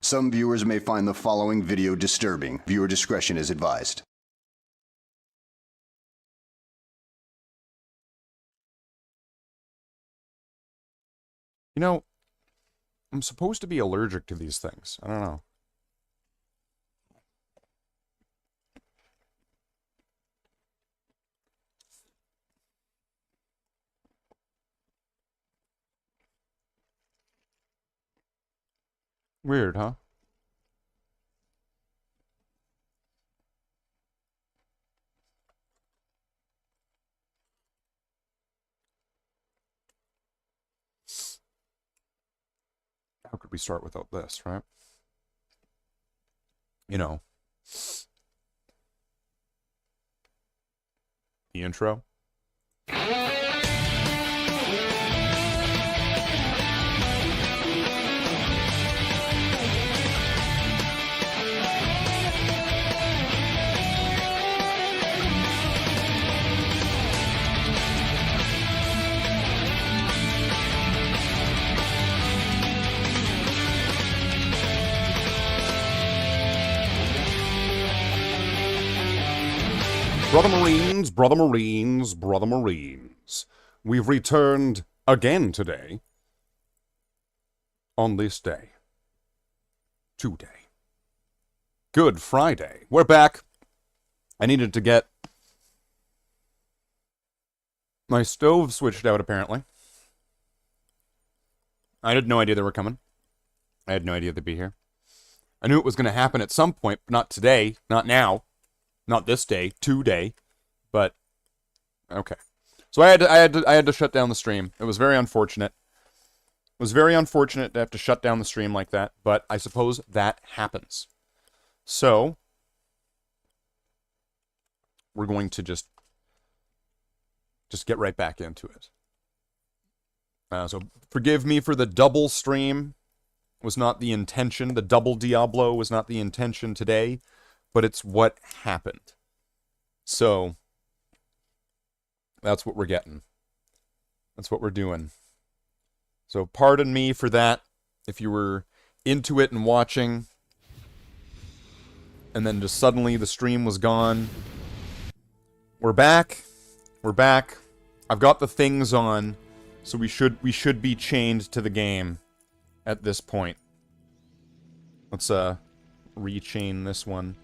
Some viewers may find the following video disturbing. Viewer discretion is advised. You know, I'm supposed to be allergic to these things. I don't know. Weird, huh? How could we start without this, right? You know, the intro. Brother Marines, Brother Marines, Brother Marines. We've returned again today. On this day. Today. Good Friday. We're back. I needed to get my stove switched out, apparently. I had no idea they were coming. I had no idea they'd be here. I knew it was going to happen at some point, but not today, not now. Not this day, today, but okay. So I had to shut down the stream. It was very unfortunate. It was very unfortunate to have to shut down the stream like that, but I suppose that happens. So we're going to just get right back into it. So forgive me for the double stream. It was not the intention. The double Diablo was not the intention today. But it's what happened. So, that's what we're getting. That's what we're doing. So, pardon me for that. If you were into it and watching, and then just suddenly the stream was gone. We're back. We're back. I've got the things on, so we should be chained to the game at this point. Let's rechain this one.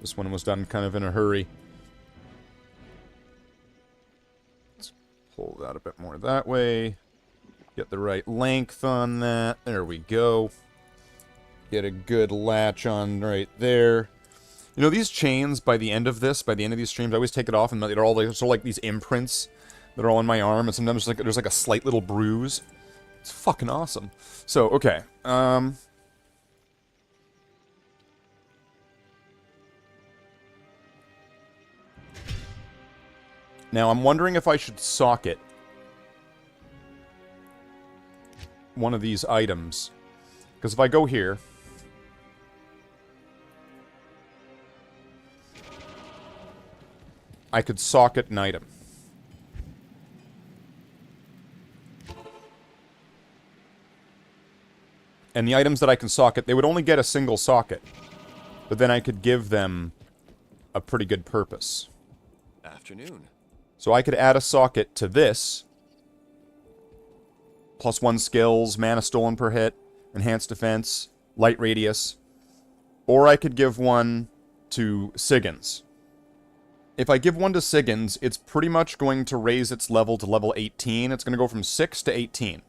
This one was done kind of in a hurry. Let's pull that a bit more that way. Get the right length on that. There we go. Get a good latch on right there. You know, these chains, by the end of these streams, I always take it off, and they're all like, sort of like these imprints that are all on my arm, and sometimes there's like a slight little bruise. It's fucking awesome. So, okay. Now, I'm wondering if I should socket one of these items. Because if I go here... I could socket an item. And the items that I can socket, they would only get a single socket. But then I could give them a pretty good purpose. Afternoon. So I could add a socket to this. +1 skills, mana stolen per hit, enhanced defense, light radius. Or I could give one to Siggins. If I give one to Siggins, it's pretty much going to raise its level to level 18. It's going to go from 6 to 18.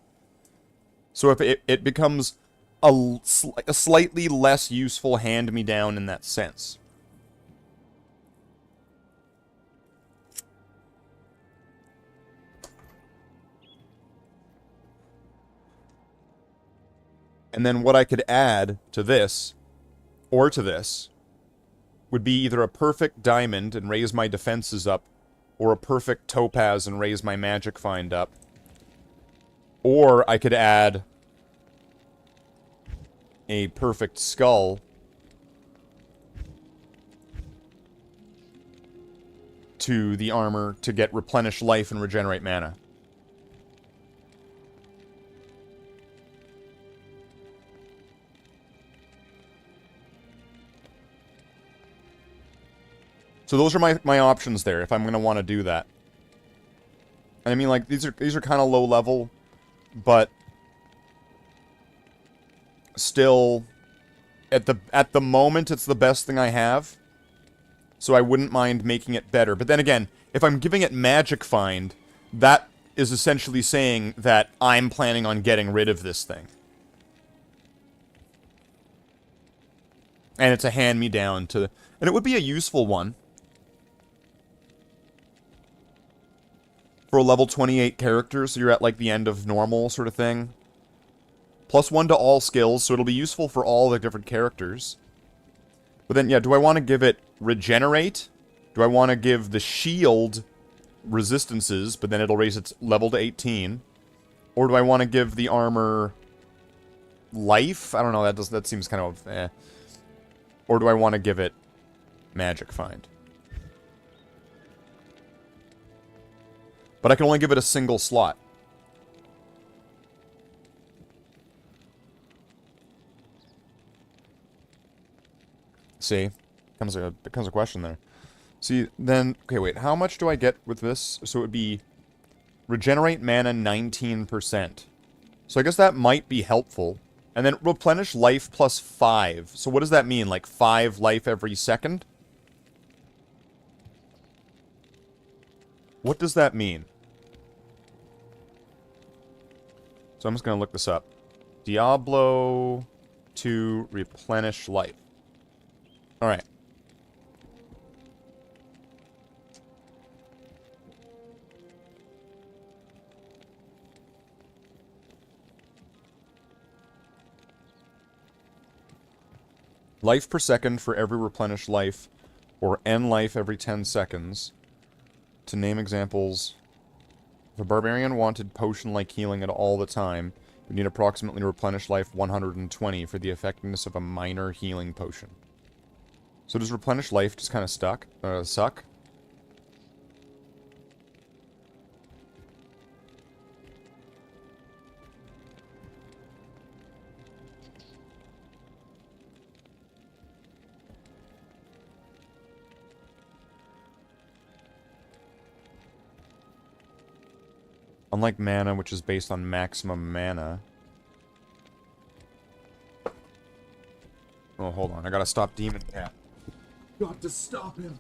So if it becomes a slightly less useful hand-me-down in that sense. And then what I could add to this, or to this, would be either a perfect diamond and raise my defenses up, or a perfect topaz and raise my magic find up. Or I could add a perfect skull to the armor to get replenish life and regenerate mana. So those are my options there, if I'm going to want to do that. And I mean, like, these are kind of low level, but still, at the moment, it's the best thing I have. So I wouldn't mind making it better. But then again, if I'm giving it Magic Find, that is essentially saying that I'm planning on getting rid of this thing. And it's a hand-me-down to... And it would be a useful one. For a level 28 character, so you're at, like, the end of normal sort of thing. +1 to all skills, so it'll be useful for all the different characters. But then, yeah, do I want to give it Regenerate? Do I want to give the shield resistances, but then it'll raise its level to 18? Or do I want to give the armor life? I don't know, that seems kind of eh. Or do I want to give it Magic Find? But I can only give it a single slot. See? Becomes a question there. See, then... Okay, wait. How much do I get with this? So it would be... Regenerate mana 19%. So I guess that might be helpful. And then replenish life +5. So what does that mean? Like 5 life every second? What does that mean? So I'm just going to look this up. Diablo to replenish life. Alright. Life per second for every replenished life, or N life every 10 seconds. To name examples, if a Barbarian wanted potion-like healing at all the time, you need approximately replenish life 120 for the effectiveness of a minor healing potion. So does replenish life just kind of suck? Unlike mana, which is based on maximum mana. Oh, hold on. I gotta stop Demon Cat. Got to stop him.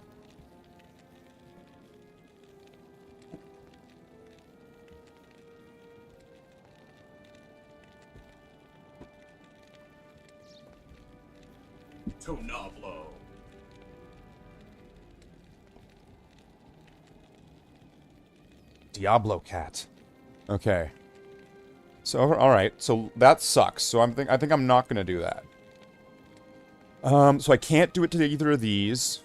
Tonablo. Diablo cat. Okay. So, alright. So, that sucks. So, I think I'm not gonna do that. So I can't do it to either of these.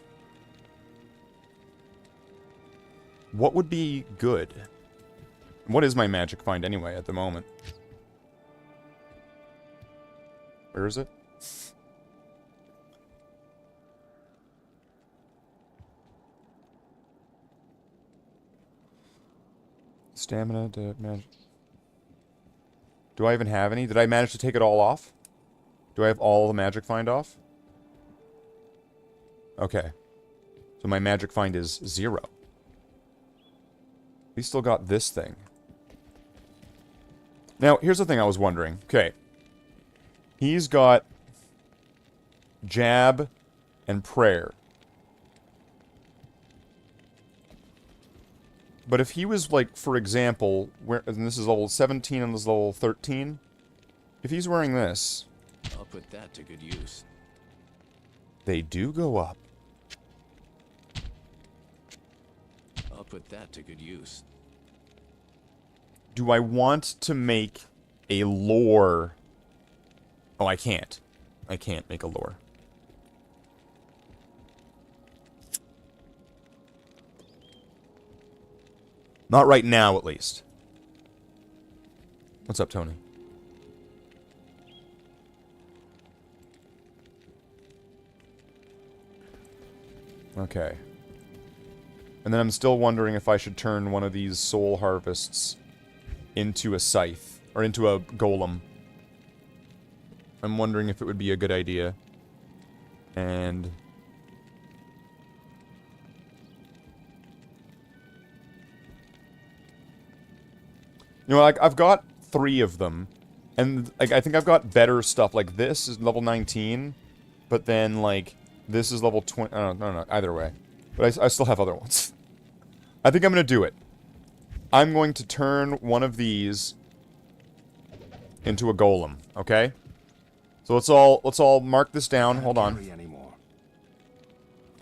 What would be good? What is my Magic Find anyway at the moment? Where is it? Stamina to magic. Do I even have any? Did I manage to take it all off? Do I have all the Magic Find off? Okay. So my Magic Find is 0. We still got this thing. Now, here's the thing I was wondering. Okay. He's got Jab and Prayer. But if he was, like, for example, and this is level 17 and this is level 13, if he's wearing this... I'll put that to good use. They do go up. I'll put that to good use. Do I want to make a lore... Oh, I can't. I can't make a lore. Not right now, at least. What's up, Tony? Okay. And then I'm still wondering if I should turn one of these soul harvests into a scythe, or into a golem. I'm wondering if it would be a good idea. And... You know, like, I've got 3 of them. And, like, I think I've got better stuff. Like, this is level 19. But then, like, this is level 20. No, either way. But I still have other ones. I think I'm going to do it. I'm going to turn one of these into a golem, okay? So let's all mark this down. Hold on.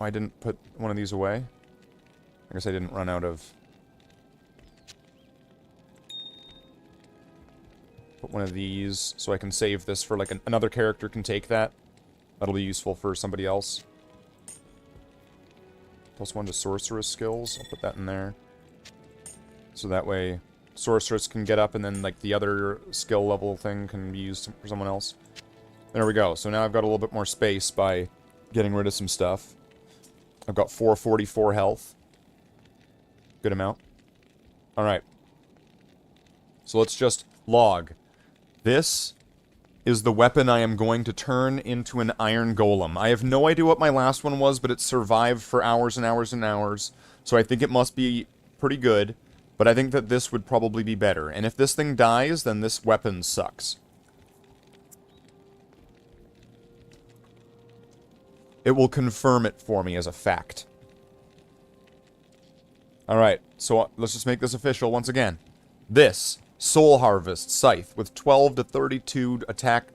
I didn't put one of these away. I guess I didn't run out of... Put one of these so I can save this for, like, another character can take that. That'll be useful for somebody else. +1 to sorceress skills. I'll put that in there. So that way, sorceress can get up and then, like, the other skill level thing can be used for someone else. There we go. So now I've got a little bit more space by getting rid of some stuff. I've got 444 health. Good amount. Alright. So let's just log. This is the weapon I am going to turn into an iron golem. I have no idea what my last one was, but it survived for hours and hours and hours. So I think it must be pretty good. But I think that this would probably be better. And if this thing dies, then this weapon sucks. It will confirm it for me as a fact. Alright, so let's just make this official once again. This, Soul Harvest Scythe, with 12 to 32 attack,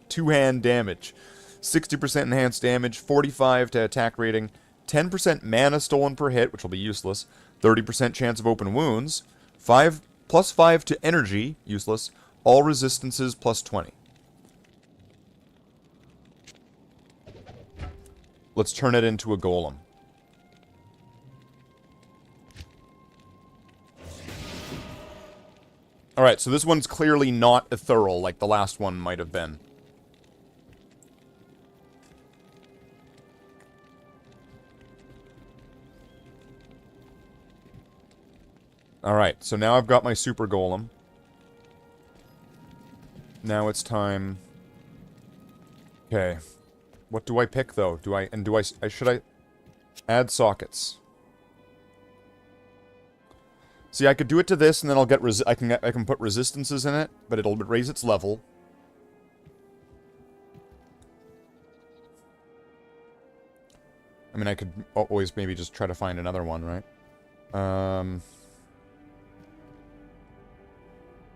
2-hand damage. 60% enhanced damage, 45 to attack rating, 10% mana stolen per hit, which will be useless, 30% chance of open wounds, +5 to energy, useless, all resistances +20. Let's turn it into a golem. Alright, so this one's clearly not ethereal like the last one might have been. Alright, so now I've got my super golem. Now it's time... Okay. What do I pick, though? Should I add sockets? See, I could do it to this, and then I'll get I can put resistances in it, but it'll raise its level. I mean, I could always maybe just try to find another one, right?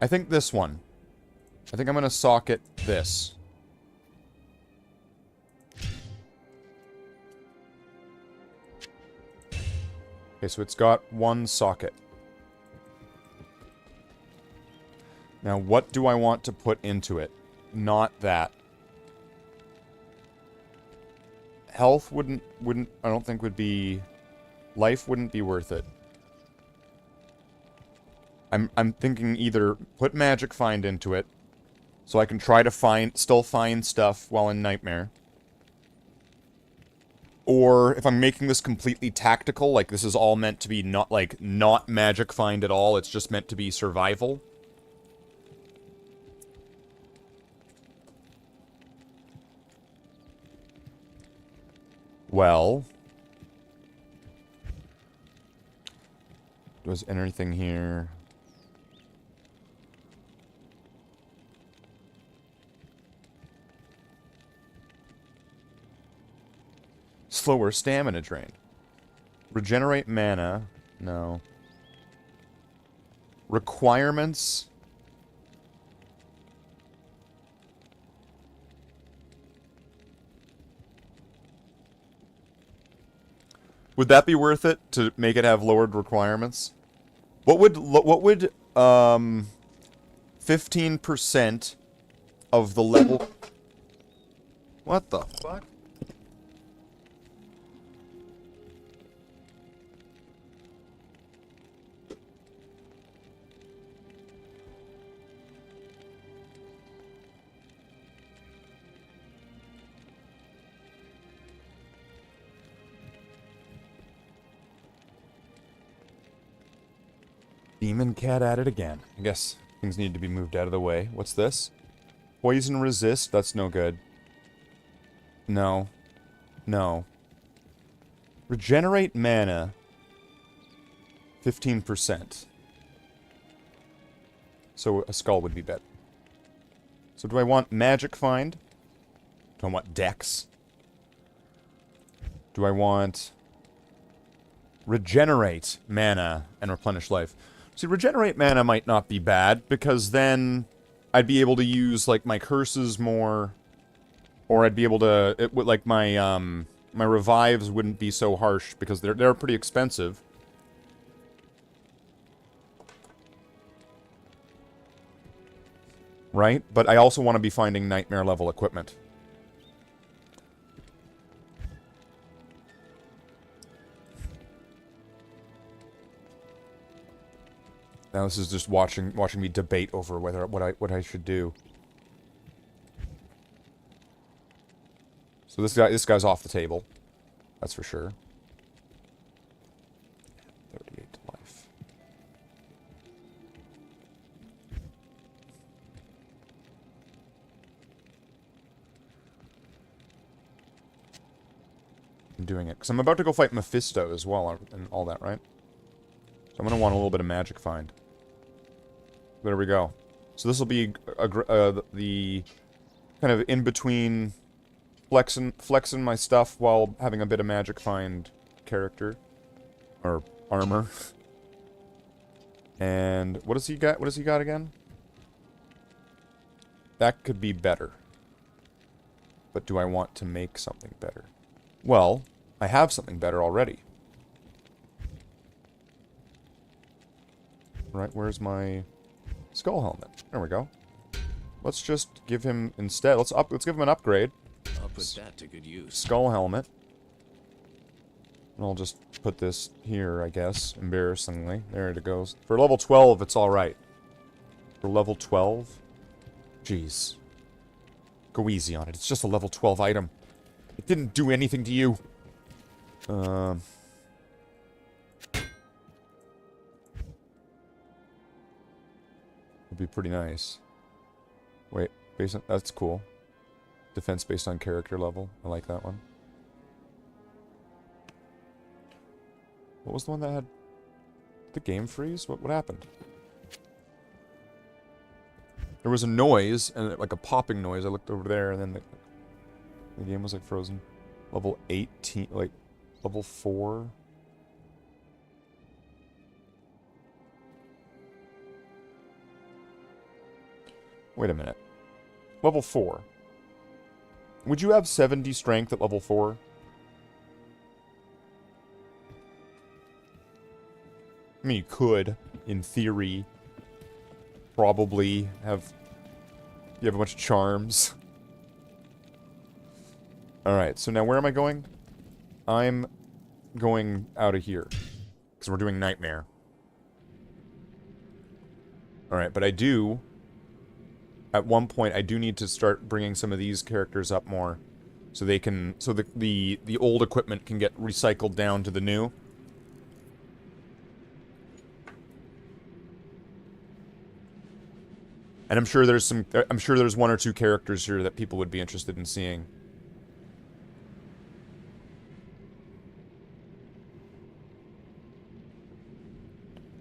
I think this one. I think I'm gonna socket this. Okay, so it's got one socket. Now, what do I want to put into it? Not that. Health wouldn't, I don't think would be... Life wouldn't be worth it. I'm thinking either put Magic Find into it, so I can try to still find stuff while in Nightmare. Or, if I'm making this completely tactical, like this is all meant to be not Magic Find at all, it's just meant to be survival. Well... Was anything here? Slower stamina drain. Regenerate mana. No. Requirements. Would that be worth it to make it have lowered requirements? What would 15% of the level... What the fuck? Demon cat at it again. I guess things need to be moved out of the way. What's this? Poison resist? That's no good. No. No. Regenerate mana. 15%. So a skull would be better. So do I want magic find? Do I want dex? Do I want regenerate mana and replenish life? See, regenerate mana might not be bad, because then I'd be able to use, like, my curses more, or I'd be able to, it would, like, my revives wouldn't be so harsh, because they're pretty expensive. Right? But I also want to be finding nightmare level equipment. Now this is just watching me debate over whether what I should do. So this guy's off the table. That's for sure. 38 to life. I'm doing it because I'm about to go fight Mephisto as well and all that, right? So I'm gonna want a little bit of magic find. There we go. So this will be the kind of in between flexing my stuff while having a bit of magic find character or armor. And what does he got? What does he got again? That could be better. But do I want to make something better? Well, I have something better already. Right, where's my skull helmet? There we go. Let's just give him instead. Let's give him an upgrade. I'll put that to good use. Skull helmet. And I'll just put this here, I guess. Embarrassingly. There it goes. For level 12, it's alright. For level 12? Jeez. Go easy on it. It's just a level 12 item. It didn't do anything to you. Would be pretty nice. Wait, based on, that's cool. Defense based on character level. I like that one. What was the one that had the game freeze? What happened? There was a noise, and like a popping noise. I looked over there, and then the game was like frozen. Level 18, like level 4. Wait a minute. Level 4. Would you have 70 strength at level 4? I mean, you could, in theory. Probably have... You have a bunch of charms. Alright, so now where am I going? I'm going out of here. Because we're doing Nightmare. Alright, but I do... At one point, I do need to start bringing some of these characters up more. So they can... So the old equipment can get recycled down to the new. And I'm sure there's some... I'm sure there's one or two characters here that people would be interested in seeing.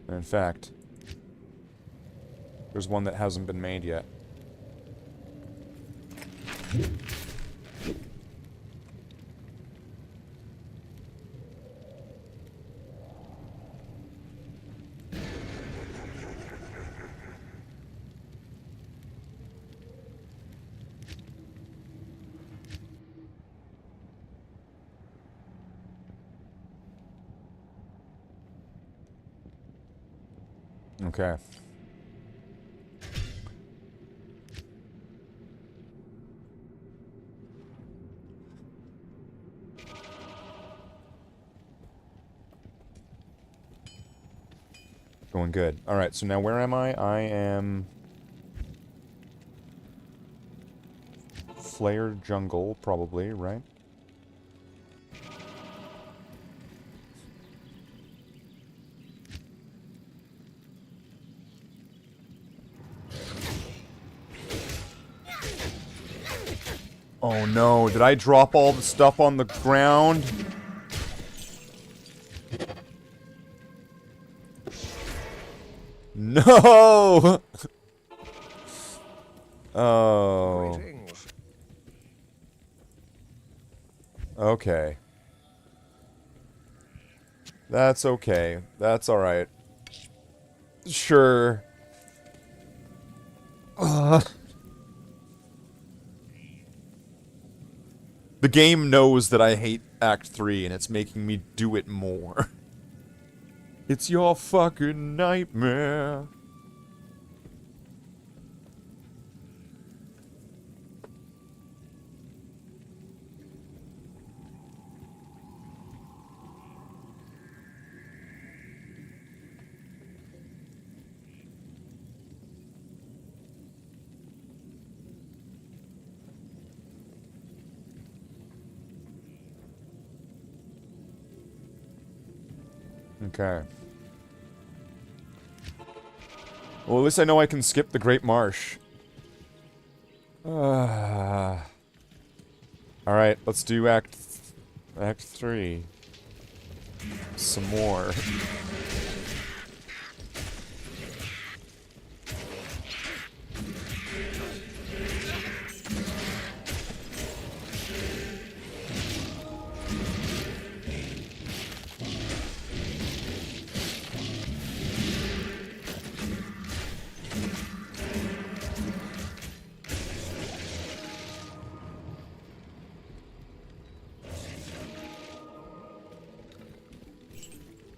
And in fact... There's one that hasn't been made yet. Okay. Going good. Alright, so now where am I? I am... Flare Jungle, probably, right? Oh no, did I drop all the stuff on the ground? No! Oh. Greetings. Okay. That's okay. That's alright. Sure. The game knows that I hate Act 3, and it's making me do it more. It's your fucking nightmare. Okay. Well, at least I know I can skip the Great Marsh. Alright, let's do Act 3. Some more.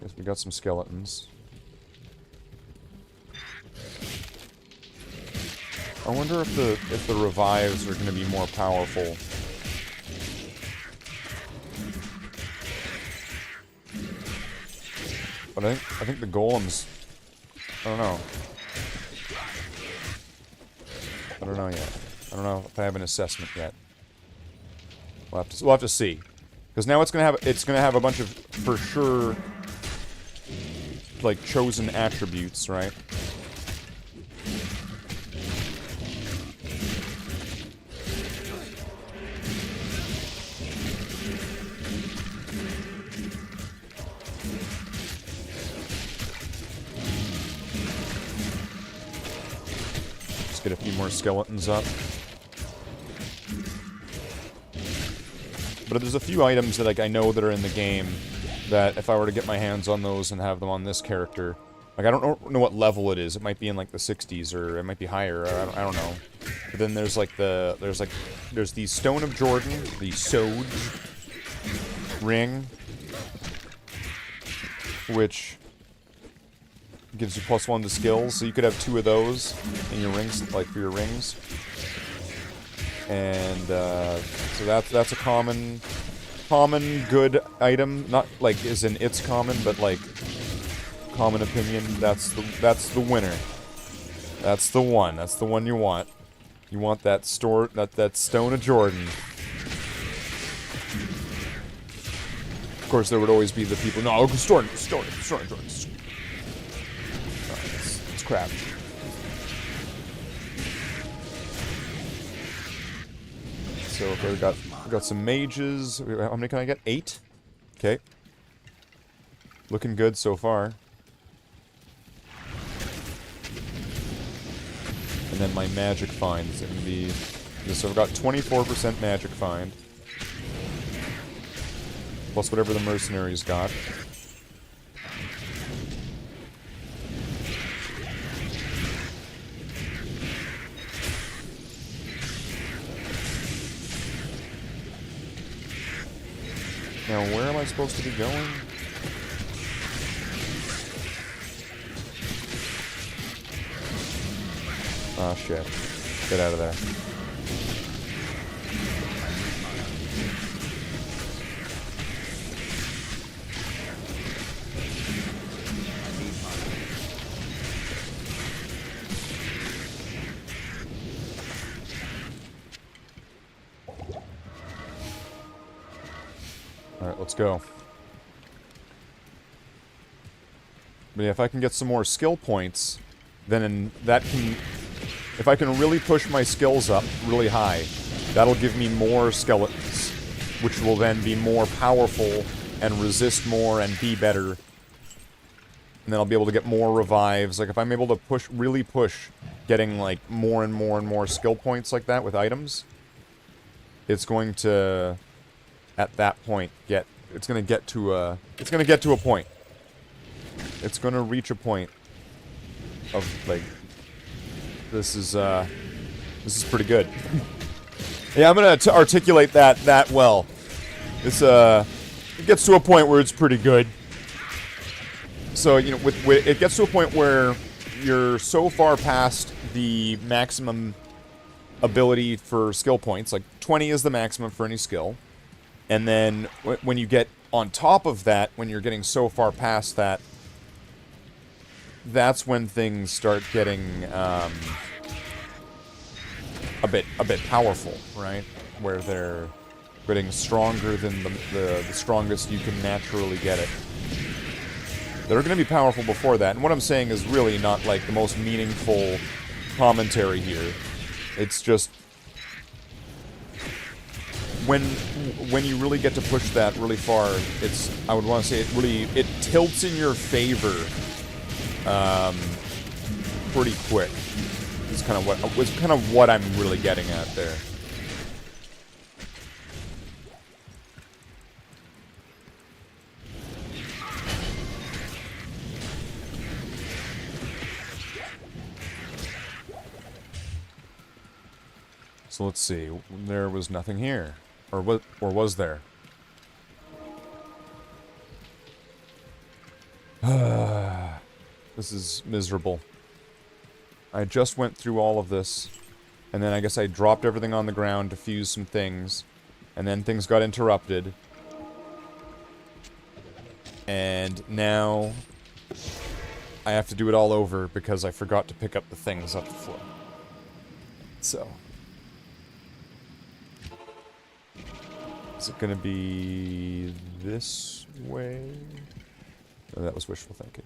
Guess we got some skeletons. I wonder if the revives are going to be more powerful. But I think the golems. I don't know. I don't know yet. I don't know if I have an assessment yet. We'll have to see. Because now it's gonna have a bunch of, for sure, like, chosen attributes, right? Just get a few more skeletons up. But there's a few items that, like, I know that are in the game that if I were to get my hands on those and have them on this character, like, I don't know what level it is. It might be in, like, the 60s, or it might be higher, or I don't know. But then there's, like, there's the Stone of Jordan, the Soj ring, which gives you +1 to skills, so you could have 2 of those in your rings, like, for your rings. And, so that's a common good item. Not, like, as in it's common, but, like, common opinion. That's the winner. That's the one. That's the one you want. You want that that Stone of Jordan. Of course, there would always be the people, no, Stone of Jordan. It's crap. So, okay, we got some mages. How many can I get? 8? Okay. Looking good so far. And then my magic find is going to be... So I've got 24% magic find. Plus whatever the mercenaries got. Now, where am I supposed to be going? Oh, shit. Get out of there. Alright, let's go. But yeah, if I can get some more skill points, then that can... If I can really push my skills up really high, that'll give me more skeletons, which will then be more powerful and resist more and be better. And then I'll be able to get more revives. Like, if I'm able to really push getting, like, more and more and more skill points like that with items, it's going to, at that point, it's going to get to a point. It's going to reach a point of, like, this is pretty good. Yeah, I'm going to articulate that well. It's, it gets to a point where it's pretty good. So, you know, it gets to a point where you're so far past the maximum ability for skill points. Like, 20 is the maximum for any skill. And then, when you get on top of that, when you're getting so far past that, that's when things start getting, a bit powerful, right? Where they're getting stronger than the strongest you can naturally get it. They're going to be powerful before that. And what I'm saying is really not, like, the most meaningful commentary here. It's just... When you really get to push that really far, it's... I would want to say it tilts in your favor pretty quick. It's kind of what I'm really getting at there. So let's see. There was nothing here, or was there? This is miserable. I just went through all of this, and then I guess I dropped everything on the ground to fuse some things, and then things got interrupted. And now I have to do it all over because I forgot to pick up the things off the floor. So... is it gonna be this way? Oh, that was wishful thinking.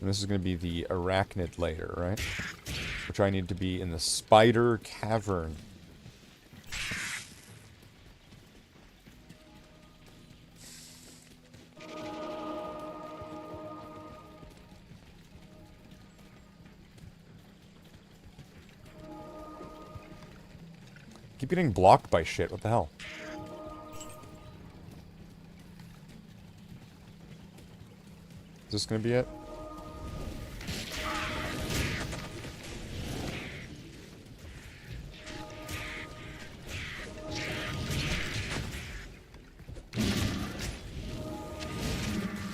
And this is gonna be the arachnid layer, right? Which I need to be in the spider cavern. Keep getting blocked by shit, what the hell? Is this gonna be it?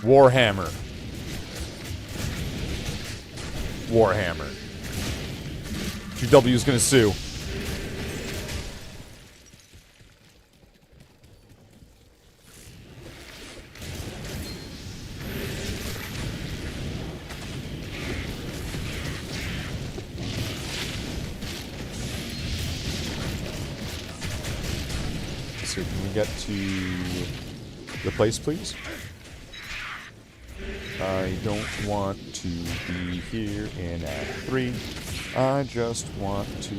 Warhammer. Warhammer. GW's gonna sue. So can we get to the place, please? I don't want to be here in Act 3. I just want to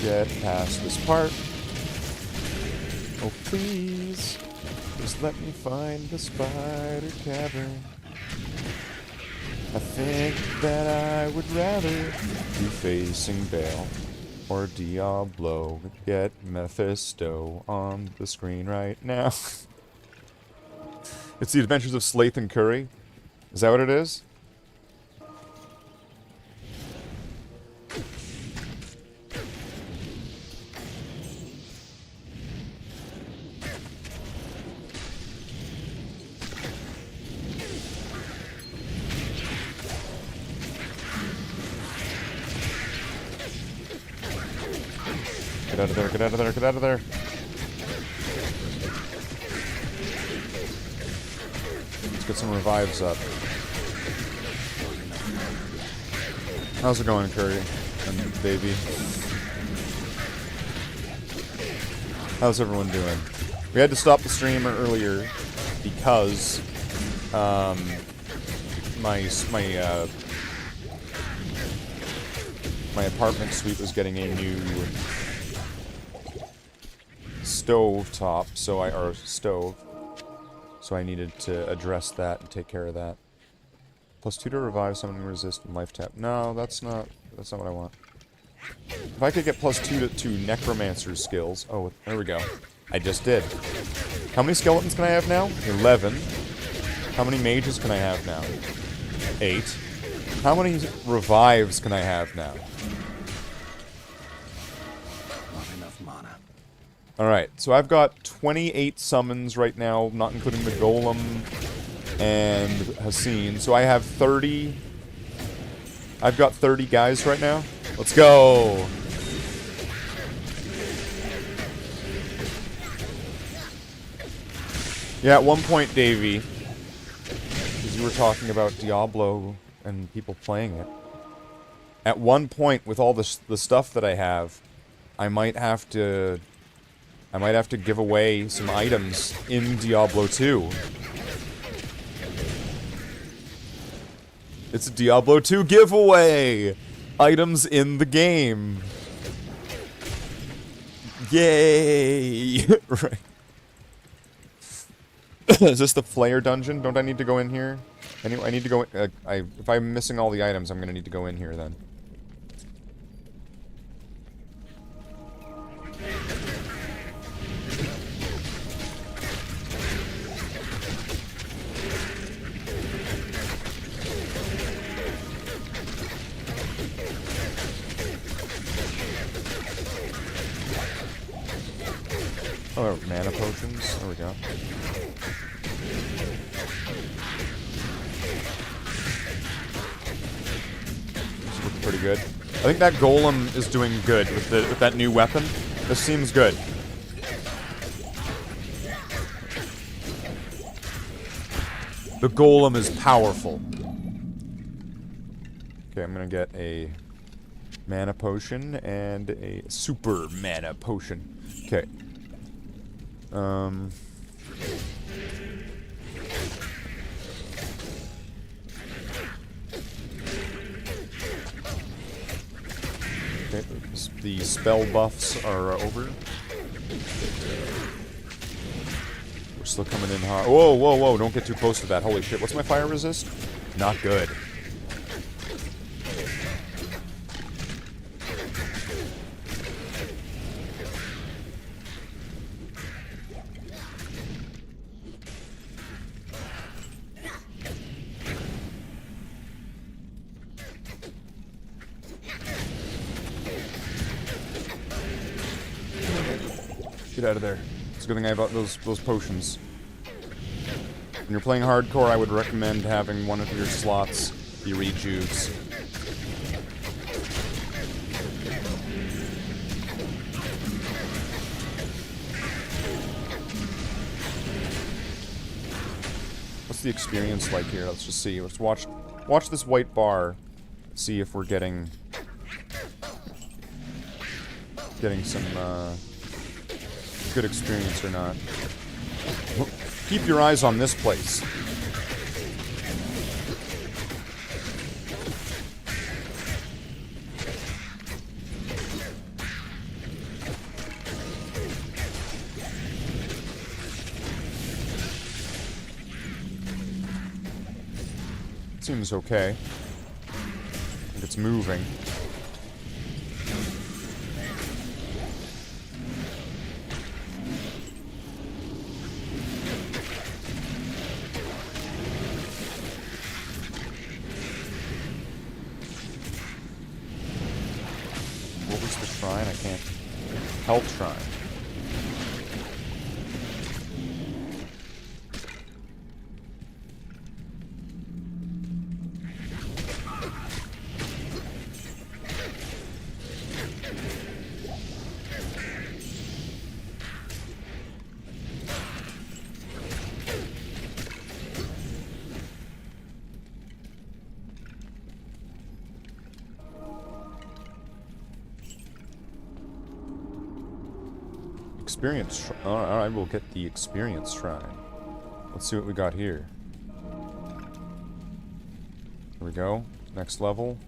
get past this part. Oh, please. Just let me find the spider cavern. I think that I would rather be facing Baal or Diablo. Get Mephisto on the screen right now. It's the Adventures of Slathe and Curry. Is that what it is? Get out of there, get out of there, get out of there. Let's get some revives up. How's it going, Curry and baby? How's everyone doing? We had to stop the stream earlier because my apartment suite was getting a new stove top, or stove. So I needed to address that and take care of that. +2 to revive, summon, resist, and life tap. No, that's not That's not what I want. If I could get +2 to Necromancer skills... Oh, there we go. I just did. How many skeletons can I have now? 11. How many mages can I have now? 8. How many revives can I have now? Not enough mana. Alright, so I've got 28 summons right now, not including the golem and Hassin. So I have 30... I've got 30 guys right now. Let's go! Yeah, at one point, Davey, because you were talking about Diablo and people playing it, at one point, with all the stuff that I have, I might have to give away some items in Diablo 2. It's a Diablo 2 giveaway! Items in the game. Yay! Right. Is this the Flayer dungeon? Don't I need to go in here? Anyway, I need to go in, if I'm missing all the items, I'm gonna need to go in here then. Oh, mana potions. There we go. This is looking pretty good. I think that golem is doing good with that new weapon. This seems good. The golem is powerful. Okay, I'm gonna get a mana potion and a super mana potion. Okay. Okay, the spell buffs are over. We're still coming in hot. Whoa, whoa, whoa, don't get too close to that. Holy shit, what's my fire resist? Not good. Get out of there. It's a good thing I bought those potions. When you're playing hardcore, I would recommend having one of your slots be rejuves. What's the experience like here? Let's just see. Let's watch this white bar. See if we're getting some good experience or not. Keep your eyes on this place. Seems okay. I think it's moving. I can't. Health shrine. Experience shrine. Alright, we'll get the experience shrine. Let's see what we got here. Here we go. Next level.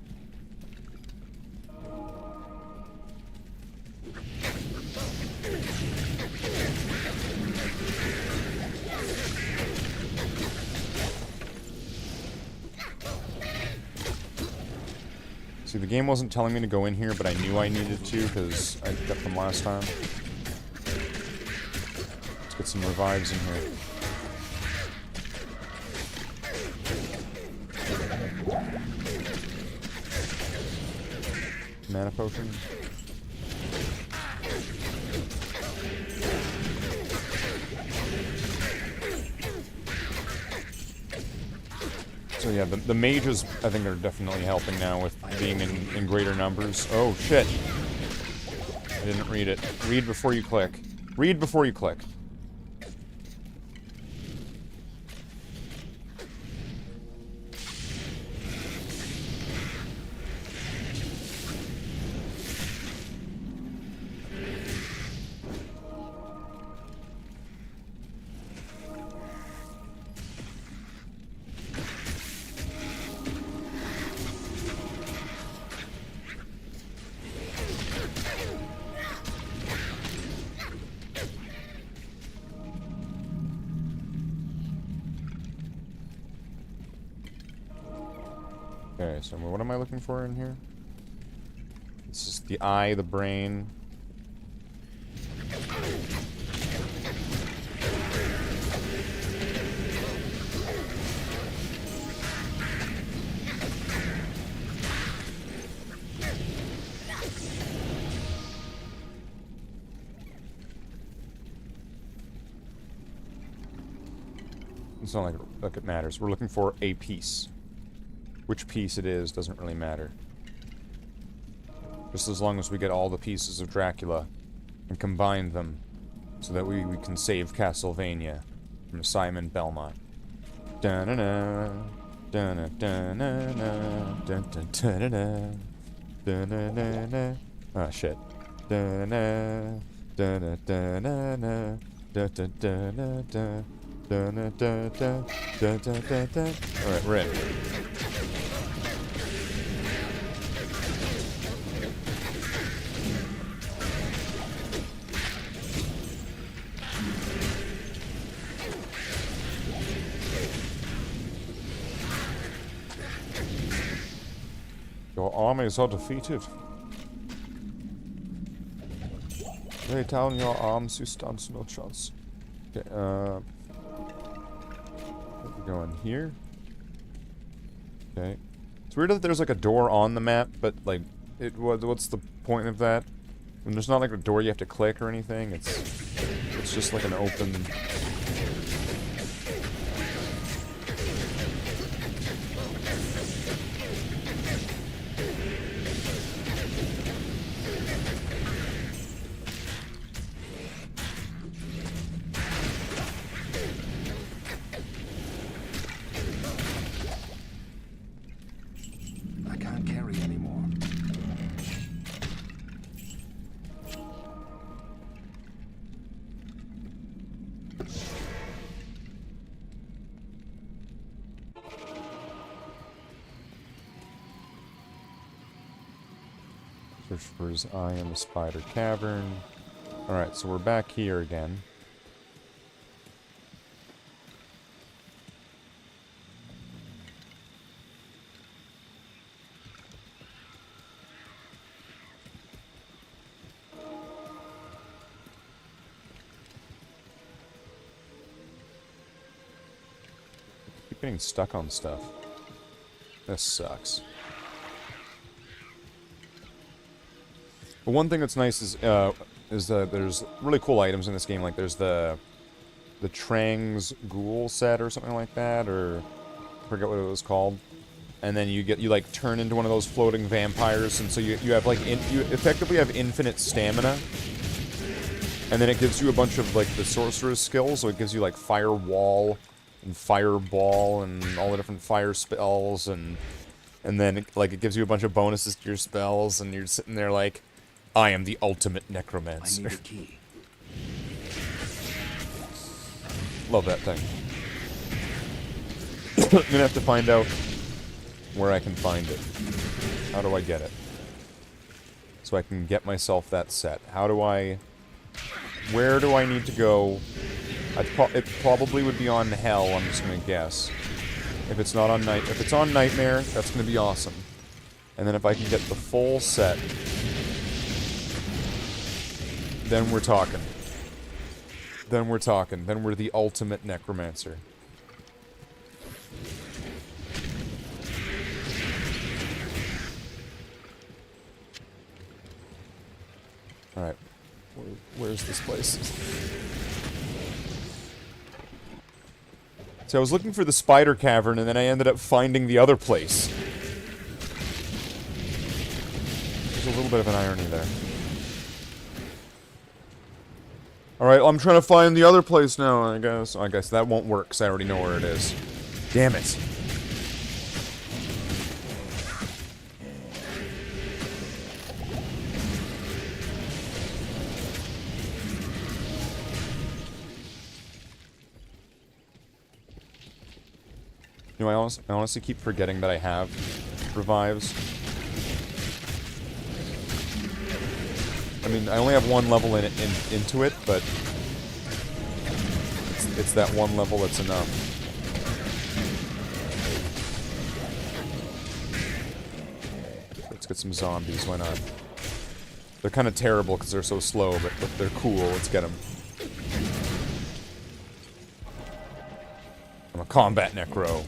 See, the game wasn't telling me to go in here, but I knew I needed to, because I got them last time. Let's get some revives in here. Mana potion. So yeah, the mages, I think, are definitely helping now with being in greater numbers. Oh, shit. I didn't read it. Read before you click. Read before you click. Okay, so what am I looking for in here? This is the eye, the brain. It's not like it matters. We're looking for a piece. Which piece it is doesn't really matter. Just as long as we get all the pieces of Dracula and combine them so that we can save Castlevania from Simon Belmont. Da-na-na, da-na-da-na-na, da-da-da-da-da, da-na-na-na. Ah, shit. Da-na, da-na-da-na-na, da-da-da-na-da, da-na-da-da, da-da-da-da. Alright, we're in. Your armies are defeated. Lay down your arms, you stand no chance. Okay, we go in here. Okay. It's weird that there's like a door on the map, but like, what's the point of that? When there's not like a door you have to click or anything, it's just like an open... Search for his eye in the spider cavern. Alright, so we're back here again. Keep getting stuck on stuff. This sucks. But one thing that's nice is that there's really cool items in this game. Like there's the Trang's Ghoul set or something like that, or I forget what it was called. And then you like turn into one of those floating vampires, and so you have like you effectively have infinite stamina. And then it gives you a bunch of like the sorcerer's skills, so it gives you like firewall and fireball and all the different fire spells, and then it gives you a bunch of bonuses to your spells, and you're sitting there like, I am the ultimate necromancer. I need a key. Love that thing. I'm gonna have to find out where I can find it. How do I get it? So I can get myself that set. How do I... Where do I need to go? It probably would be on Hell, I'm just gonna guess. If it's not on If it's on Nightmare, that's gonna be awesome. And then if I can get the full set, then we're talking. Then we're talking. Then we're the ultimate Necromancer. Alright. Where's this place? So I was looking for the spider cavern, and then I ended up finding the other place. There's a little bit of an irony there. Alright, I'm trying to find the other place now, I guess. I guess that won't work, because I already know where it is. Damn it. You know, I honestly keep forgetting that I have revives. I mean, I only have one level into it, but it's that one level that's enough. Let's get some zombies, why not? They're kind of terrible because they're so slow, but they're cool. Let's get them. I'm a combat necro.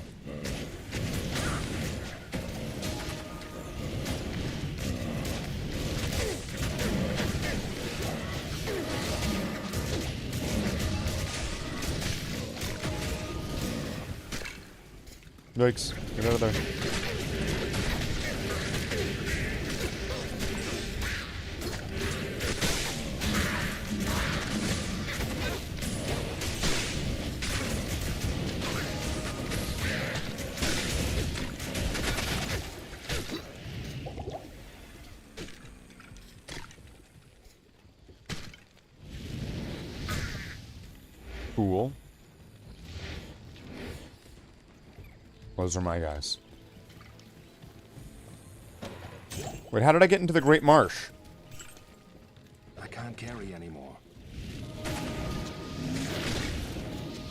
Yikes, get out of there. Cool. Those are my guys. Wait, how did I get into the Great Marsh? I can't carry anymore.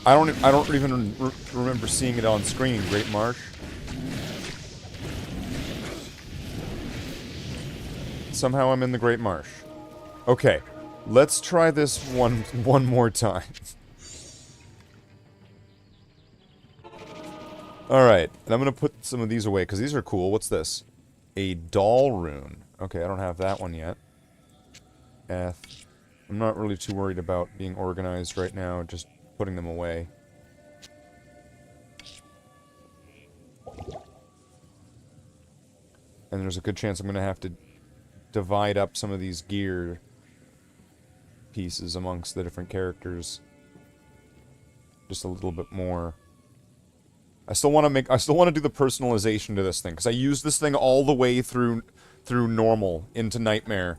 I don't even remember seeing it on screen. Great Marsh. Somehow I'm in the Great Marsh. Okay, let's try this one more time. Alright, and I'm gonna put some of these away, because these are cool. What's this? A doll rune. Okay, I don't have that one yet. I'm not really too worried about being organized right now, just putting them away. And there's a good chance I'm gonna have to divide up some of these gear pieces amongst the different characters. Just a little bit more. I still want to do the personalization to this thing, because I use this thing all the way through normal into Nightmare,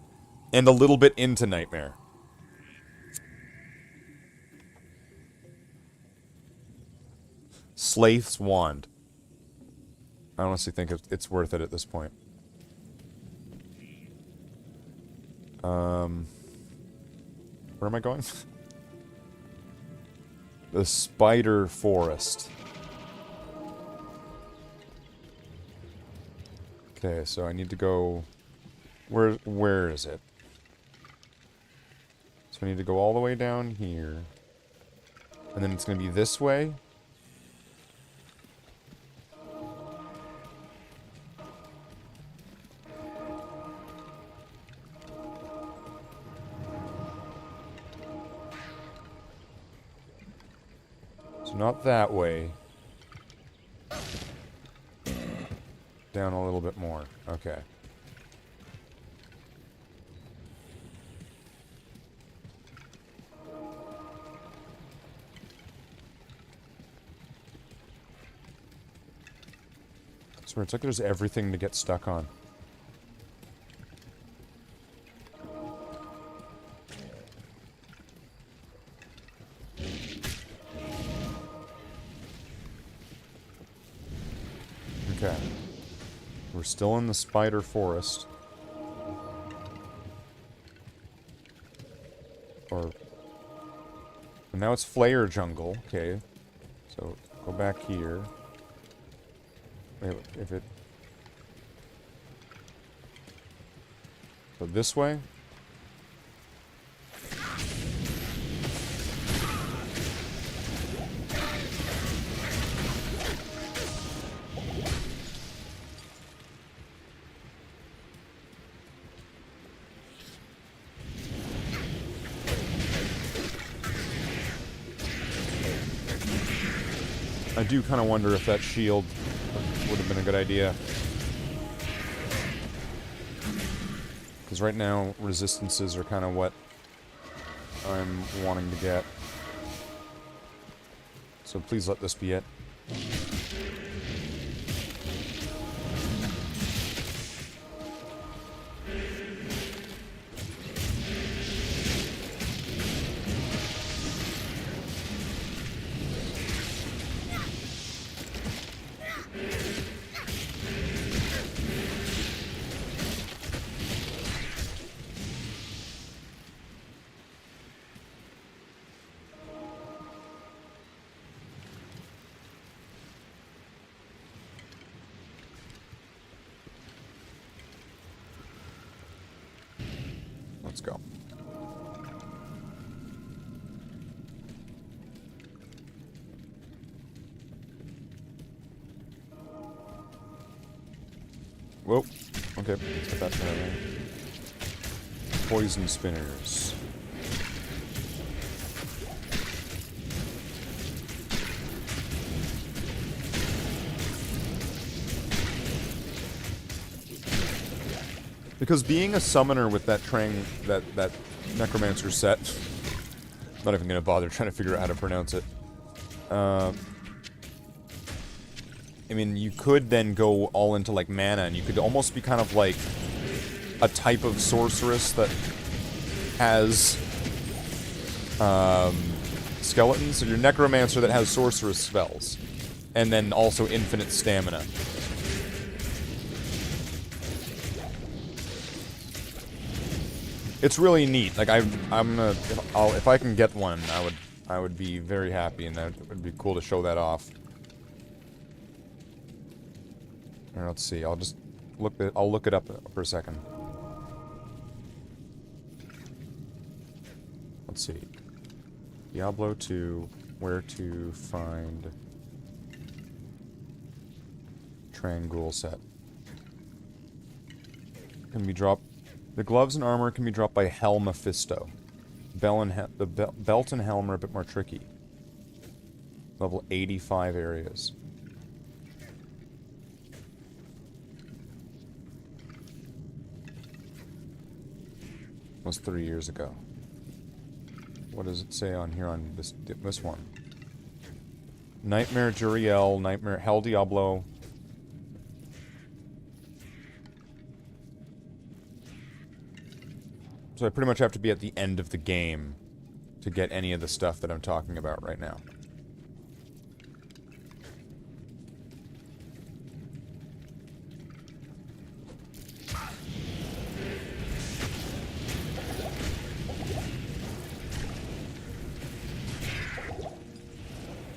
and a little bit into Nightmare. Slathe's wand. I honestly think it's worth it at this point. Where am I going? The Spider Forest. Okay, so I need to go... Where is it? So I need to go all the way down here. And then it's going to be this way. So not that way. Down a little bit more. Okay. I swear, it's like there's everything to get stuck on. Okay. We're still in the Spider Forest. And now it's Flare Jungle. Okay. So, go back here. Wait, if it... So this way. I do kind of wonder if that shield would have been a good idea. Because right now, resistances are kind of what I'm wanting to get. So please let this be it. Let's go. Whoa. Okay, let's get that kind of poison spinners. Because being a summoner with that that Necromancer set, I'm not even gonna bother trying to figure out how to pronounce it. I mean, you could then go all into like mana, and you could almost be kind of like a type of sorceress that has skeletons. So you're Necromancer that has sorceress spells, and then also infinite stamina. It's really neat. Like I'm gonna, if I can get one, I would be very happy, and that would be cool to show that off. Alright, let's see. I'll just I'll look it up for a second. Let's see. Diablo 2, where to find Trangul set. Can be dropped. The gloves and armor can be dropped by Mephisto. The belt and helm are a bit more tricky. Level 85 areas. Was 3 years ago. What does it say on here on this one? Nightmare Juriel, Nightmare Hell Diablo. So I pretty much have to be at the end of the game to get any of the stuff that I'm talking about right now.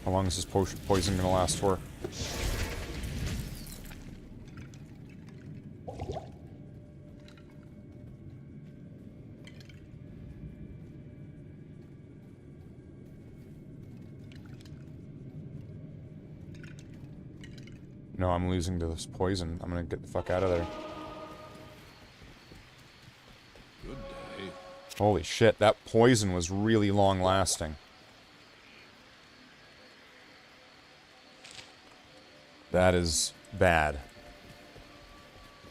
How long is this poison gonna last for? No, I'm losing to this poison. I'm gonna get the fuck out of there. Good day. Holy shit, that poison was really long lasting. That is bad.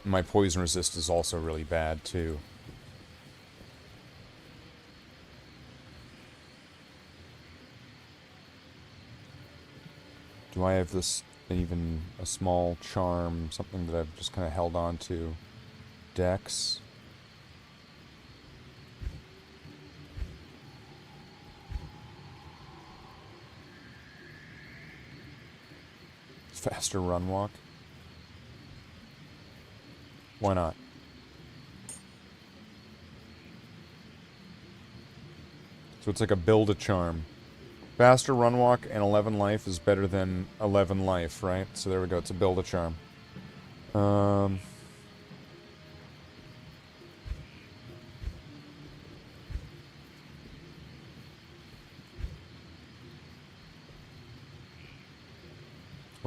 My poison resist is also really bad, too. Do I have this, even a small charm, something that I've just kind of held on to? Dex. Faster run walk. Why not? So it's like a build a charm. Faster run walk and 11 life is better than 11 life, right? So there we go, it's a build a charm.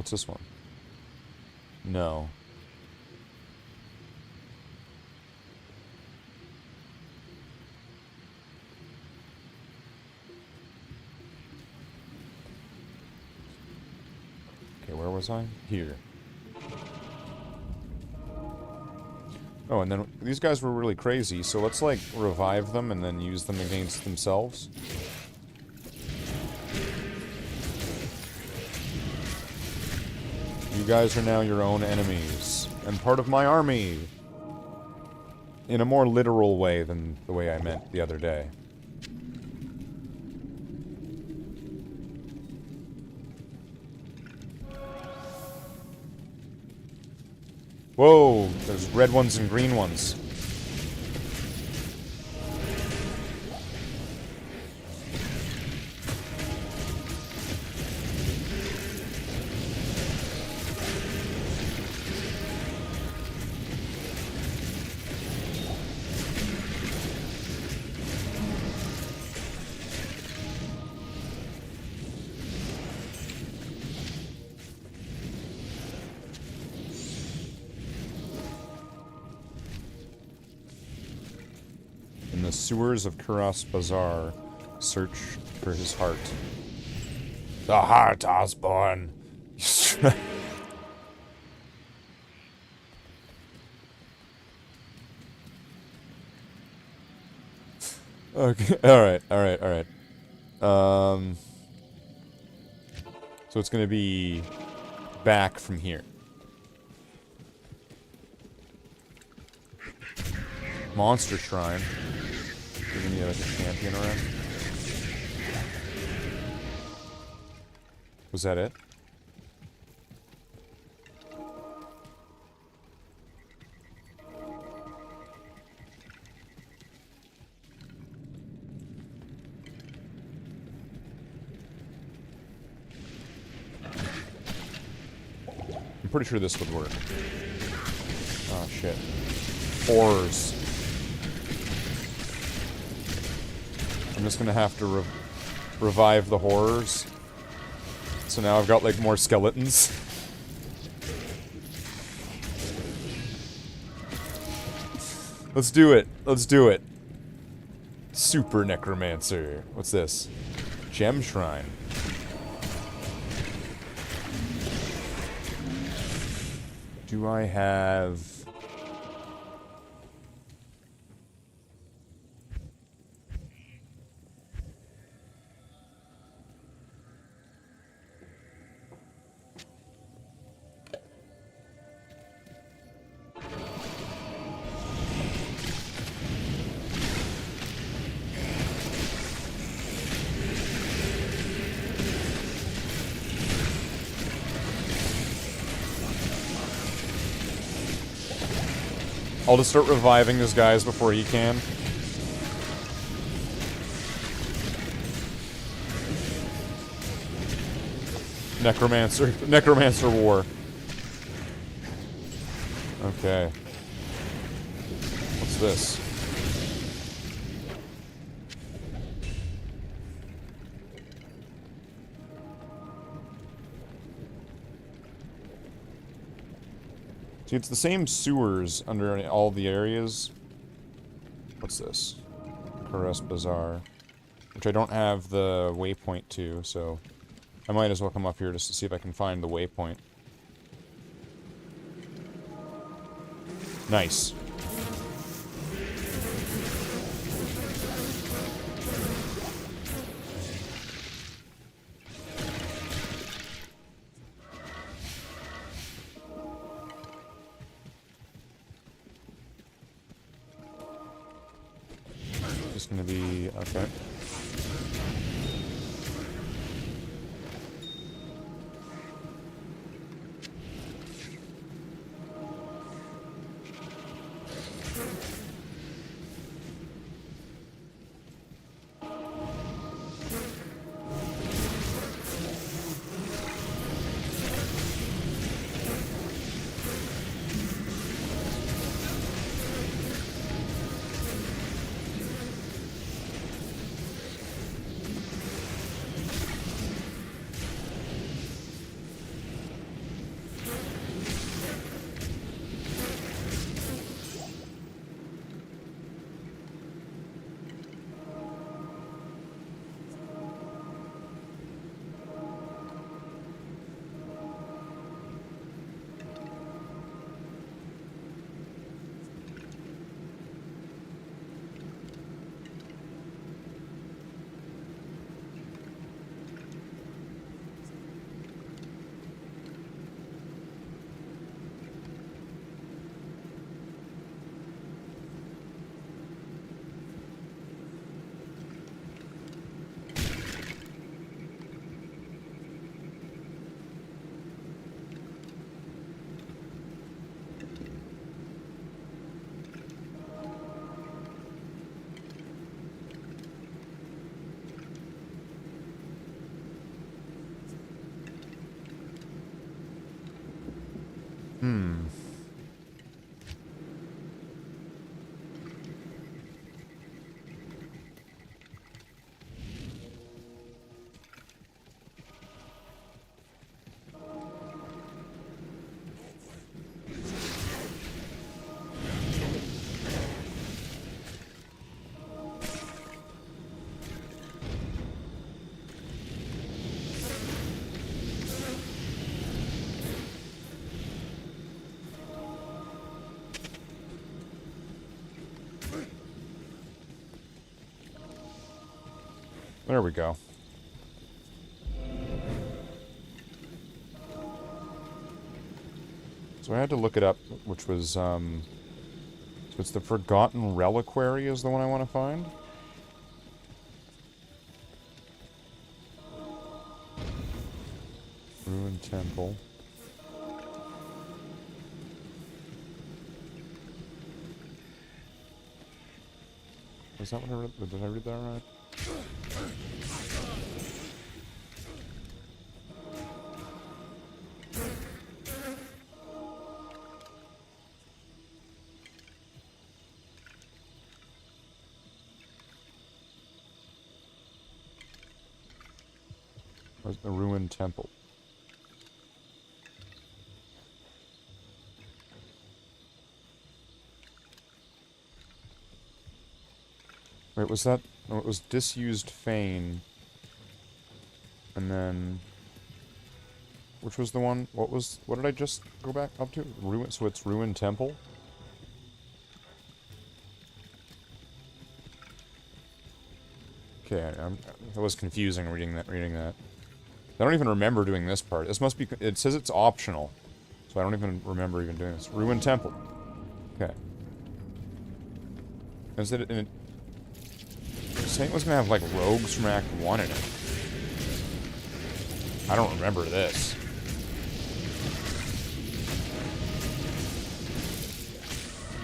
What's this one? No. Okay, where was I? Here. Oh, and then these guys were really crazy, so let's, like, revive them and then use them against themselves. You guys are now your own enemies, and part of my army! In a more literal way than the way I meant the other day. Whoa, there's red ones and green ones. In the sewers of Kuras Bazaar, search for his heart. The heart, Osborne! Okay, alright. So it's gonna be back from here. Monster Shrine. There's gonna be like a champion around. Was that it? I'm pretty sure this would work. Oh shit. Horrors. I'm just gonna have to revive the horrors. So now I've got, like, more skeletons. Let's do it. Let's do it. Super Necromancer. What's this? Gem Shrine. Do I have... I'll just start reviving these guys before he can. Necromancer War. Okay. What's this? See, it's the same sewers under all the areas. What's this? Kuras Bazaar. Which I don't have the waypoint to, so... I might as well come up here just to see if I can find the waypoint. Nice. Just gonna be... okay. Hmm. There we go. So I had to look it up, which was, so it's the Forgotten Reliquary is the one I want to find. Ruined Temple. Was that what I read? Did I read that right? Where's the ruined temple? Wait, was that... No, it was disused fane. And then... Which was the one... What did I just go back up to? So it's ruined temple? Okay, that was confusing reading that. I don't even remember doing this part. This must be... It says it's optional. So I don't even remember even doing this. Ruined temple. Okay. Is it... Saying it was gonna have, like, rogues from Act 1 in it. I don't remember this.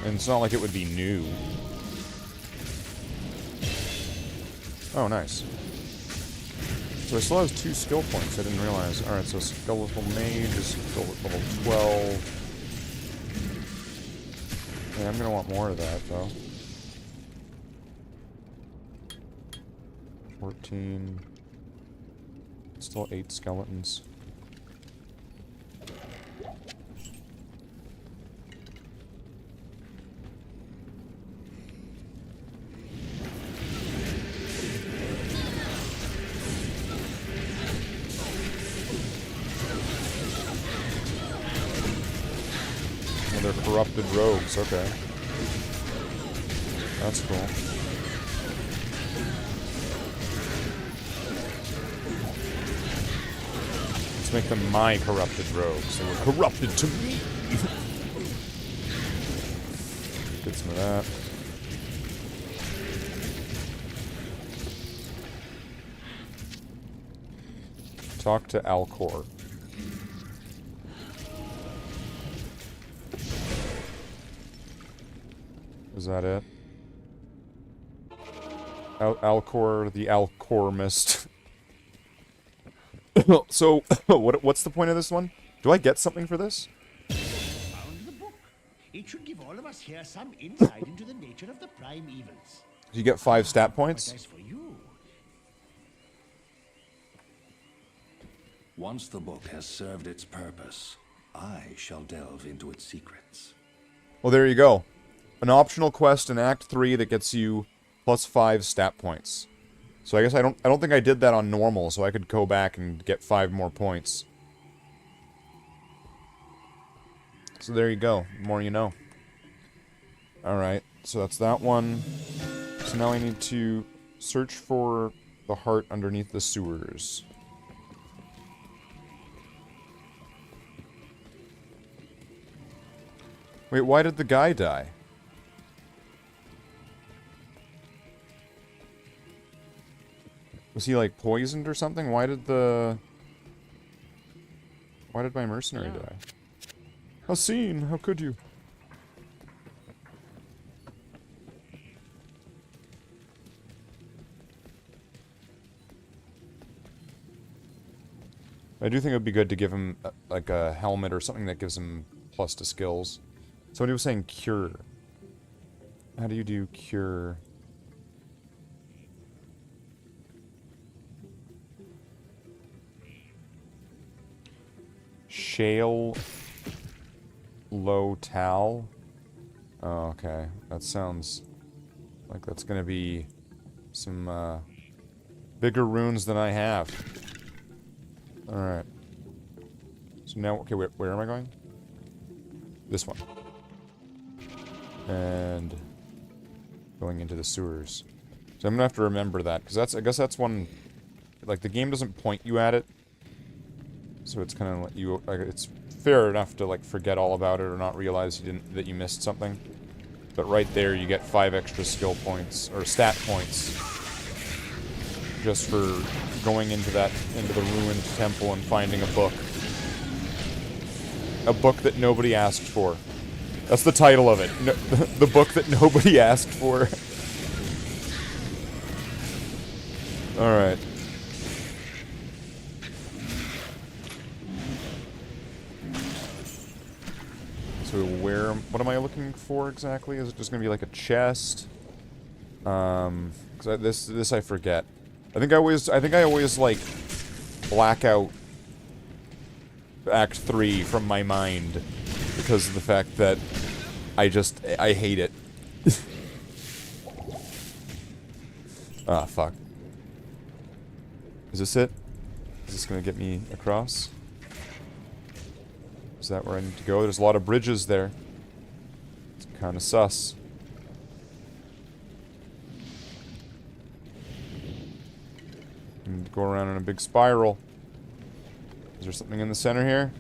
And it's not like it would be new. Oh, nice. So it still has 2 skill points, I didn't realize. Alright, so Skeletal Mage is still at level 12. Yeah, I'm gonna want more of that, though. 14. Still 8 skeletons. Oh, they're corrupted rogues, okay. That's cool. Let's make them my corrupted rogues. They were corrupted to me! Get some of that. Talk to Alcor. Is that it? Alcor, the Alcormist. So, what's the point of this one? Do I get something for this? Found the book. It should give all of us here some insight into the nature of the prime evils. Do you get 5 stat points? But as for you, Once the book has served its purpose, I shall delve into its secrets. Well, there you go. An optional quest in Act 3 that gets you plus 5 stat points. So I guess I don't think I did that on normal, so I could go back and get 5 more points. So there you go. The more you know. Alright, so that's that one. So now I need to search for the heart underneath the sewers. Wait, why did the guy die? Was he, like, poisoned or something? Why did my mercenary die? Haseen, how could you? I do think it would be good to give him, like, a helmet or something that gives him plus to skills. Somebody was saying cure. How do you do cure? Shale low tal. Oh, okay. That sounds like that's gonna be some bigger runes than I have. Alright. So now, okay, where am I going? This one. And going into the sewers. So I'm gonna have to remember that, because I guess that's one, like, the game doesn't point you at it. So it's kind of like it's fair enough to like forget all about it or not realize that you missed something. But right there you get 5 extra skill points or stat points just for going into the ruined temple and finding a book. A book that nobody asked for. That's the title of it. No, the book that nobody asked for. All right. So what am I looking for exactly? Is it just gonna be like a chest? Cause this I forget. I think I always like black out Act 3 from my mind because of the fact that I hate it. Ah, fuck. Is this it? Is this gonna get me across? Is that where I need to go? There's a lot of bridges there. It's kind of sus. I need to go around in a big spiral. Is there something in the center here?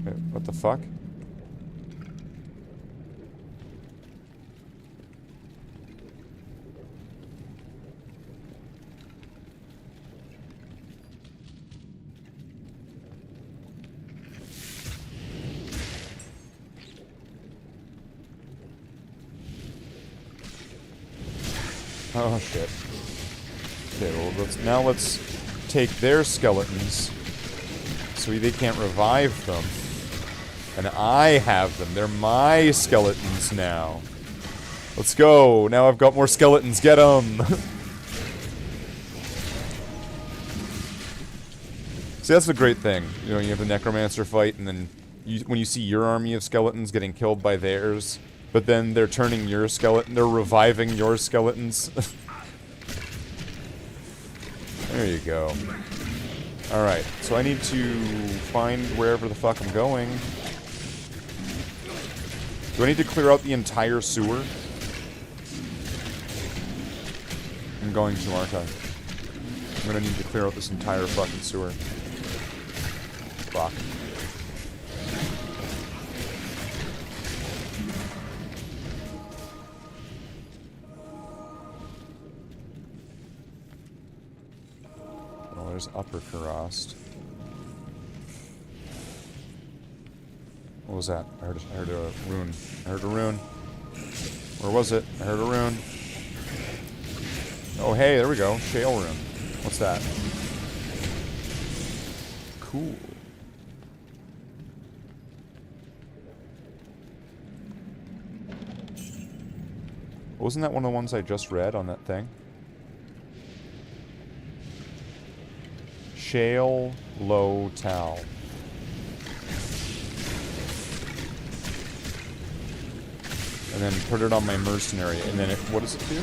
Wait, what the fuck? Oh shit. Okay, well let's take their skeletons so they can't revive them. And I have them. They're my skeletons now. Let's go. Now I've got more skeletons. Get them. See, that's the great thing. You know, you have the Necromancer fight and then when you see your army of skeletons getting killed by theirs, but then they're turning your skeleton, they're reviving your skeletons. There you go. Alright, so I need to find wherever the fuck I'm going. Do I need to clear out the entire sewer? I'm going to, aren't I? I'm gonna need to clear out this entire fucking sewer. Fuck. There's Upper Karast. What was that? I heard a rune. I heard a rune. Where was it? I heard a rune. Oh, hey, there we go. Shale rune. What's that? Cool. Wasn't that one of the ones I just read on that thing? Shale low tal. And then put it on my mercenary, and then what does it do?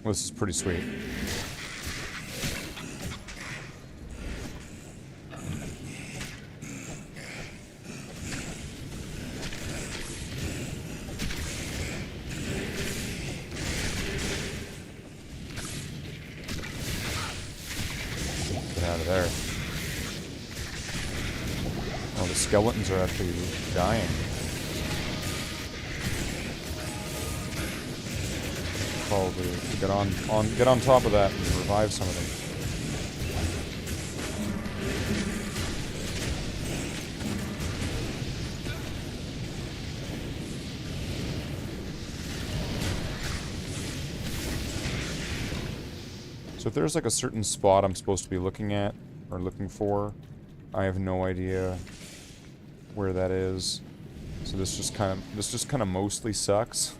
This is pretty sweet. Get out of there. Oh, the skeletons are actually dying. probably get on top of that and revive some of them. So if there's like a certain spot I'm supposed to be looking at or looking for, I have no idea where that is. So this just kind of mostly sucks.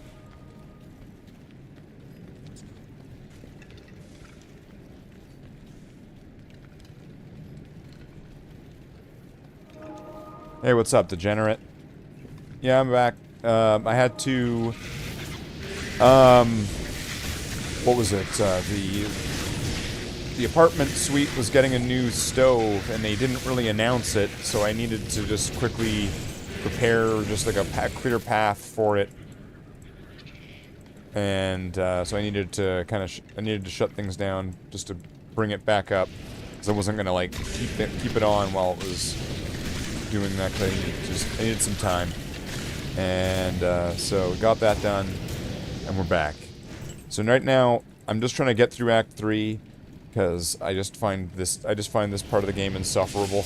Hey, what's up, degenerate? Yeah, I'm back. I had to what was it? The apartment suite was getting a new stove, and they didn't really announce it, so I needed to just quickly prepare just like a clear path for it. And so I needed to I needed to shut things down just to bring it back up, because I wasn't gonna like keep it on while it was doing that. Cause I needed some time, and so we got that done, and we're back. So right now I'm just trying to get through Act 3. Because I just find this part of the game insufferable.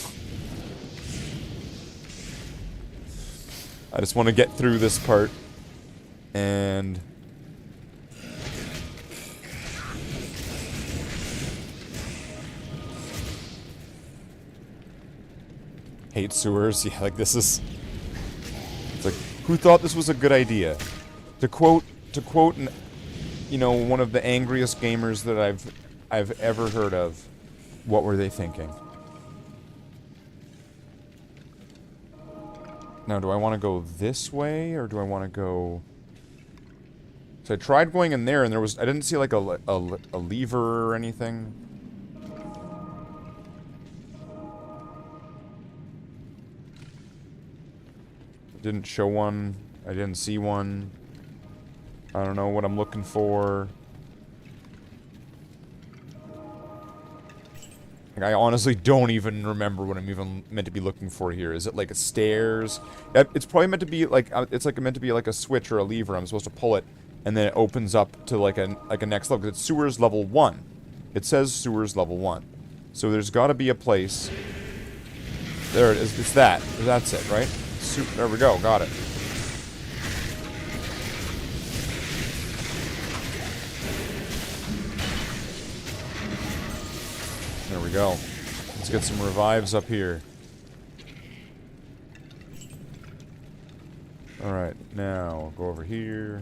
I just want to get through this part, and hate sewers. Yeah, like this is. It's like, who thought this was a good idea? To quote, you know, one of the angriest gamers that I've ever heard of. What were they thinking? Now, do I want to go this way, or do I want to go... So I tried going in there, and I didn't see like a lever or anything. It didn't show one. I didn't see one. I don't know what I'm looking for. Like, I honestly don't even remember what I'm even meant to be looking for here. Is it like a stairs? It's probably meant to be like it's like meant to be like a switch or a lever. I'm supposed to pull it, and then it opens up to like a next level. 'Cause it's sewers level 1. It says sewers level 1. So there's got to be a place. There it is. It's that. That's it, right? There we go. Got it. There we go. Let's get some revives up here. Alright, now I'll go over here.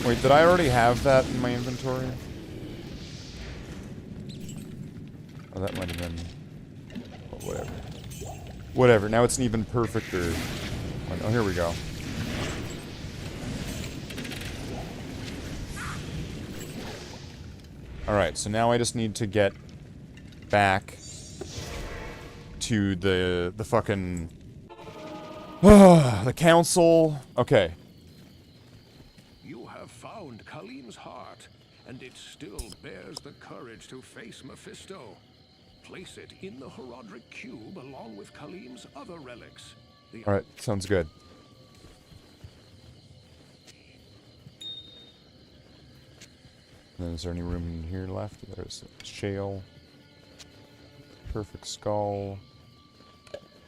Wait, did I already have that in my inventory? Oh, that might have been... Oh, whatever. Whatever, now it's an even perfecter one. Oh, here we go. Alright, so now I just need to get back to the fucking... the council. Okay. Found Khalim's heart, and it still bears the courage to face Mephisto. Place it in the Herodric cube along with Khalim's other relics. Alright, sounds good. And then is there any room in here left? There's a shale. Perfect skull.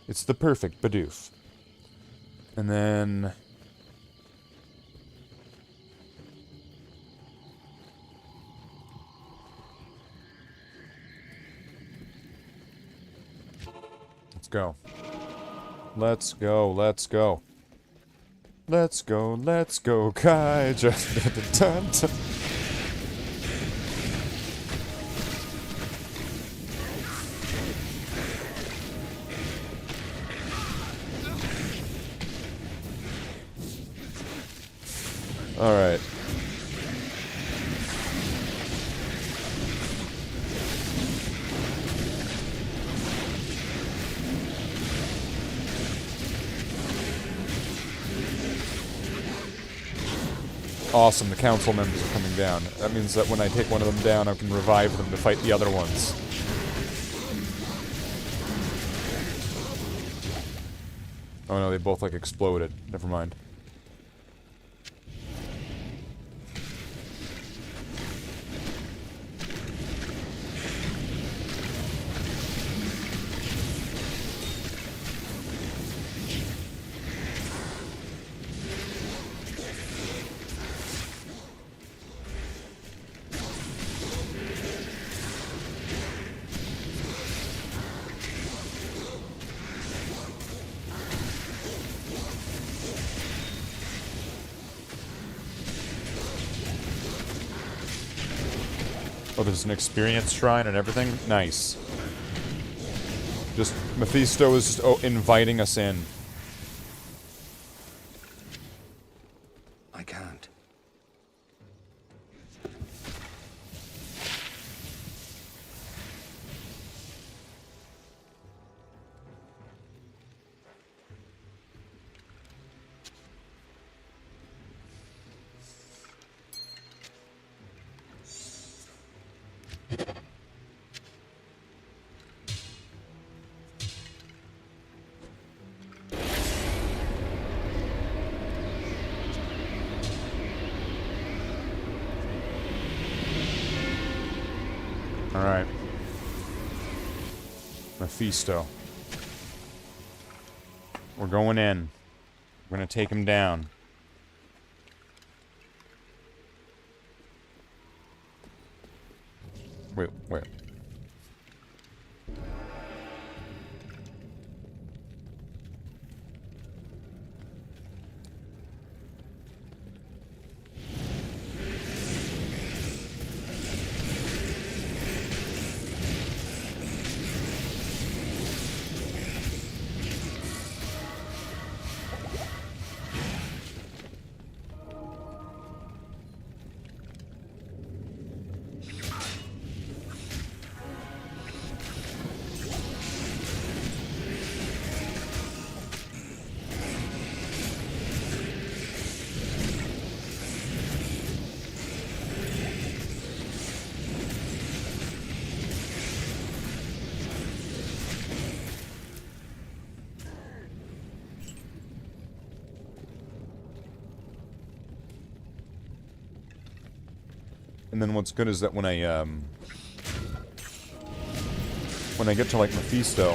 It's the perfect Bidoof. And then... go. Let's go, let's go. Let's go, Kai. Just dun, dun. All right. Awesome, the council members are coming down. That means that when I take one of them down, I can revive them to fight the other ones. Oh no, they both, like, exploded. Never mind. Oh, there's an experience shrine and everything? Nice. Just, Mephisto is just inviting us in. I can't. Alright. Mephisto. We're going in. We're gonna take him down. Wait, wait. And then what's good is that when I get to, like, Mephisto...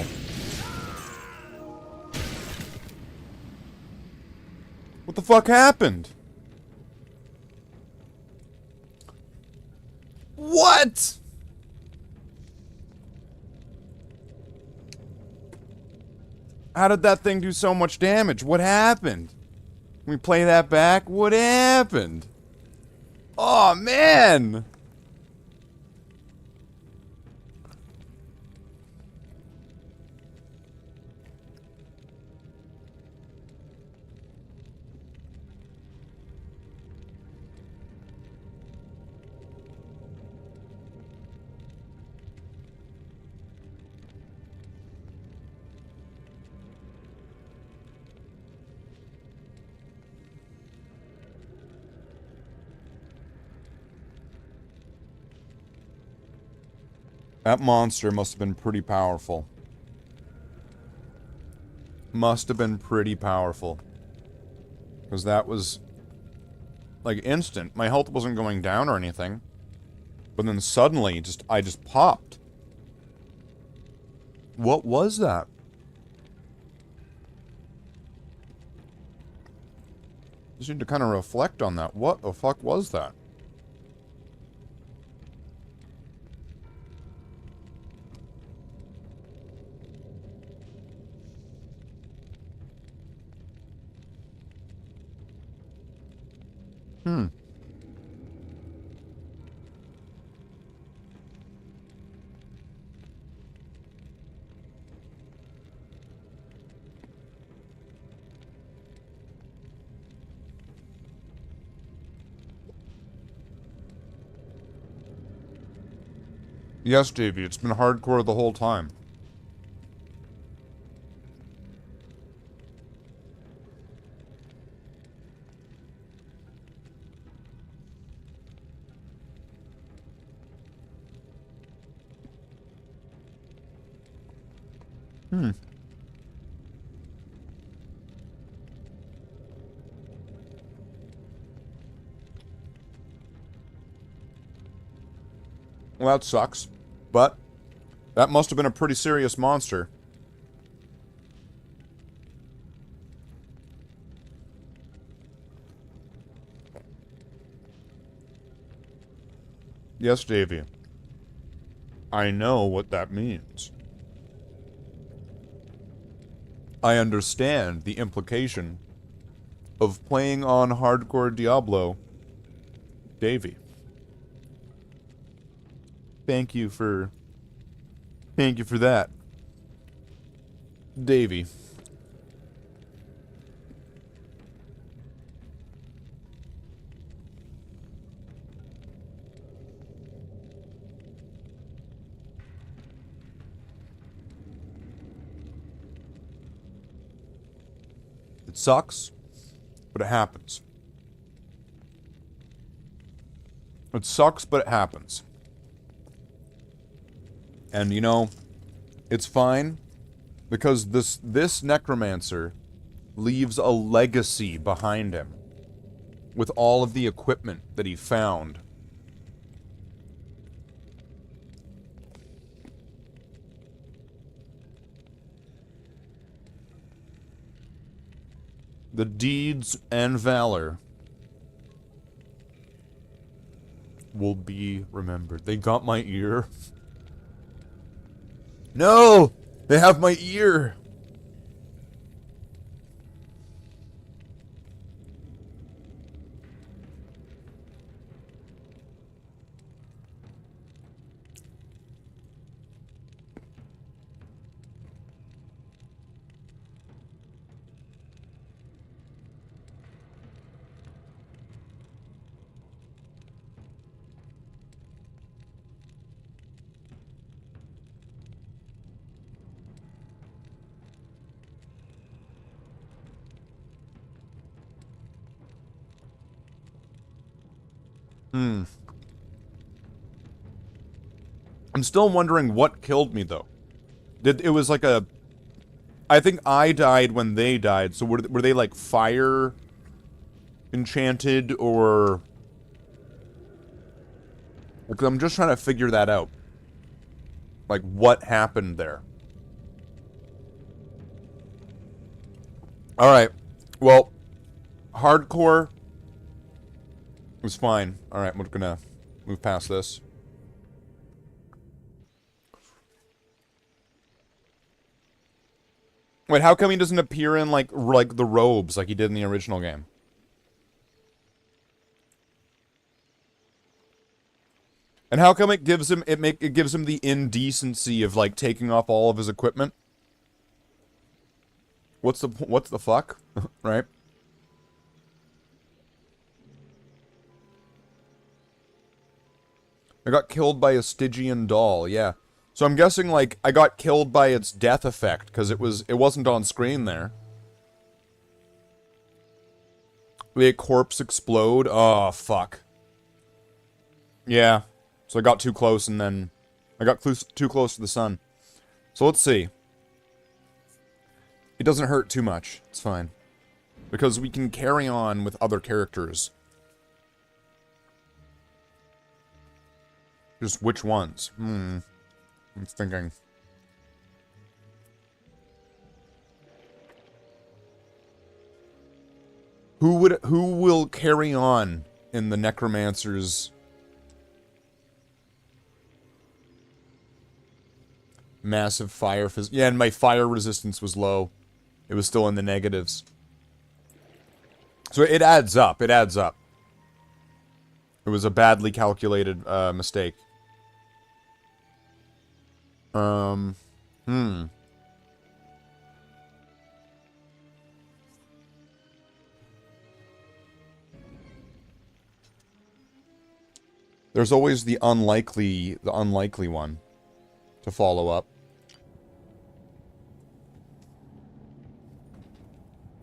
What the fuck happened? What?! How did that thing do so much damage? What happened? Can we play that back? What happened? Oh, man! That monster must have been pretty powerful. Must have been pretty powerful. Because that was... like, instant. My health wasn't going down or anything. But then suddenly, I just popped. What was that? Just need to kind of reflect on that. What the fuck was that? Yes, Davey, it's been hardcore the whole time. Well, that sucks. But that must have been a pretty serious monster. Yes, Davey. I know what that means. I understand the implication of playing on hardcore Diablo, Davey. Thank you for that, Davey. It sucks, but it happens. It sucks, but it happens. And, you know, it's fine, because this Necromancer leaves a legacy behind him with all of the equipment that he found. The deeds and valor will be remembered. They got my ear. No! They have my ear! I'm still wondering what killed me, though. It was like a... I think I died when they died, so were they like fire enchanted, or... Because I'm just trying to figure that out. Like, what happened there? Alright. Well, hardcore was fine. Alright, we're gonna move past this. Wait, how come he doesn't appear in, like the robes like he did in the original game? And how come it gives him it gives him the indecency of like taking off all of his equipment? What's the fuck? Right? I got killed by a Stygian doll, yeah. So I'm guessing, like, I got killed by its death effect, because it wasn't on screen there. The corpse explode? Oh, fuck. Yeah. So I got too close, and then... I got too close to the sun. So let's see. It doesn't hurt too much. It's fine. Because we can carry on with other characters. Just which ones? I'm thinking. Who will carry on in the Necromancer's massive fire yeah, and my fire resistance was low. It was still in the negatives. So it adds up. It adds up. It was a badly calculated mistake. There's always the unlikely one to follow up.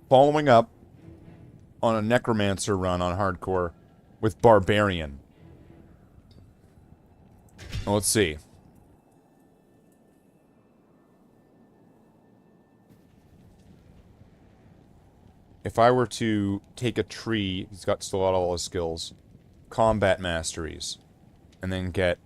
Following up on a Necromancer run on hardcore with Barbarian. Well, let's see. if I were to take a tree, he's got still got all his skills, combat masteries, and then get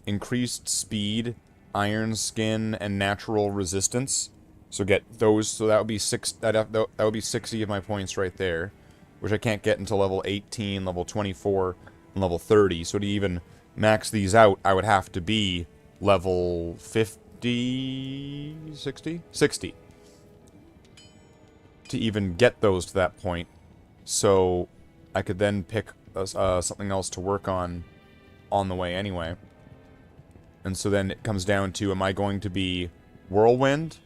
increased speed, iron skin, and natural resistance. So get those. So that would be that would be 60 of my points right there, which I can't get until level 18, level 24, and level 30. So to even max these out, I would have to be level 50, 60, 60 to even get those to that point. So I could then pick something else to work on the way anyway. And so then it comes down to, am I going to be Whirlwind?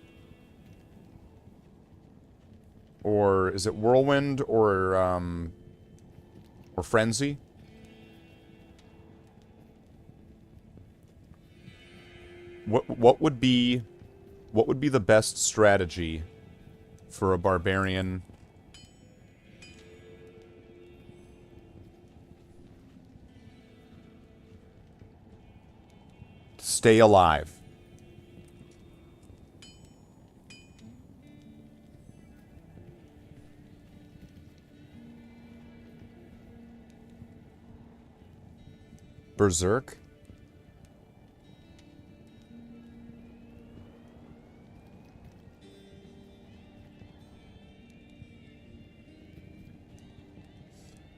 Or is it Whirlwind or Frenzy? What would be the best strategy for a barbarian? Stay alive. Berserk?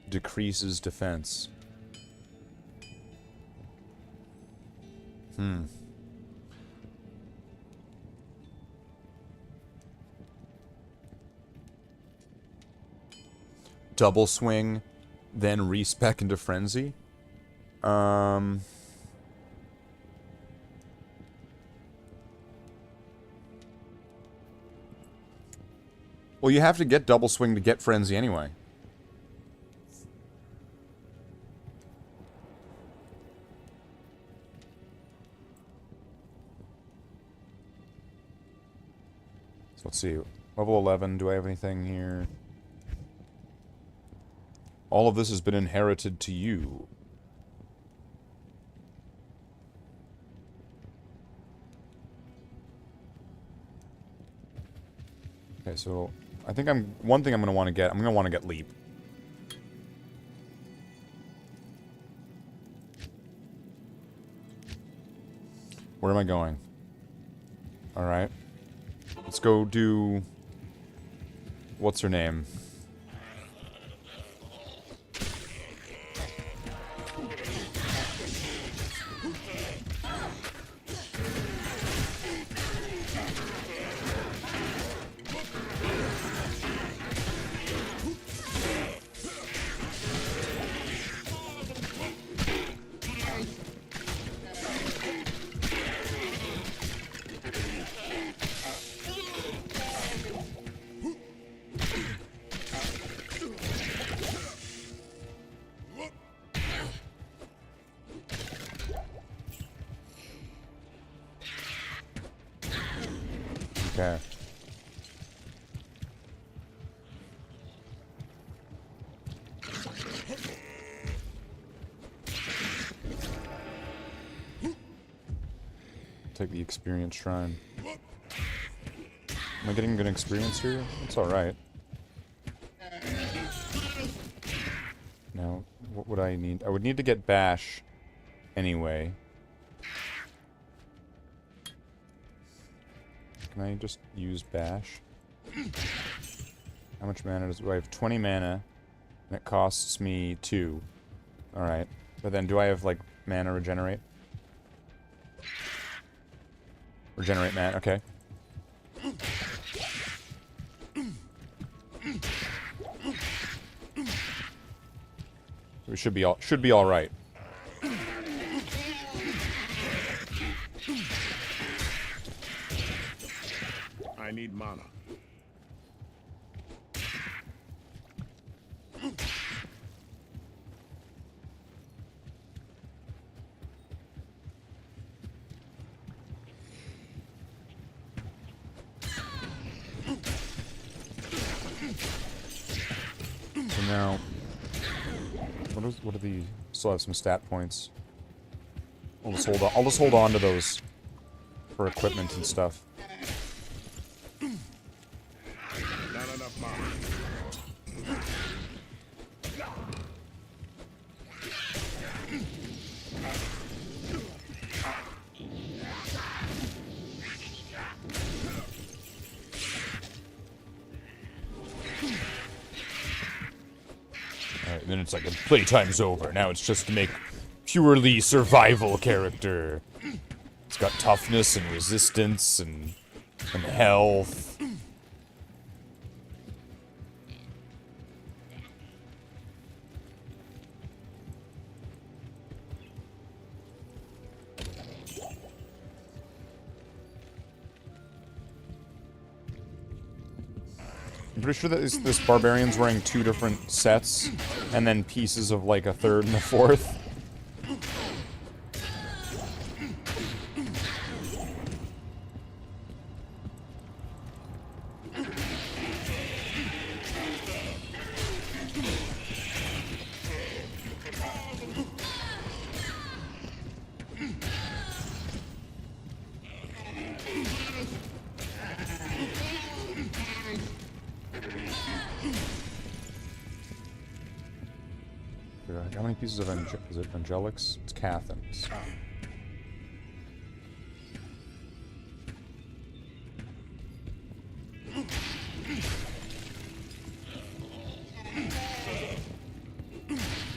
Decreases defense. Double swing, then respec into frenzy. Well, you have to get double swing to get frenzy anyway. So let's see. Level 11, do I have anything here? All of this has been inherited to you. Okay, so I think one thing I'm going to want to get leap. Where am I going? All right. Let's go do... What's her name? Okay. Take the experience shrine. Am I getting good experience here? It's alright. Now, what would I need? I would need to get bash anyway. Can I just use bash? How much mana do I have? 20 mana, and it costs me 2. Alright. But then do I have, like, mana regenerate? Regenerate mana, okay. So we should be all right. I need mana. So now, what are the? Still have some stat points. I'll just hold on to those for equipment and stuff. Not enough mana. then it's like, playtime's over. Now it's just to make purely survival character. It's got toughness and resistance and health. I'm pretty sure that this Barbarian's wearing 2 different sets, and then pieces of like a 3rd and a 4th. How many pieces of is it Angelics? It's Cathans.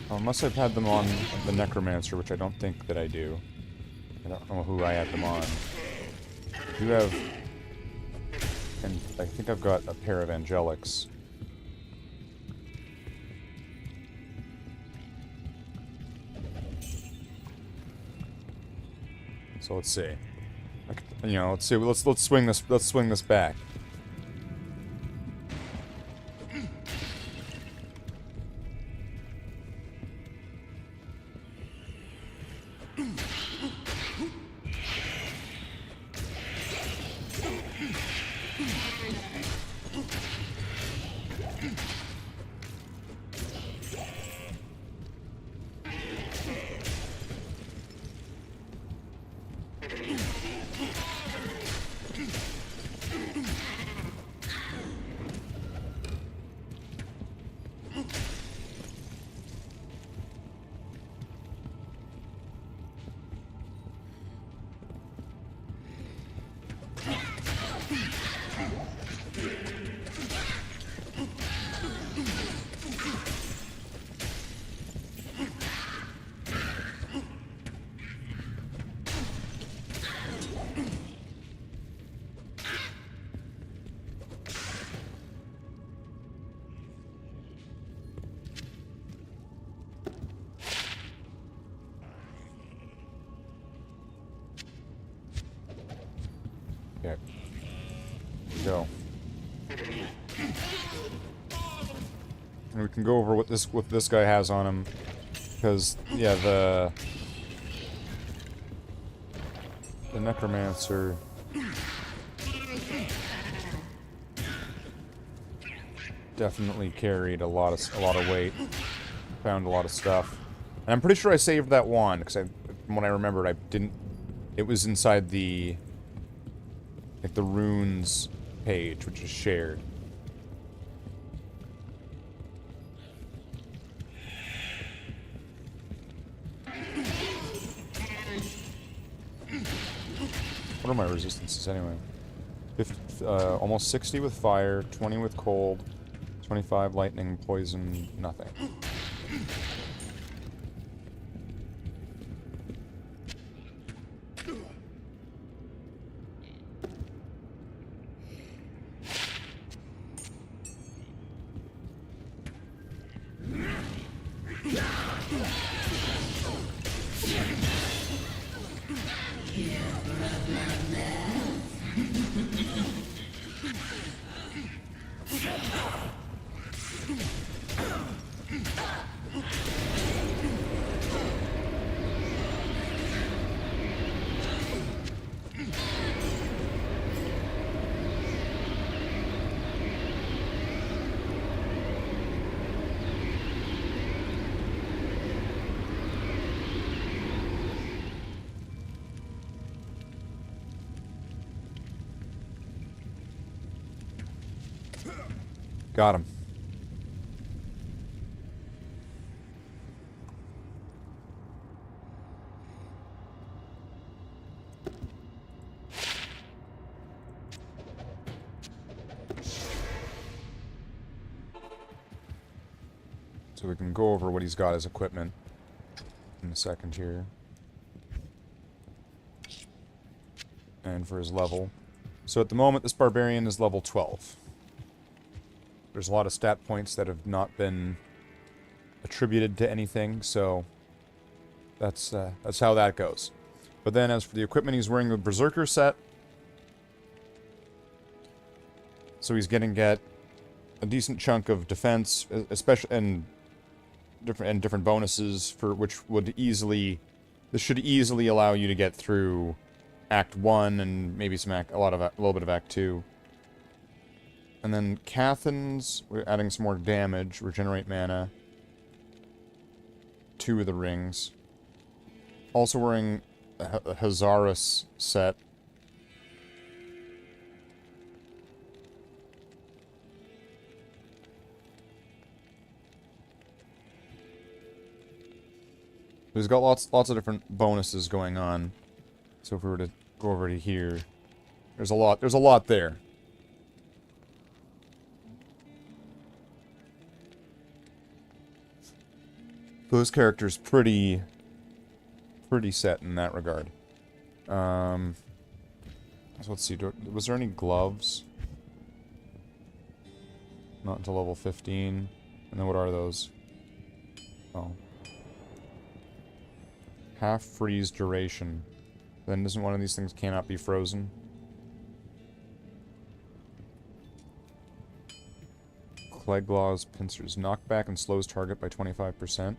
Unless I've had them on the Necromancer, which I don't think that I do. I don't know who I had them on. I do have... And I think I've got a pair of Angelics. So let's see. You know, let's see. Let's swing this. Let's swing this back. Okay. Go. And we can go over what this guy has on him, because yeah, the Necromancer definitely carried a lot of weight, found a lot of stuff, and I'm pretty sure I saved that wand because from what I remembered, I didn't. It was inside the like the runes page, which is shared. What are my resistances anyway? Almost 60 with fire, 20 with cold, 25 lightning, poison, nothing. Got him. So we can go over what he's got as equipment in a second here. And for his level. So at the moment, this Barbarian is level 12. There's a lot of stat points that have not been attributed to anything, so that's how that goes. But then as for the equipment, he's wearing the Berserker set. So he's going to get a decent chunk of defense, especially and different bonuses for which would easily, this should easily allow you to get through Act 1 and maybe a little bit of Act 2. And then Cathans, we're adding some more damage, regenerate mana. 2 of the rings. Also wearing a Hazaras set. He's got lots of different bonuses going on. So if we were to go over to here, there's a lot there. So this character's pretty set in that regard. So let's see, was there any gloves? Not until level 15. And then what are those? Oh. Half freeze duration. Then isn't one of these things cannot be frozen? Cleglaw's pincers. Knockback and slows target by 25%.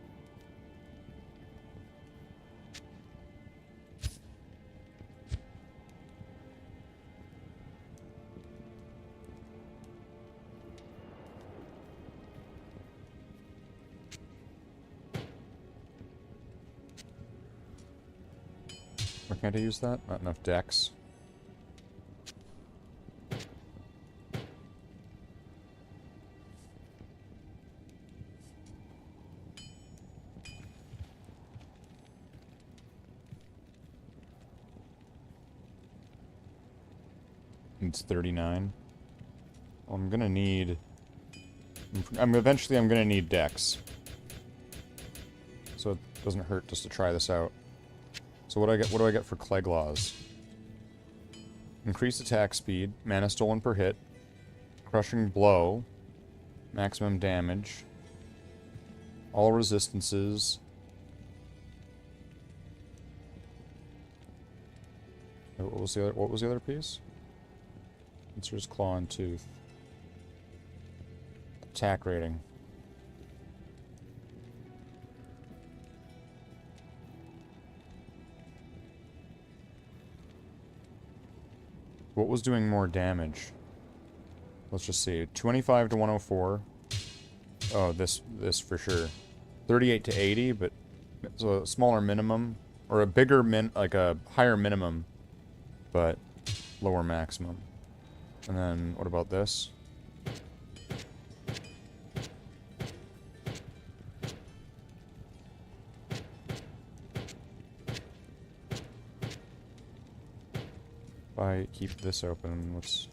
Why can't I use that? Not enough dex. It's 39. Well, I'm gonna need... eventually I'm gonna need dex. So it doesn't hurt just to try this out. So what do I get for Cleglaws? Increased attack speed, mana stolen per hit, crushing blow, maximum damage, all resistances. What was the other piece? Pincer's claw and tooth. Attack rating. What was doing more damage? Let's just see. 25 to 104. Oh, this for sure. 38 to 80, but it's a smaller minimum. Or a bigger like a higher minimum, but lower maximum. And then, what about this? If I keep this open, let's...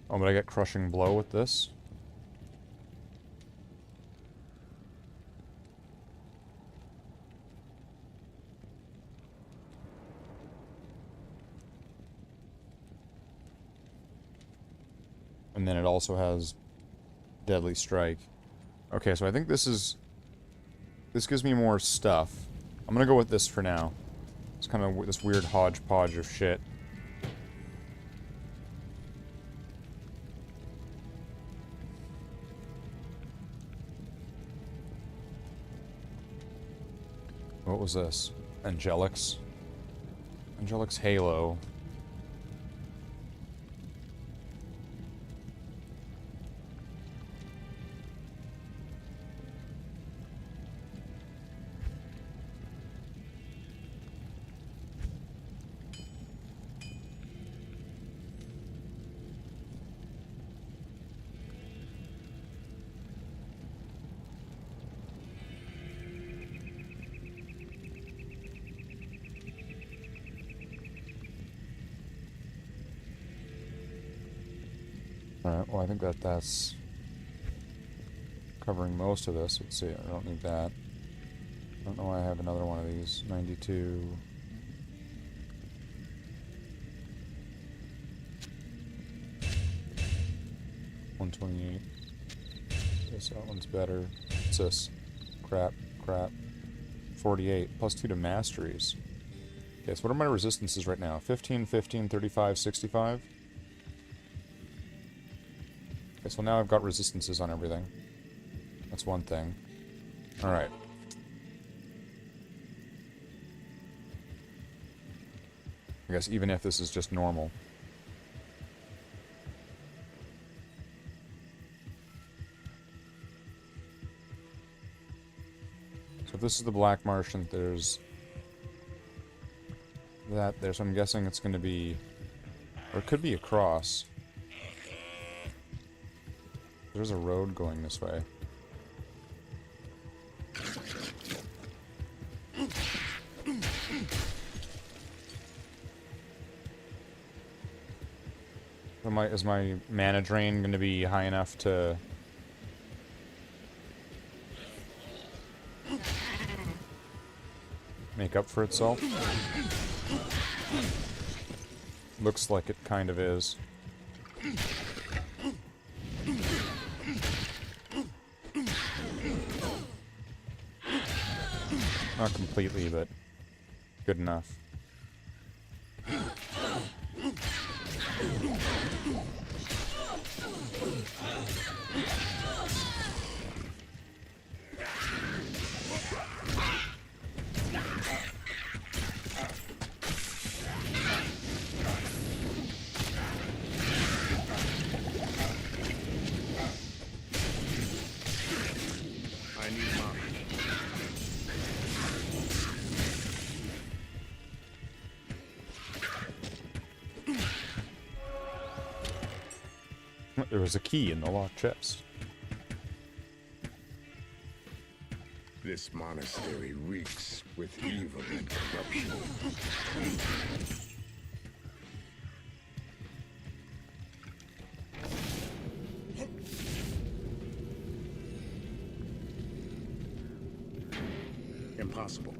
Oh, but I get crushing blow with this? And then it also has Deadly Strike. Okay, so I think this gives me more stuff. I'm gonna go with this for now. It's kind of this weird hodgepodge of shit. What was this? Angelic's? Angelic's Halo. Alright, well I think that's covering most of this. Let's see, I don't need that. I don't know why I have another one of these. 92. $128. Guess that one's better. What's this? Crap. 48. Plus 2 to masteries. Okay, so what are my resistances right now? 15, 15, 35, 65? Okay, so now I've got resistances on everything. That's one thing. Alright. I guess even if this is just normal. So if this is the Black Martian, there's that there, so I'm guessing it's going to be, or it could be a cross. There's a road going this way. Is my mana drain going to be high enough to make up for itself? Looks like it kind of is. Not completely, but good enough. I need mine. There was a key in the locked chest. This monastery reeks with evil and corruption. Impossible.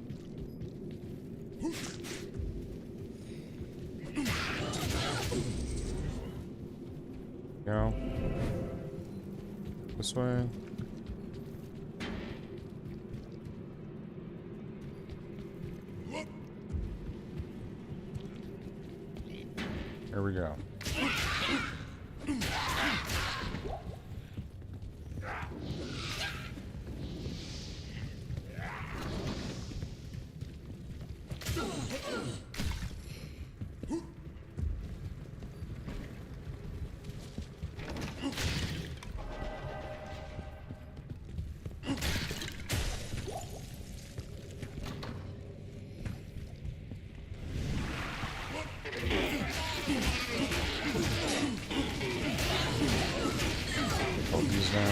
Go. This way. Here we go. Hold these down.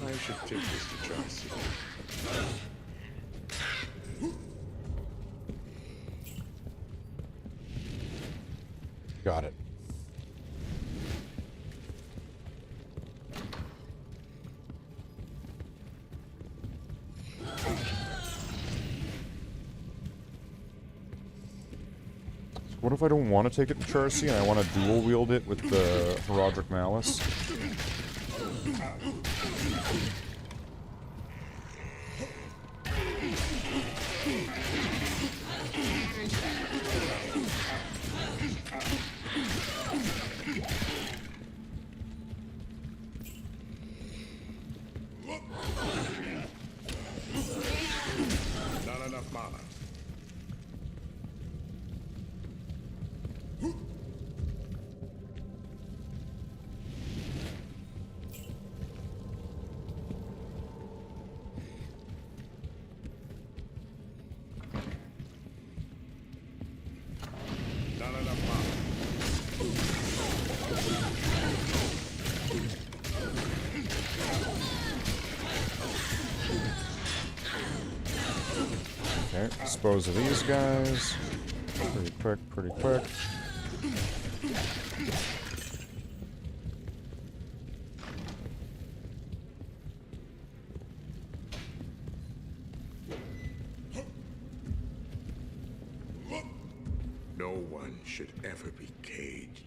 I should take this to Chelsea. Got it. What if I don't want to take it to Charcy and I want to dual wield it with the Heraldric Malice? Not enough mana. dispose of these guys. Pretty quick, pretty quick. No one should ever be caged.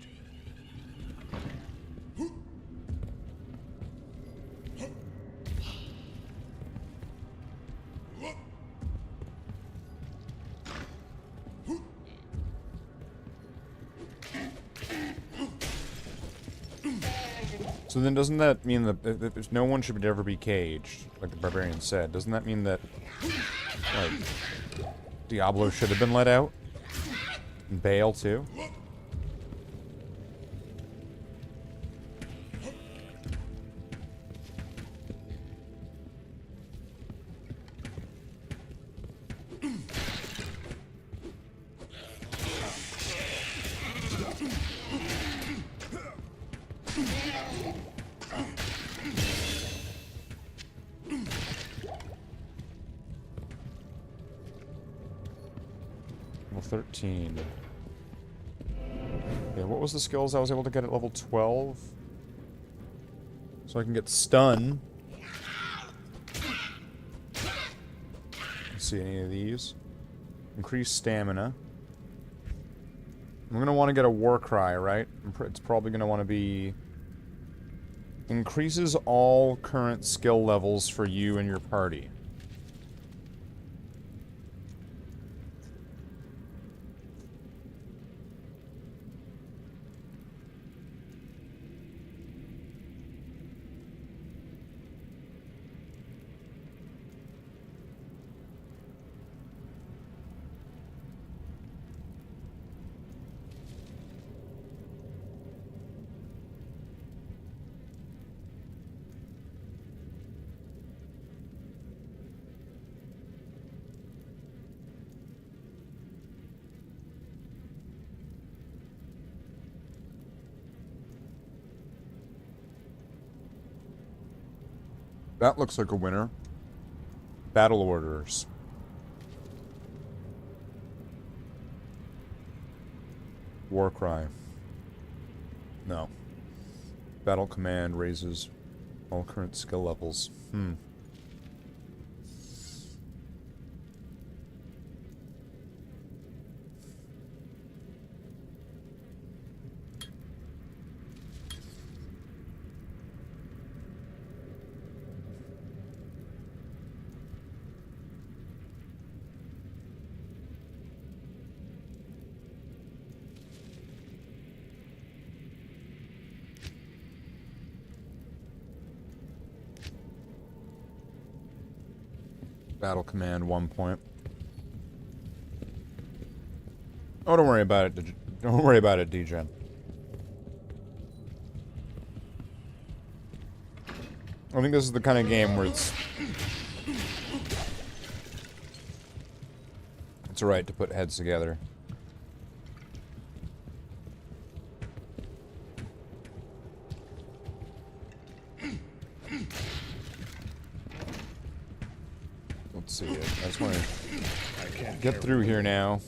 So then doesn't that mean that if no one should ever be caged, like the Barbarian said, doesn't that mean that, like, Diablo should have been let out? And Baal, too? Level 13. Okay, what was the skills I was able to get at level 12? So I can get stun. Let's see any of these. Increase stamina. I'm going to want to get a war cry, right? It's probably going to want to be... Increases all current skill levels for you and your party. That looks like a winner. Battle orders. War cry. No. Battle command raises all current skill levels. Battle command, 1 point. Oh, don't worry about it. Don't worry about it, DGen. I think this is the kind of game where it's alright to put heads together. Let's see it. I just want to get through here now.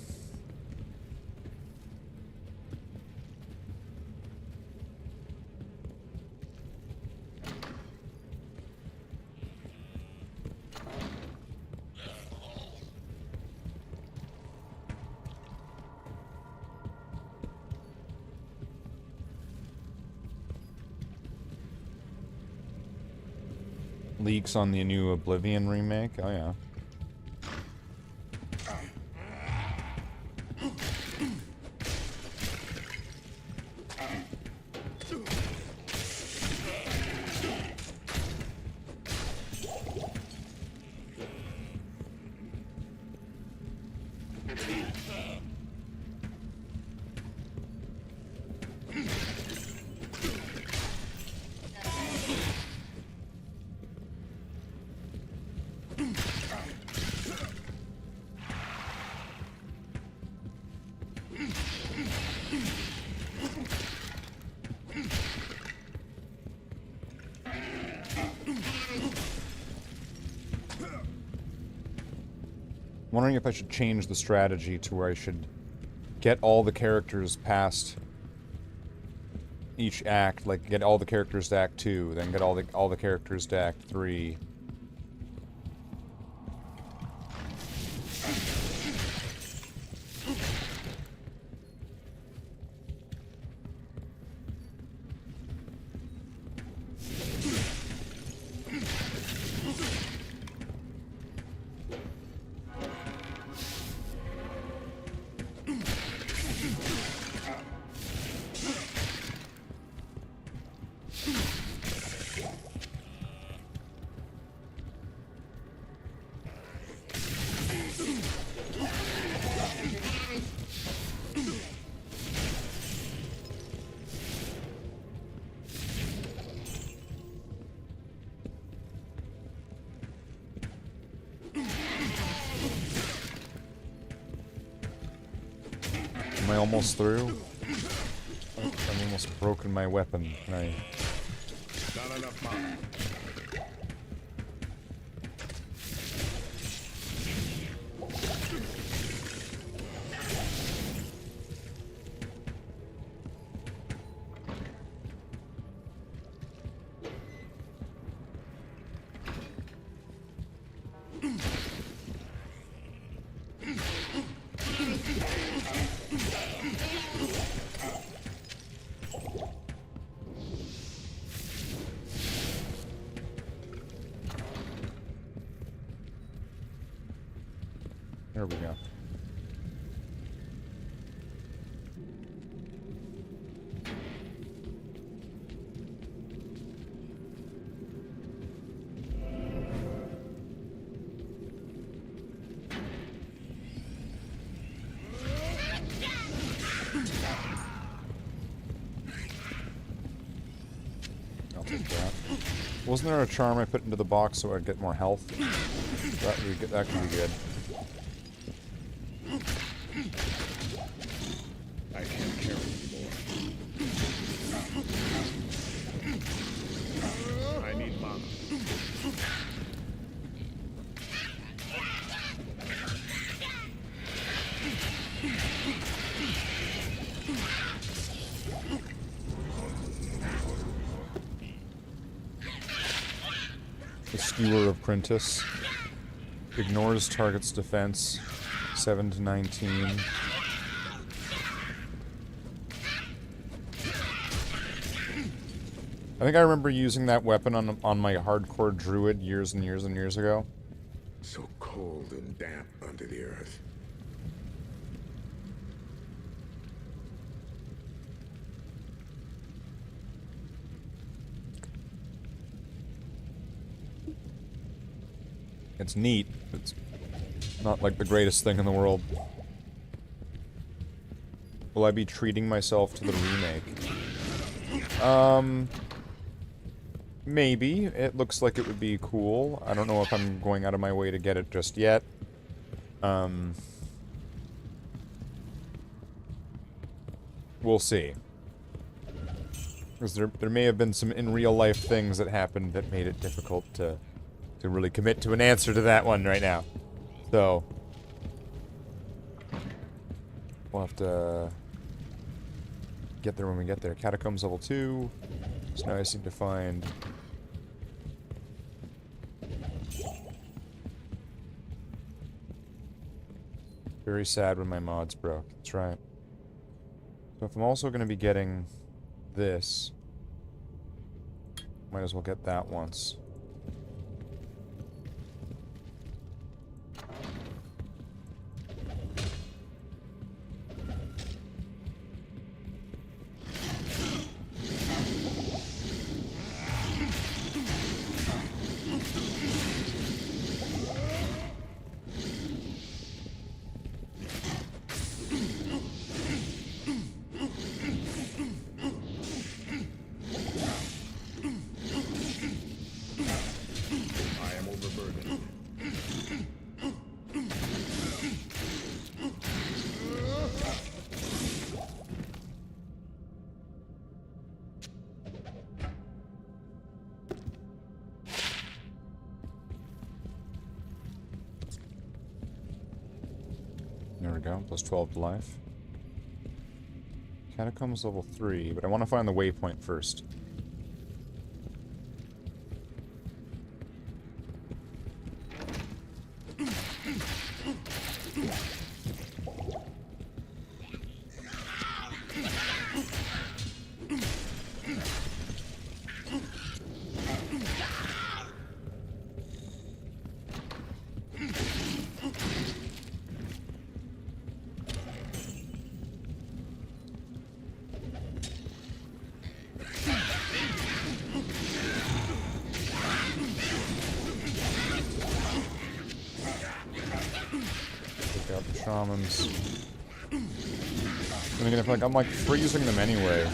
Leaks on the new Oblivion remake? Oh yeah. wondering if I should change the strategy to where I should get all the characters past each act, like get all the characters to Act 2, then get all the characters to Act 3. Am I almost through? I've almost broken my weapon. Can I... Not enough mana. There we go. I'll take that. Wasn't there a charm I put into the box so I'd get more health? That could be good. I can't carry anymore. I need mana. The Skewer Apprentice ignores target's defense 7 to 19. I think I remember using that weapon on my hardcore druid years and years and years ago. So cold and damp under the earth. It's neat. It's not like the greatest thing in the world. Will I be treating myself to the remake? Maybe. It looks like it would be cool. I don't know if I'm going out of my way to get it just yet. We'll see. Because there may have been some in real life things that happened that made it difficult to really commit to an answer to that one right now. So we'll have to get there when we get there. Catacombs level 2. So now I seem to find... Very sad when my mods broke. That's right. So if I'm also going to be getting this, might as well get that once. we go. Plus 12 to life. Catacombs level 3, but I want to find the waypoint first. Shamans. And again, if I'm like freezing them anyway,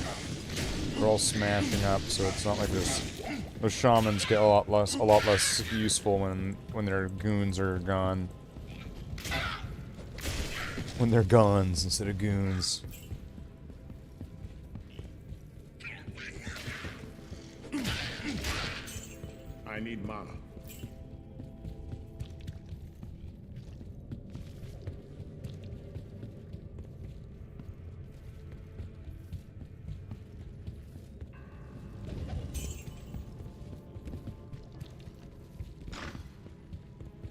they're all smashing up, so it's not like this. Those shamans get a lot less useful when their goons are gone. When they're guns instead of goons. I need mana.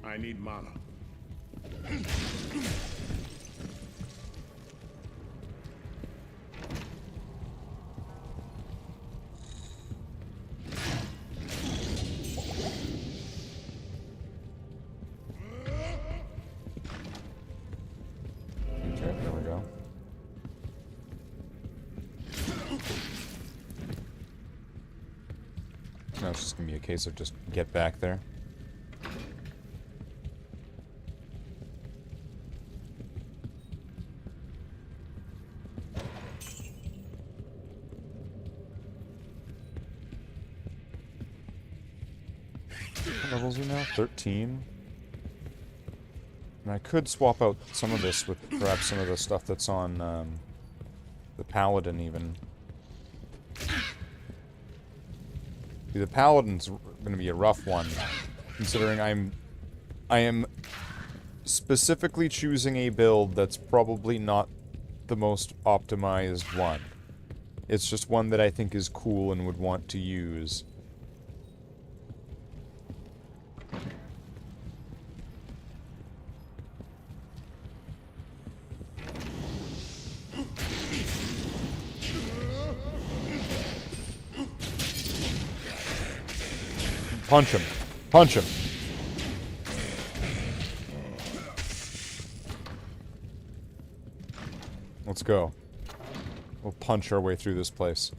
I need mana. Okay, there we go. Now it's just gonna be a case of just get back there. What levels are we now? 13? And I could swap out some of this with perhaps some of the stuff that's on the Paladin even. See, the Paladin's going to be a rough one, considering I am specifically choosing a build that's probably not the most optimized one. It's just one that I think is cool and would want to use. Punch him. Punch him. Let's go. We'll punch our way through this place.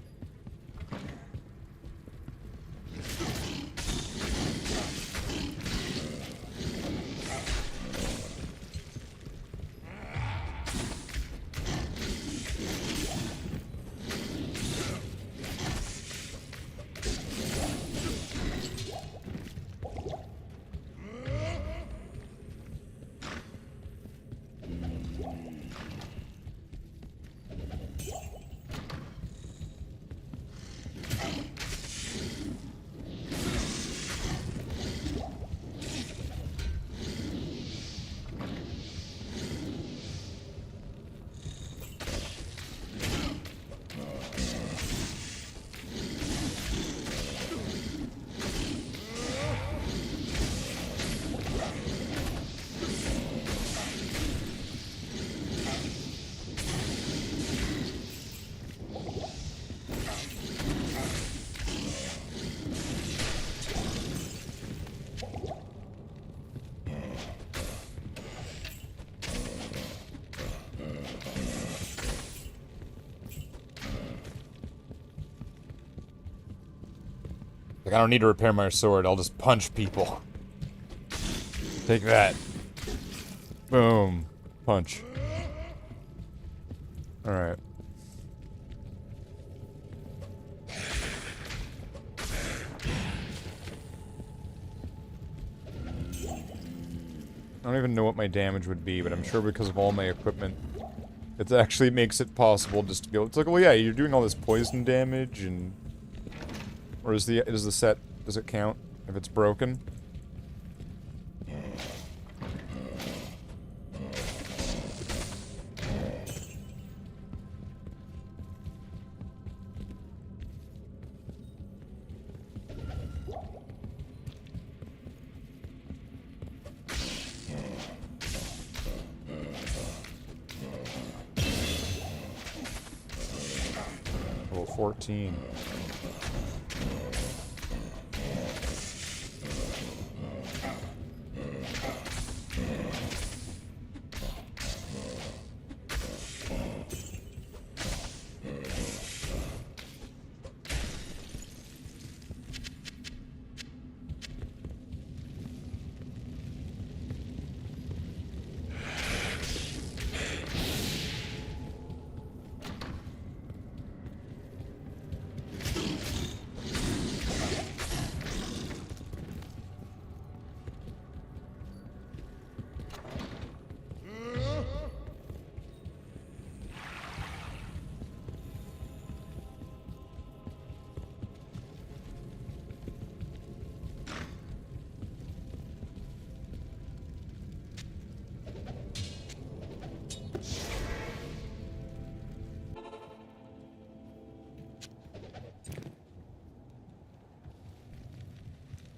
Like, I don't need to repair my sword, I'll just punch people. Take that. Boom. Punch. Alright. I don't even know what my damage would be, but I'm sure because of all my equipment, it actually makes it possible just to go. It's like, well, yeah, you're doing all this poison damage, and or is the set, does it count if it's broken? 14.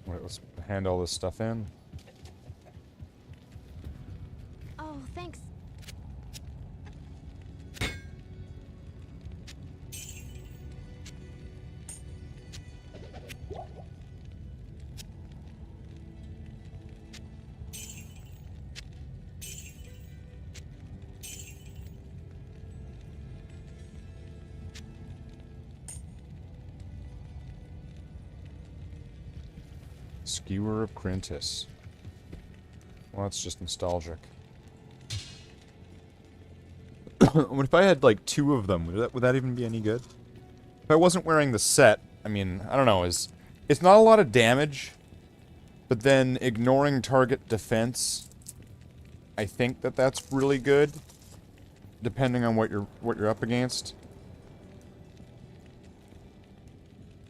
Wait, let's hand all this stuff in. Oh, thanks. Skewer of Crintis. Well, that's just nostalgic. What if I had, like, 2 of them? Would that even be any good? If I wasn't wearing the set, I mean, I don't know, it's not a lot of damage, but then ignoring target defense, I think that's really good, depending on what you're up against.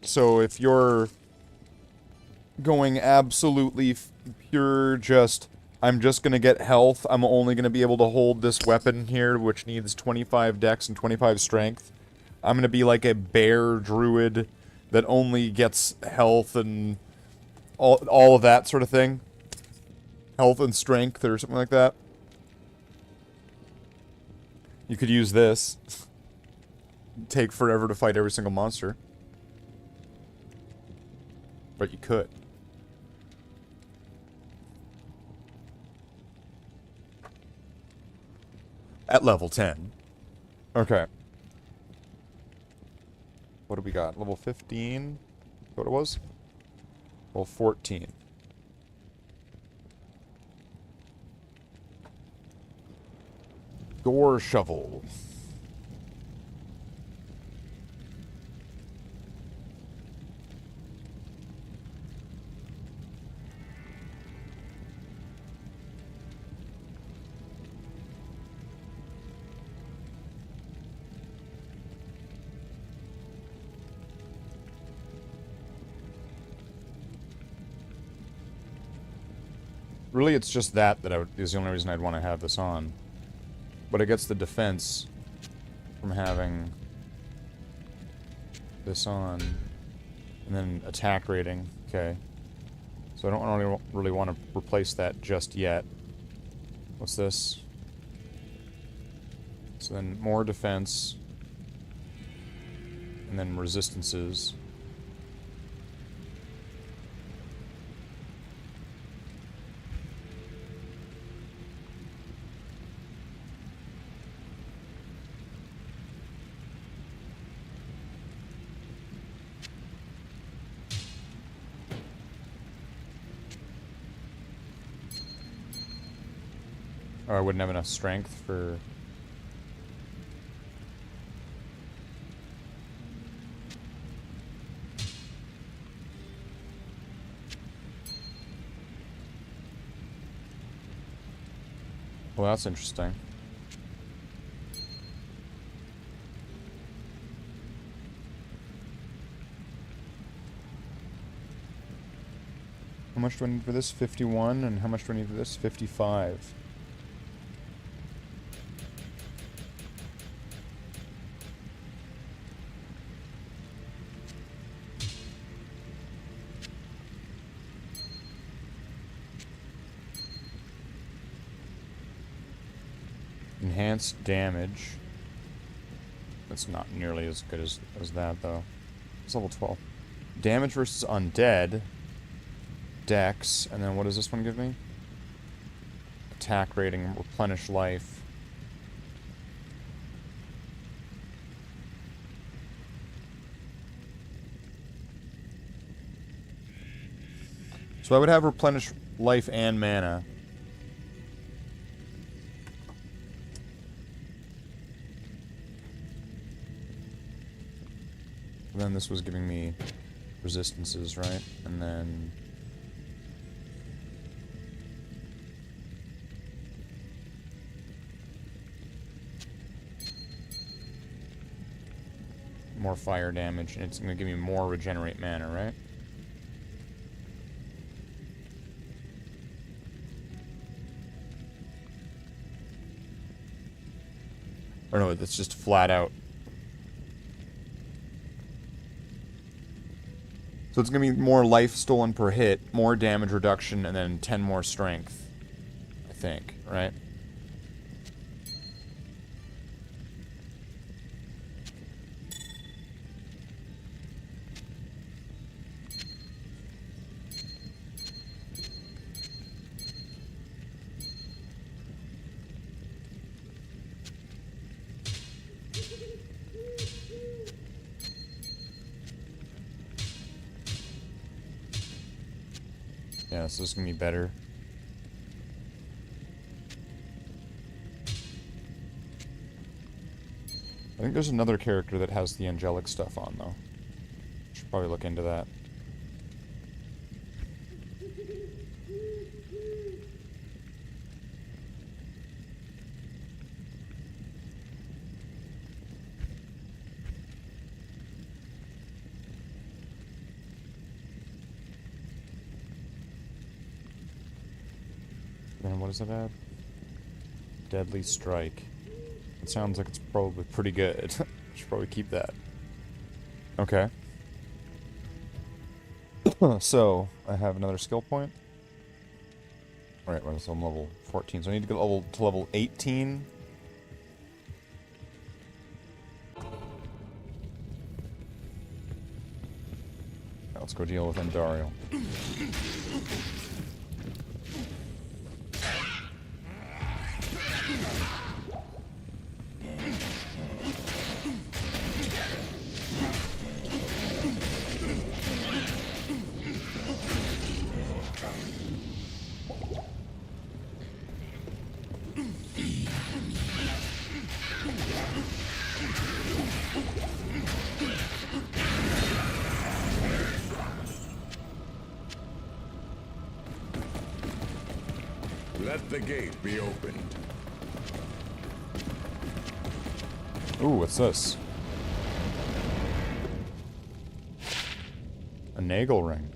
So if you're going absolutely pure, I'm just gonna get health, I'm only gonna be able to hold this weapon here, which needs 25 dex and 25 strength. I'm gonna be like a bear druid that only gets health and all of that sort of thing. Health and strength or something like that. You could use this. Take forever to fight every single monster. But you could. At level 10. Okay. What do we got? Level 15? What it was? Level 14. Door shovel. Really, it's just that is the only reason I'd want to have this on. But it gets the defense from having this on. And then attack rating. Okay. So I don't really want to replace that just yet. What's this? So then more defense. And then resistances. Or I wouldn't have enough strength for... Well, that's interesting. How much do I need for this? 51, and how much do I need for this? 55. Enhanced damage. It's not nearly as good as that, though. It's level 12. Damage versus undead. Dex. And then what does this one give me? Attack rating, replenish life. So I would have replenish life and mana. And then this was giving me resistances, right? And then... more fire damage, and it's going to give me more regenerate mana, right? Or no, that's just flat out. So it's going to be more life stolen per hit, more damage reduction, and then 10 more strength. I think, right? Yeah, so this is going to be better. I think there's another character that has the angelic stuff on, though. Should probably look into that. Then what does it add? Deadly Strike. It sounds like it's probably pretty good. Should probably keep that. Okay. So, I have another skill point. Alright, well, so I'm level 14. So I need to go to level 18. Now let's go deal with Andariel. Let the gate be opened. Ooh, what's this? A Nagel ring.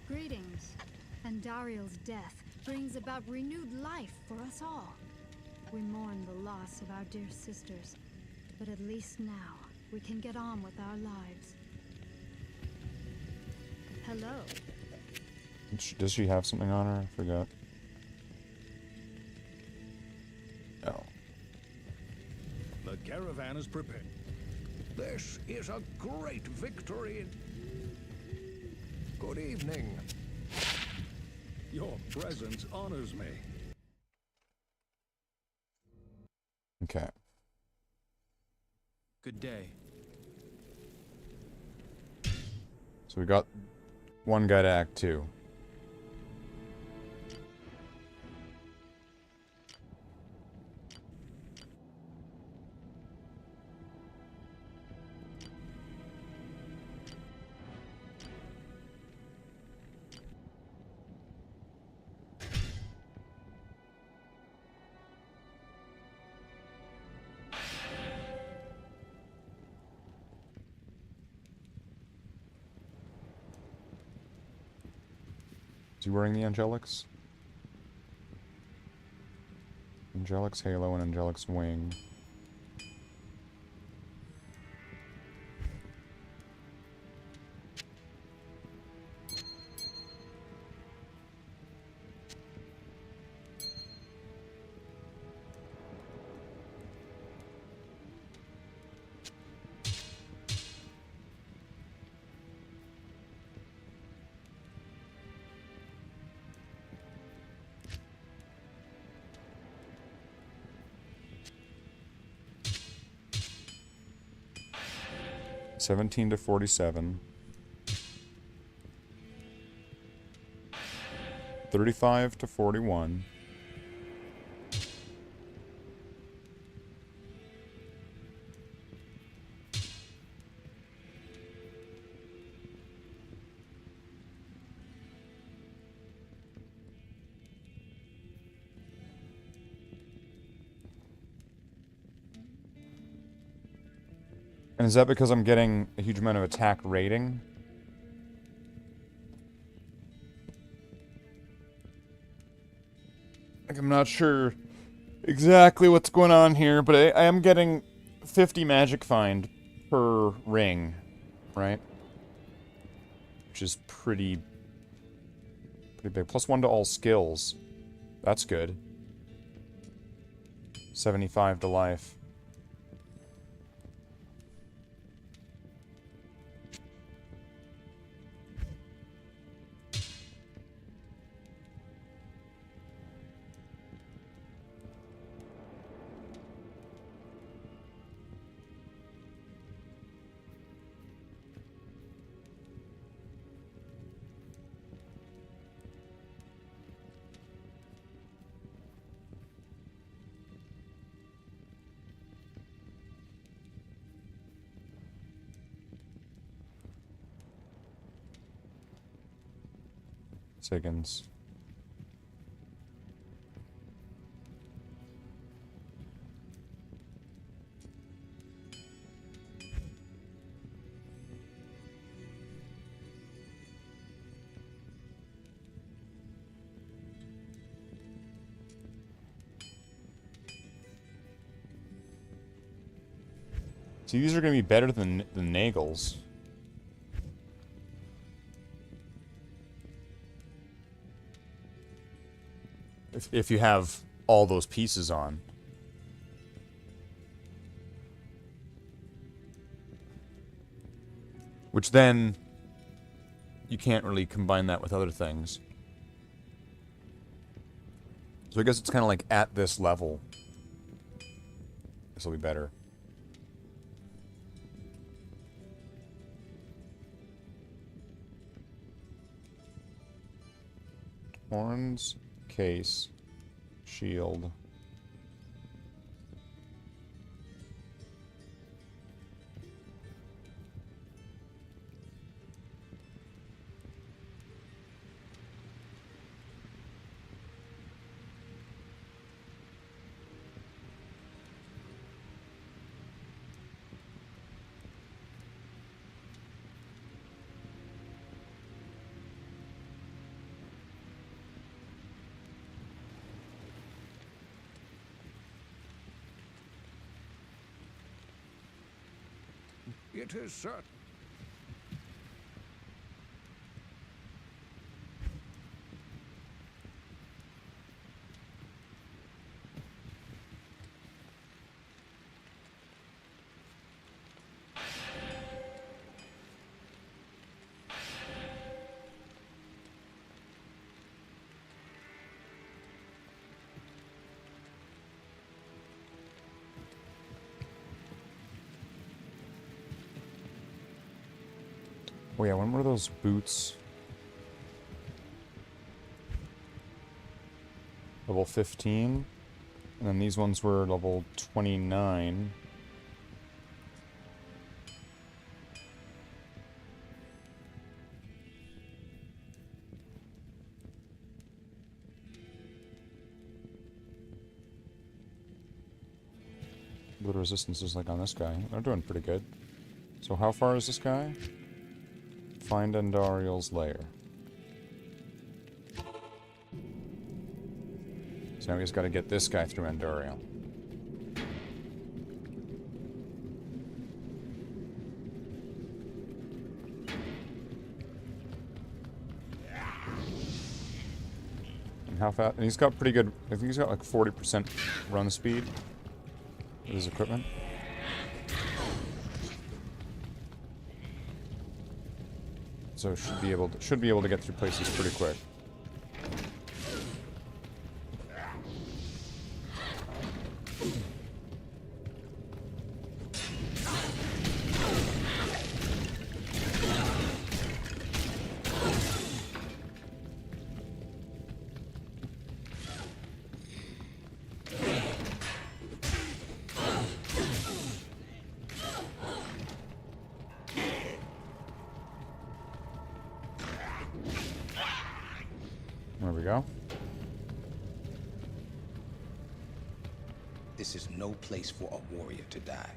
Greetings. Andariel's death brings about renewed life for us all. We mourn the loss of our dear sisters, but at least now we can get on with our lives. Hello. Does she have something on her? I forgot. Oh. The caravan is prepared. This is a great victory. Good evening. Your presence honors me. Okay. Good day. So we got one guy to Act 2. Is he wearing the Angelics? Angelic's Halo and Angelic's Wing. 17 to 47. 35 to 41. And is that because I'm getting a huge amount of attack rating? Like, I'm not sure exactly what's going on here, but I am getting 50 magic find per ring, right? Which is pretty big. Plus 1 to all skills. That's good. 75 to life. Seconds. See, these are going to be better than the Nagels. If you have all those pieces on. Which then, you can't really combine that with other things. So I guess it's kind of like at this level. This will be better. Horns, case, shield. It is certain. Oh yeah, when were those boots? Level 15. And then these ones were level 29. What resistance is like on this guy? They're doing pretty good. So how far is this guy? Find Andariel's lair. So now we just got to get this guy through Andariel. And how fast? And he's got pretty good. I think he's got like 40% run speed with his equipment. So should be able to get through places pretty quick. There we go. This is no place for a warrior to die.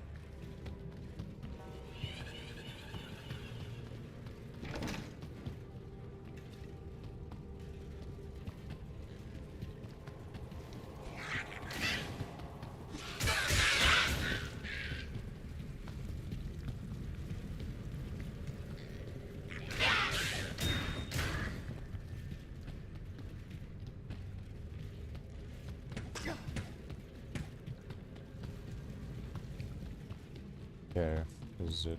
Okay, is it?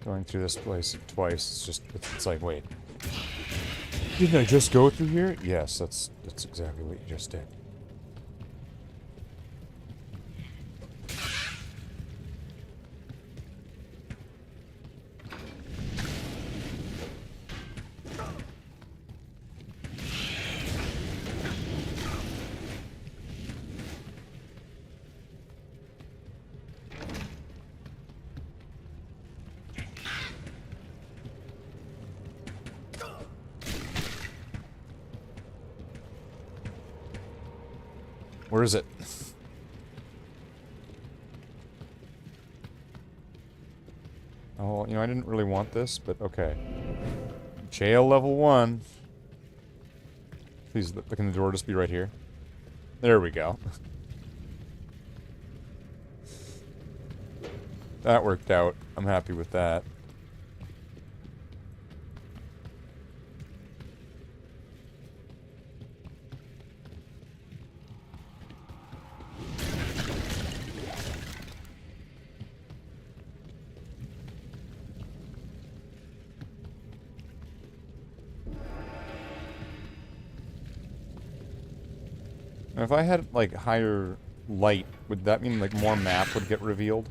Going through this place twice, it's just, it's like, wait. Didn't I just go through here? Yes, that's exactly what you just did. Where is it? Oh, you know, I didn't really want this, but okay. Jail level 1. Please, can the door just be right here? There we go. That worked out. I'm happy with that. And if I had, like, higher light, would that mean, like, more map would get revealed?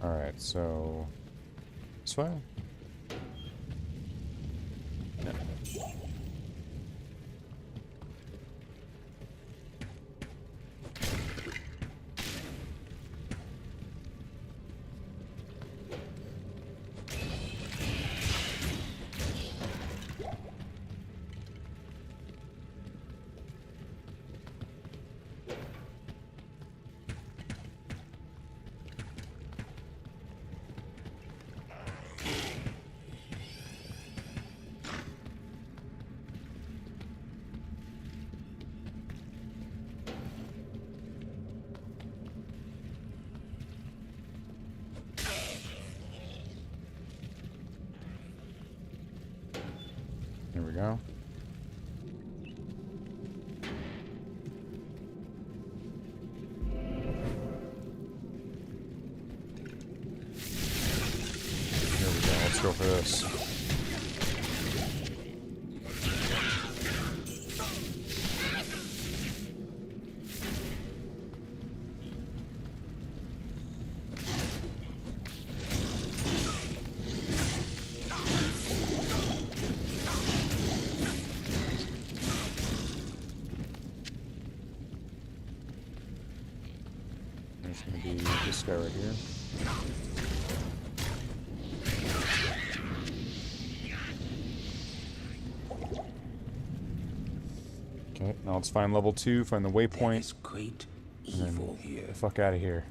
Alright, so... this way? No. Here we go. Here we go. Let's go for this. There's going to be this guy right here. Okay, now let's find level 2, find the waypoint, There's great evil here. get the fuck out of here.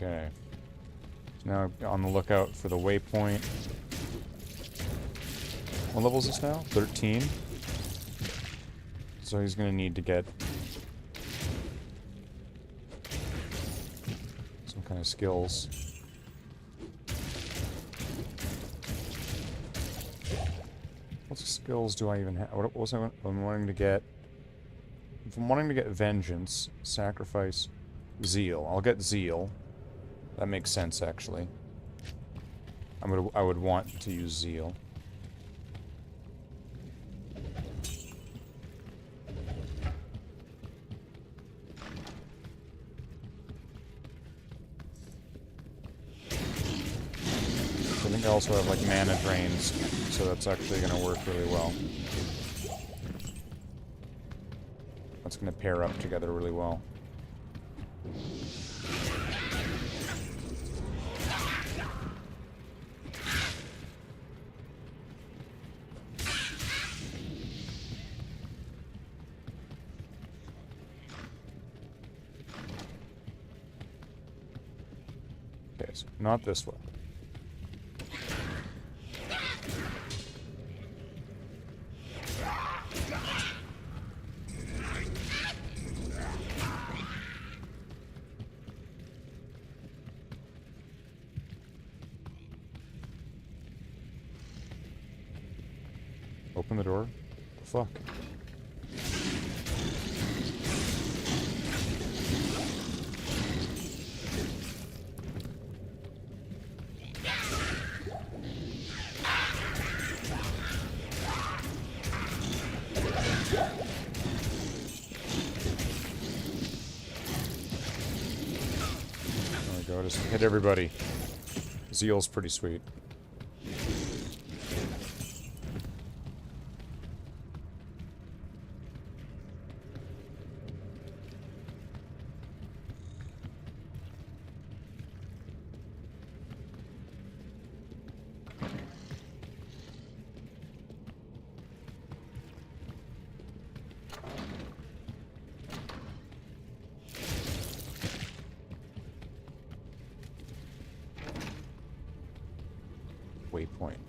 Okay. So now on the lookout for the waypoint. What level is this now? 13. So he's gonna need to get some kind of skills. What skills do I even have? What was I'm wanting to get? If I'm wanting to get vengeance, sacrifice, zeal. I'll get zeal. That makes sense, actually. I would want to use zeal. I think I also have like mana drains, so that's actually going to work really well. That's going to pair up together really well. Okay, so not this way. Open the door. The fuck? There we go, just hit everybody. Zeal's pretty sweet.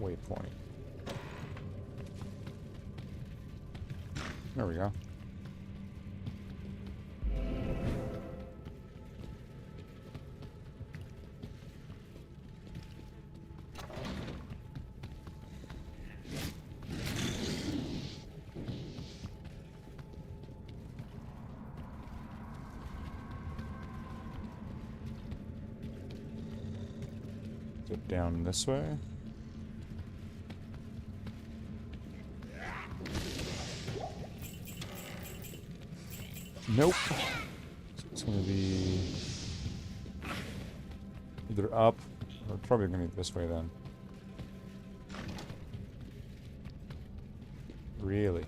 Waypoint. There we go. Is it down this way? Nope. So it's gonna be either up, or probably gonna be this way then. Really?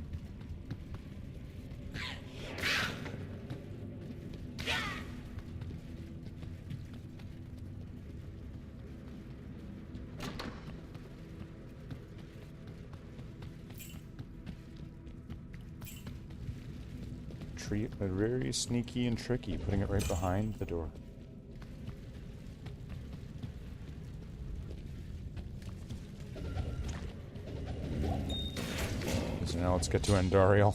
Very sneaky and tricky, putting it right behind the door. So now let's get to Andariel.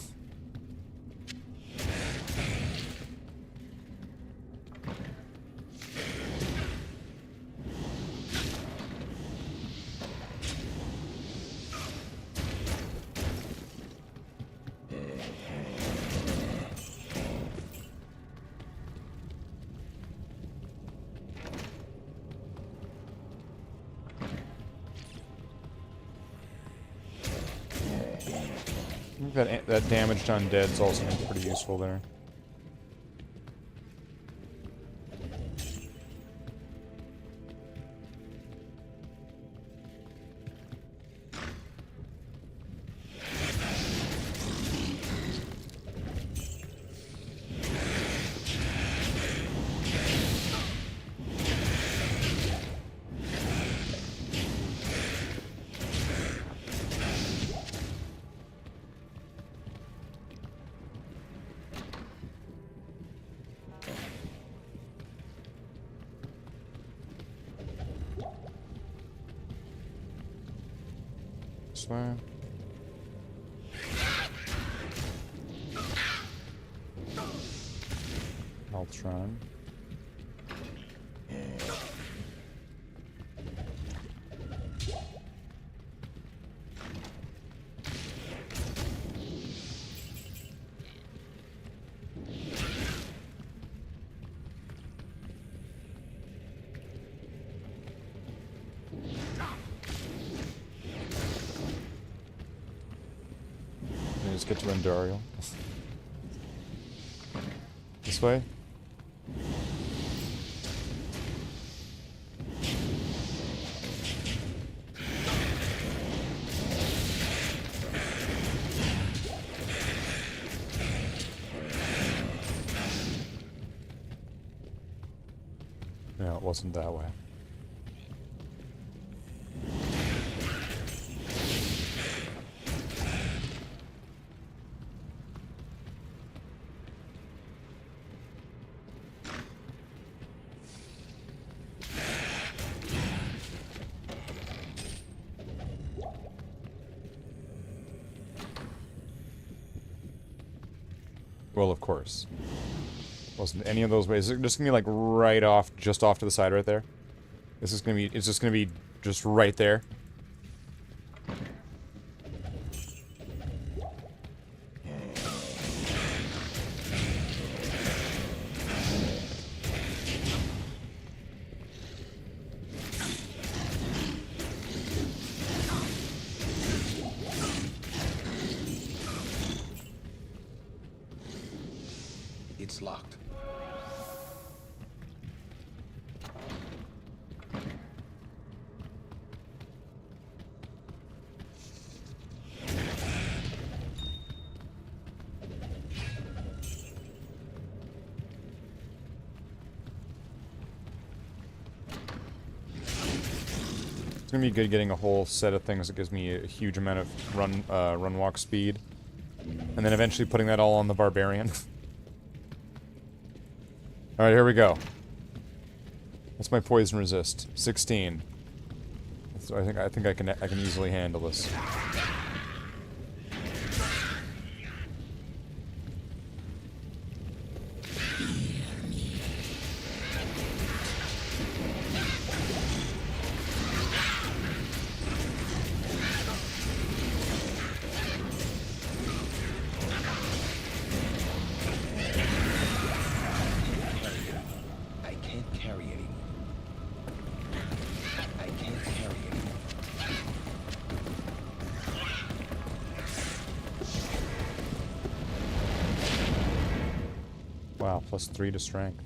I think that damaged undead's also pretty useful there. this way. Health shrine. Let's get to Andariel. This way? No, it wasn't that way. Well, of course. Wasn't any of those ways. It's just gonna be like right off, just off to the side right there. This is gonna be, it's just gonna be just right there. It's locked. It's gonna be good getting a whole set of things that gives me a huge amount of run walk speed. And then eventually putting that all on the Barbarian. Alright, here we go. What's my poison resist? 16. So I think I can easily handle this. Wow, +3 to strength.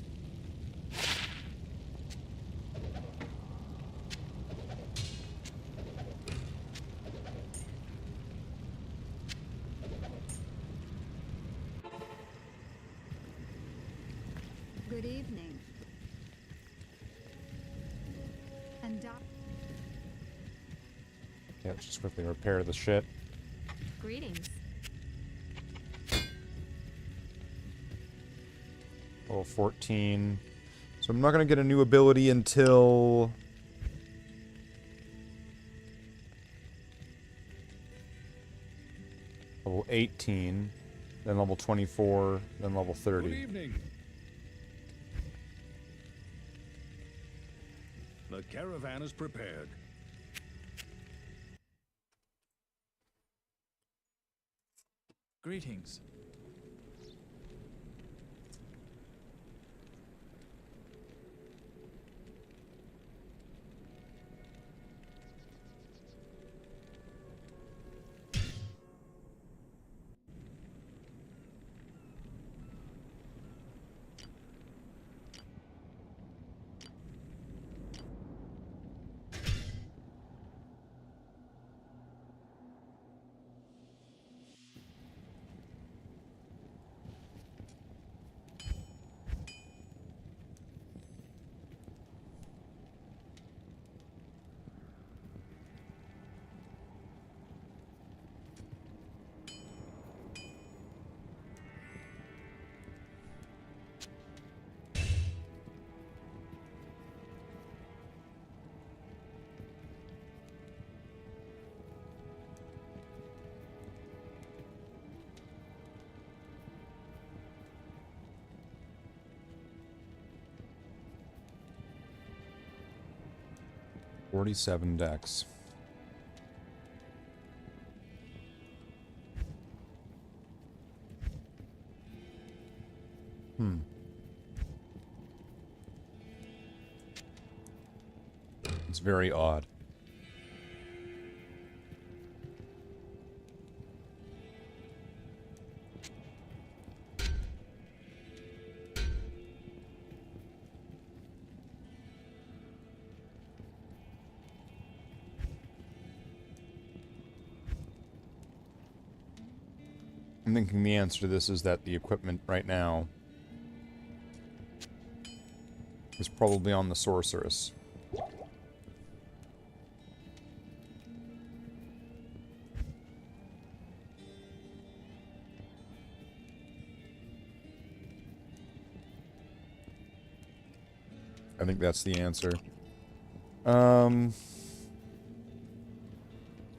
Good evening. Yeah, let's just quickly repair the shit. Greetings. Level 14. So I'm not gonna get a new ability until level 18, then level 24, then level 30. Good evening. The caravan is prepared. Greetings. 47 decks. It's very odd. I'm thinking the answer to this is that the equipment right now is probably on the sorceress. I think that's the answer. Well,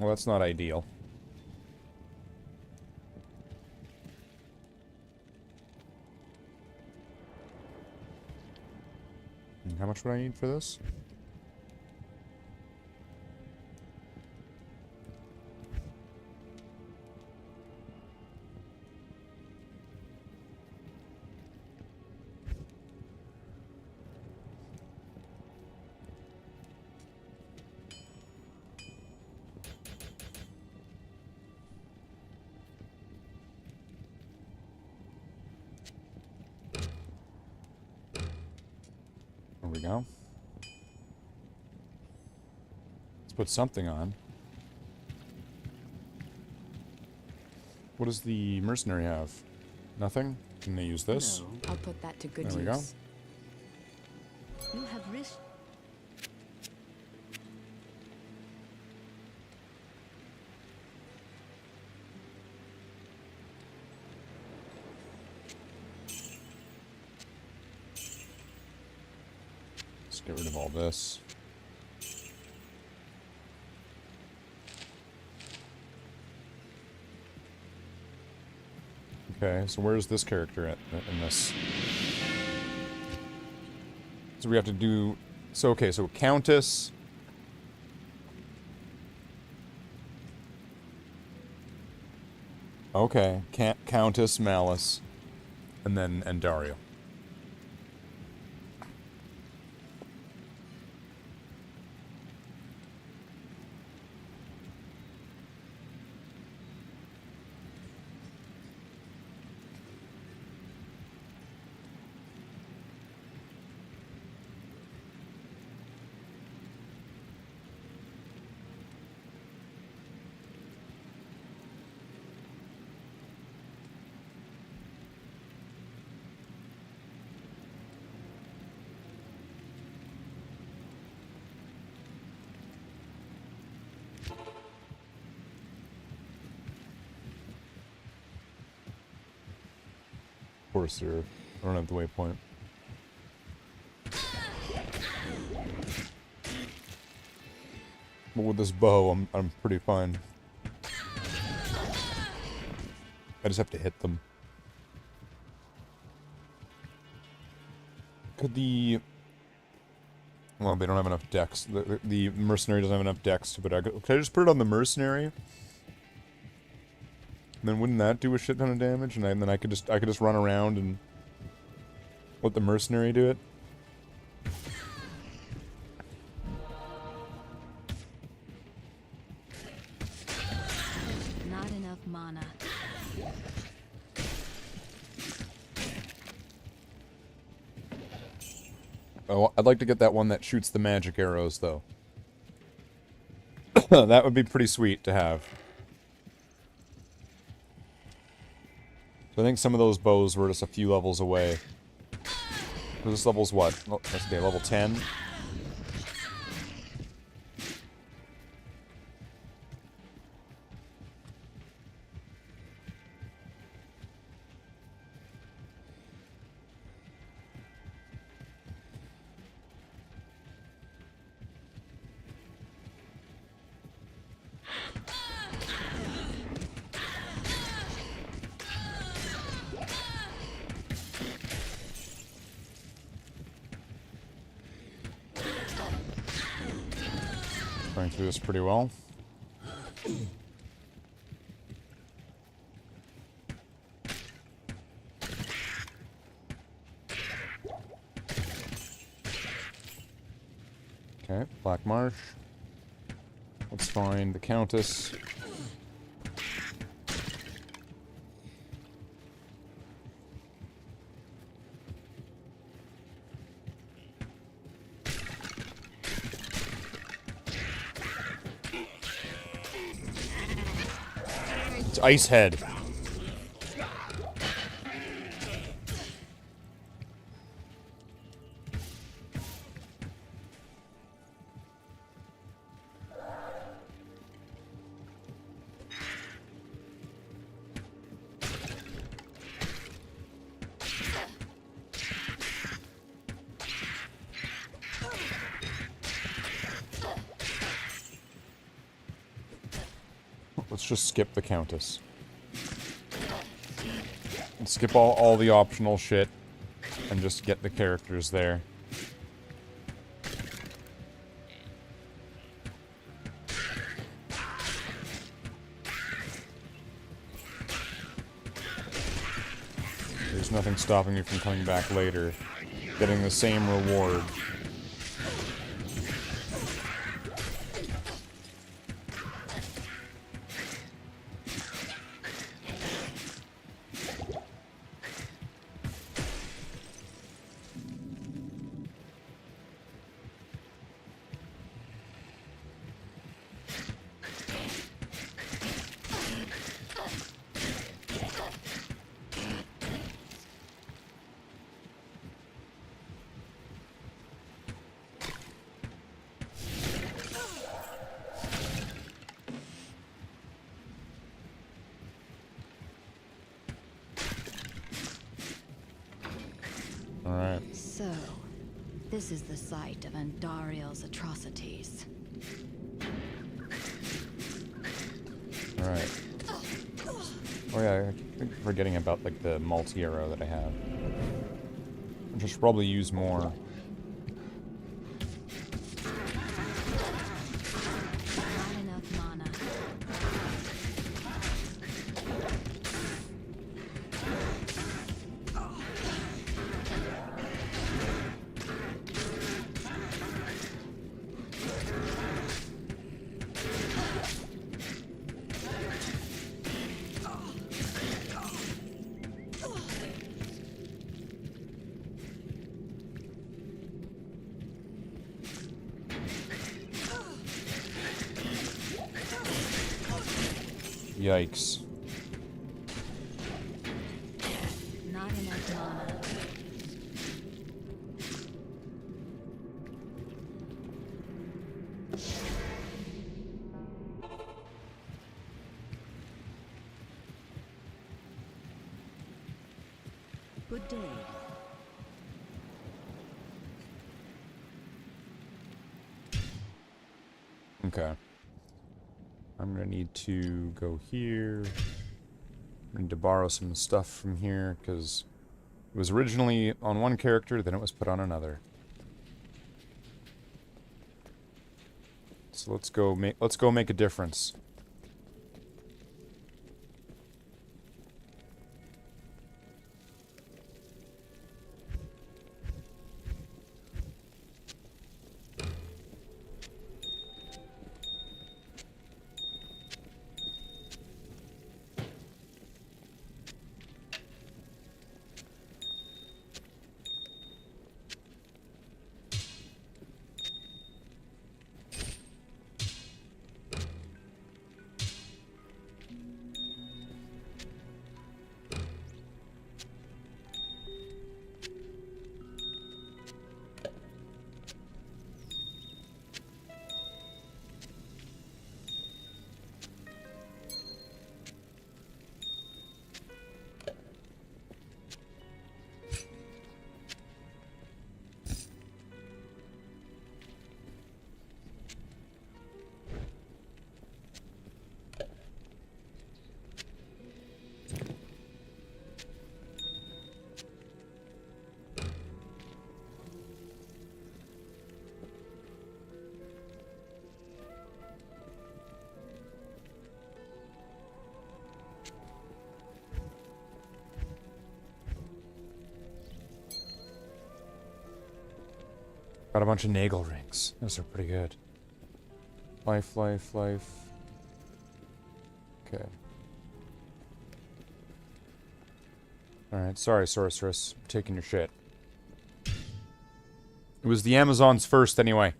that's not ideal. How much would I need for this? There we go. Let's put something on. What does the mercenary have? Nothing? Can they use this? No, I'll put that to good use. There we go. You have risked. Let's get rid of all this. Okay, so where's this character at in this? So we have to do... So, okay, so Countess... Okay, Countess, Malice, and then Andariel. Of course, I don't have the waypoint. But with this bow, I'm pretty fine. I just have to hit them. Could the... Well, they don't have enough dex. The mercenary doesn't have enough dex to put out. Could I just put it on the mercenary? And then wouldn't that do a shit ton of damage? And then I could just run around and let the mercenary do it? Not enough mana. Oh, I'd like to get that one that shoots the magic arrows, though. That would be pretty sweet to have. So I think some of those bows were just a few levels away. So this level's what? Oh, let's see, level 10? going through this pretty well. Okay, Black Marsh. Let's find the Countess. It's Icehead. Let's just skip the Countess. And skip all the optional shit. And just get the characters there. There's nothing stopping you from coming back later. Getting the same reward. Alright. So, this is the site of Andariel's atrocities. Alright. Oh yeah, I keep forgetting about like the multi-arrow that I have. I should probably use more. Not enough mana. Yikes. Not enough mana. Good day. Okay. I'm gonna need to go here. I need to borrow some stuff from here, because it was originally on one character, then it was put on another. So let's go make a difference. Got a bunch of Nagel rings. Those are pretty good. Life. Okay. Alright, sorry, sorceress. I'm taking your shit. It was the Amazons first, anyway.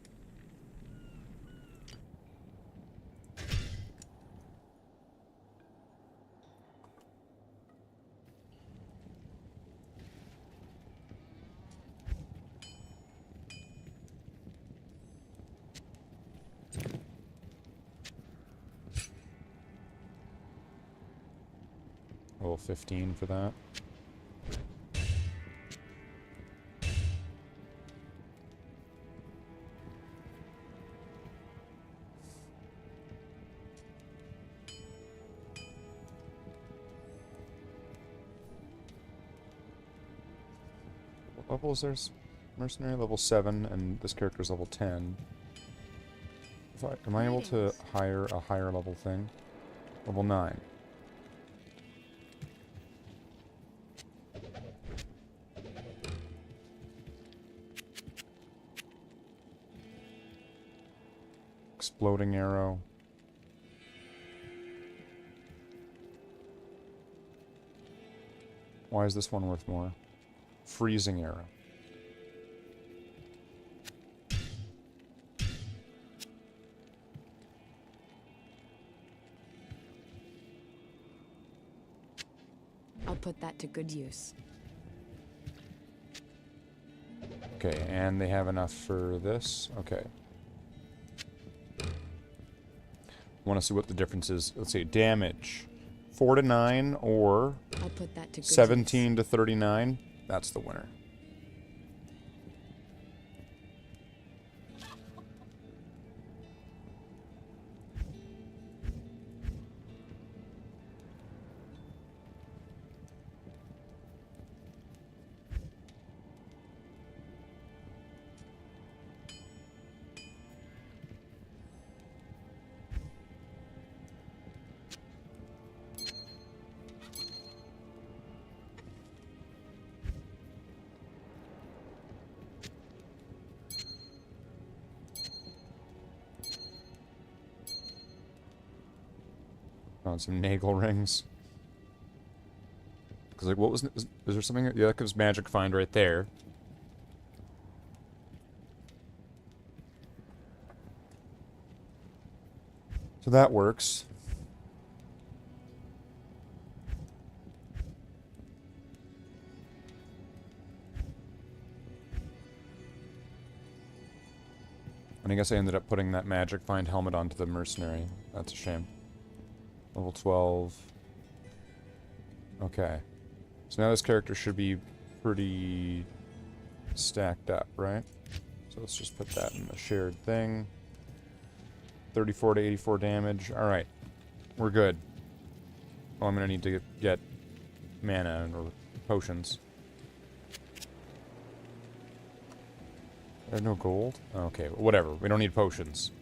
Level 15 for that. What level is theirs? Mercenary level 7, and this character's level 10. Am I able to hire a higher level thing? Level 9. Exploding arrow. Why is this one worth more? Freezing arrow. I'll put that to good use. Okay, and they have enough for this? Okay. Want to see what the difference is. Let's see, damage. 4 to 9 or I'll put that to good 17 to 39. That's the winner. Found some Nagel rings. Because, like, what was there something? Yeah, that gives magic find right there. So that works. And I guess I ended up putting that magic find helmet onto the mercenary. That's a shame. Level 12. Okay. So now this character should be pretty stacked up, right? So let's just put that in the shared thing. 34 to 84 damage. Alright. We're good. Oh, I'm gonna need to get mana or potions. There's no gold? Okay, whatever. We don't need potions.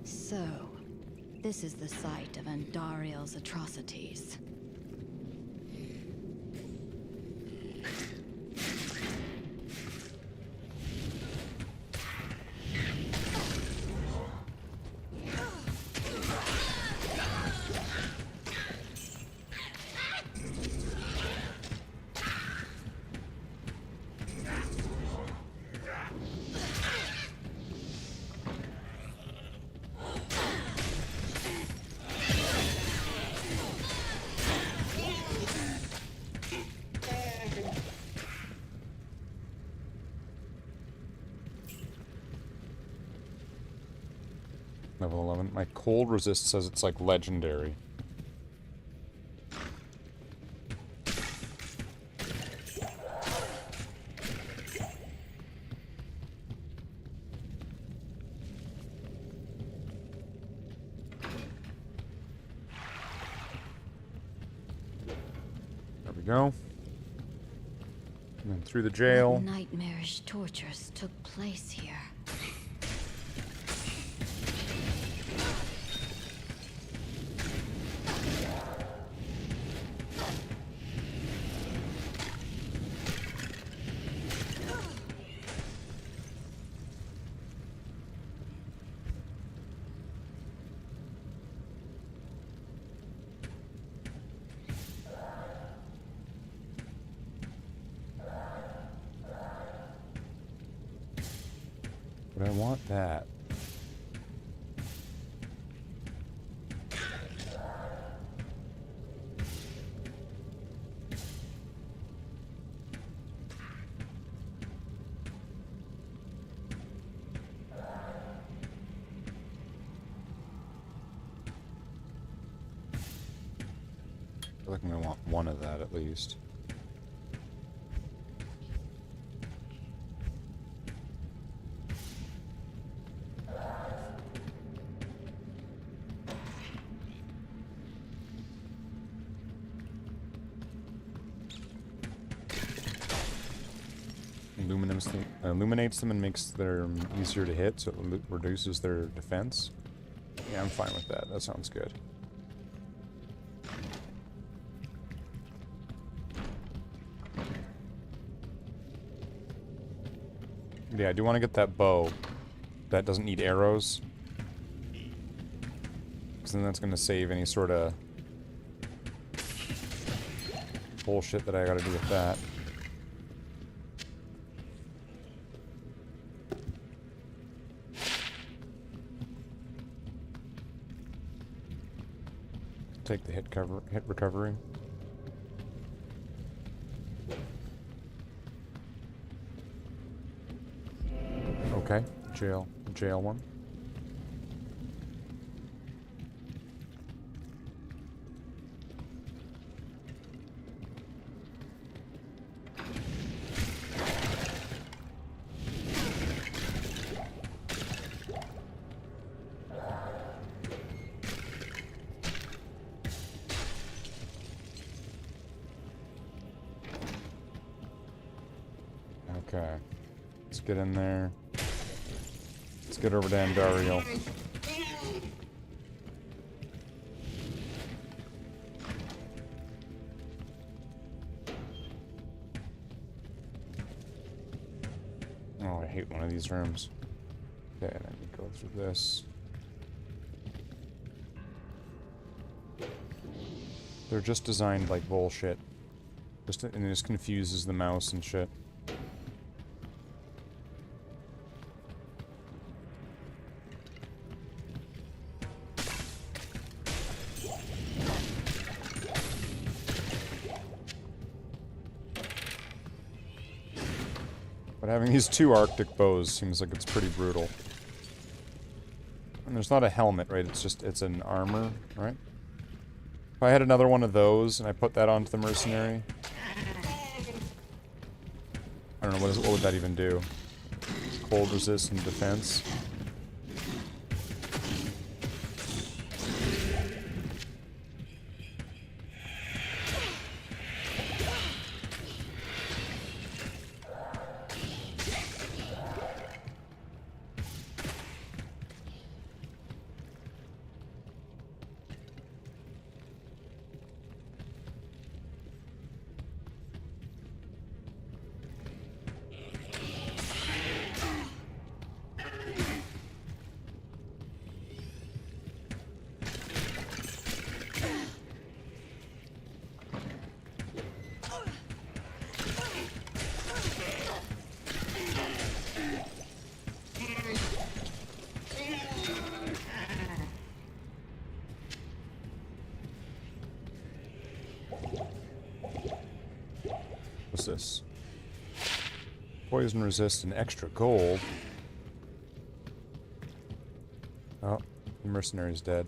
So, this is the site of Andariel's atrocities. Level 11. My cold resist says it's like legendary. There we go. And then through the jail. What nightmarish tortures took place here? But I want that. I feel like I'm gonna want one of that at least. Illuminates them and makes them easier to hit, so it reduces their defense. Yeah, I'm fine with that. That sounds good. Yeah, I do want to get that bow that doesn't need arrows, because then that's going to save any sort of bullshit that I got to do with that. Take the hit recovery. Okay, jail one. Okay, let's get in there. Let's get over to Andariel. Oh, I hate one of these rooms. Okay, let me go through this. They're just designed like bullshit. And it just confuses the mouse and shit. But having these two Arctic bows seems like it's pretty brutal. And there's not a helmet, right? It's an armor, right? If I had another one of those and I put that onto the mercenary, I don't know, what would that even do? Cold resist and defense? What's this? Poison resist and extra gold. Oh, the mercenary's dead.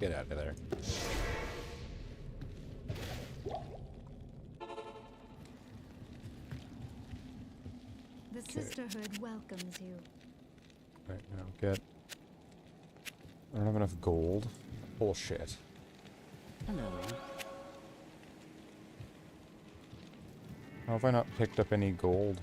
Get out of there. The Sisterhood welcomes you. Right now, get. I don't have enough gold. Bullshit. Hello. How have I not picked up any gold?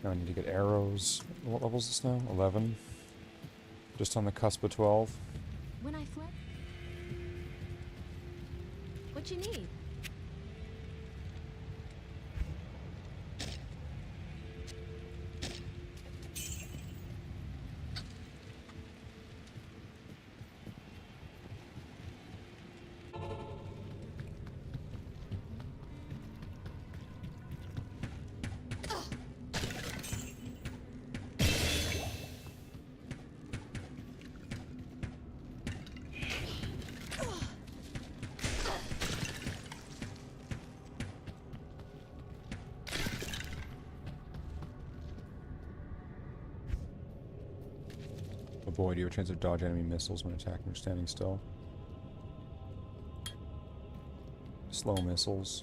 Now I need to get arrows. What level is this now? 11? Just on the cusp of 12? When I flip? What you need? Avoid your chance of dodge enemy missiles when attacking or standing still. Slow missiles.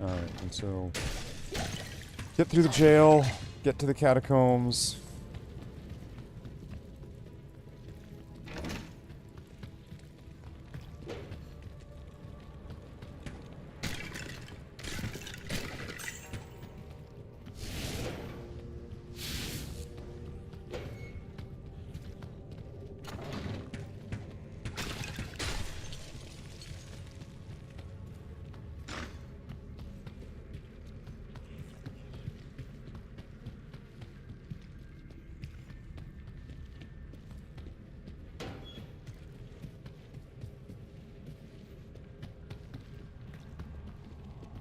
Alright, and so get through the jail. Get to the catacombs.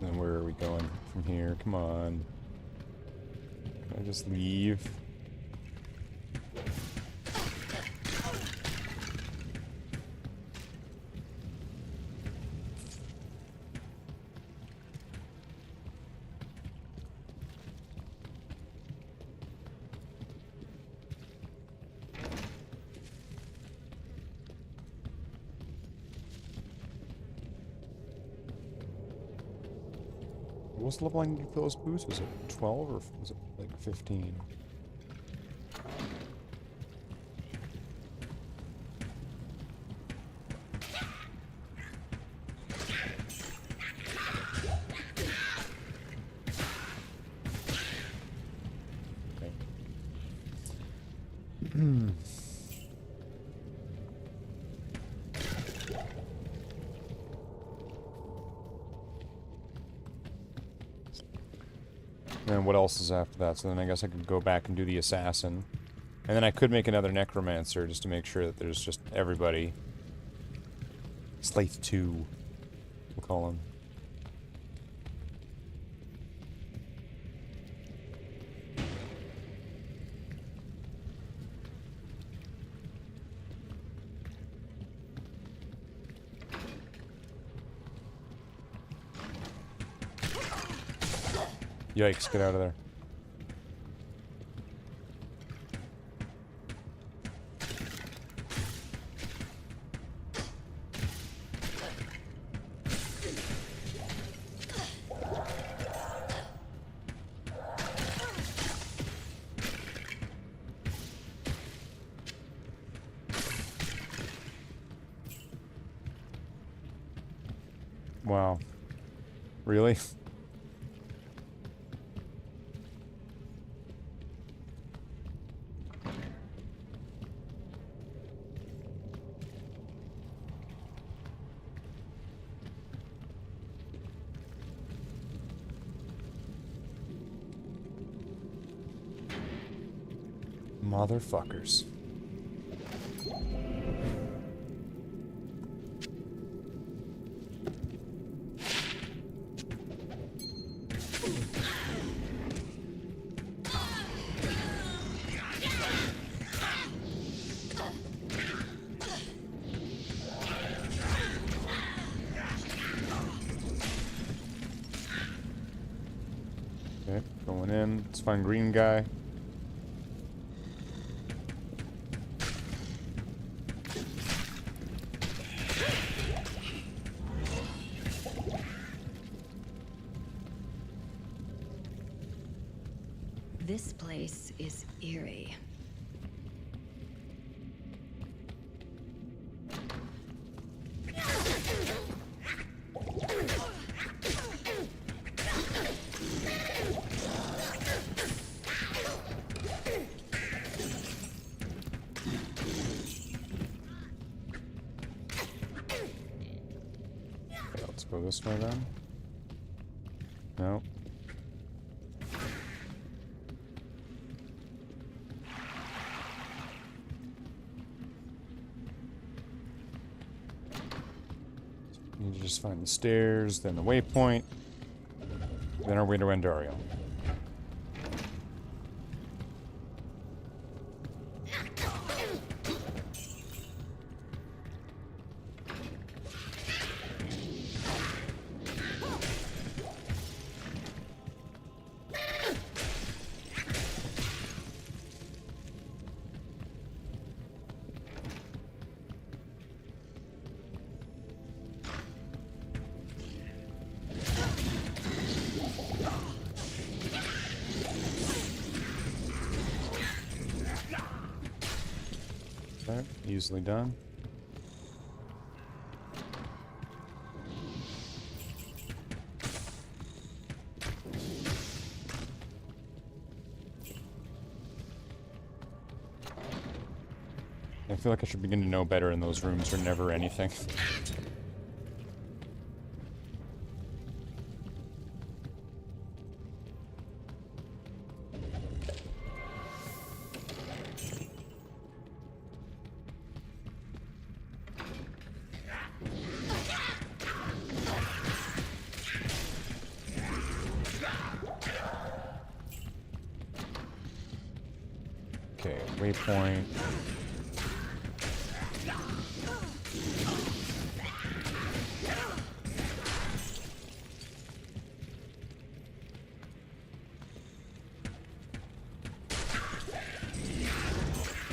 Then where are we going from here? Come on. Can I just leave? What's the level I need to fill those boots? Was it 12 or was it like 15? Okay. And what else is after that? So then I guess I could go back and do the assassin. And then I could make another necromancer just to make sure that there's just everybody. Slathe 2, we'll call him. Yikes, get out of there. Wow. Really? Motherfuckers. Okay, going in. Let's find green guy. This place is eerie. Okay, let's go this way then. No. Need to just find the stairs, then the waypoint, then our way to Andariel. Okay, easily done. I feel like I should begin to know better, and those rooms are never anything. Okay, waypoint.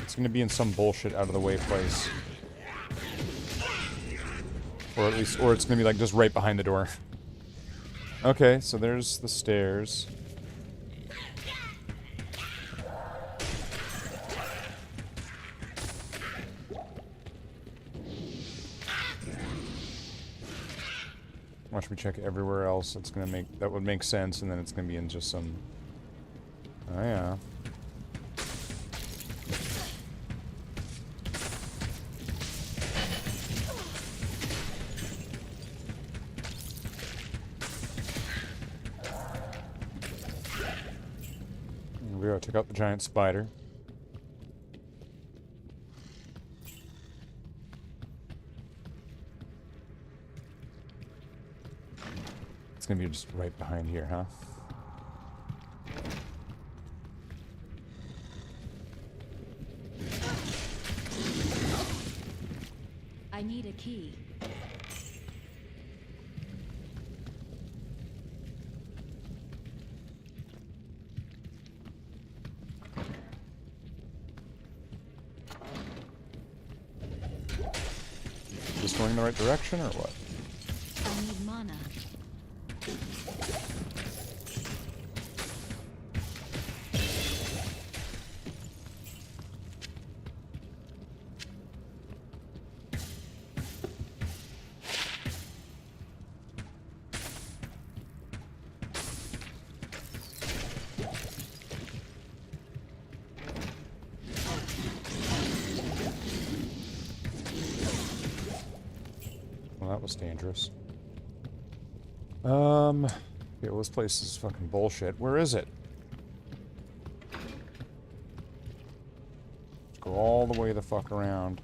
It's gonna be in some bullshit out of the way place. Or at least, or it's gonna be like just right behind the door. Okay, so there's the stairs. Watch me check everywhere else. It's gonna make, that would make sense, and then it's gonna be in just some. Oh yeah. Here we go. Took out the giant spider. It's gonna be just right behind here, huh? I need a key. Just going in the right direction, or what? I need mana. Well, that was dangerous. Yeah, well, this place is fucking bullshit. Where is it? go all the way the fuck around.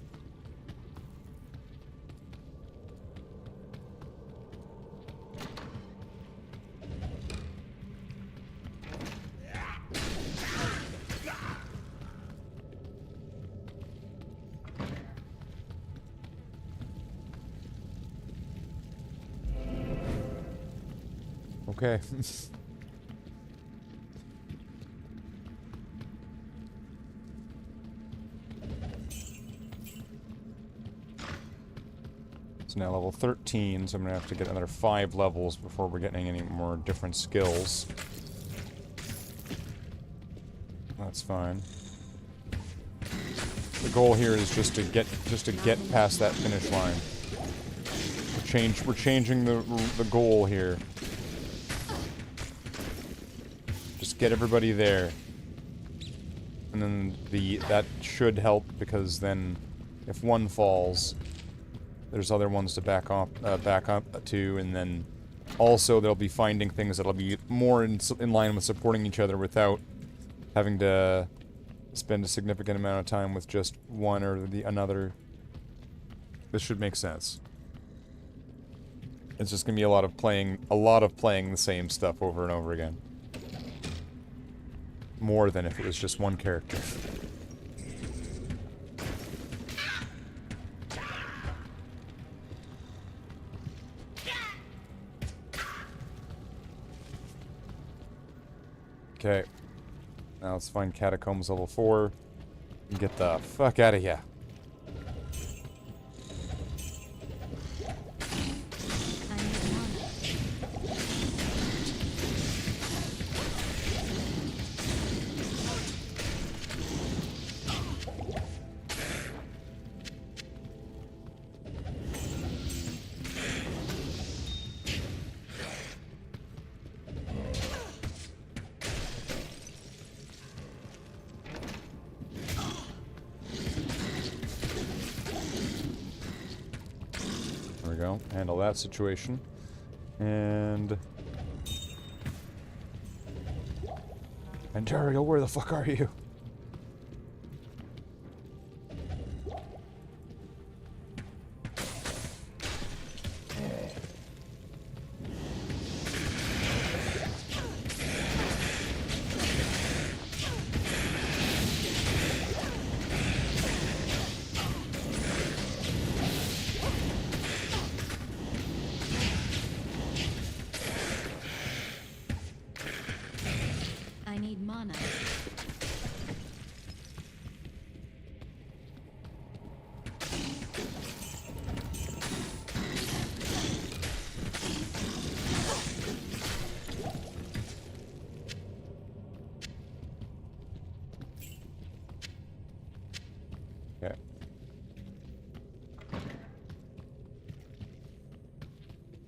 Okay. It's now level 13, so I'm gonna have to get another 5 levels before we're getting any more different skills. That's fine. The goal here is just to get past that finish line. We're changing the goal here. Just get everybody there. And then that should help, because then if one falls, there's other ones to back up to, and then also they'll be finding things that'll be more in line with supporting each other without having to spend a significant amount of time with just one or the another. This should make sense. It's just gonna be a lot of playing the same stuff over and over again. More than if it was just one character. Okay. Now let's find Catacombs level 4 and get the fuck out of here. Handle that situation. And Andariel, where the fuck are you?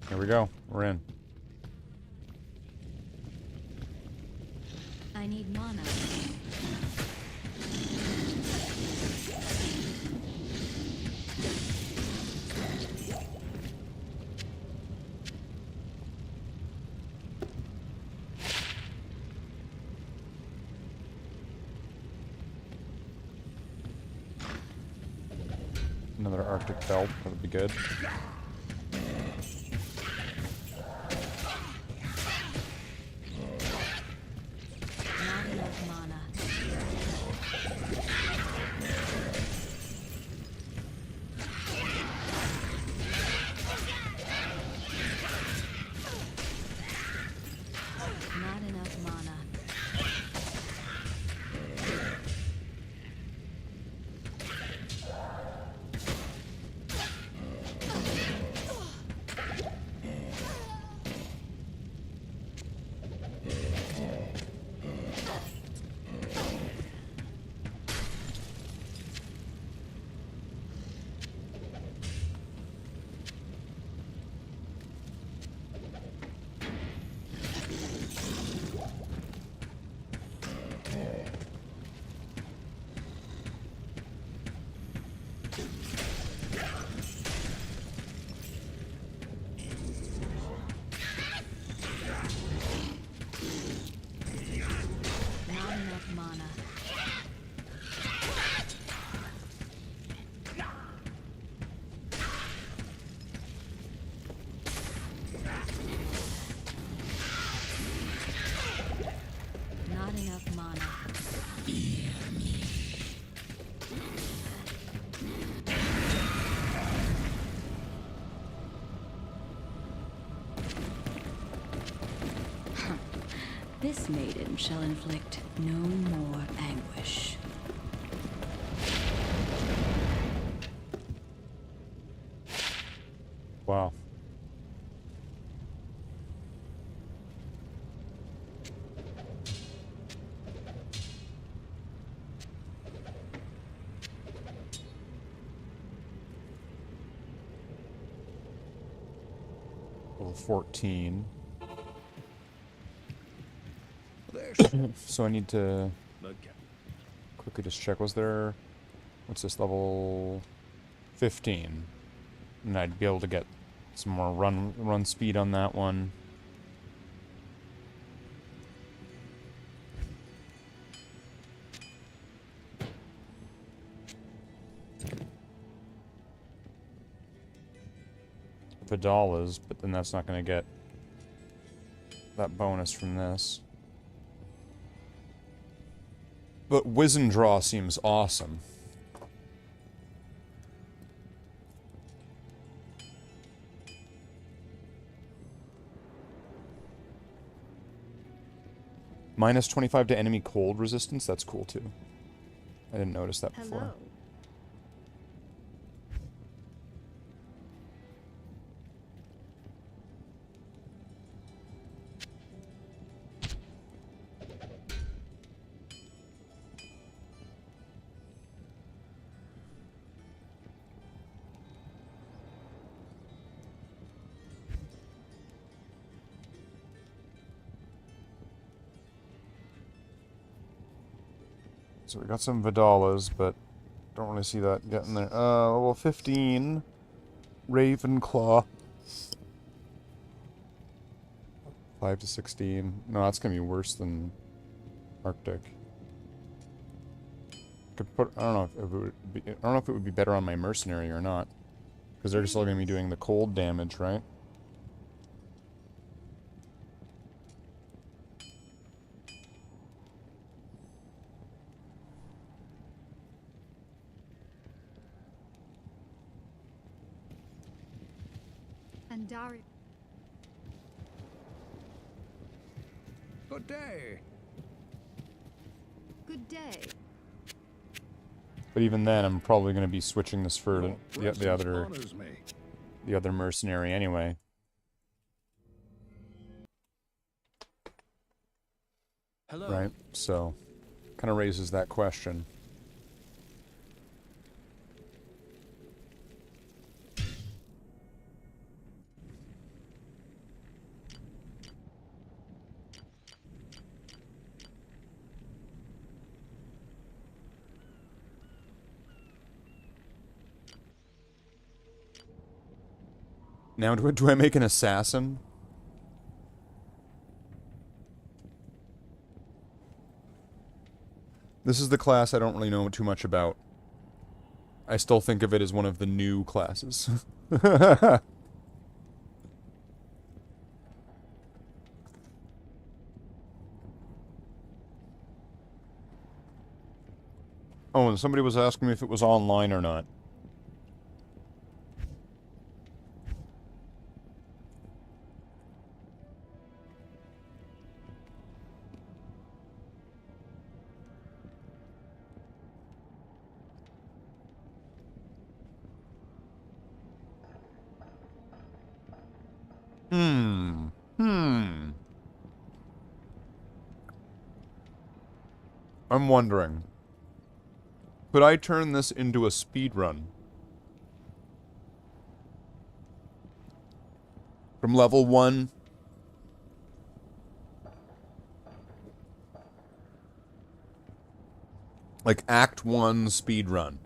Here we go. We're in. I need mana. Another Arctic belt. That would be good. This maiden shall inflict no more anguish. Wow. Level 14. So I need to quickly just check. Was there... What's this? Level 15. And I'd be able to get some more run speed on that one. Vidalas, but then that's not going to get that bonus from this. But Wizen Draw seems awesome. Minus 25 to enemy cold resistance, that's cool too. I didn't notice that before. Hello. So we got some Vidalas, but don't really see that getting there. Level 15. Ravenclaw. 5 to 16. No, that's gonna be worse than Arctic. Could put. I don't know if it would be. I don't know if it would be better on my mercenary or not, because they're still gonna be doing the cold damage, right? Andariel. Good day. Good day. But even then, I'm probably gonna be switching this for Your the presence other honors me. mercenary anyway. Hello. Right? So, kind of raises that question. Now, do I make an assassin? This is the class I don't really know too much about. I still think of it as one of the new classes. Oh, and somebody was asking me if it was online or not. I'm wondering, could I turn this into a speedrun? From level 1? Like Act 1 speedrun.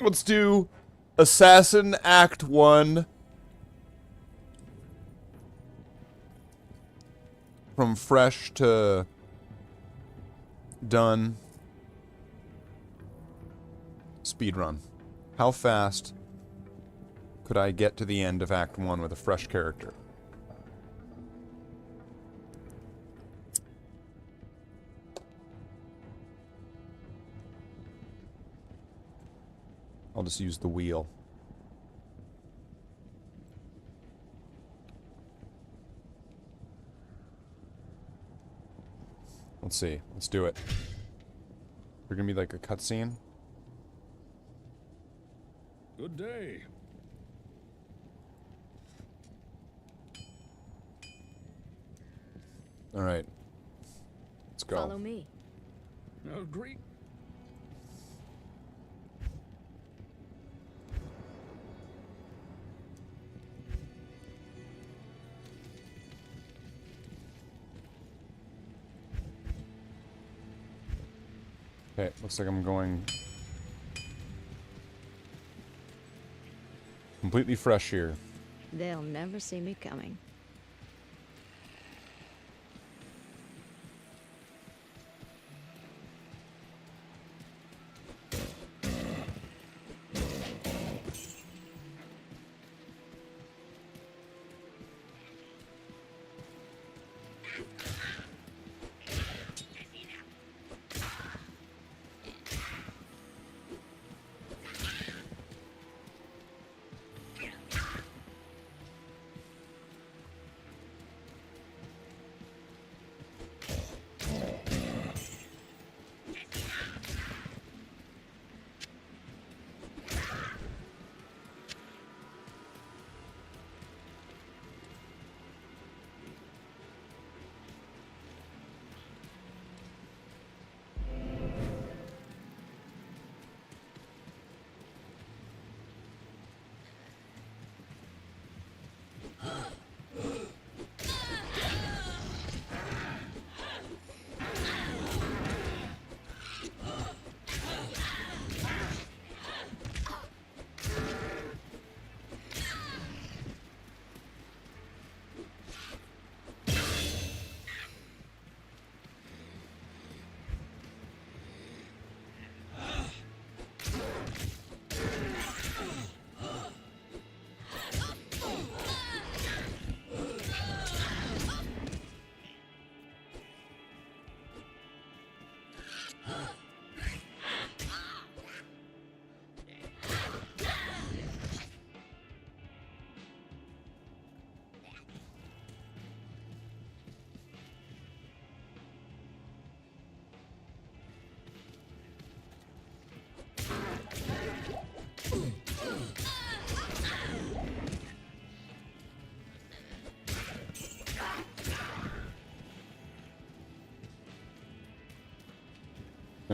Let's do Assassin Act 1. From fresh to done. Speedrun. How fast could I get to the end of Act 1 with a fresh character? I'll just use the wheel. Let's see. Let's do it. There's gonna be like a cutscene. Good day. Alright. Let's go. Follow me. Agree. Okay, looks like I'm going completely fresh here. They'll never see me coming.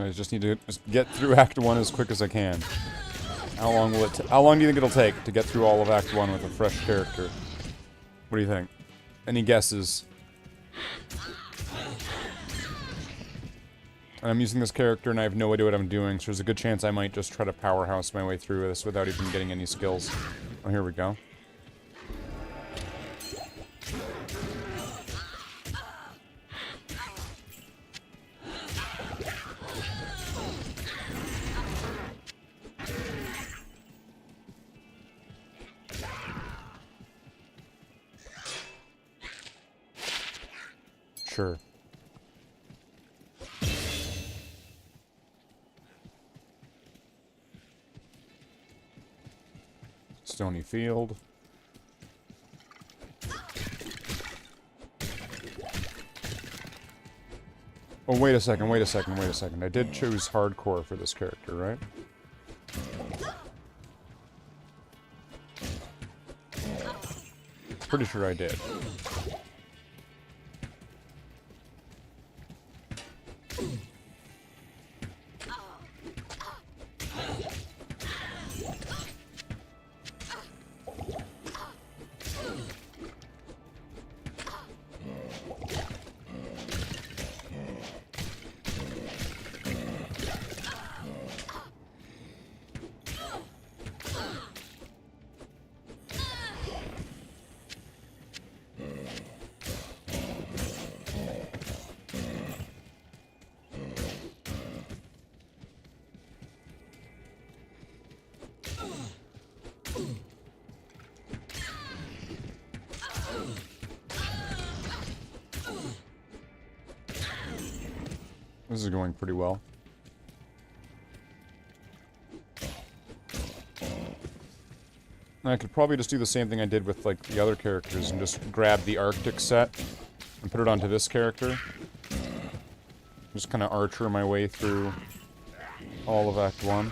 I just need to just get through Act 1 as quick as I can. How long will it how long do you think it'll take to get through all of Act 1 with a fresh character? What do you think? Any guesses? And I'm using this character and I have no idea what I'm doing, so there's a good chance I might just try to powerhouse my way through this without even getting any skills. Oh, here we go. Sure. Stony Field. Oh, wait a second, wait a second, wait a second. I did choose hardcore for this character, right? Pretty sure I did. This is going pretty well. I could probably just do the same thing I did with, like, the other characters and just grab the Arctic set and put it onto this character. Just kind of archer my way through all of Act 1.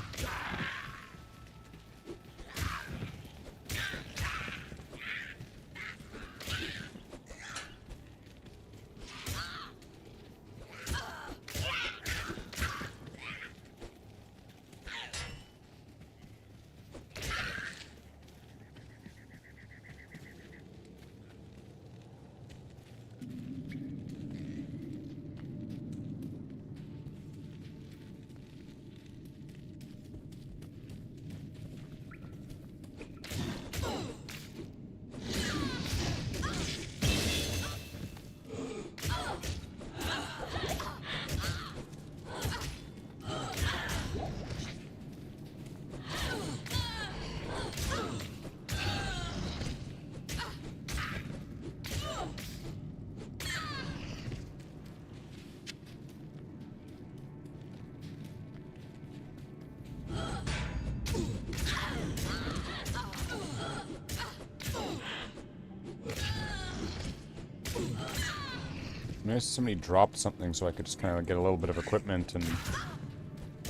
Nice, somebody dropped something so I could just kind of get a little bit of equipment and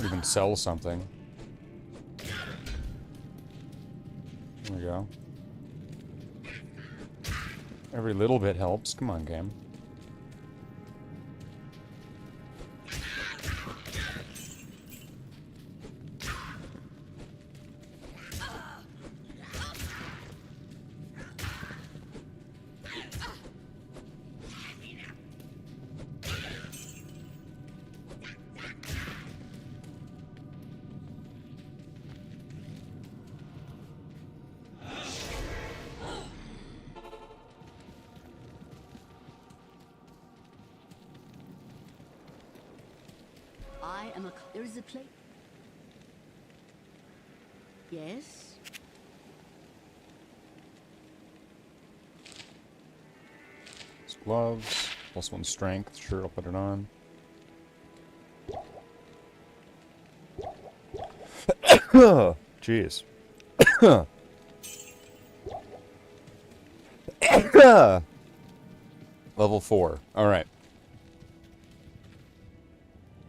even sell something. There we go. Every little bit helps. Come on, game. There is a place. Yes? Gloves. +1 strength. Sure, I'll put it on. Jeez. Level 4. Alright.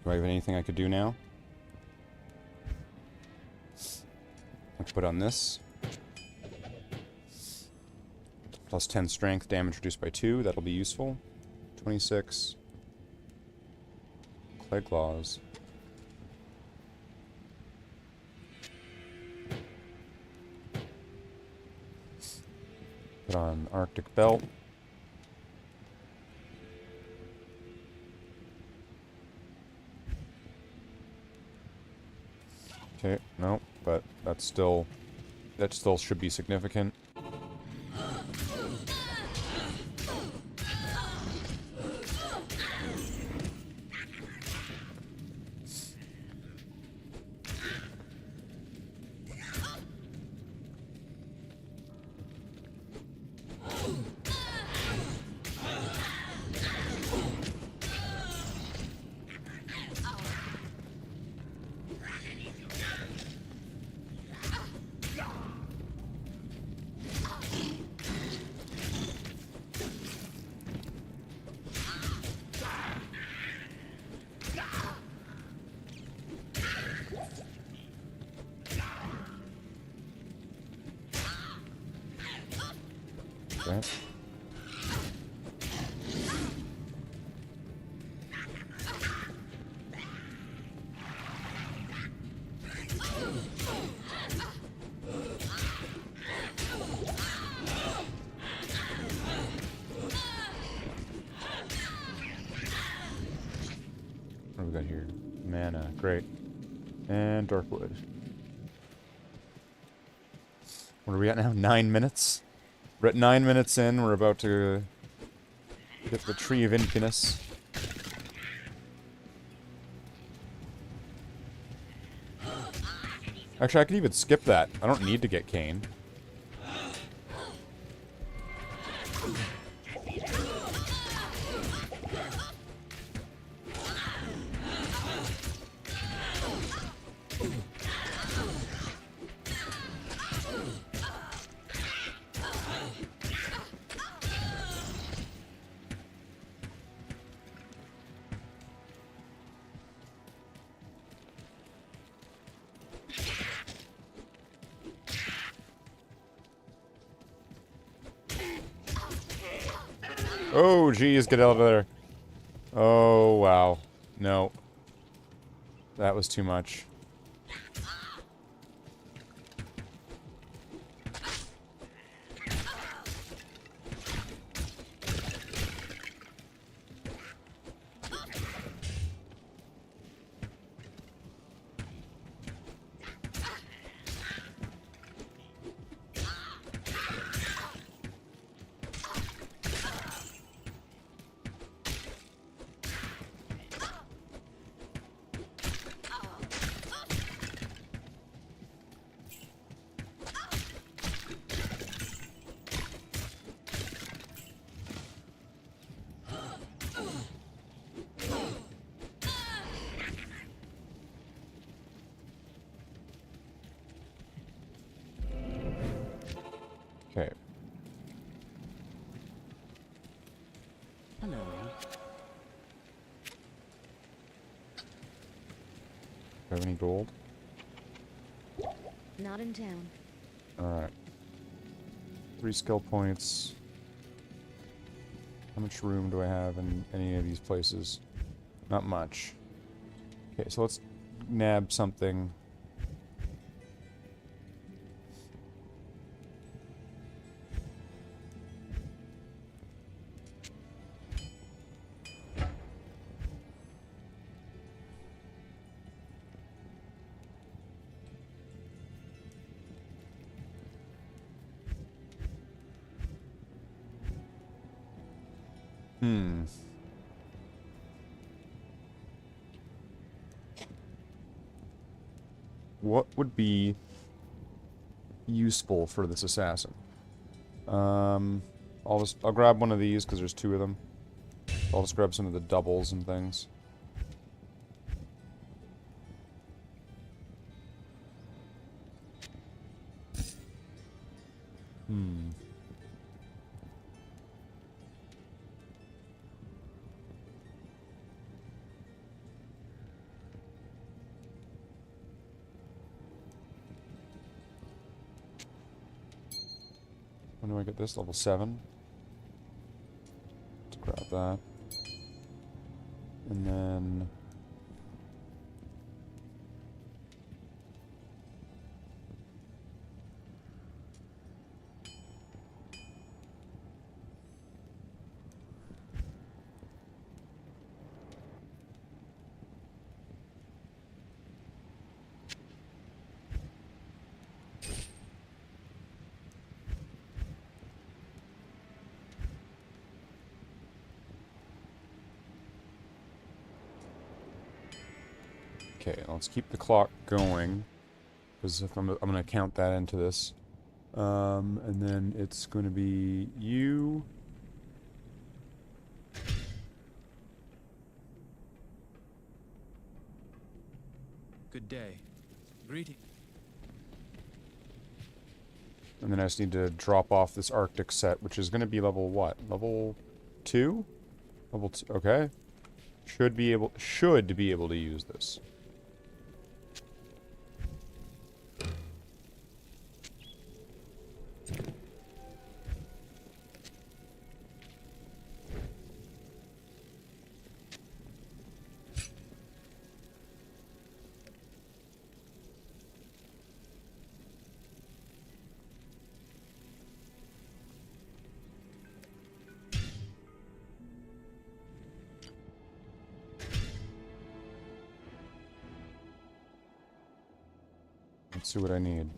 Do I have anything I could do now? Let's put on this. +10 strength, damage reduced by 2. That'll be useful. 26. Clay claws. Put on Arctic belt. Okay, no, but that still should be significant. Okay. What have we got here? Mana, great. And Darkwood. What are we at now? 9 minutes? We're at 9 minutes in, we're about to get the Tree of Infinus. Actually, I could even skip that. I don't need to get Cain. Oh, geez, get out of there. Oh, wow. No. That was too much. Okay. Hello. Have any gold? Not in town. Alright. 3 skill points. How much room do I have in any of these places? Not much. Okay, so let's nab something. What would be useful for this assassin? I'll grab one of these because there's 2 of them. I'll just grab some of the doubles and things. When do I get this? Level 7. Let's grab that. And then... Okay, let's keep the clock going, because if I'm going to count that into this. And then it's going to be you. Good day. Greeting. And then I just need to drop off this Arctic set, which is going to be level what? Level 2? Level 2, okay. Should be able to use this. Let's see what I need.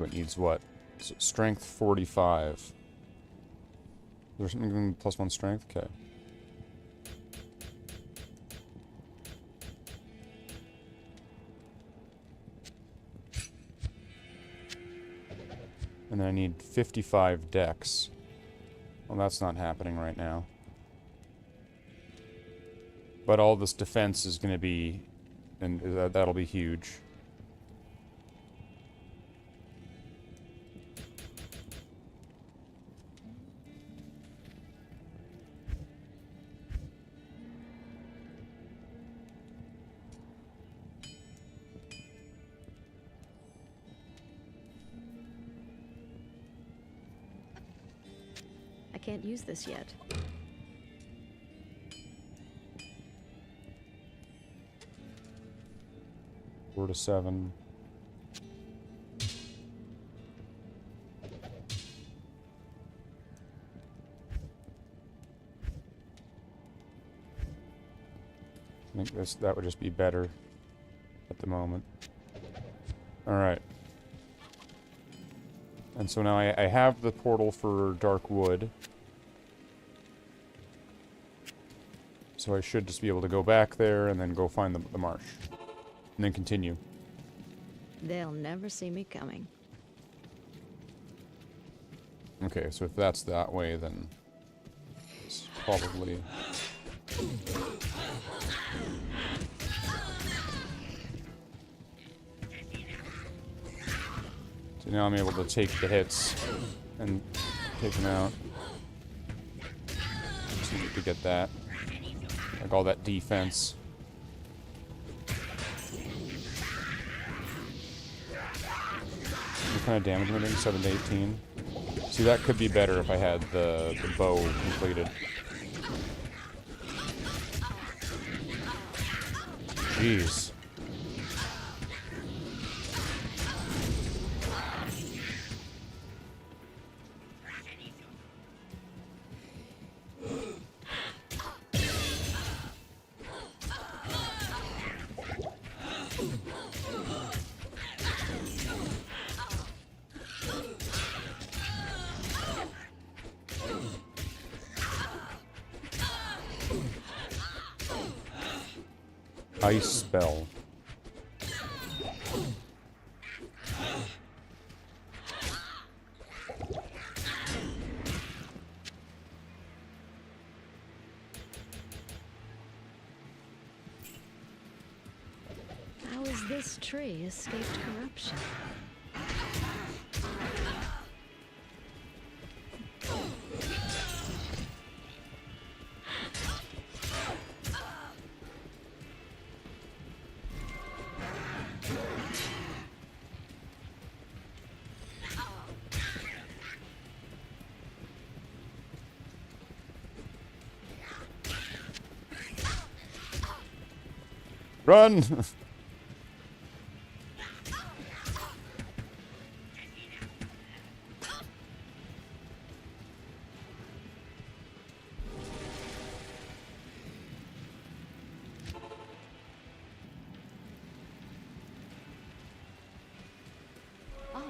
It needs what? So strength 45. Is there something giving +1 strength? Okay. And then I need 55 dex. Well, that's not happening right now. But all this defense is going to be... and that'll be huge. I can't use this yet. 4 to 7. I think that would just be better at the moment. Alright. And so now I have the portal for Darkwood. So I should just be able to go back there and then go find the marsh. And then continue. They'll never see me coming. Okay, so if that's that way, then it's probably... So now I'm able to take the hits and take them out. Just need to get that. Like all that defense. What kind of damage am I doing? 7 to 18? See, that could be better if I had the bow completed. Jeez. Ice spell. How has this tree escaped corruption? Run! Oh,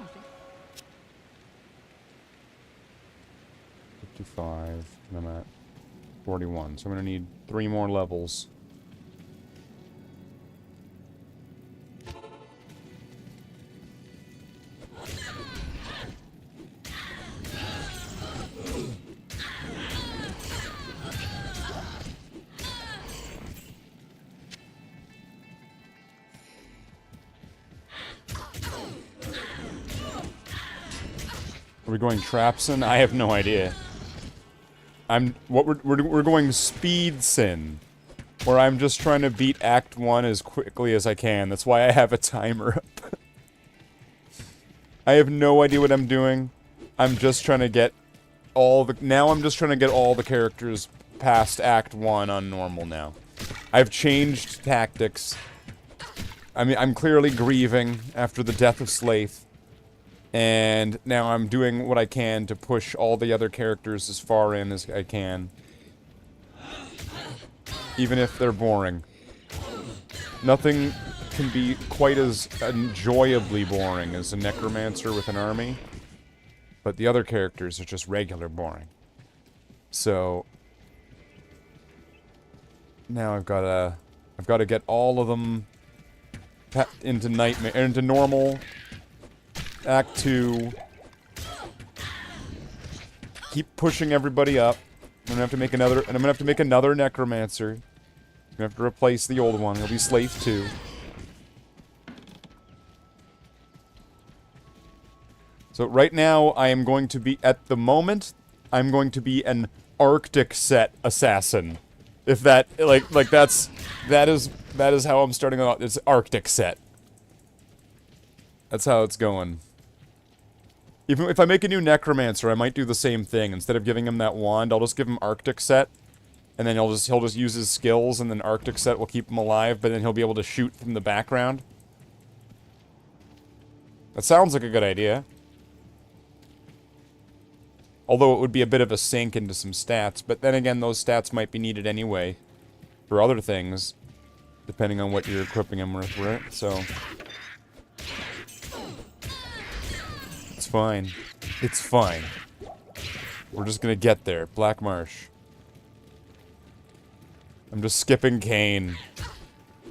55, and I'm at 41. So I'm gonna need 3 more levels. Are we going Trapsin? I have no idea. We're going Speed Sin, where I'm just trying to beat Act 1 as quickly as I can. That's why I have a timer up. I have no idea what I'm doing. I'm just trying to get all the... Now I'm just trying to get all the characters past Act 1 on normal now. I've changed tactics. I mean, I'm clearly grieving after the death of Slathe. And now I'm doing what I can to push all the other characters as far in as I can. Even if they're boring. Nothing can be quite as enjoyably boring as a Necromancer with an army. But the other characters are just regular boring. So... now I've got to get all of them into normal... Act 2, keep pushing everybody up. I'm gonna have to make another, and I'm gonna have to make another Necromancer. I'm gonna have to replace the old one. It'll be Slathe 2. So right now, I am going to be, at the moment, I'm going to be an Arctic set assassin. If that, that is how I'm starting out. It's Arctic set. That's how it's going. Even if I make a new Necromancer, I might do the same thing. Instead of giving him that wand, I'll just give him Arctic set. And then he'll just use his skills, and then Arctic set will keep him alive, but then he'll be able to shoot from the background. That sounds like a good idea. Although it would be a bit of a sink into some stats, but then again, those stats might be needed anyway for other things, depending on what you're equipping him with, right? So it's fine. It's fine. We're just gonna get there. Black Marsh. I'm just skipping Kane.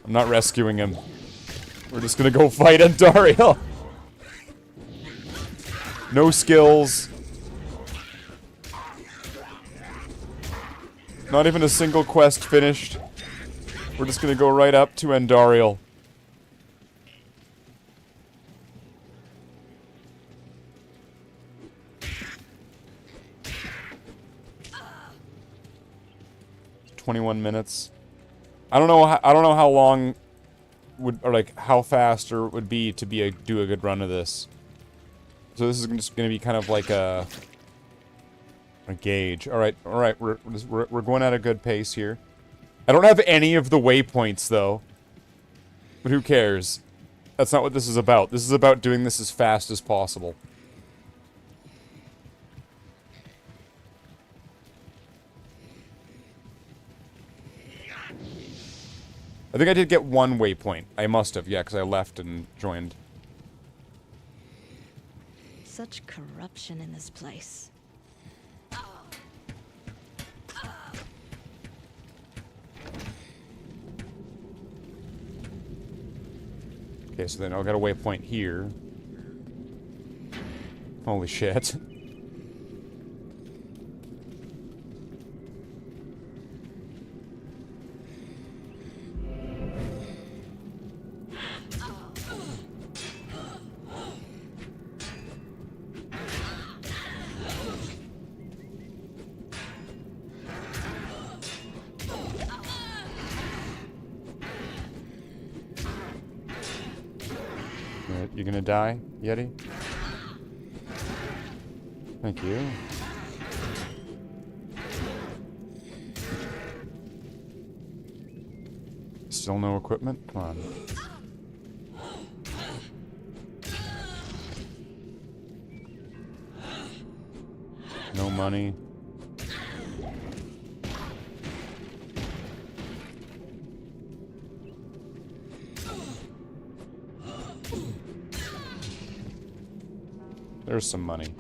I'm not rescuing him. We're just gonna go fight Andariel. No skills. Not even a single quest finished. We're just gonna go right up to Andariel. "21 minutes. I don't know how long would, or like how fast or it would be to do a good run of this. So this is just gonna be kind of like a gauge. All right, we're going at a good pace here. I don't have any of the waypoints though, but who cares? That's not what this is about. This is about doing this as fast as possible. I think I did get one waypoint. I must have, yeah, because I left and joined. Such corruption in this place. Okay, so then I'll get a waypoint here. Holy shit. You gonna die, Yeti? Thank you. Still no equipment? Come on. No money. There's some money.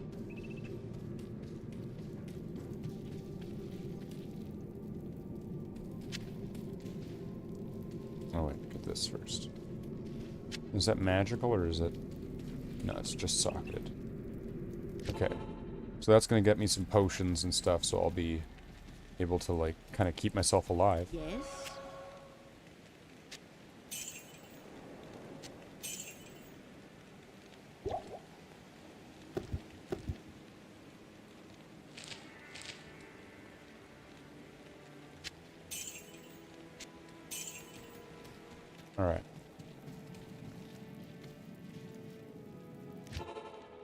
Oh wait, get this first. Is that magical or is it... No, it's just socketed. Okay. So that's gonna get me some potions and stuff, so I'll be able to, like, kind of keep myself alive. Yes? Alright.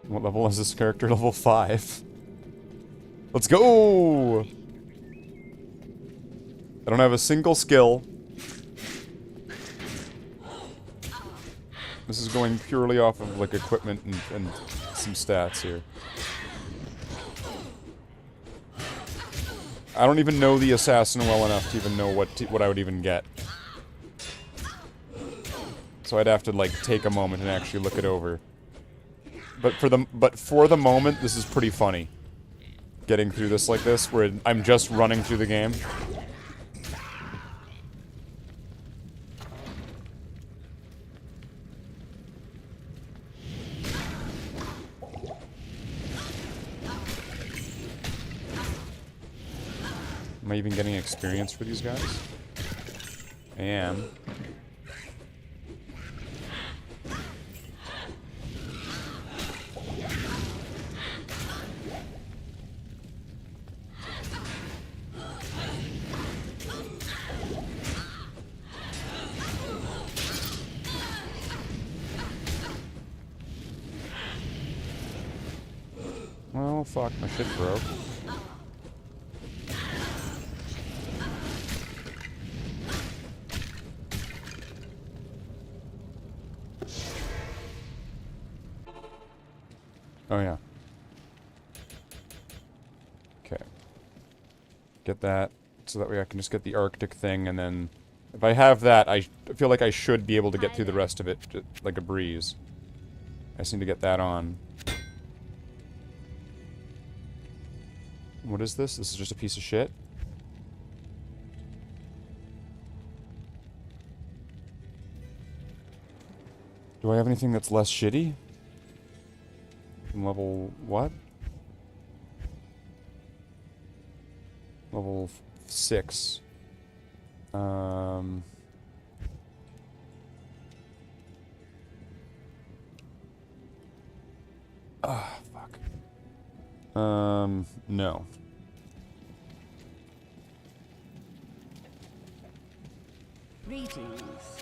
What level is this character? Level 5. Let's go! I don't have a single skill. This is going purely off of, like, equipment and some stats here. I don't even know the assassin well enough to even know what I would even get. So I'd have to, like, take a moment and actually look it over. But for the moment, this is pretty funny. Getting through this like this, where I'm just running through the game. I even getting experience for these guys? I am. Well, fuck, my shit broke. Oh, yeah. Okay. Get that, so that way I can just get the Arctic thing, and then... If I have that, I feel like I should be able to get through the rest of it like a breeze. I just need to get that on. What is this? This is just a piece of shit? Do I have anything that's less shitty? Level what? Level 6. Ah, fuck. No. Greetings.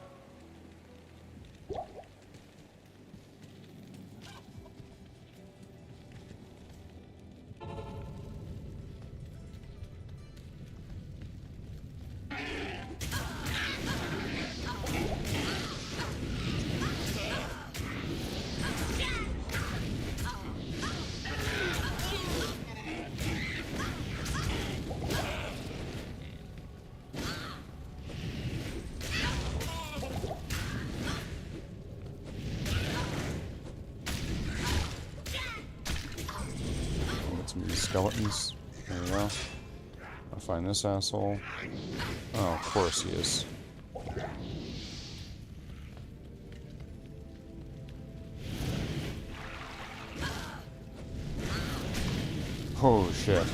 Some of these skeletons. There we go. I'll find this asshole. Oh, of course he is. Oh, shit.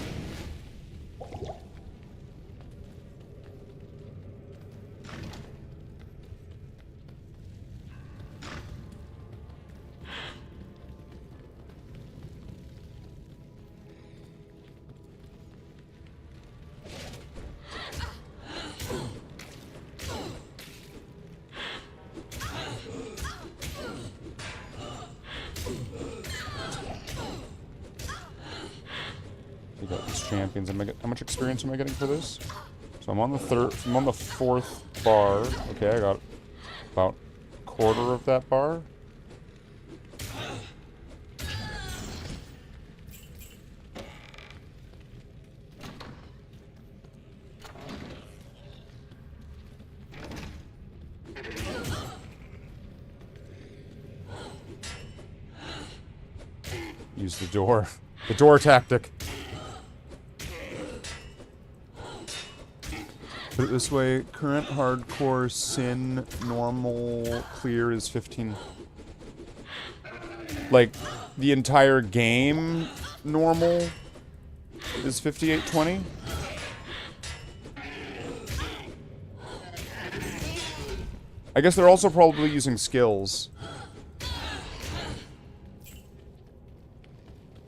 We got these champions. How much experience am I getting for this? So I'm on the I'm on the 4th bar. Okay, I got about a quarter of that bar. Use the door. The door tactic. Put it this way, current hardcore sin normal clear is 15. Like, the entire game normal is 5820. I guess they're also probably using skills.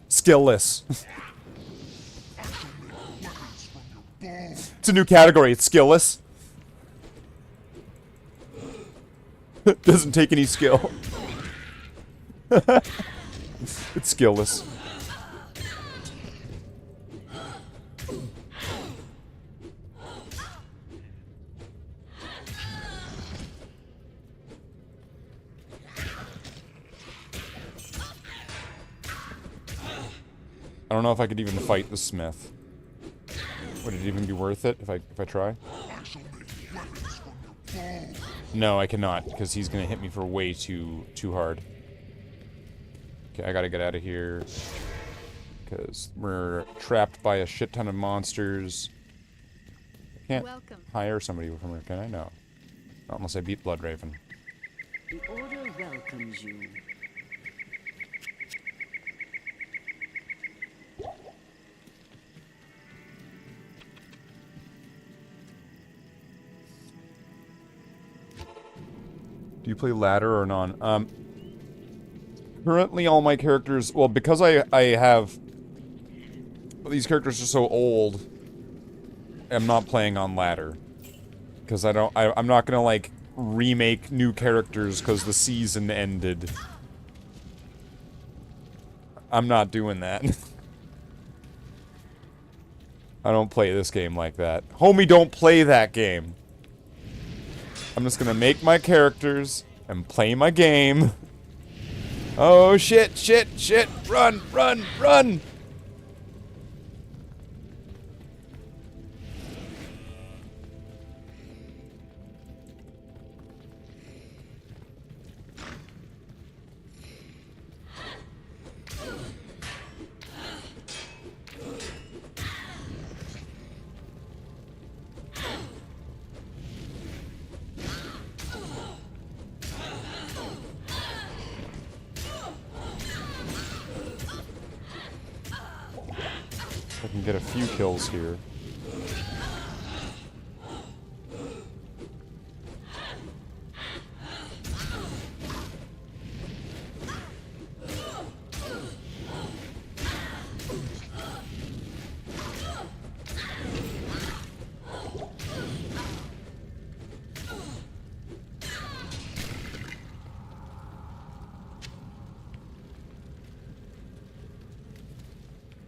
Skillless. It's a new category, it's skillless. Doesn't take any skill. It's skillless. I don't know if I could even fight the smith. Would it even be worth it if I try? No, I cannot, because he's gonna hit me for way too hard. Okay, I gotta get out of here. Because we're trapped by a shit ton of monsters. I can't hire somebody from here, can I? No. Not unless I beat Bloodraven. The Order welcomes you. Do you play ladder or non? Currently all my characters... Well, because I have... These characters are so old, I'm not playing on ladder. Because I'm not gonna, like, remake new characters because the season ended. I'm not doing that. I don't play this game like that. Homie, don't play that game. I'm just gonna make my characters and play my game. Oh, shit, shit, shit. Run, run, run! I can get a few kills here.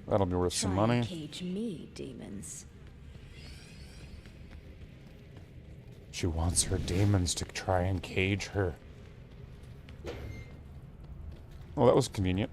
That'll be worth some money. Cage me, demons. She wants her demons to try and cage her. Oh, that was convenient.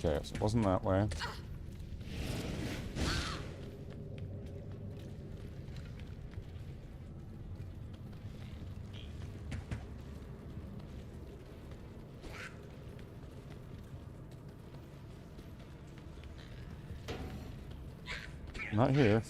Okay, so it wasn't that way. Not here.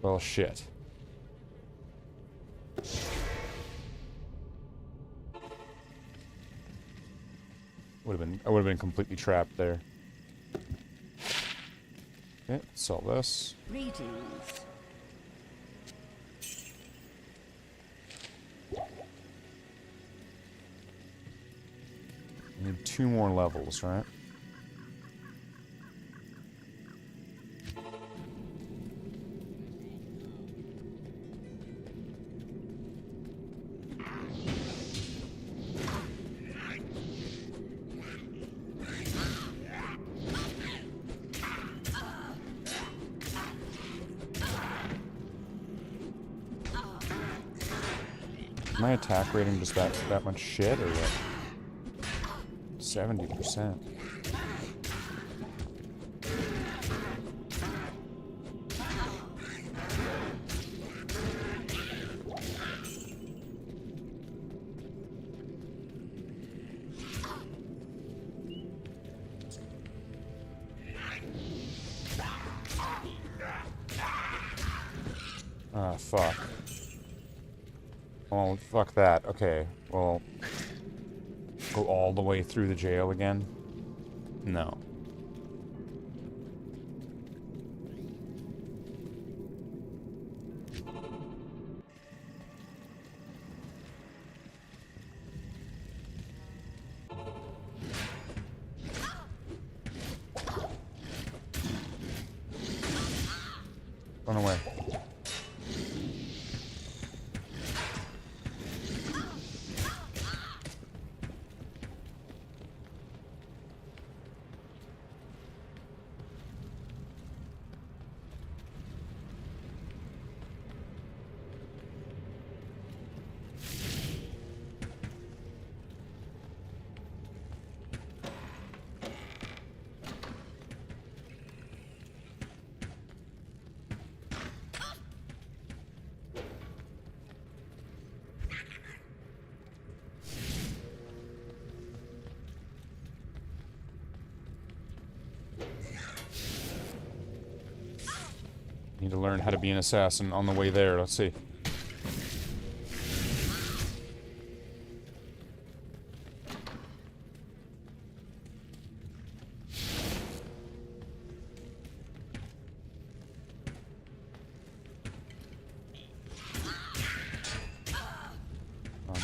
Well, shit. I would have been completely trapped there. Okay, sell this. Greetings. I need 2 more levels, right? My attack rating just that much shit, or what? 70%. Ah, fuck. Oh, fuck that. Okay, well... Go all the way through the jail again? No. Run away. Need to learn how to be an assassin on the way there. Let's see.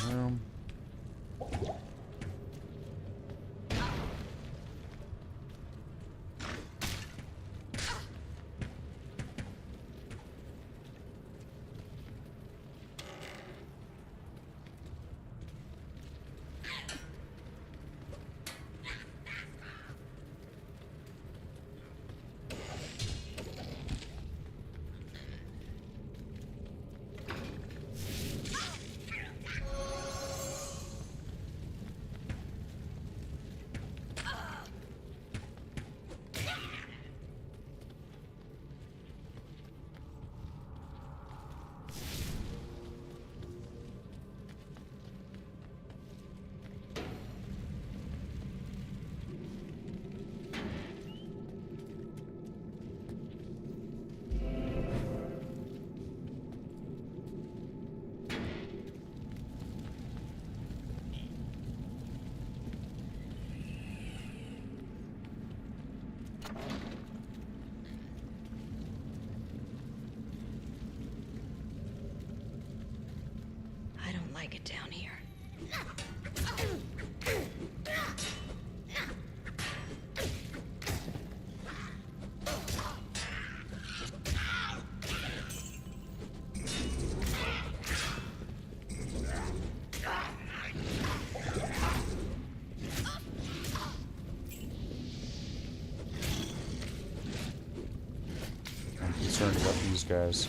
Room. I don't like it down here. I'm concerned about these guys.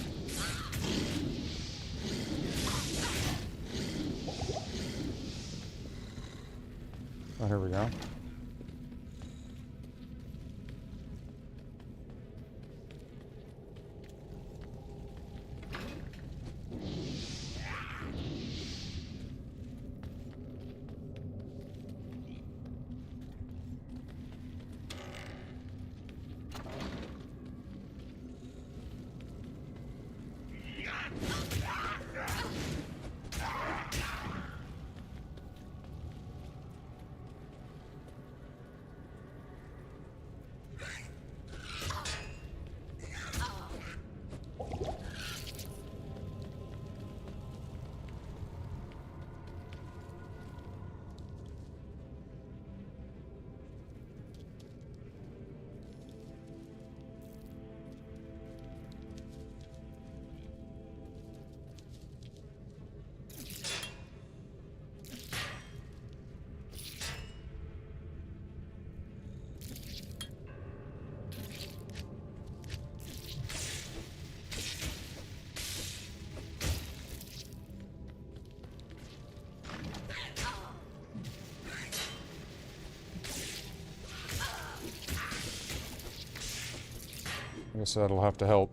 Oh, here we go. I guess that'll have to help.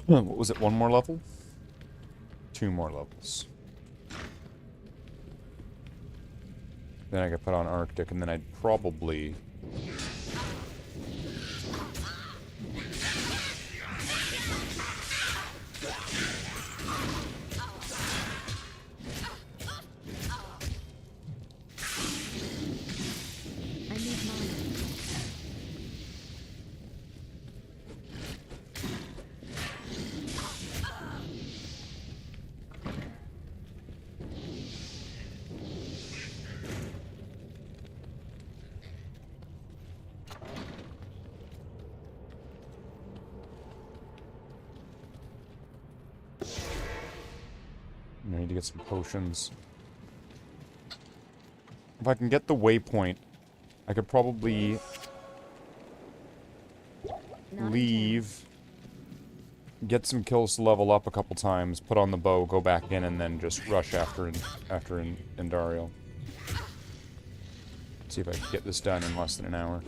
What was it, one more level? 2 more levels. Then I could put on Arctic, and then I'd probably... I need mana. I need to get some potions. If I can get the waypoint, I could probably leave, get some kills to level up a couple times, put on the bow, go back in, and then just rush after Andariel. See if I can get this done in less than an hour.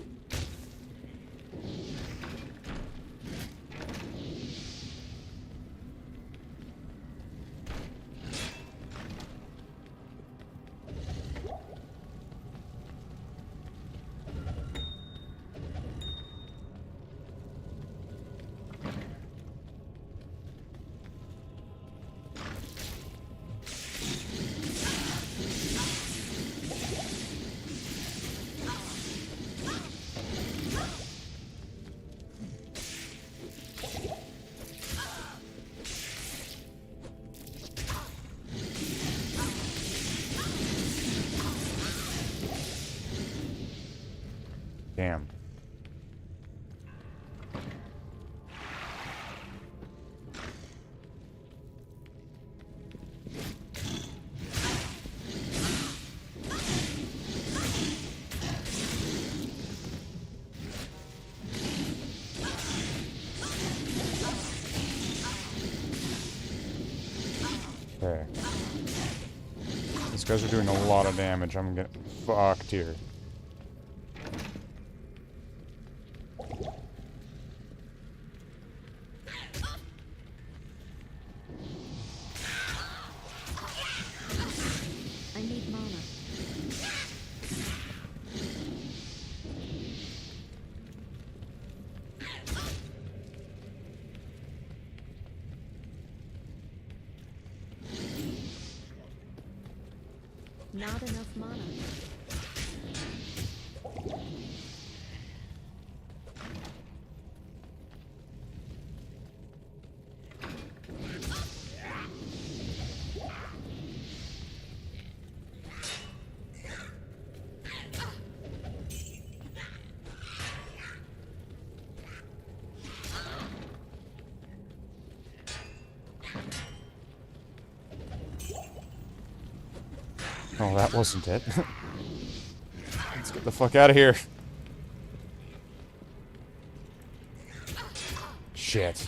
Damn. Okay. These guys are doing a lot of damage. I'm getting fucked here. I need mana. Not enough mana. Oh, that wasn't it. Let's get the fuck out of here. Shit.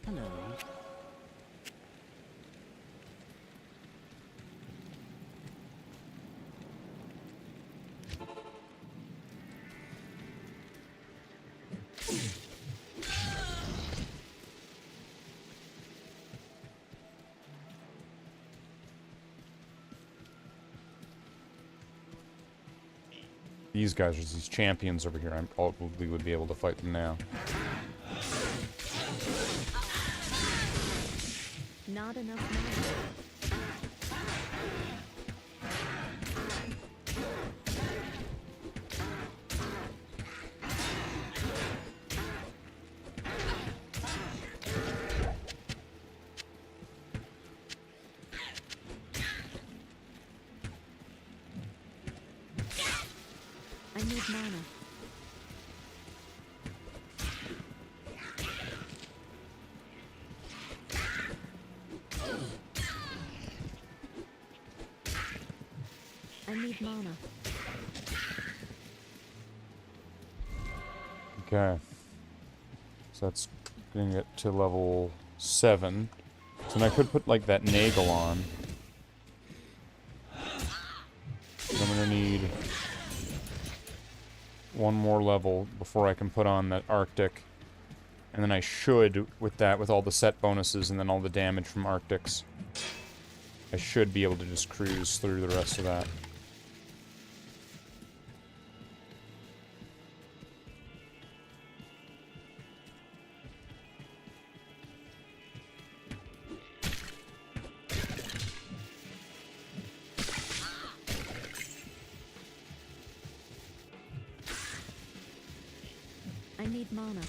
Hello. These guys are these champions over here. I probably would be able to fight them now. Not enough mana. I need mana. need mana. Okay. So that's getting it to level 7. So then I could put, like, that Nagel on. I'm gonna need one more level before I can put on that Arctic. And then I should, with that, with all the set bonuses and then all the damage from Arctics, I should be able to just cruise through the rest of that. I need mana.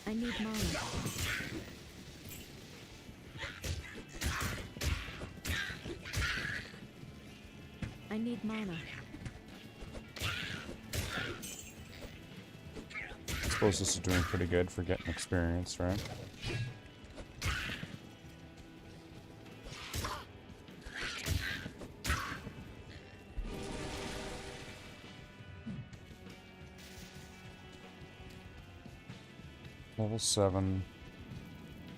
I need mana. I need mana. I suppose this is doing pretty good for getting experience, right? Level 7.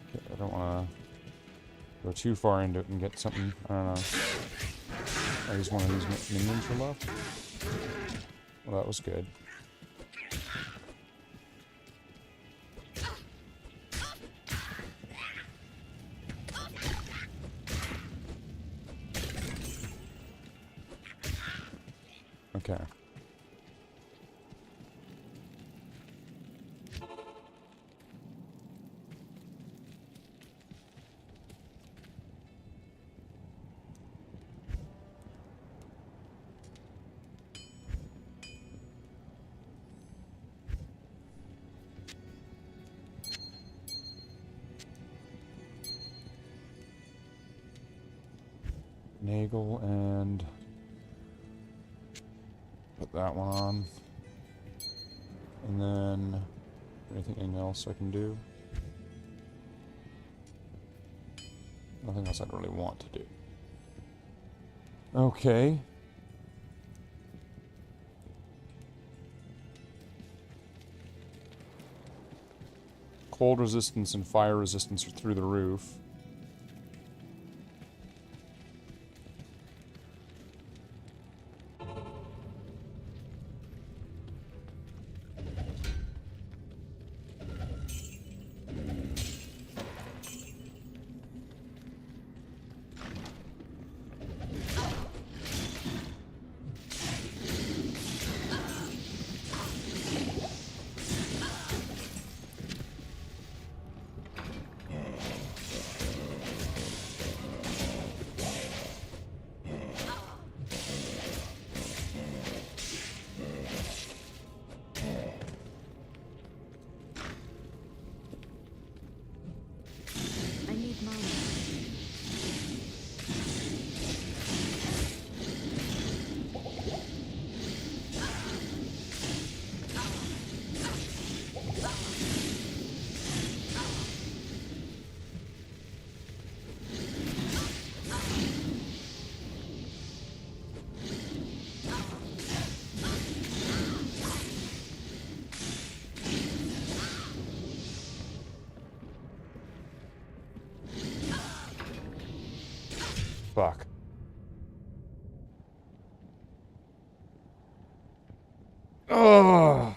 Okay, I don't want to go too far into it and get something. I don't know. I use one of these minions for left. Well, that was good. Okay. Nagel and put that one on. And then anything else I can do? Nothing else I'd really want to do. Okay. Cold resistance and fire resistance are through the roof. Fuck. Oh.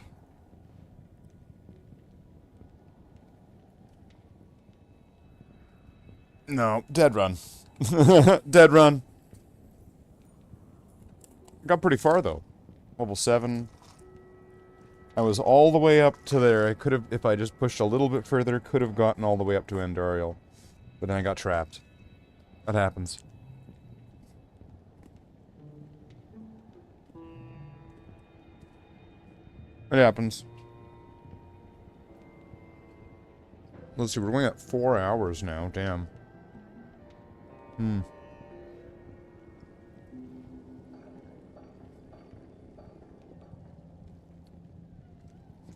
No, dead run. Dead run. Got pretty far though. Level 7. I was all the way up to there. I could have, if I just pushed a little bit further, could have gotten all the way up to Andariel. But then I got trapped. That happens. It happens. Let's see, we're going at 4 hours now, damn.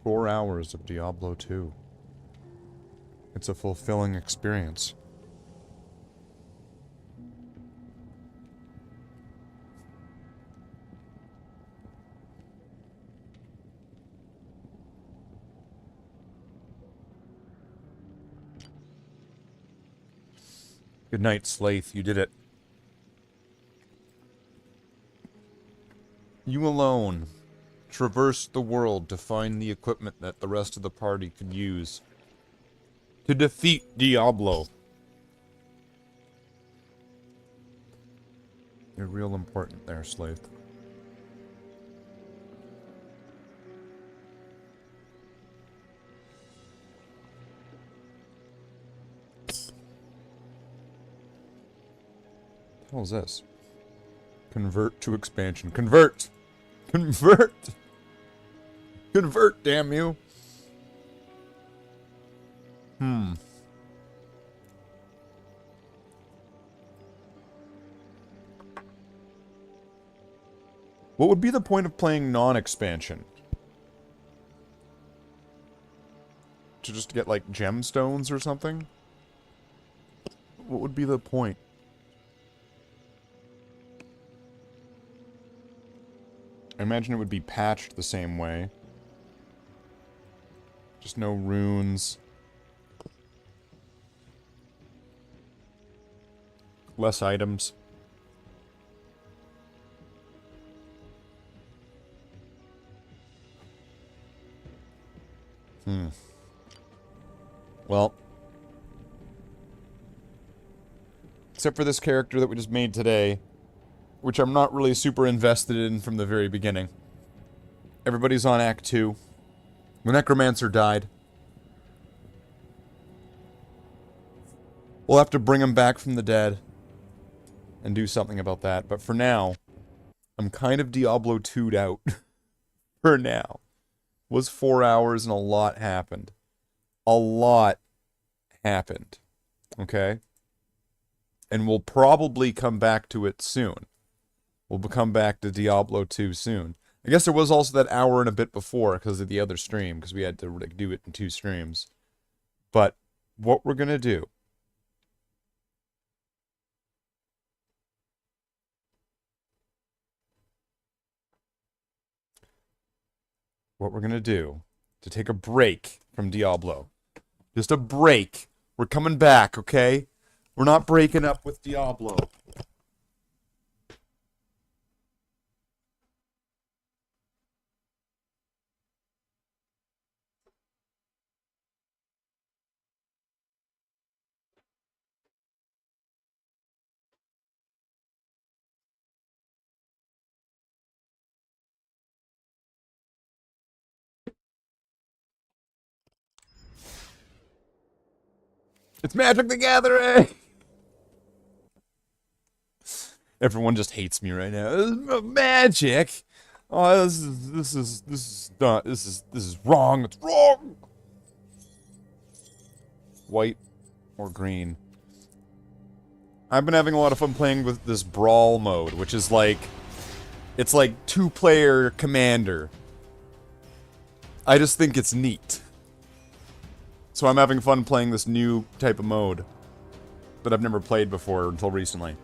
4 hours of Diablo 2. It's a fulfilling experience. Good night, Slathe. You did it. You alone traversed the world to find the equipment that the rest of the party could use to defeat Diablo. You're real important there, Slathe. What the hell is this? Convert to expansion. Convert! Convert! Convert, damn you! What would be the point of playing non-expansion? To just get, like, gemstones or something? What would be the point? I imagine it would be patched the same way. Just no runes. Less items. Well. Except for this character that we just made today, which I'm not really super invested in from the very beginning. Everybody's on Act 2. The Necromancer died. We'll have to bring him back from the dead and do something about that. But for now, I'm kind of Diablo 2'd out. For now. It was 4 hours and a lot happened. A lot happened. Okay? And we'll probably come back to it soon. We'll come back to Diablo 2 soon. I guess there was also that hour and a bit before because of the other stream, because we had to like, do it in 2 streams. But what we're going to do... What we're going to do to take a break from Diablo. Just a break. We're coming back, okay? We're not breaking up with Diablo. It's Magic the Gathering! Everyone just hates me right now. This is magic! Oh, this is wrong. It's wrong! White or green. I've been having a lot of fun playing with this brawl mode, which is like... It's like 2-player commander. I just think it's neat. So I'm having fun playing this new type of mode that I've never played before until recently.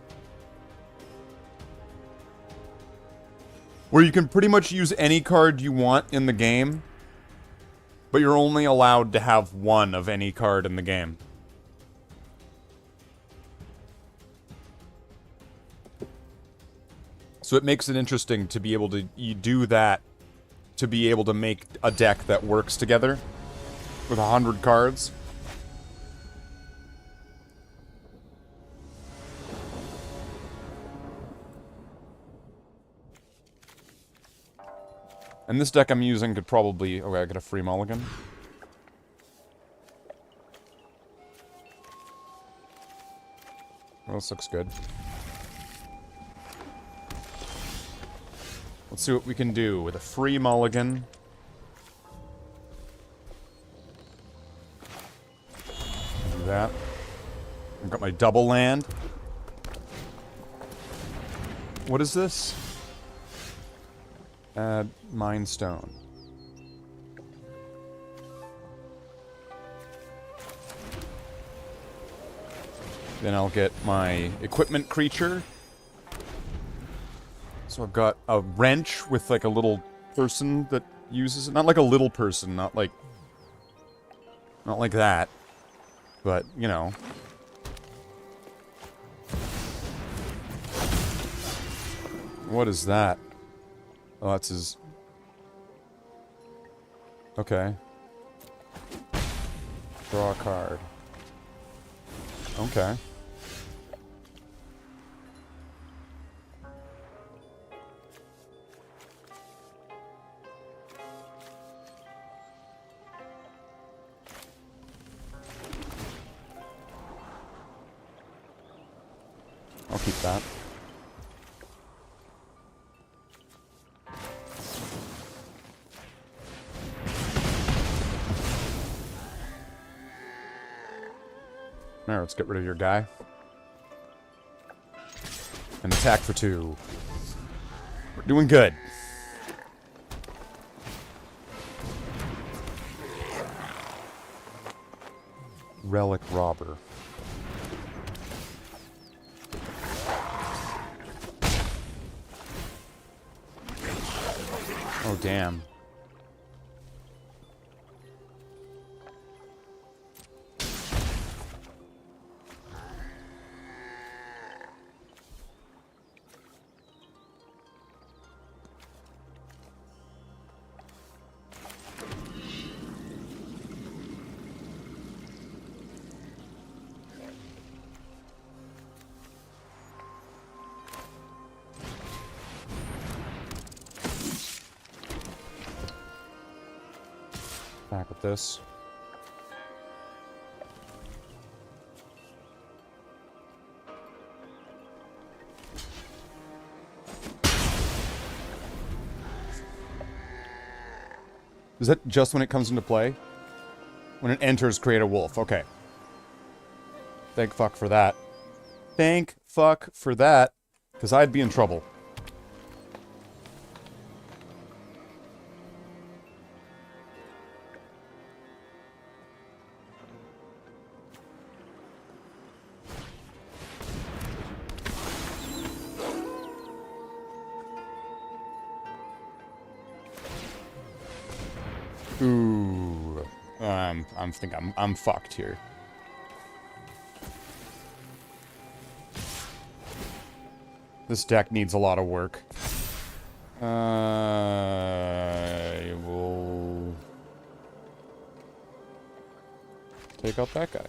Where you can pretty much use any card you want in the game, but you're only allowed to have one of any card in the game. So it makes it interesting to be able to do that, to be able to make a deck that works together. With 100 cards. And this deck I'm using could probably... Okay, I got a free mulligan. Well, this looks good. Let's see what we can do with a free mulligan. That. I've got my double land. What is this? Add Mind Stone. Then I'll get my equipment creature. So I've got a wrench with like a little person that uses it. Not like a little person, not like that. But, you know. What is that? Oh, that's his... Okay. Draw a card. Okay. I'll keep that. Now let's get rid of your guy. And attack for 2. We're doing good. Relic robber. Oh, damn. Back with this. Is that just when it comes into play? When it enters, create a wolf. Okay. Thank fuck for that. Thank fuck for that. Because I'd be in trouble. Ooh, I'm fucked here. This deck needs a lot of work. I will take out that guy.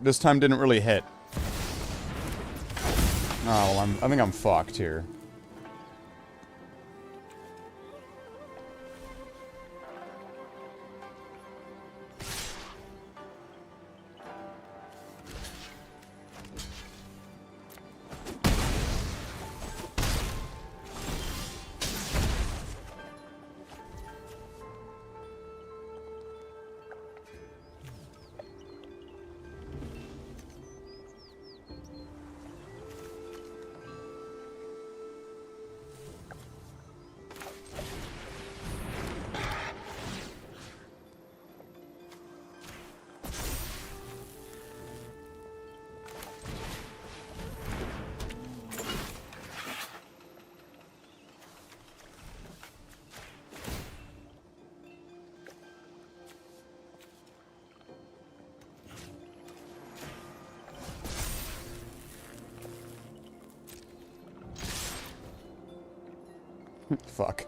This time didn't really hit. Oh, well, I think I'm fucked here. Fuck.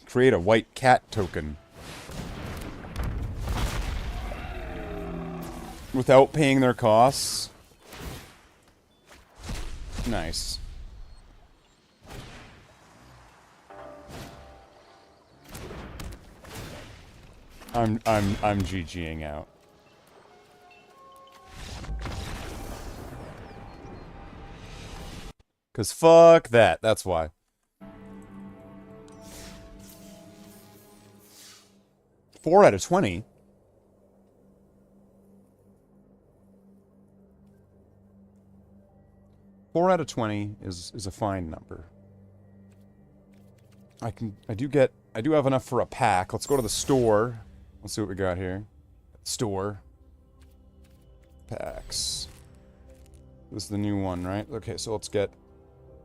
Create a white cat token. Without paying their costs. Nice. I'm GGing out. Cause fuck that, that's why. Four out of 20? Four out of 20 is a fine number. I do have enough for a pack. Let's go to the store. Let's see what we got here. Store. Packs. This is the new one, right? Okay, so let's get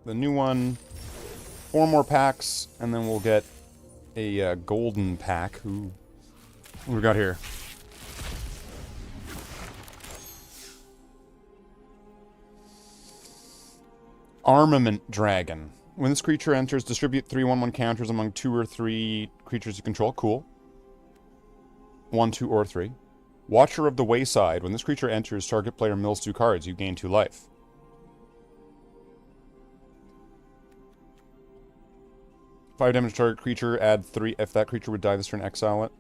the new one. 4 more packs, and then we'll get a golden pack. Ooh. What do we got here? Armament Dragon. When this creature enters, distribute 3/1/1 counters among 2 or 3 creatures you control. Cool. 1, 2, or 3. Watcher of the Wayside. When this creature enters, target player mills 2 cards. You gain 2 life. Five damage to target creature. Add 3. If that creature would die this turn, exile it.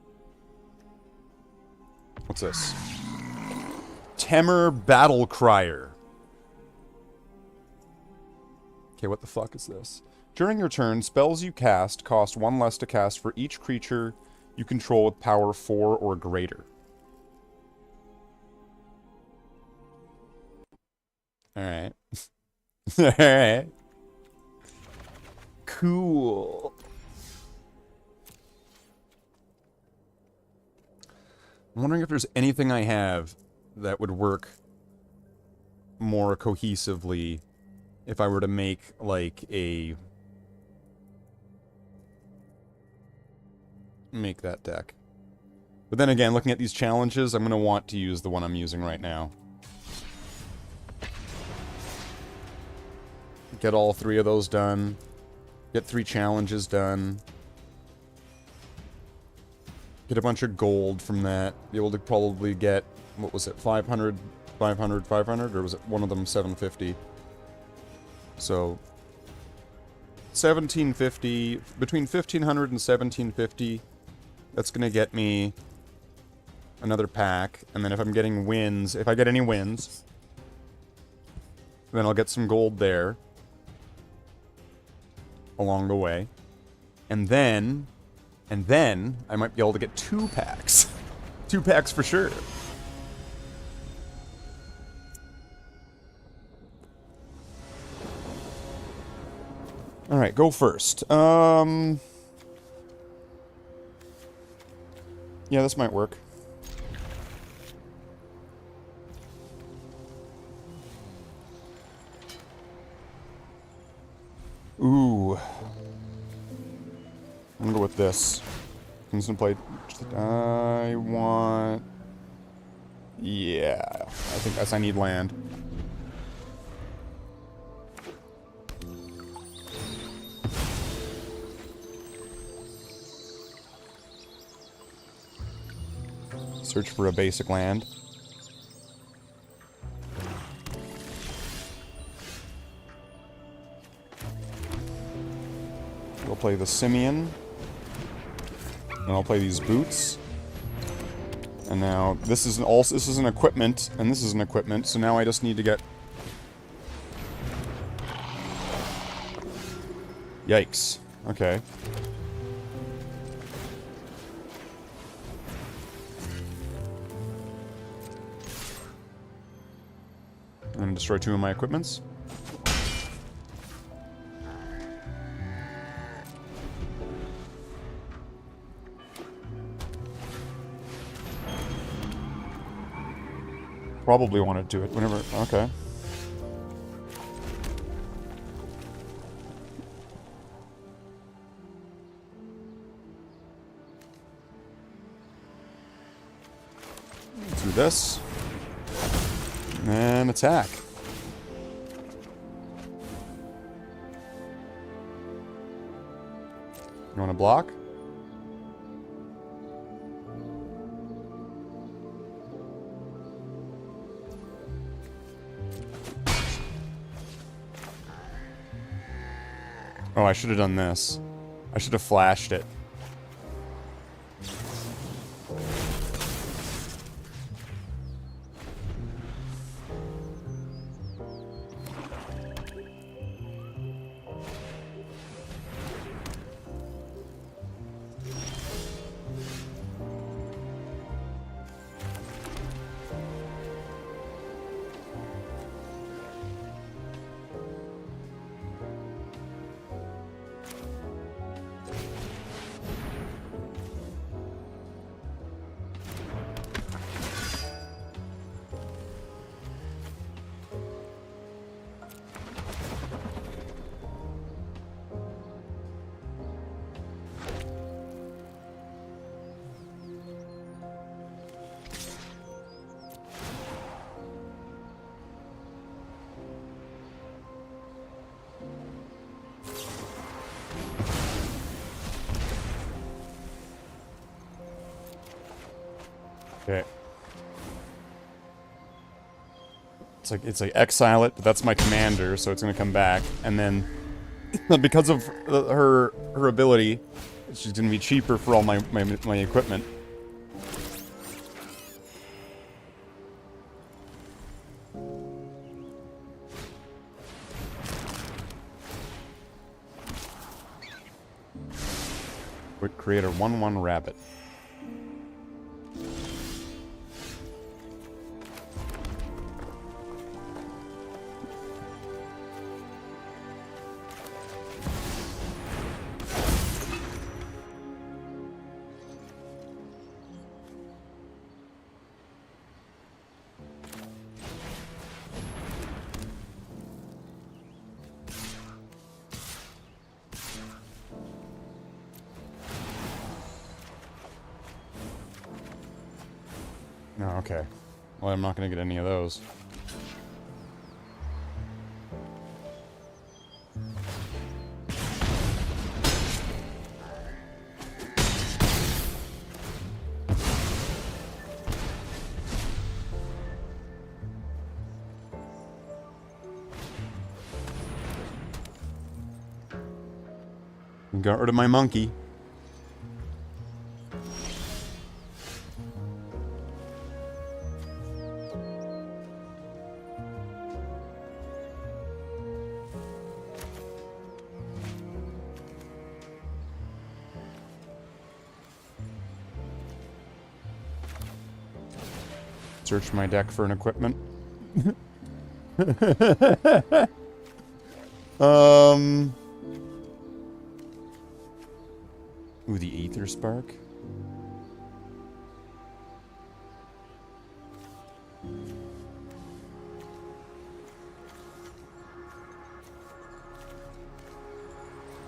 What's this? Temur Battle Crier. Okay, what the fuck is this? During your turn, spells you cast cost 1 less to cast for each creature you control with power 4 or greater. Alright. Alright. Cool. I'm wondering if there's anything I have that would work more cohesively if I were to make, like, make that deck. But then again, looking at these challenges, I'm going to want to use the one I'm using right now. Get all 3 of those done. Get 3 challenges done. Get a bunch of gold from that. Be able to probably get, what was it, 500, 500, 500? Or was it one of them 750? So, 1750, between 1500 and 1750, that's going to get me another pack. And then if I'm getting wins, if I get any wins, then I'll get some gold there along the way. And then I might be able to get 2 packs. 2 packs for sure. Alright, go first. Yeah, this might work. Ooh. I'm gonna go with this. I'm just gonna play... I want... Yeah. I think that's... I need land. Search for a basic land. We'll play the Simian. And I'll play these boots. And now this is an equipment, and this is an equipment, so now I just need to get... Yikes. Okay. I'm gonna destroy 2 of my equipments. Probably want to do it whenever... Okay. Let's do this. And attack. You want to block? Oh, I should have done this. I should have flashed it. Okay. It's like exile it, but that's my commander, so it's gonna come back, and then because of her ability, she's gonna be cheaper for all my equipment. Quick creator 1/1 rabbit. No, okay. Well, I'm not gonna get any of those. Got rid of my monkey. Search my deck for an equipment. Ooh, the Aether Spark.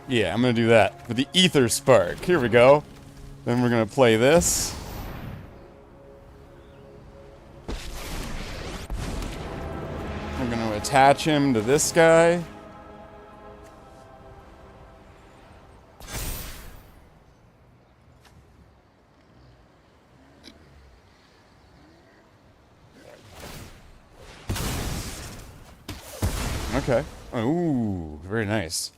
Yeah, I'm gonna do that. For the Aether Spark. Here we go. Then we're gonna play this. We're gonna attach him to this guy. Okay. Ooh, very nice.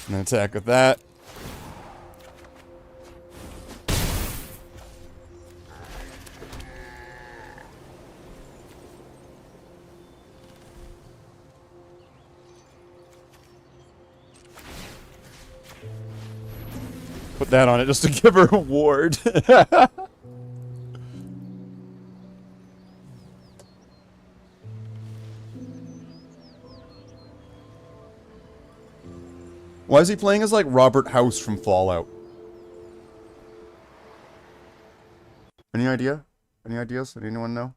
And then attack with that. Put that on it just to give her a ward. Why is he playing as like Robert House from Fallout? Any idea? Any ideas? Does anyone know?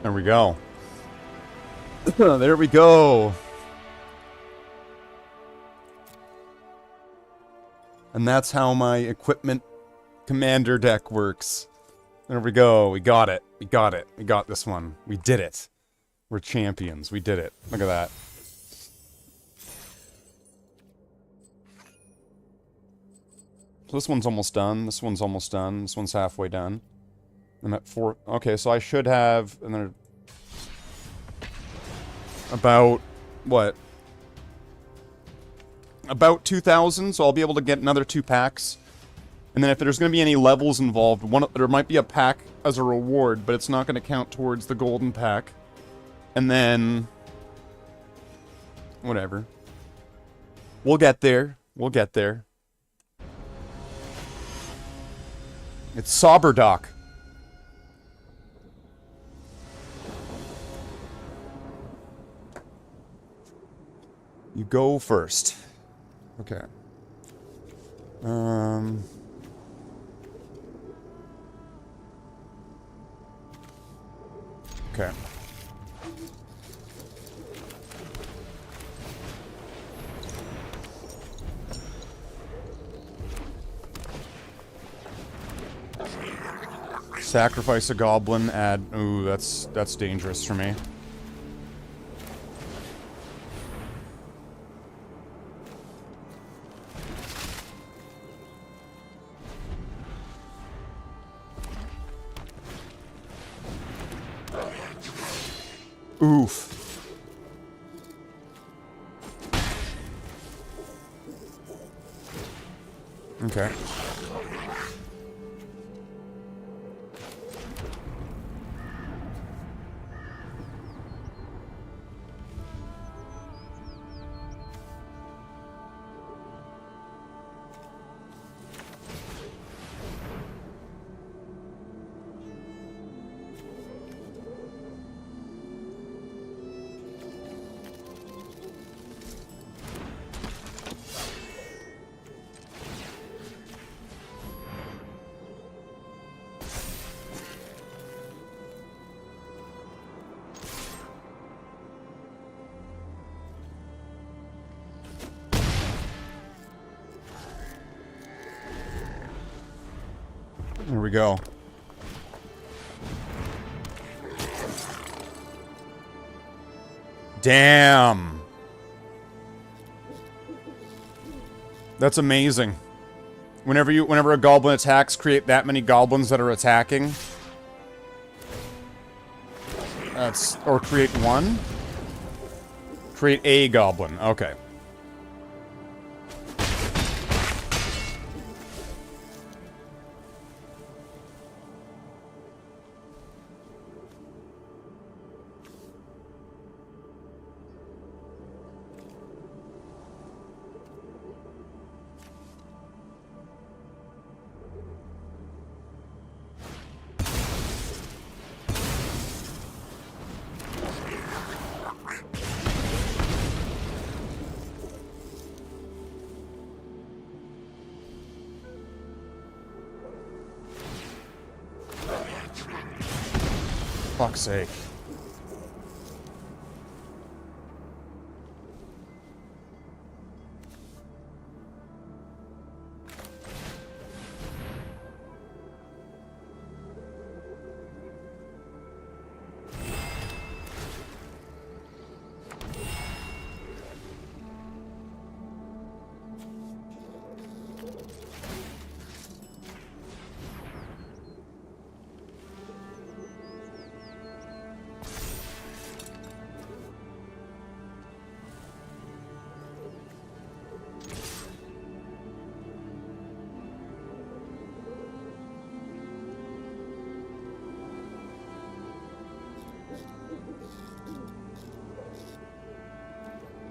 There we go. There we go. And that's how my equipment commander deck works. There we go. We got it. We got it. We got this one. We did it. We're champions. We did it. Look at that. So this one's almost done. This one's almost done. This one's halfway done. I'm at 4. Okay, so I should have another... About... What? About 2,000, so I'll be able to get another 2 packs. And then if there's going to be any levels involved, there might be a pack as a reward, but it's not going to count towards the golden pack. And then... Whatever. We'll get there. We'll get there. It's Sauberdock. You go first. Okay. Okay. Sacrifice a goblin, add... Ooh, that's dangerous for me. Oof. Okay. Here we go. Damn. That's amazing. Whenever a goblin attacks, create that many goblins that are attacking. Or create one. Create a goblin. Okay. Fuck's sake.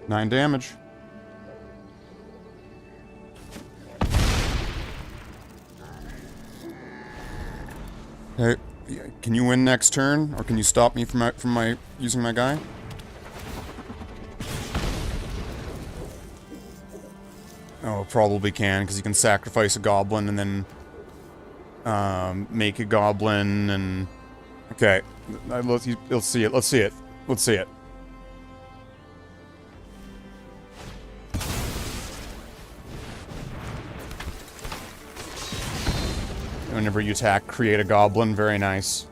Nine damage. Hey, can you win next turn, or can you stop me from my using my guy? Oh, probably can, because you can sacrifice a goblin and then make a goblin and Okay. Let's see it. Let's see it. Let's see it. Whenever you attack, create a goblin. Very nice.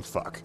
Fuck.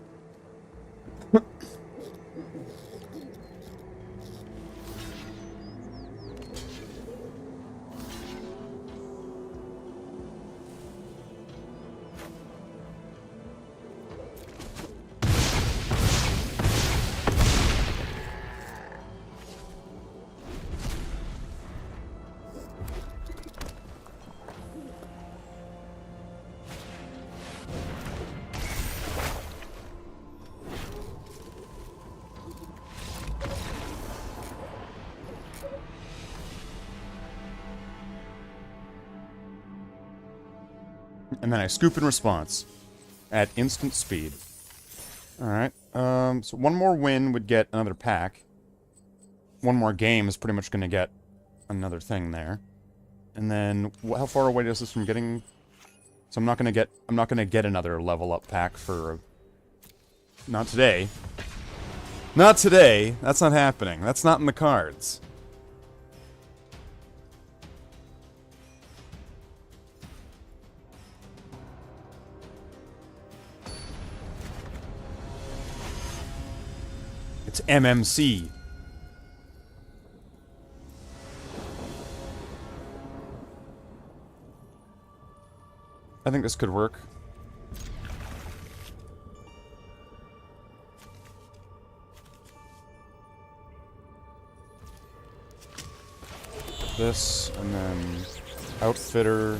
And then I scoop in response at instant speed. Alright, so one more win would get another pack. One more game is pretty much going to get another thing there. And then, how far away is this from getting... So I'm not going to get another level up pack for... Not today. Not today! That's not happening. That's not in the cards. It's MMC. I think this could work. This, and then Outfitter.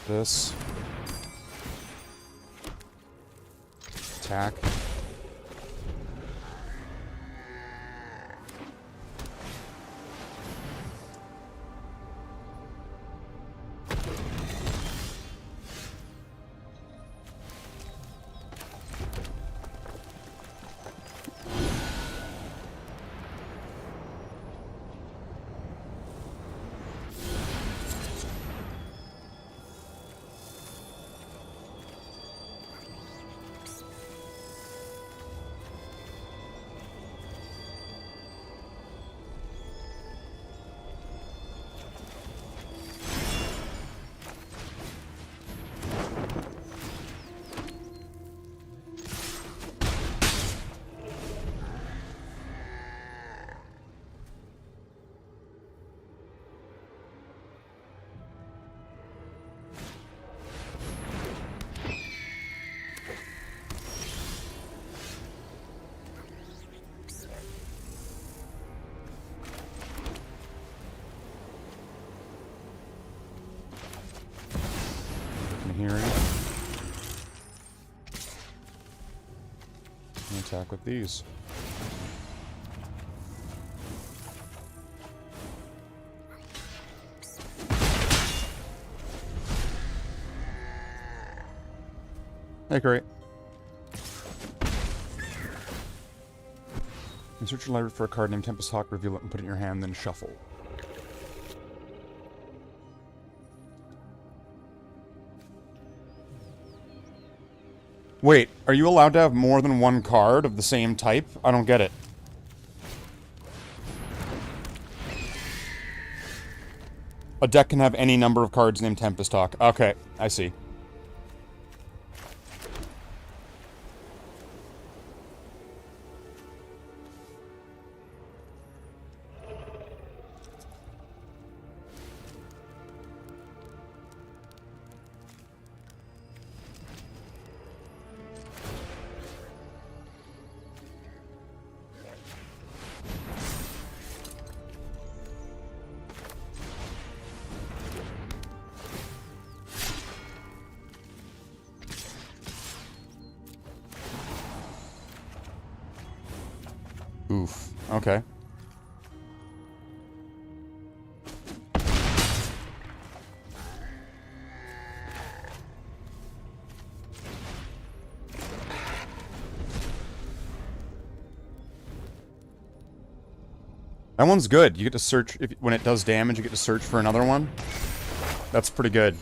This. Attack. Hearing. Attack with these. Hey, great. You search your library for a card named Tempest Hawk, reveal it and put it in your hand, then shuffle. Wait, are you allowed to have more than one card of the same type? I don't get it. A deck can have any number of cards named Tempest Hawk. Okay, I see. Oof. Okay. That one's good. You get to search, when it does damage, you get to search for another one. That's pretty good.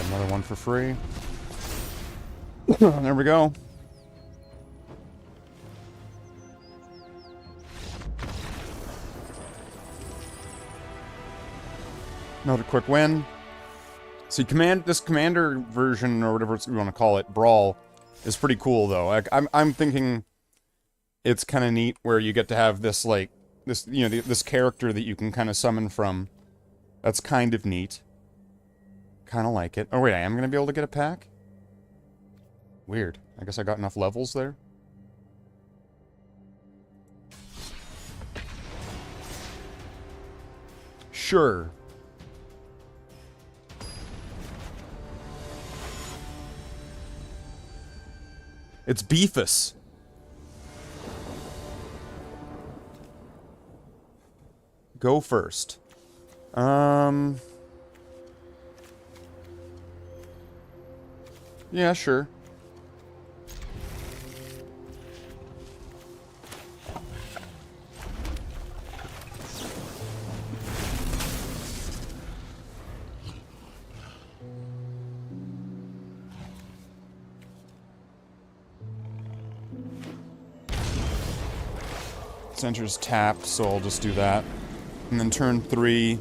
Another one for free. There we go. Another quick win. See, this commander version, or whatever you want to call it, Brawl, is pretty cool though. Like, I'm thinking it's kind of neat where you get to have this, like, this, you know, this character that you can kind of summon from. That's kind of neat. Kind of like it. Oh wait, I am going to be able to get a pack? Weird. I guess I got enough levels there. Sure. It's Beefus. Go first. Yeah, sure. Center's tapped, so I'll just do that. And then turn 3...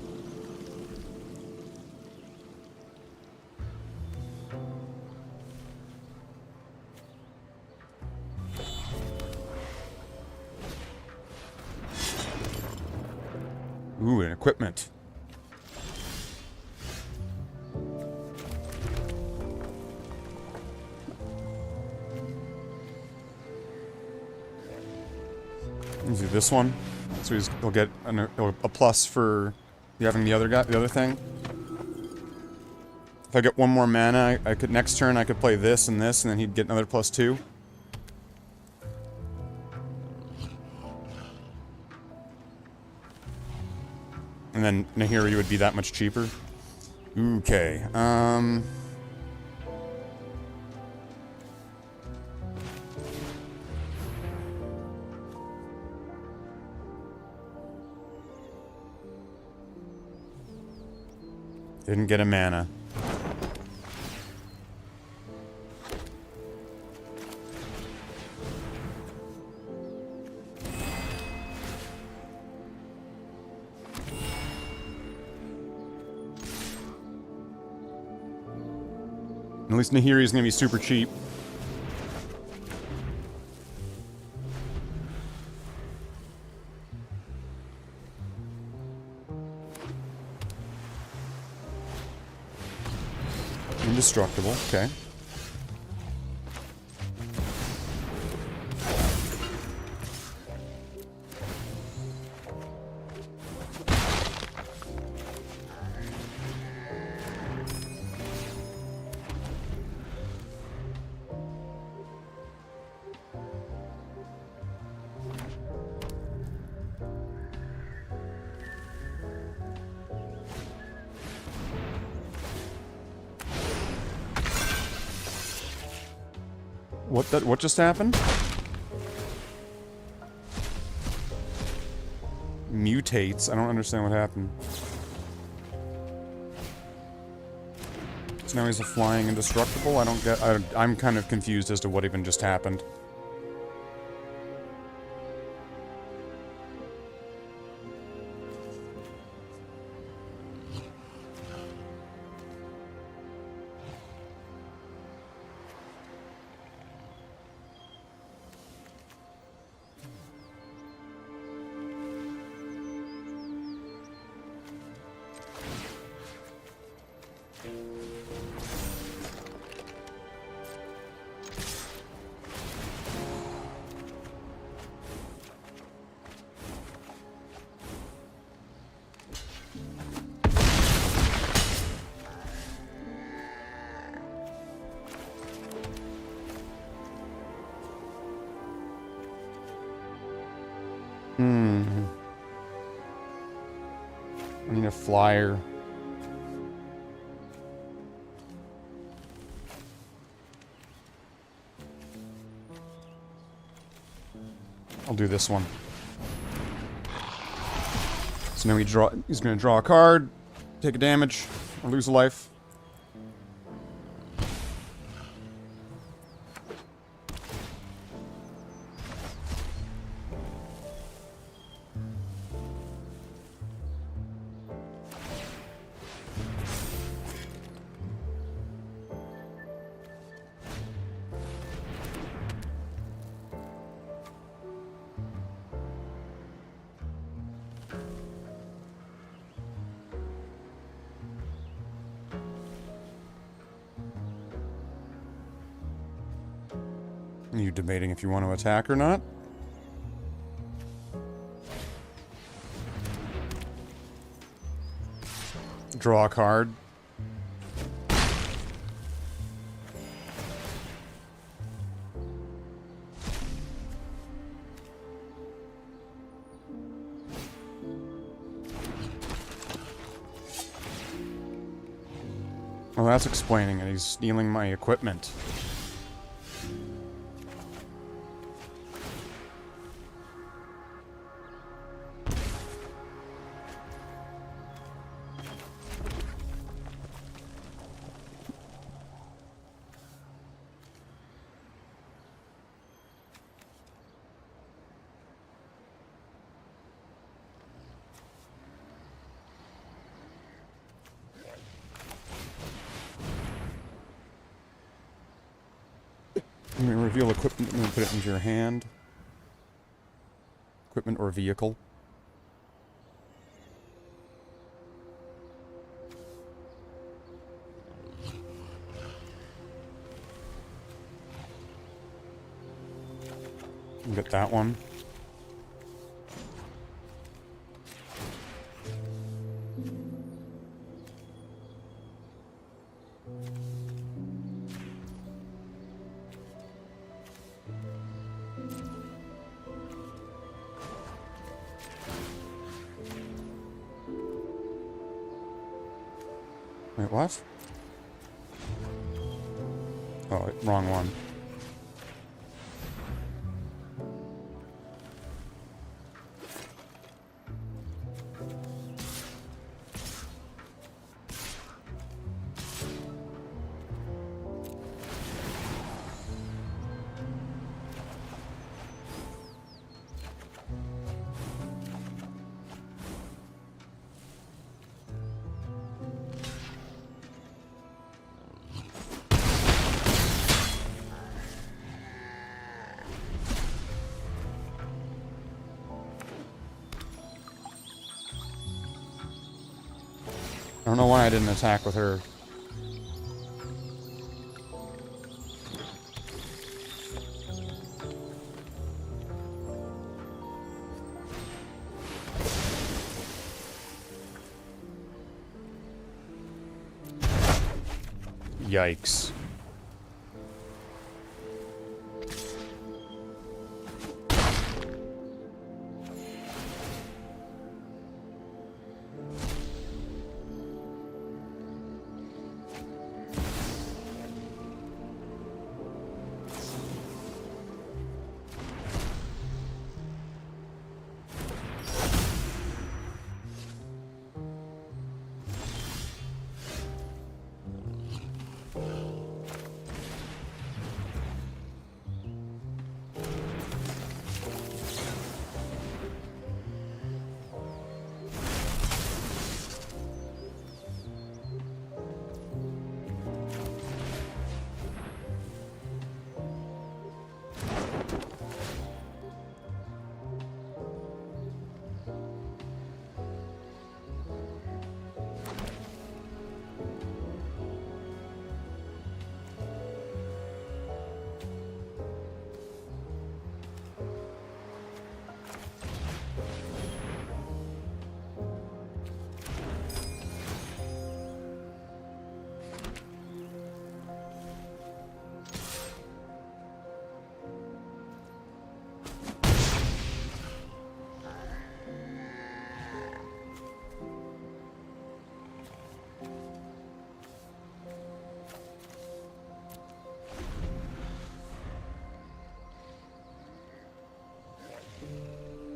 Ooh, and equipment. Let's do this one. So he'll get a plus for having the other thing. If I get one more mana, I could next turn I could play this, and then he'd get another +2. And then Nahiri would be that much cheaper. Okay, Didn't get a mana. At least Nahiri's gonna be super cheap. Indestructible, okay. What just happened? Mutates. I don't understand what happened. So now he's a flying indestructible? I don't get... I'm kind of confused as to what even just happened. I need a flyer. I'll do this one. So now he's gonna draw a card, take a damage, or lose a life. Are you debating if you want to attack or not? Draw a card. Well, that's explaining it. He's stealing my equipment. Let me reveal equipment and put it into your hand. Equipment or vehicle. Get that one. Wait, what? Oh, wrong one. don't know why I didn't attack with her. Yikes.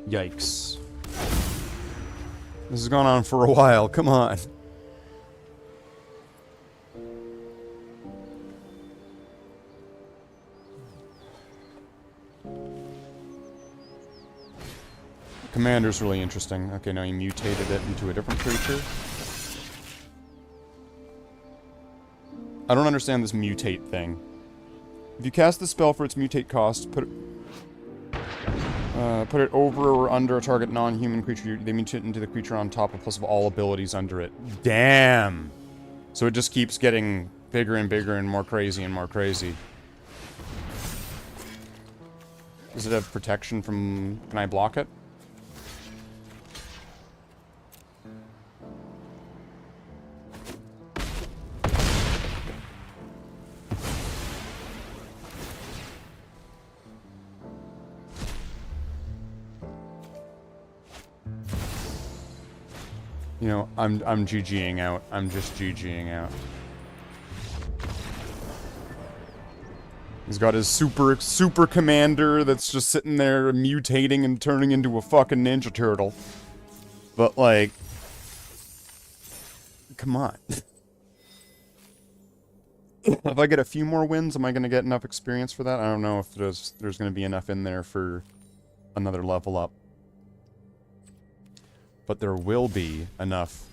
Yikes. This has gone on for a while, come on. Commander's really interesting. Okay, now he mutated it into a different creature. I don't understand this mutate thing. If you cast the spell for its mutate cost, put it over or under a target non-human creature, they mutate into the creature on top of plus of all abilities under it. Damn! So it just keeps getting bigger and bigger and more crazy and more crazy. Does it have protection from... Can I block it? You know, I'm GGing out. I'm just GGing out. He's got his super commander that's just sitting there mutating and turning into a fucking Ninja Turtle. But, like... Come on. If I get a few more wins, am I going to get enough experience for that? I don't know if there's going to be enough in there for another level up. But there will be enough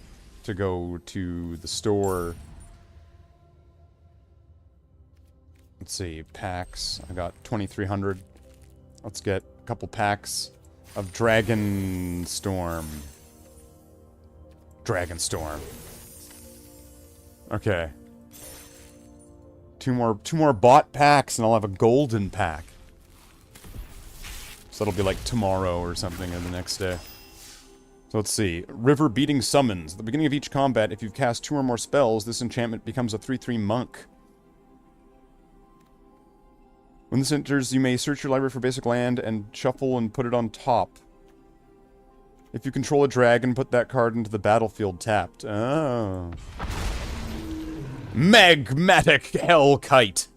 to go to the store. Let's see, packs. I got 2,300. Let's get a couple packs of Dragon Storm. Dragon Storm. Okay. Two more bot packs and I'll have a golden pack. So that'll be like tomorrow or something or the next day. So let's see. River Beating Summons. At the beginning of each combat, if you've cast 2 or more spells, this enchantment becomes a 3/3 monk. When this enters, you may search your library for basic land and shuffle and put it on top. If you control a dragon, put that card into the battlefield tapped. Oh. Magmatic Hellkite.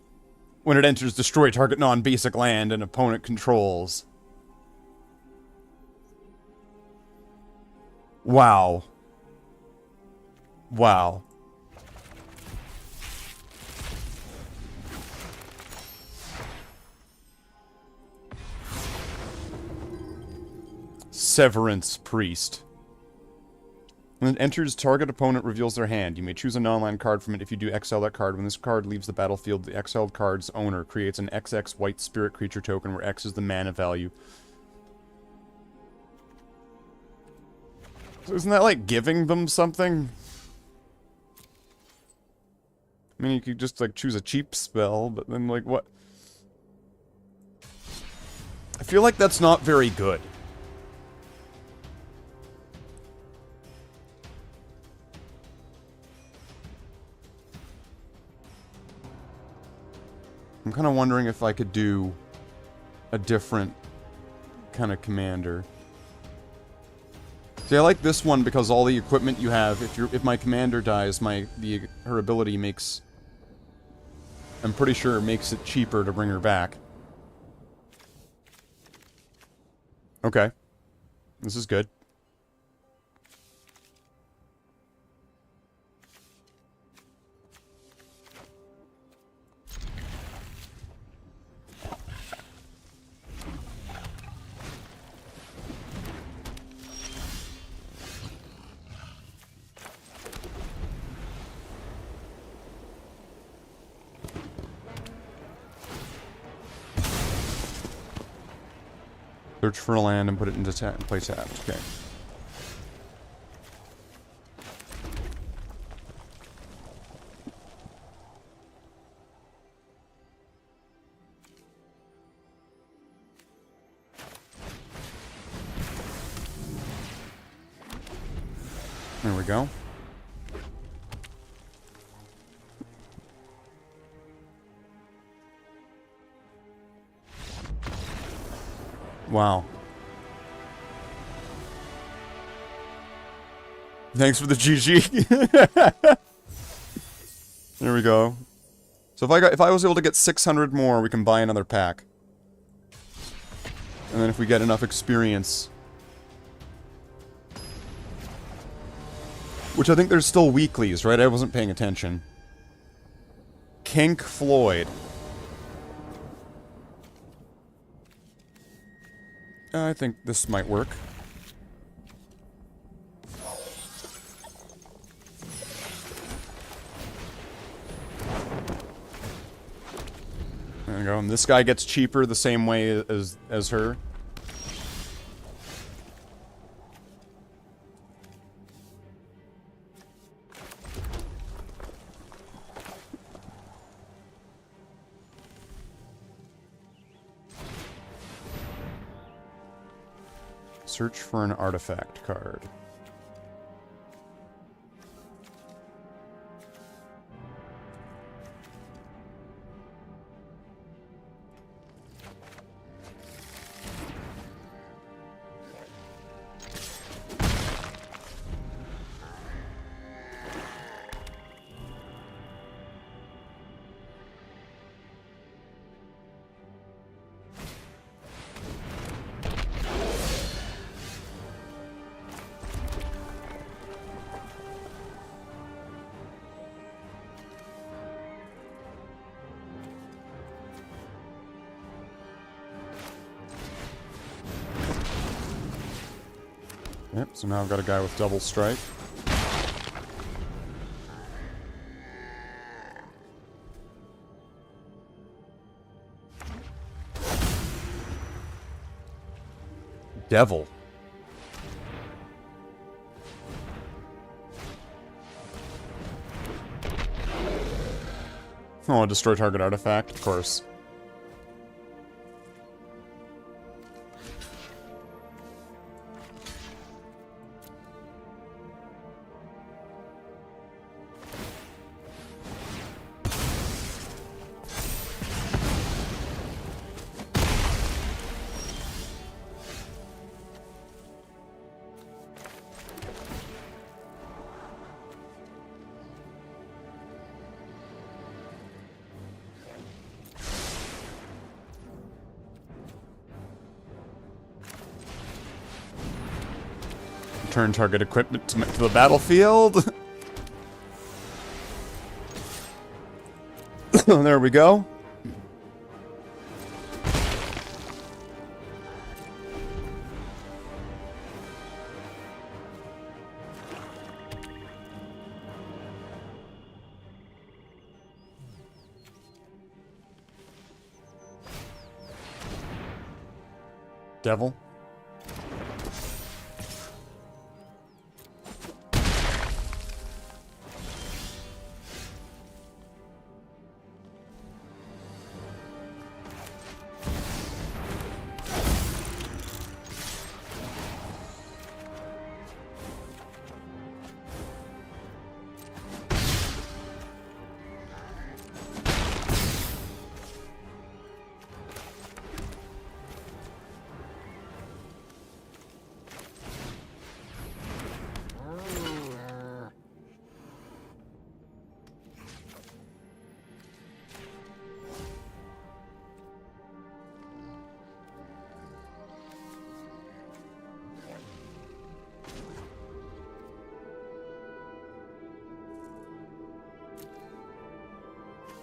When it enters, destroy target non-basic land and opponent controls. Wow. Wow. Severance Priest. When it enters, target opponent reveals their hand. You may choose a non-land card from it. If you do, exile that card. When this card leaves the battlefield, the exiled card's owner creates an XX white spirit creature token where X is the mana value. So isn't that like giving them something? I mean, you could just, like, choose a cheap spell, but then, like, what? I feel like that's not very good. I'm kind of wondering if I could do a different kind of commander. See, I like this one because all the equipment you have, if my commander dies, her ability makes, I'm pretty sure it makes it cheaper to bring her back. Okay. This is good. Search for a land and put it into play tapped. Okay. There we go. Wow. Thanks for the GG. There we go. So if I was able to get 600 more, we can buy another pack. And then if we get enough experience, which I think there's still weeklies, right? I wasn't paying attention. Kink Floyd. I think this might work. There we go. And this guy gets cheaper the same way as her. Search for an artifact card. Yep, so now I've got a guy with double strike. Devil. Oh, destroy target artifact, of course. Return target equipment to the battlefield. There we go. Devil.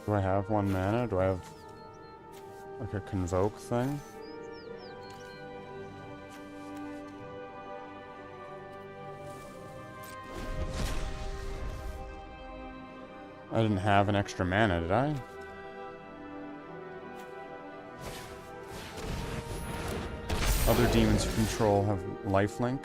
Do I have 1 mana? Do I have like a convoke thing? I didn't have an extra mana, did I? Other demons you control have lifelink.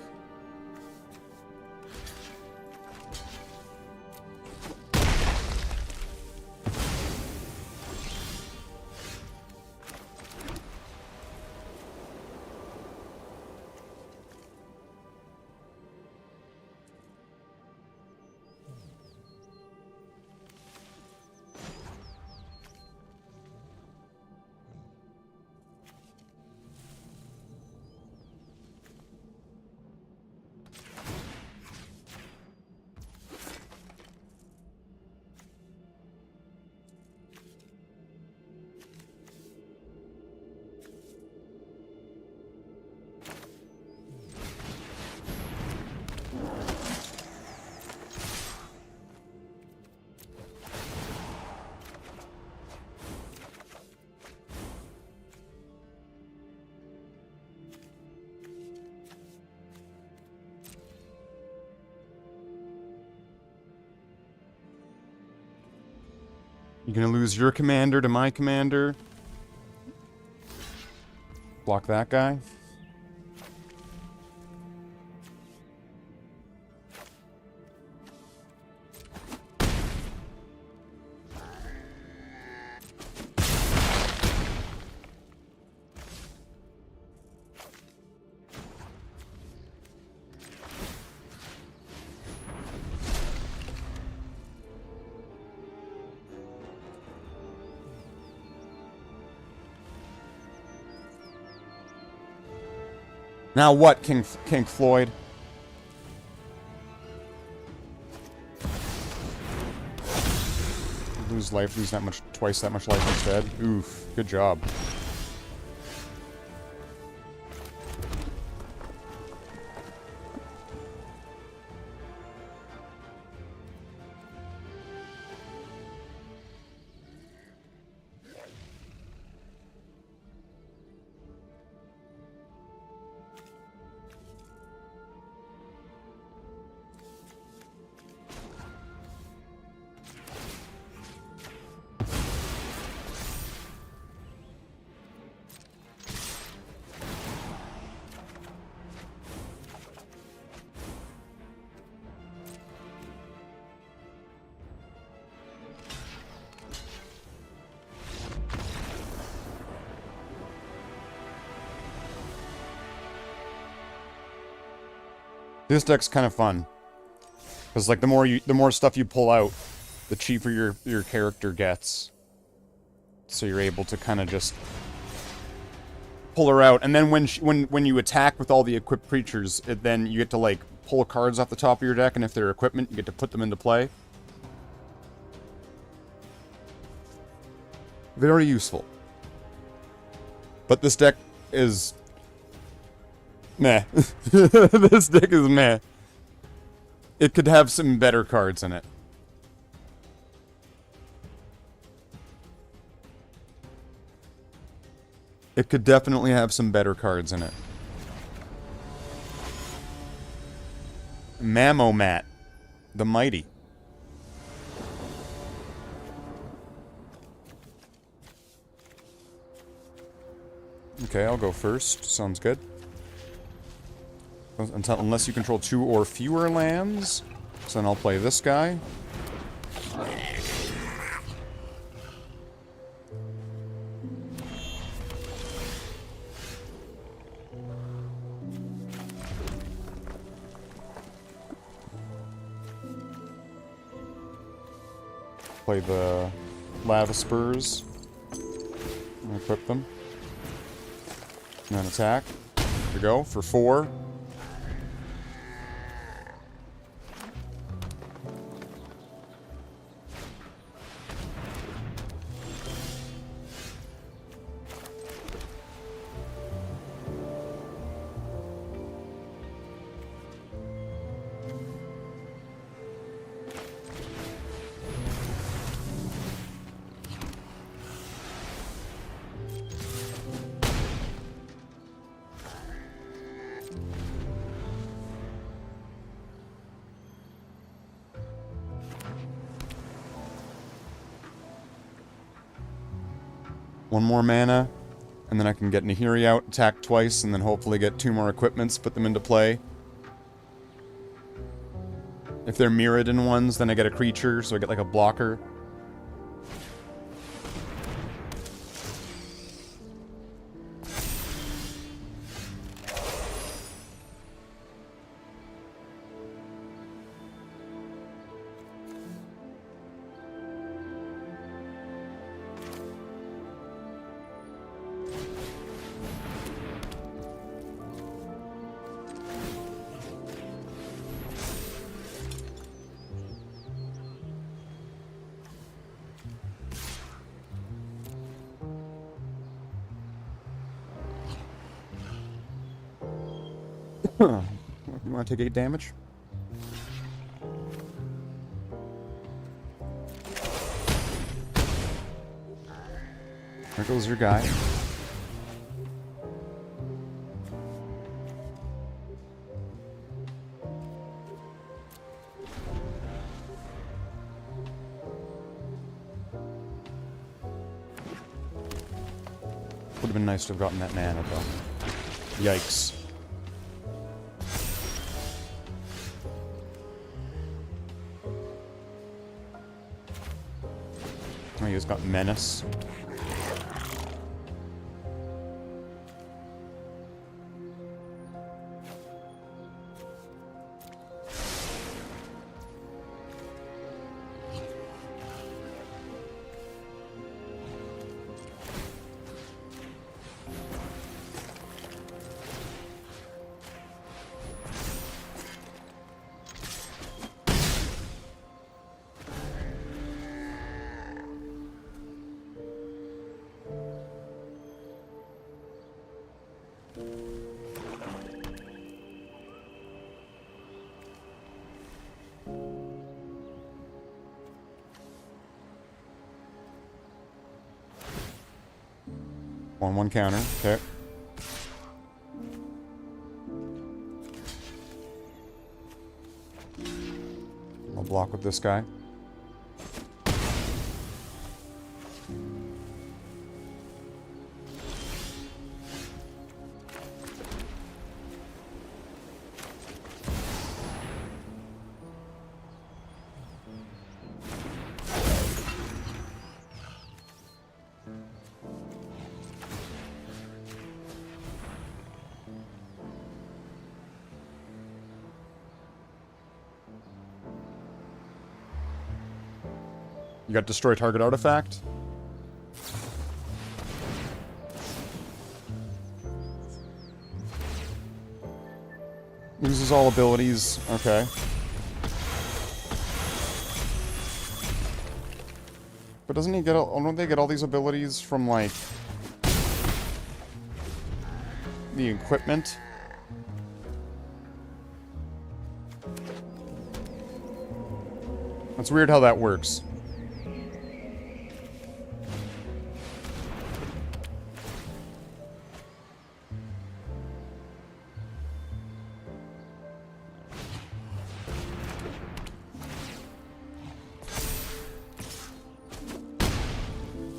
You're gonna lose your commander to my commander. Block that guy. Now what, King Floyd? Lose life, lose that much, twice that much life instead. Oof, good job. This deck's kind of fun, because like the more stuff you pull out, the cheaper your character gets. So you're able to kind of just pull her out, and then when you attack with all the equipped creatures, then you get to like pull cards off the top of your deck, and if they're equipment, you get to put them into play. Very useful. But this deck is meh. This deck is meh. It could have some better cards in it. It could definitely have some better cards in it. Mammomat, the Mighty. Okay, I'll go first. Sounds good. Unless you control 2 or fewer lands. So then I'll play this guy. Play the Lava Spurs. And equip them. And then attack. Here we go, for 4. 1 more mana, and then I can get Nahiri out, attack twice, and then hopefully get 2 more equipments, put them into play. If they're Mirrodin ones, then I get a creature, so I get like a blocker. You want to take 8 damage? There goes your guy. Would have been nice to have gotten that mana, though. Yikes. Oh, he's got Menace. On 1 counter, okay. I'll block with this guy. You got destroy target artifact. Loses all abilities. Okay. But doesn't he get all, don't they get all these abilities from, like, the equipment? That's weird how that works.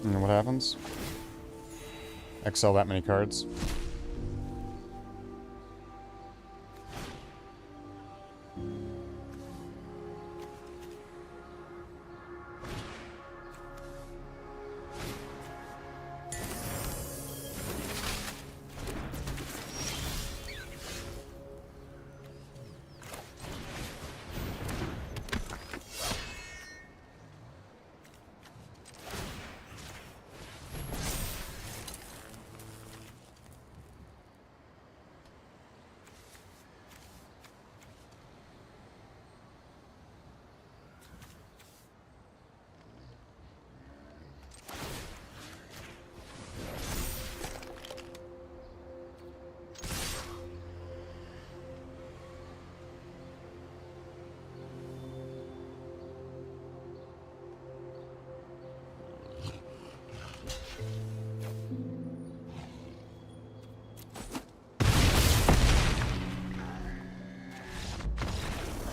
And what happens? Exile that many cards.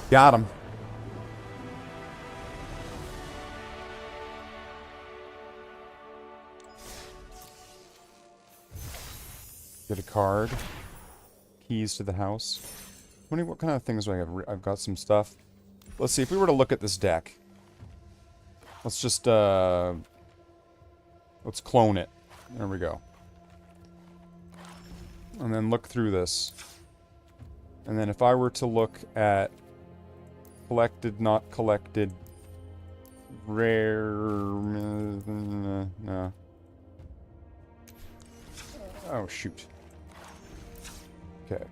Got him. card. Keys to the house. What kind of things do I have? I've got some stuff. Let's see, if we were to look at this deck. Let's just, let's clone it. There we go. And then look through this. And then if I were to look at collected, not collected, rare... no. Oh, shoot. Okay.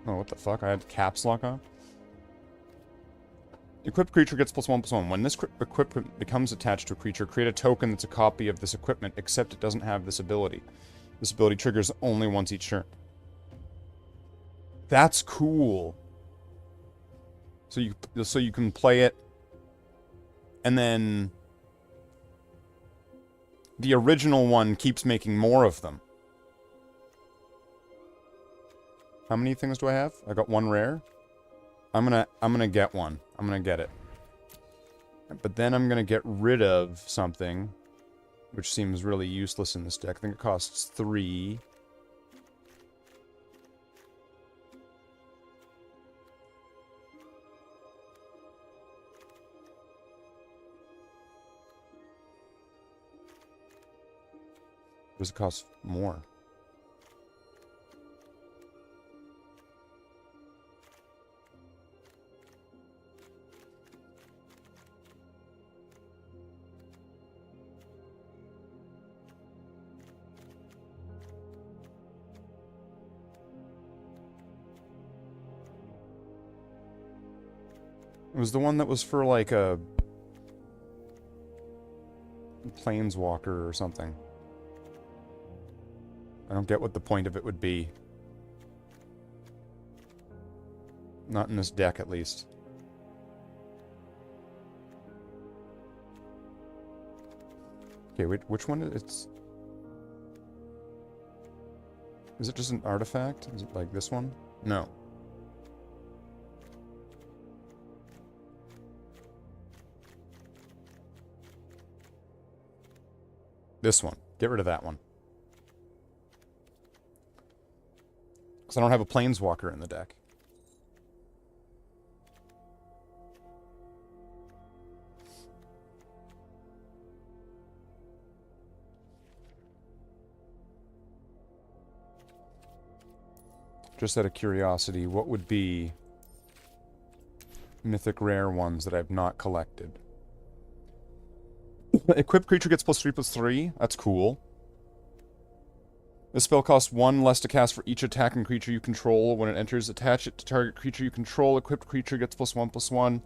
Oh, what the fuck? I had caps lock on? Equipped creature gets +1/+1. When this equipment becomes attached to a creature, create a token that's a copy of this equipment, except it doesn't have this ability. This ability triggers only once each turn. That's cool. So you can play it, and then the original one keeps making more of them. How many things do I have? I got one rare. I'm gonna get one. I'm gonna get it. But then I'm gonna get rid of something, which seems really useless in this deck. I think it costs 3. Does it cost more? It was the one that was for, like, a planeswalker or something. I don't get what the point of it would be. Not in this deck, at least. Okay, wait, which one? Is it just an artifact? Is it like this one? No. This one. Get rid of that one. Because I don't have a planeswalker in the deck. Just out of curiosity, what would be mythic rare ones that I've not collected? Equipped creature gets +3/+3. That's cool. This spell costs 1 less to cast for each attacking creature you control. When it enters, attach it to target creature you control. Equipped creature gets +1/+1.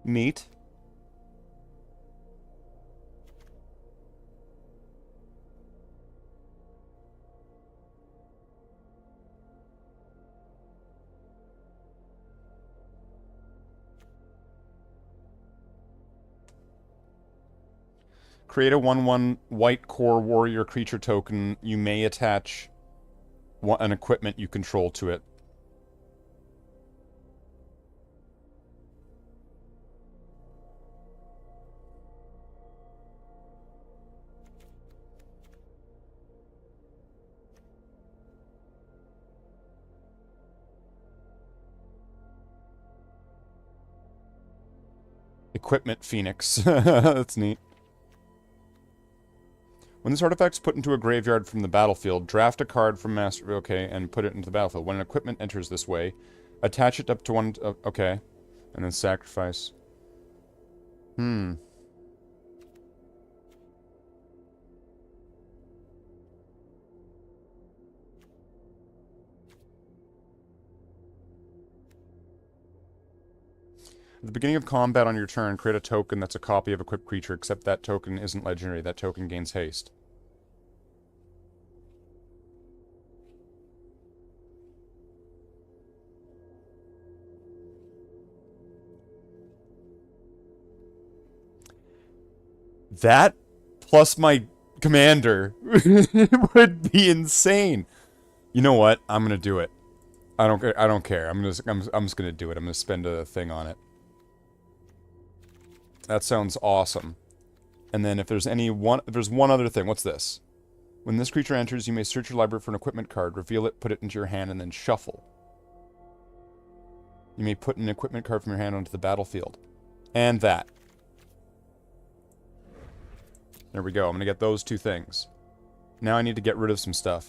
Neat. Create a 1/1 white core warrior creature token. You may attach an equipment you control to it. Equipment Phoenix. That's neat. When this artifact's put into a graveyard from the battlefield, draft a card from Master... Okay, and put it into the battlefield. When an equipment enters this way, attach it up to one... okay. And then sacrifice. At the beginning of combat on your turn, create a token that's a copy of equipped creature, except that token isn't legendary. That token gains haste. That, plus my commander, would be insane. You know what? I'm gonna do it. I don't care. I'm just gonna do it. I'm gonna spend a thing on it. That sounds awesome. And then if there's one other thing, what's this? When this creature enters, you may search your library for an equipment card, reveal it, put it into your hand, and then shuffle. You may put an equipment card from your hand onto the battlefield. And that. There we go. I'm gonna get those 2 things. Now I need to get rid of some stuff.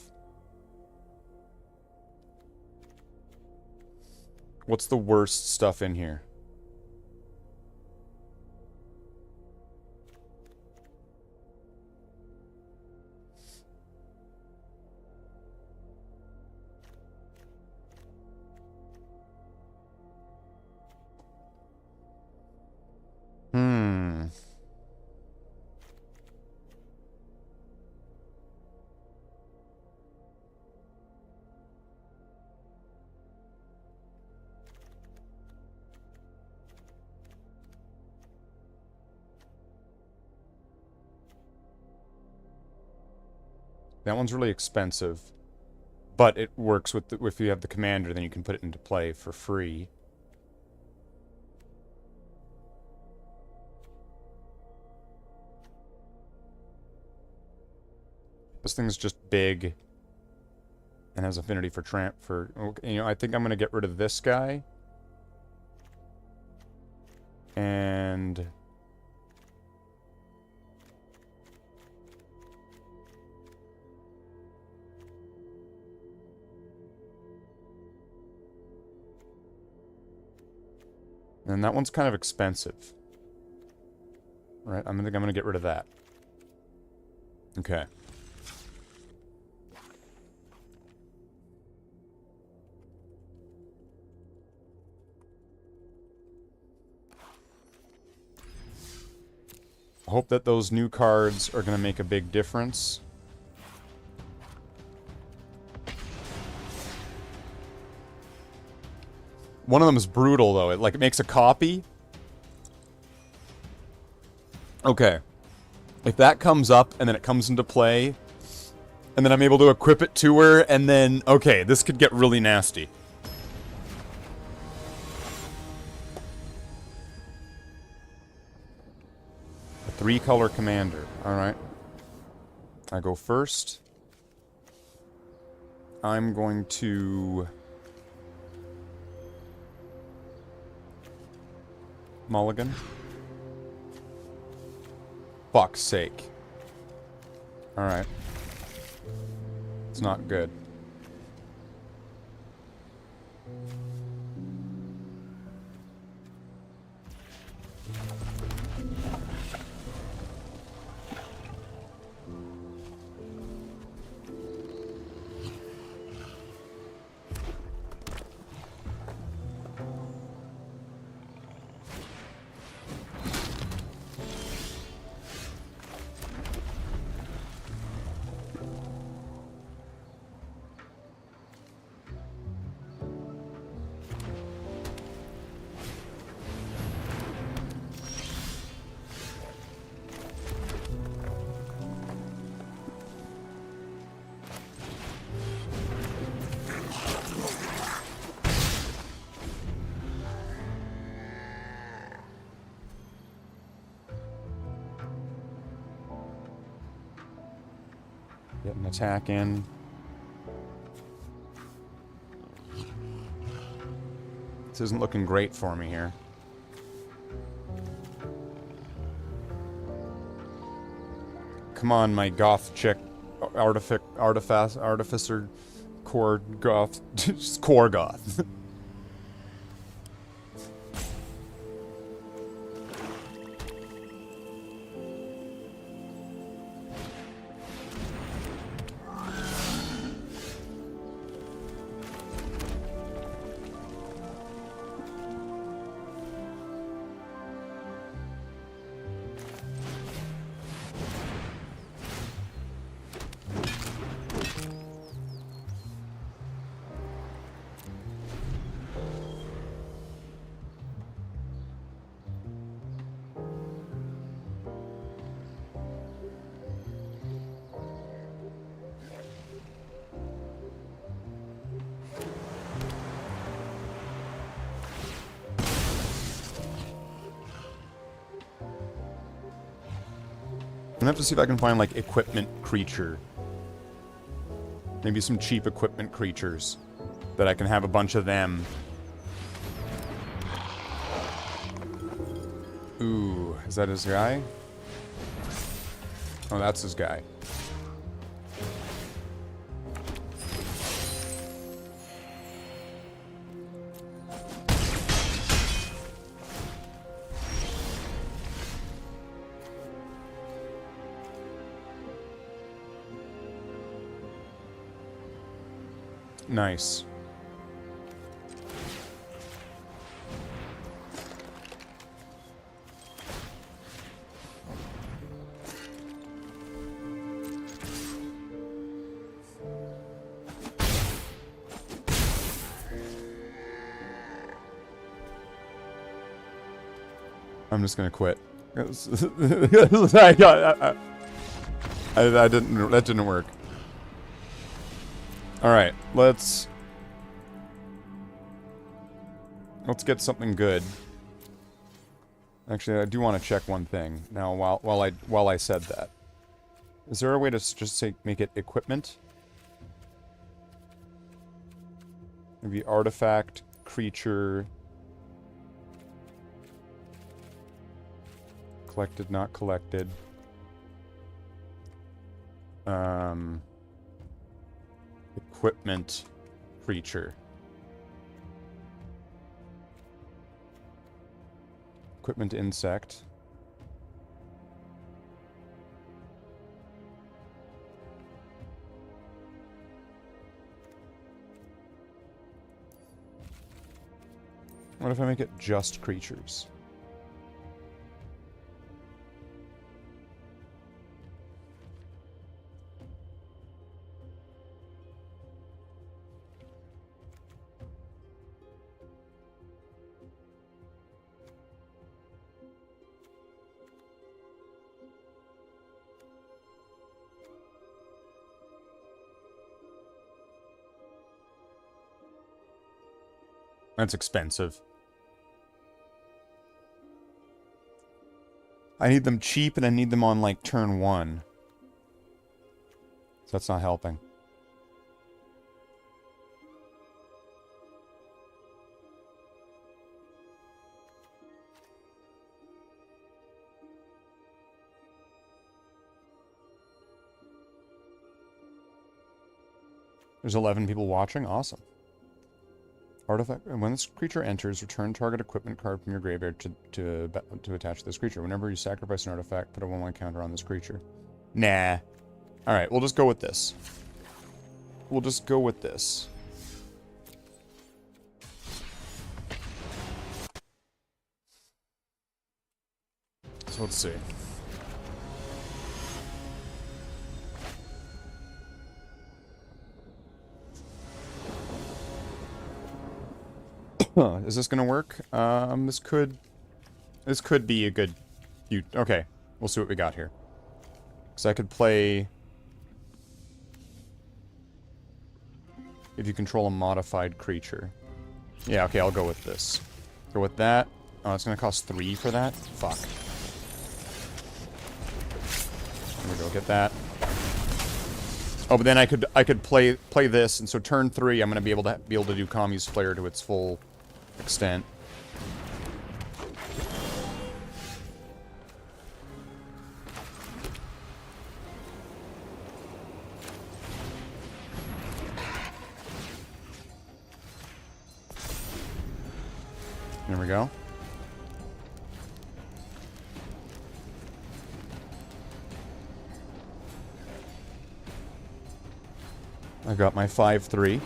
What's the worst stuff in here? That one's really expensive, but it works with if you have the commander, then you can put it into play for free. This thing's just big and has affinity for okay, I think I'm gonna get rid of this guy. And that one's kind of expensive. Right, I'm gonna get rid of that. Okay. I hope that those new cards are gonna make a big difference. One of them is brutal, though. It makes a copy. Okay. If that comes up, and then it comes into play, and then I'm able to equip it to her, and then... Okay, this could get really nasty. A 3-color commander. Alright. I go first. I'm going to... Mulligan. Fuck's sake. Alright. It's not good. Get an attack in. This isn't looking great for me here. Come on, my goth chick. Artificer. Core goth. Just core goth. gonna have to see if I can find, like, equipment creature. Maybe some cheap equipment creatures. That I can have a bunch of them. Ooh, is that his guy? Oh, that's his guy. Nice. I'm just gonna quit. I didn't. That didn't work. All right, let's get something good. Actually, I do want to check one thing now. While I said that, is there a way to just say make it equipment? Maybe artifact, creature, collected, not collected. Equipment, creature. Equipment, insect. What if I make it just creatures? That's expensive. I need them cheap and I need them on like turn 1. So that's not helping. There's 11 people watching. Awesome. Artifact. When this creature enters, return target equipment card from your graveyard to attach to this creature. Whenever you sacrifice an artifact, put a 1/1 counter on this creature. Nah. Alright, we'll just go with this. We'll just go with this. So let's see. Is this gonna work? This could be a good... Okay, we'll see what we got here. Because I could play... If you control a modified creature. Yeah, okay, I'll go with this. Go with that. Oh, it's gonna cost 3 for that? Fuck. There we go, get that. Oh, but then I could play this, and so turn 3, I'm gonna be able to do Kami's Flare to its full extent. There we go. I got my 5/3.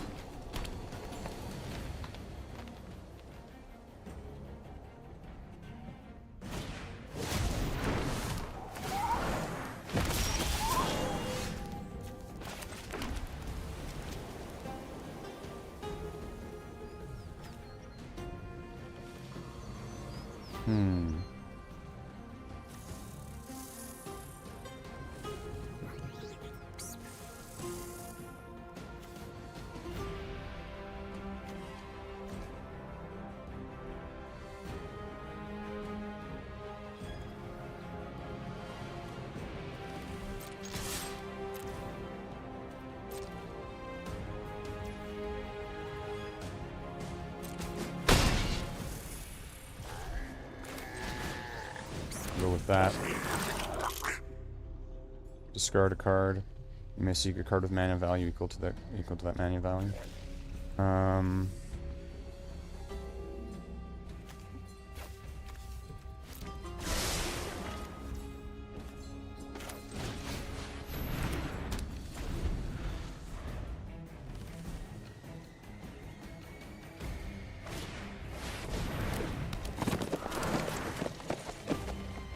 with that. Discard a card. You may seek a card with mana value equal to that mana value.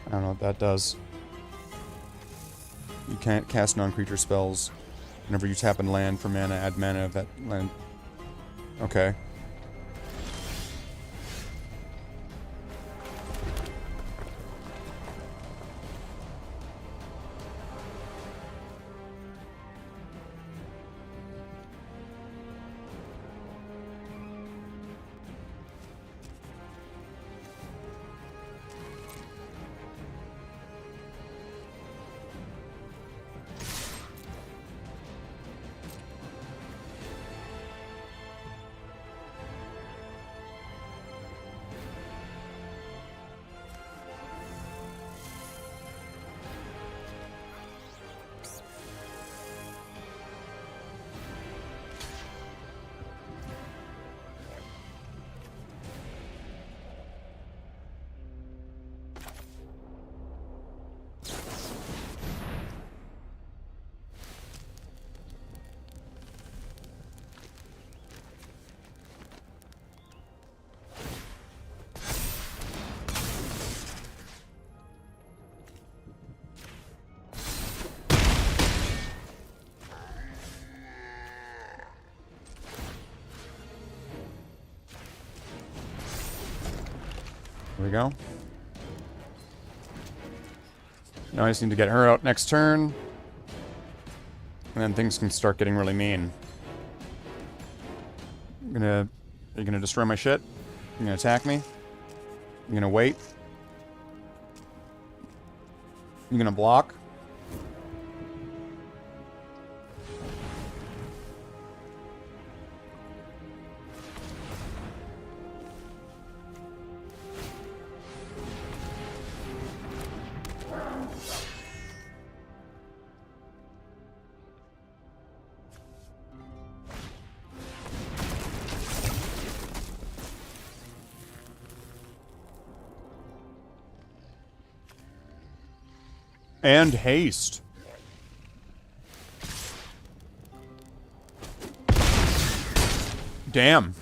I don't know what that does. You can't cast non-creature spells. Whenever you tap and land for mana, add mana of that land. Okay. There we go. Now I just need to get her out next turn. And then things can start getting really mean. Are you gonna destroy my shit? You're gonna attack me? You're gonna wait? You're gonna block? And haste. Damn.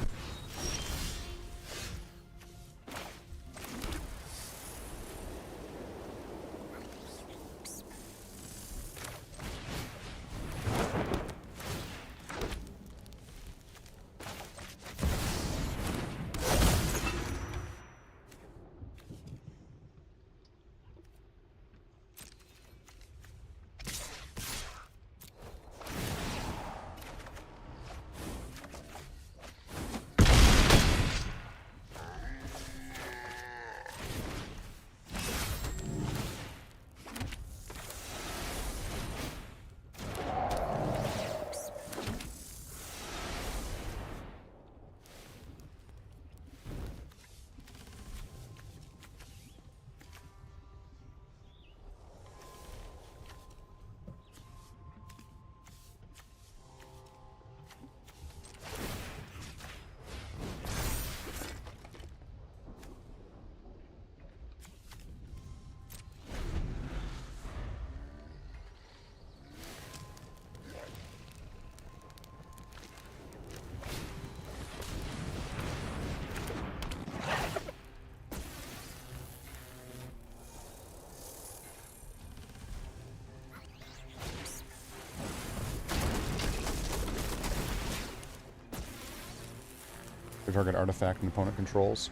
Target artifact an opponent controls.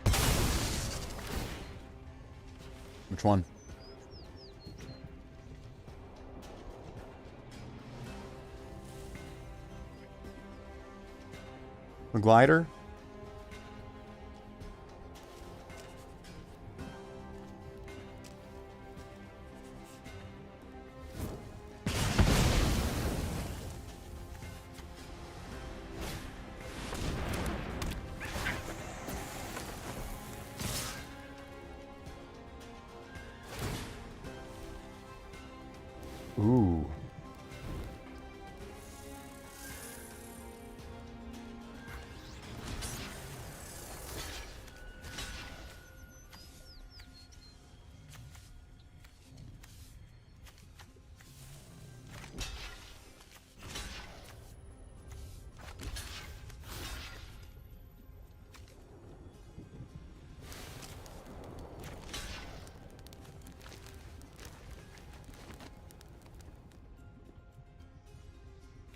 Which one? The glider? Ooh.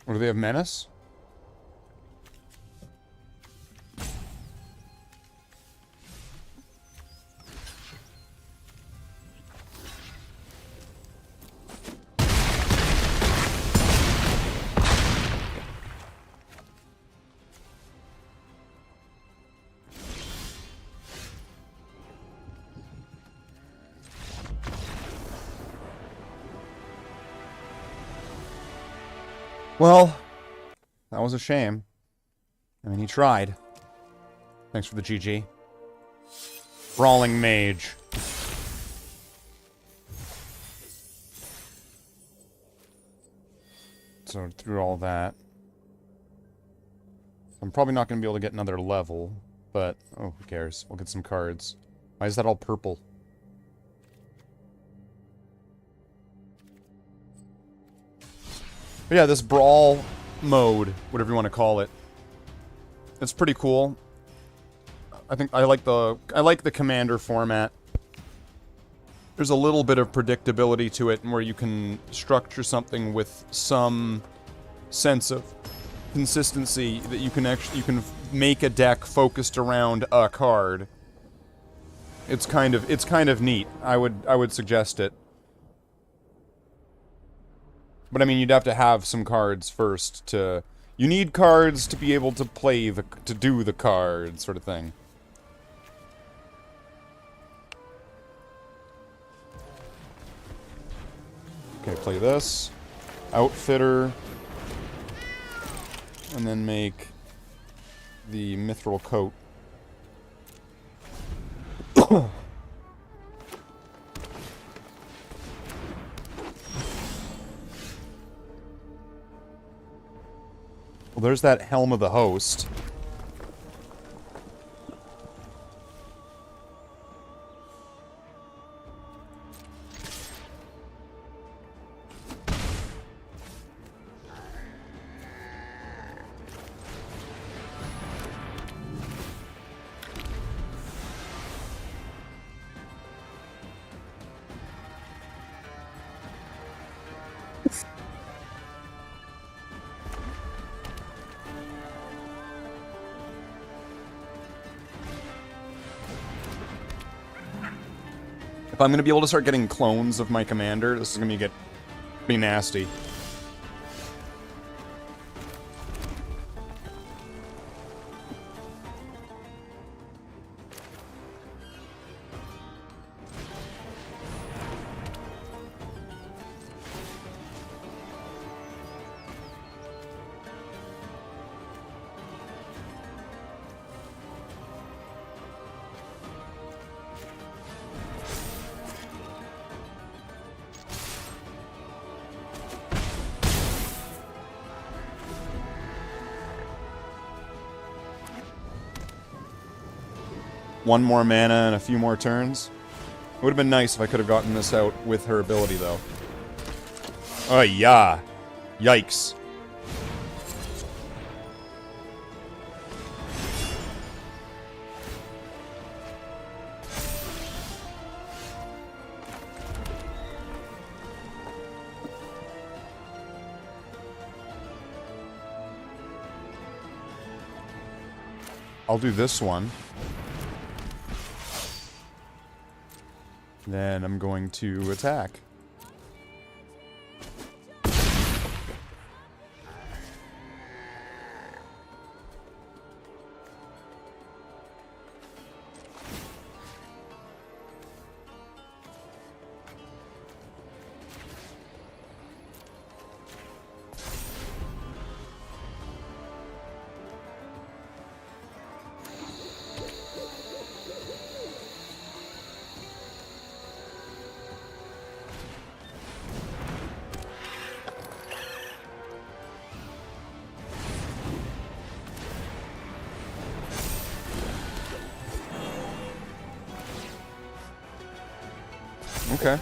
Or do they have menace? Well, that was a shame. I mean, he tried. Thanks for the GG. Brawling Mage. So, through all that. I'm probably not going to be able to get another level, but, oh, who cares? We'll get some cards. Why is that all purple? But yeah, this brawl mode, whatever you want to call it, it's pretty cool. I think I like the commander format. There's a little bit of predictability to it, where you can structure something with some sense of consistency that you can make a deck focused around a card. It's kind of neat. I would suggest it. But I mean, you'd have to have some cards first to... You need cards to be able to play to do the card, sort of thing. Okay, play this. Outfitter. And then make the mithril coat. Well, there's that Helm of the Host. If I'm gonna be able to start getting clones of my commander, this is gonna get pretty nasty. One more mana and a few more turns. It would have been nice if I could have gotten this out with her ability, though. Oh, yeah. Yikes. I'll do this one. Then I'm going to attack. Okay.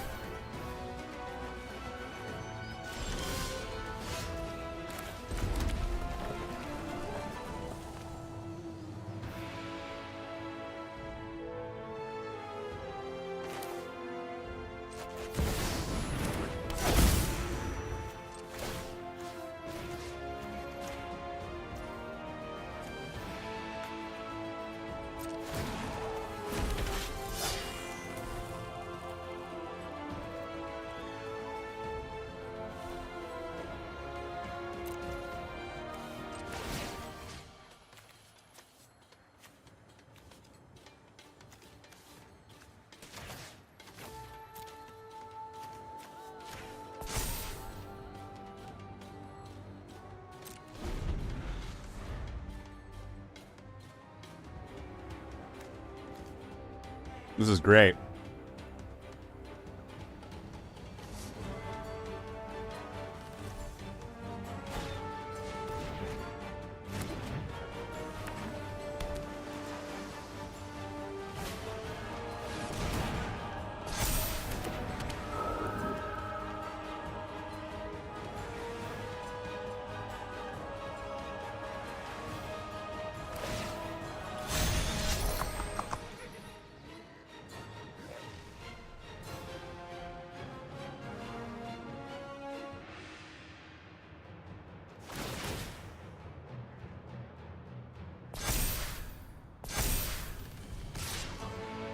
This is great.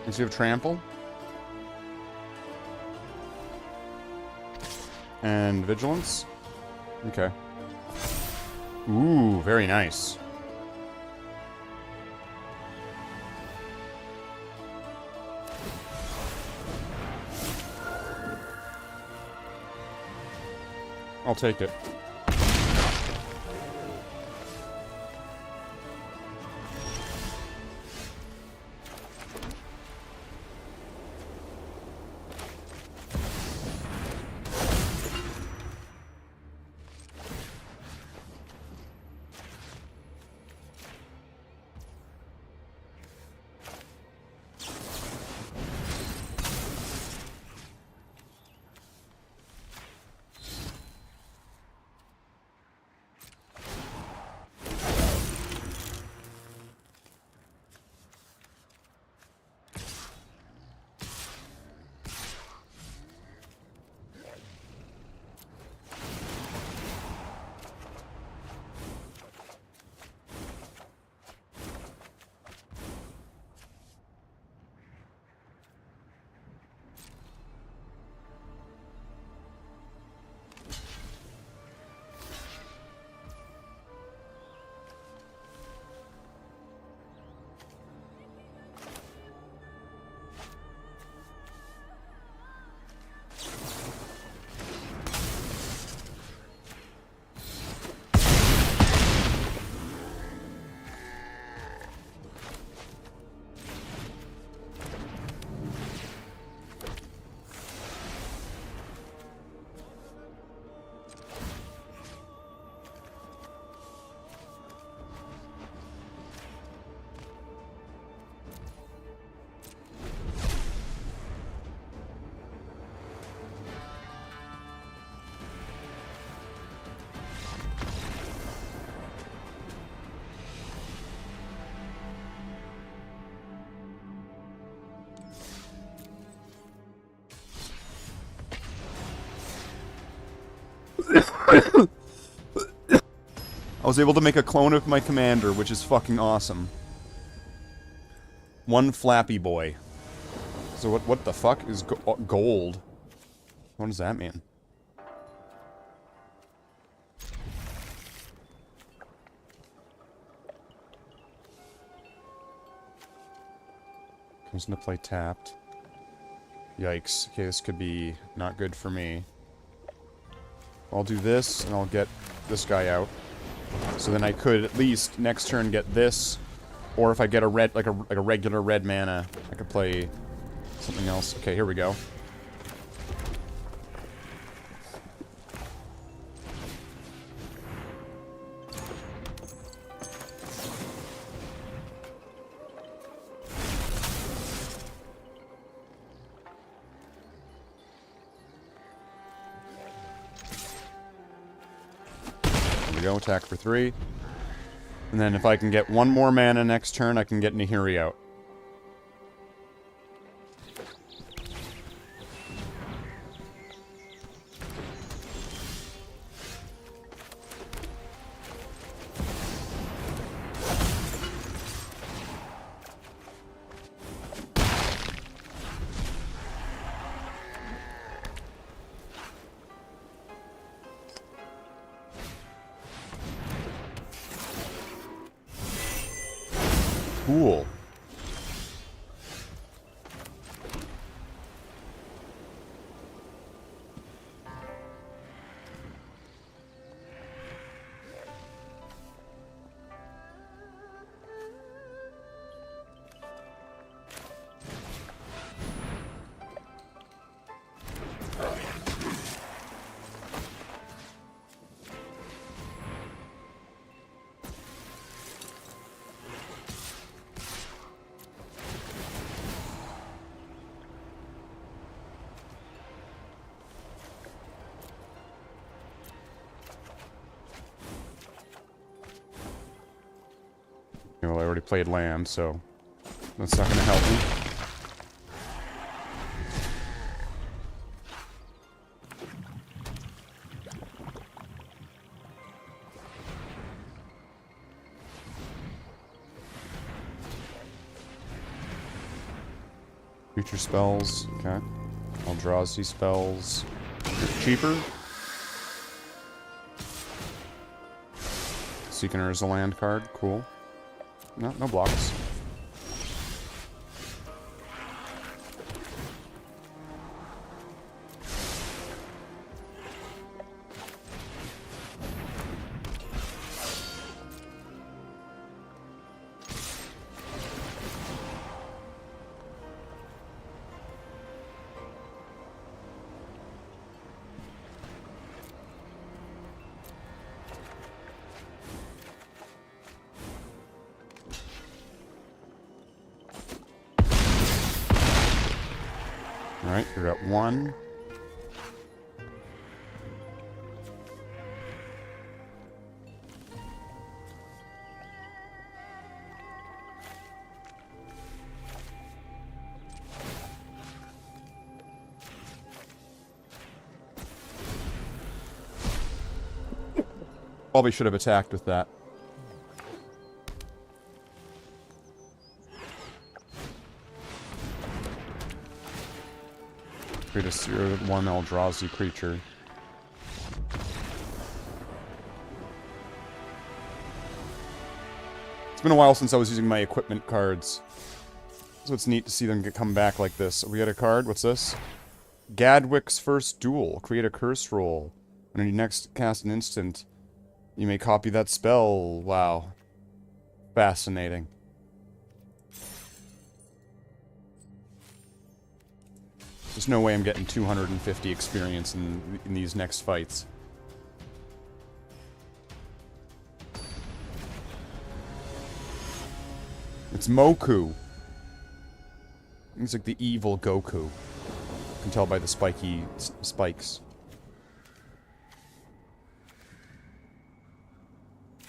Does he have trample? And vigilance? Okay. Ooh, very nice. I'll take it. I was able to make a clone of my commander, which is fucking awesome. One flappy boy. So what the fuck is gold? What does that mean? Comes into play tapped. Yikes. Okay, this could be not good for me. I'll do this, and I'll get this guy out. So then I could at least next turn get this, or if I get a red, like a regular red mana, I could play something else. Okay, here we go. go, attack for 3. And then if I can get 1 more mana next turn, I can get Nahiri out. Cool. Well, I already played land, so that's not going to help me. Future spells, okay. Eldrazi spells. Cheaper. Seeker is a land card, cool. No, no blocks. Alright, you're at 1. Probably should have attacked with that. Create a 0/1 Eldrazi creature. It's been a while since I was using my equipment cards. So it's neat to see them come back like this. We got a card. What's this? Gadwick's First Duel. Create a curse roll. When you next cast an instant, you may copy that spell. Wow. Fascinating. There's no way I'm getting 250 experience in these next fights. It's Moku. He's like the evil Goku. You can tell by the spiky spikes.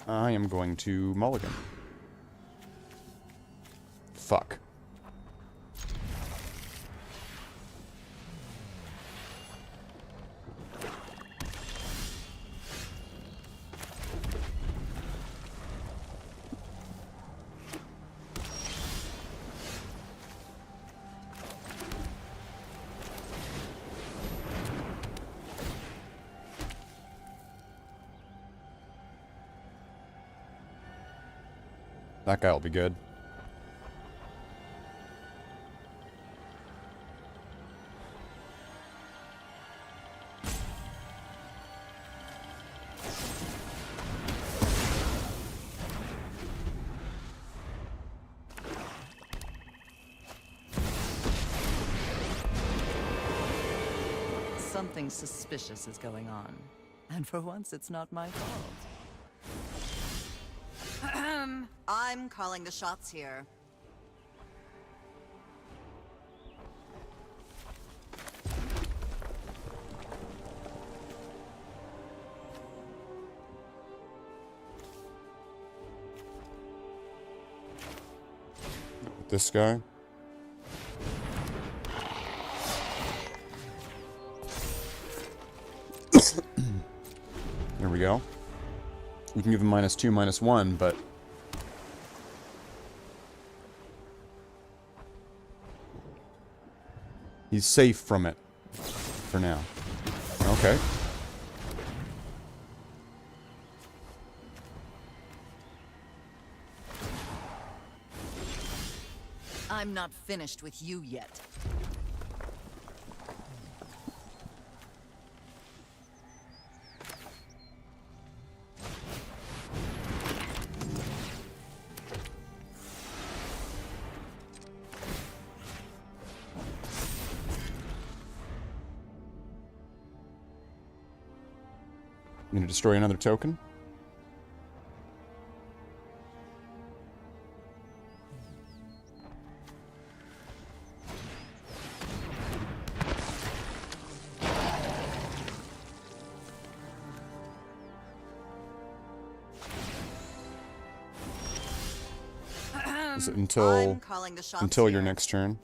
I am going to mulligan. Fuck. That guy will be good. Something suspicious is going on. And for once, it's not my fault. I'm calling the shots here. this guy. There we go. We can give him -2, -1, but... he's safe from it. For now. Okay. I'm not finished with you yet. I'm gonna destroy another token. Is it until your next turn?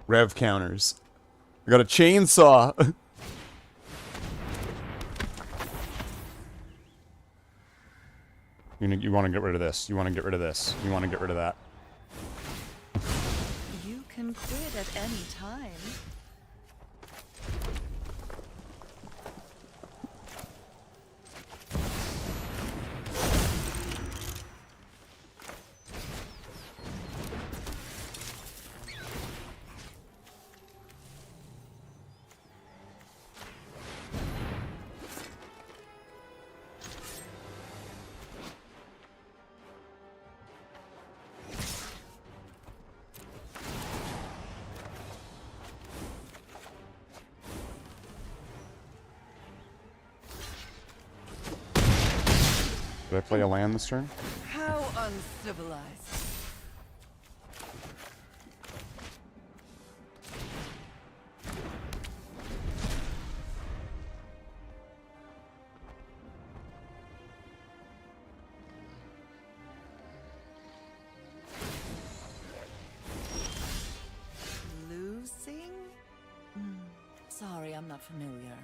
Rev counters. I got a chainsaw. You want to get rid of this. You want to get rid of this. You want to get rid of that. You can quit at any time. Did I play a land this turn? How uncivilized. Losing? Sorry, I'm not familiar.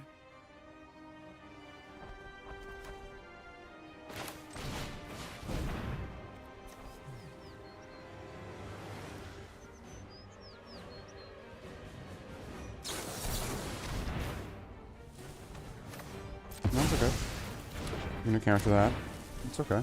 No, it's okay. I'm gonna counter that. It's okay.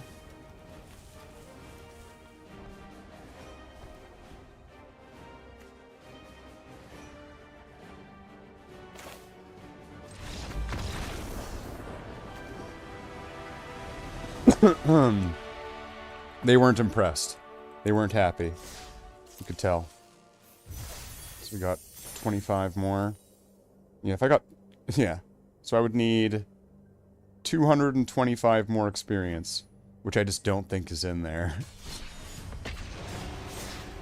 They weren't impressed. They weren't happy. You could tell. So we got 25 more. Yeah, if I got... Yeah. So I would need 225 more experience, which I just don't think is in there.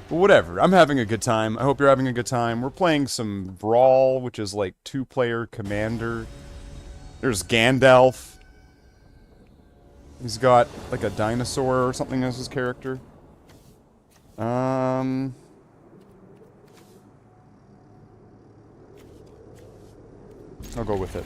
But whatever, I'm having a good time. I hope you're having a good time. We're playing some Brawl, which is like 2-player commander. There's Gandalf. He's got like a dinosaur or something as his character. I'll go with it.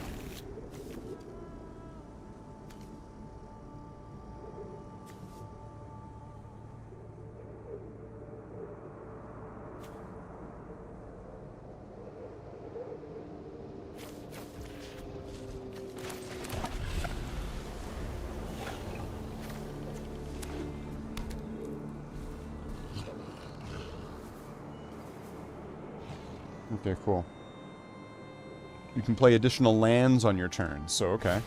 Okay, cool. You can play additional lands on your turn, so okay.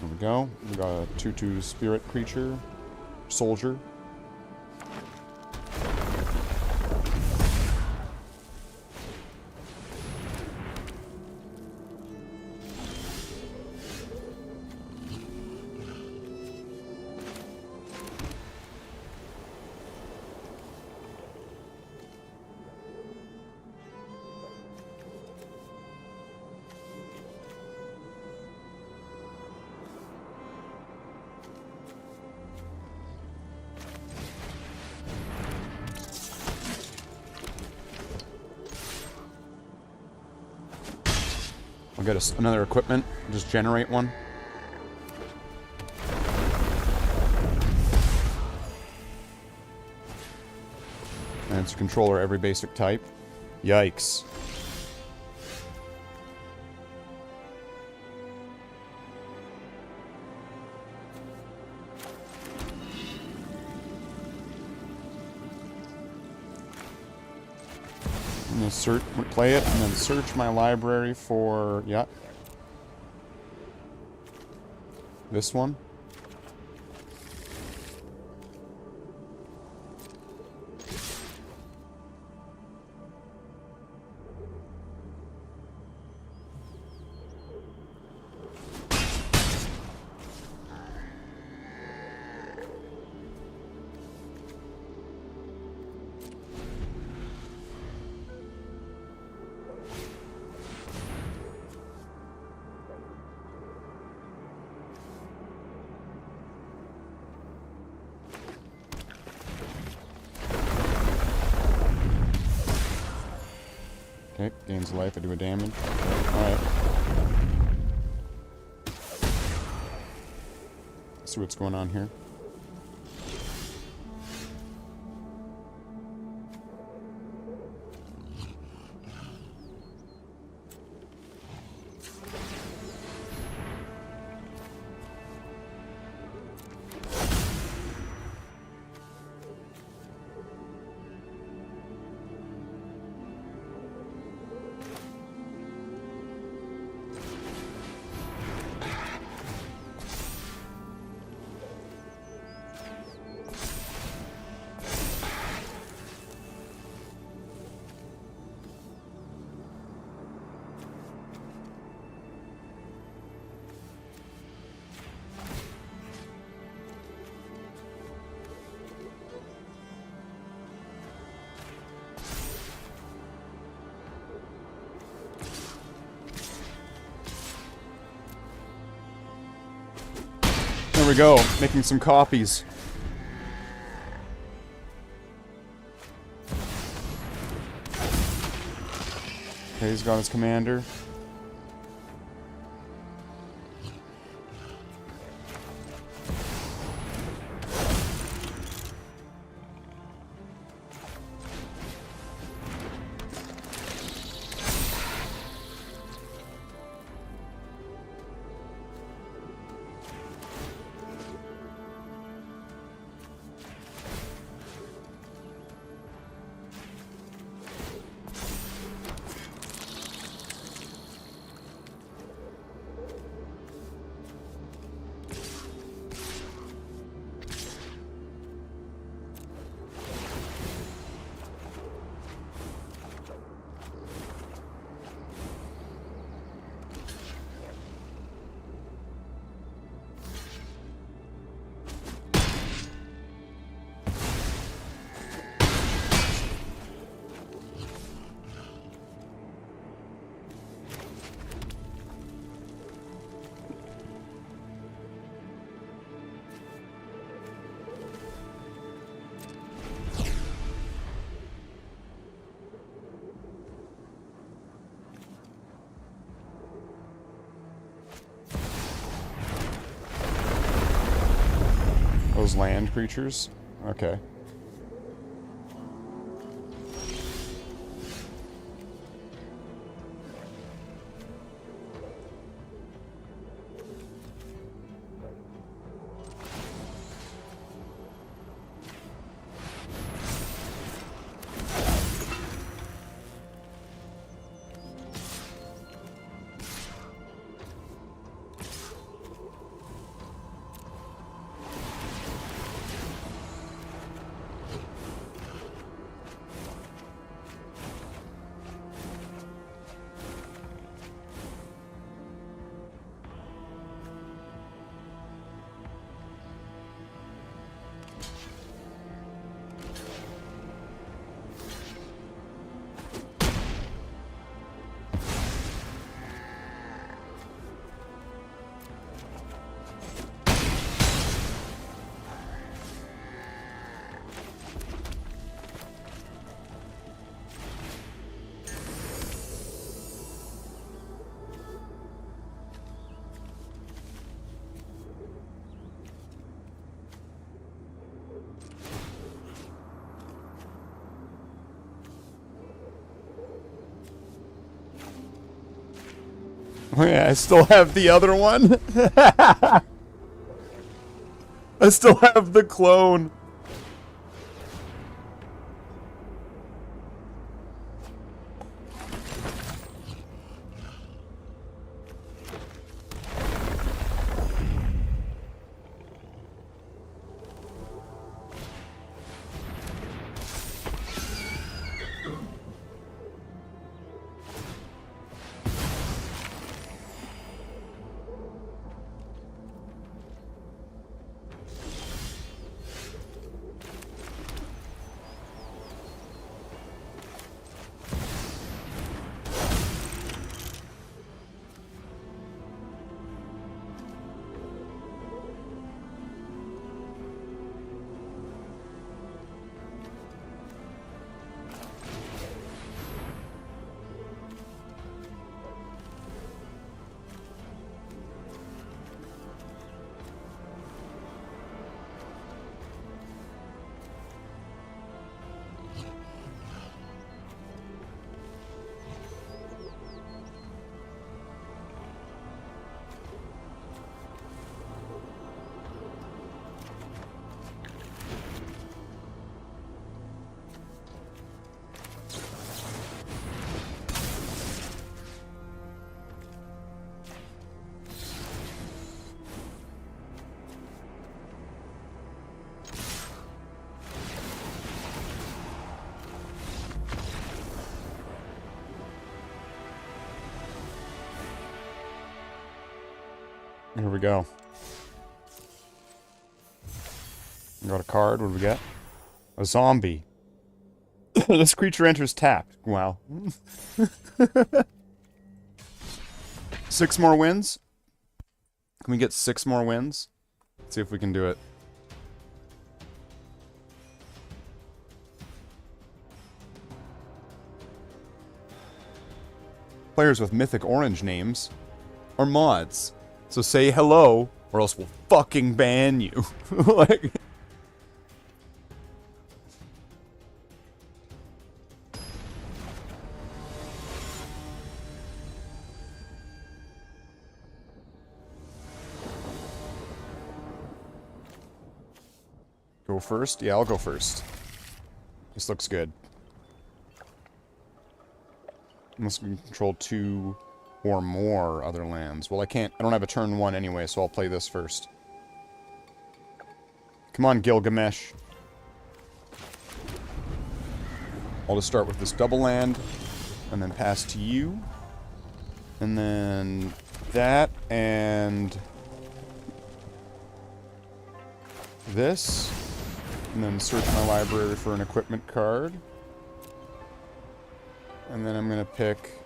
There we go. We got a 2/2 spirit creature. Soldier. I'll get us another equipment. Just generate one. And it's a controller every basic type. Yikes. I'm gonna play it and then search my library for, yeah. This one. Okay, gains life, I do a damage. Alright. Let's see what's going on here. There we go, making some copies. Okay, he's got his commander. Those land creatures? Okay. Oh yeah, I still have the other one. I still have the clone. Here we go. Got a card. What do we get? A zombie. This creature enters tapped. Wow. 6 more wins? Can we get 6 more wins? Let's see if we can do it. Players with mythic orange names are mods. So say hello, or else we'll fucking ban you. Like... Go first? Yeah, I'll go first. This looks good. Must control 2 or more other lands. Well, I don't have a turn 1 anyway, so I'll play this first. Come on, Gilgamesh. I'll just start with this double land, and then pass to you. And then that, and this. And then search my library for an equipment card. And then I'm going to pick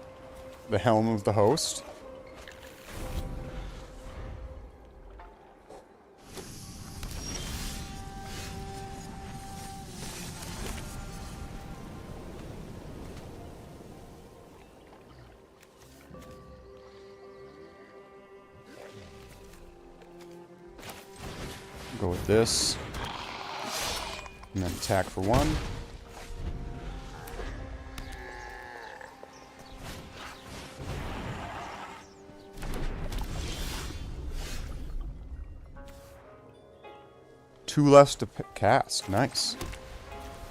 the Helm of the Host. Go with this. And then attack for 1. Two less to cast. Nice.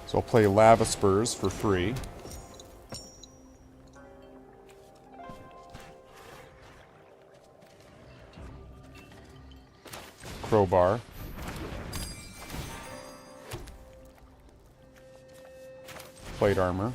So I'll play Lava Spurs for free. Crowbar. Plate armor.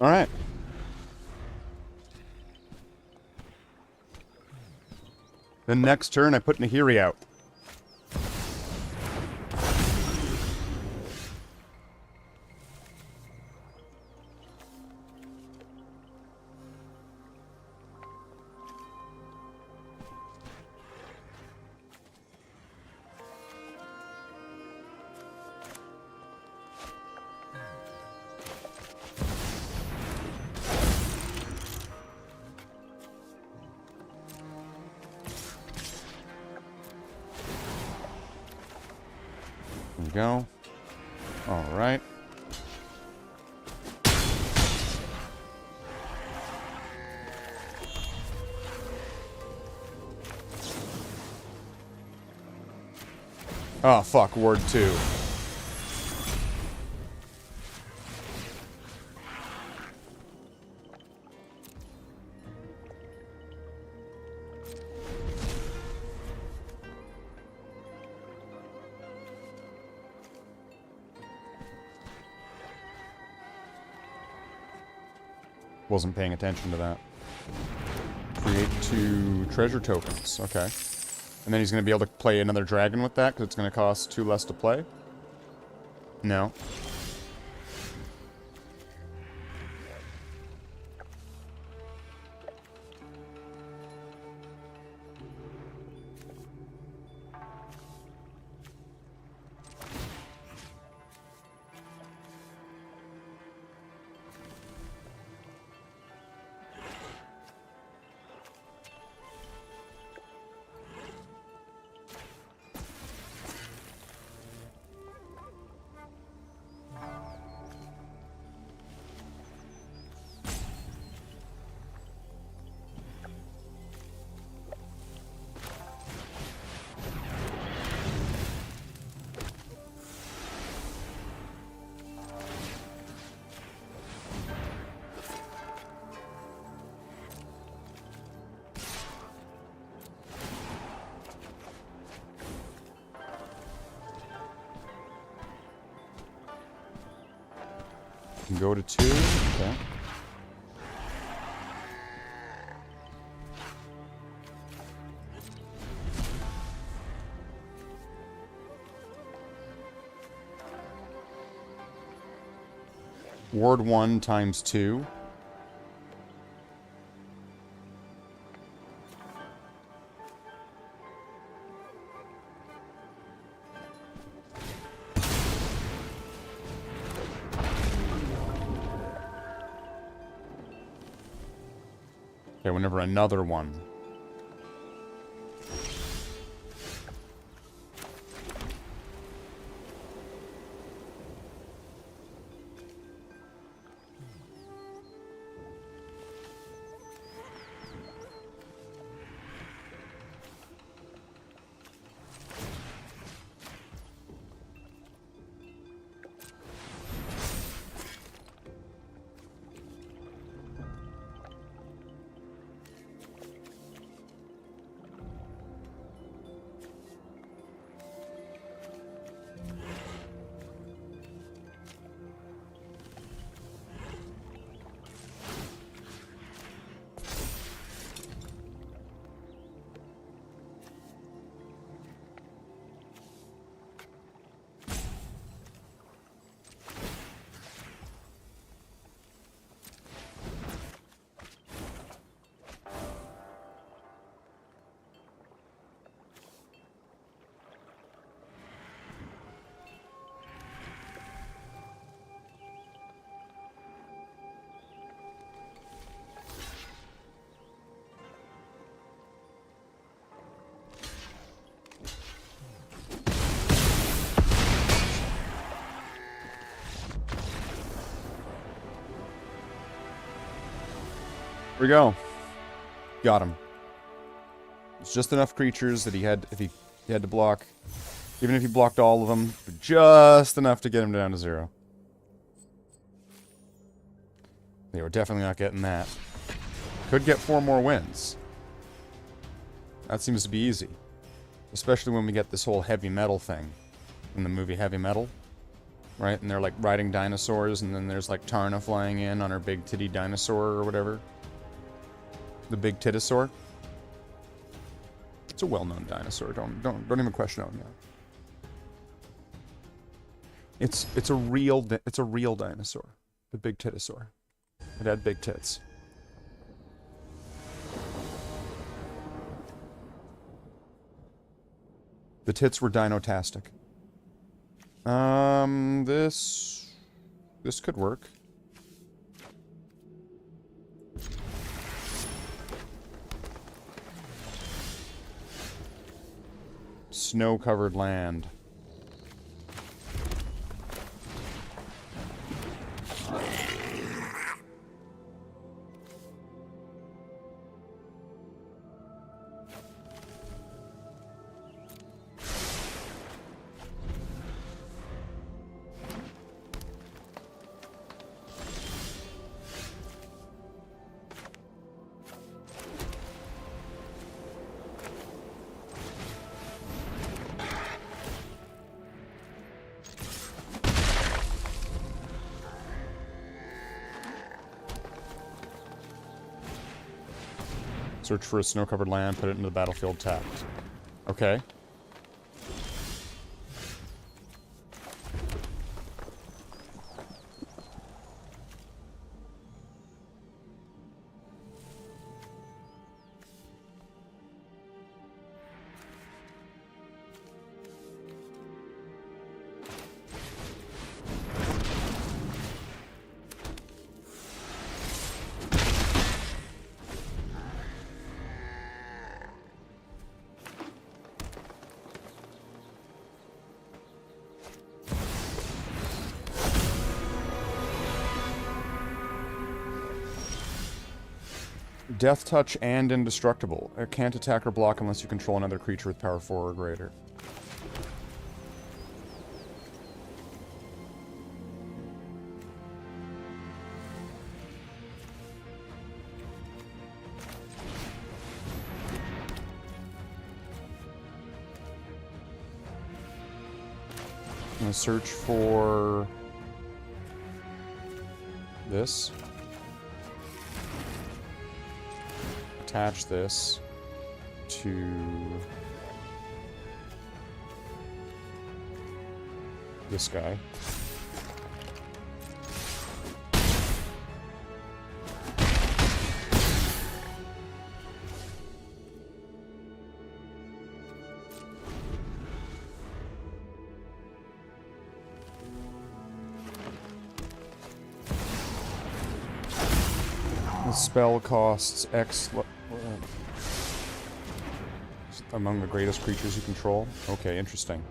Alright. Then next turn I put Nahiri out. go. Alright. Oh, fuck. Ward 2. Wasn't paying attention to that. Create 2 treasure tokens. Okay. And then he's going to be able to play another dragon with that, because it's going to cost 2 less to play? No. Can go to 2. Okay. Ward 1 times 2. Okay, whenever another one. Here we go. Got him. It's just enough creatures that he had, if he had to block, even if he blocked all of them, just enough to get him down to 0. They were definitely not getting that. Could get 4 more wins. That seems to be easy. Especially when we get this whole heavy metal thing. In the movie Heavy Metal. Right? And they're like riding dinosaurs, and then there's like Tarna flying in on her big titty dinosaur or whatever. The big titosaur. It's a well-known dinosaur. Don't even question it now. It's a real dinosaur. The big titosaur. It had big tits. The tits were dino-tastic. This could work. Snow-covered land. Search for a snow-covered land, put it into the battlefield tapped. Okay. Death Touch and Indestructible. It can't attack or block unless you control another creature with power 4 or greater. I'm gonna search for this. Attach this to this guy. The spell costs X among the greatest creatures you control. Okay, interesting.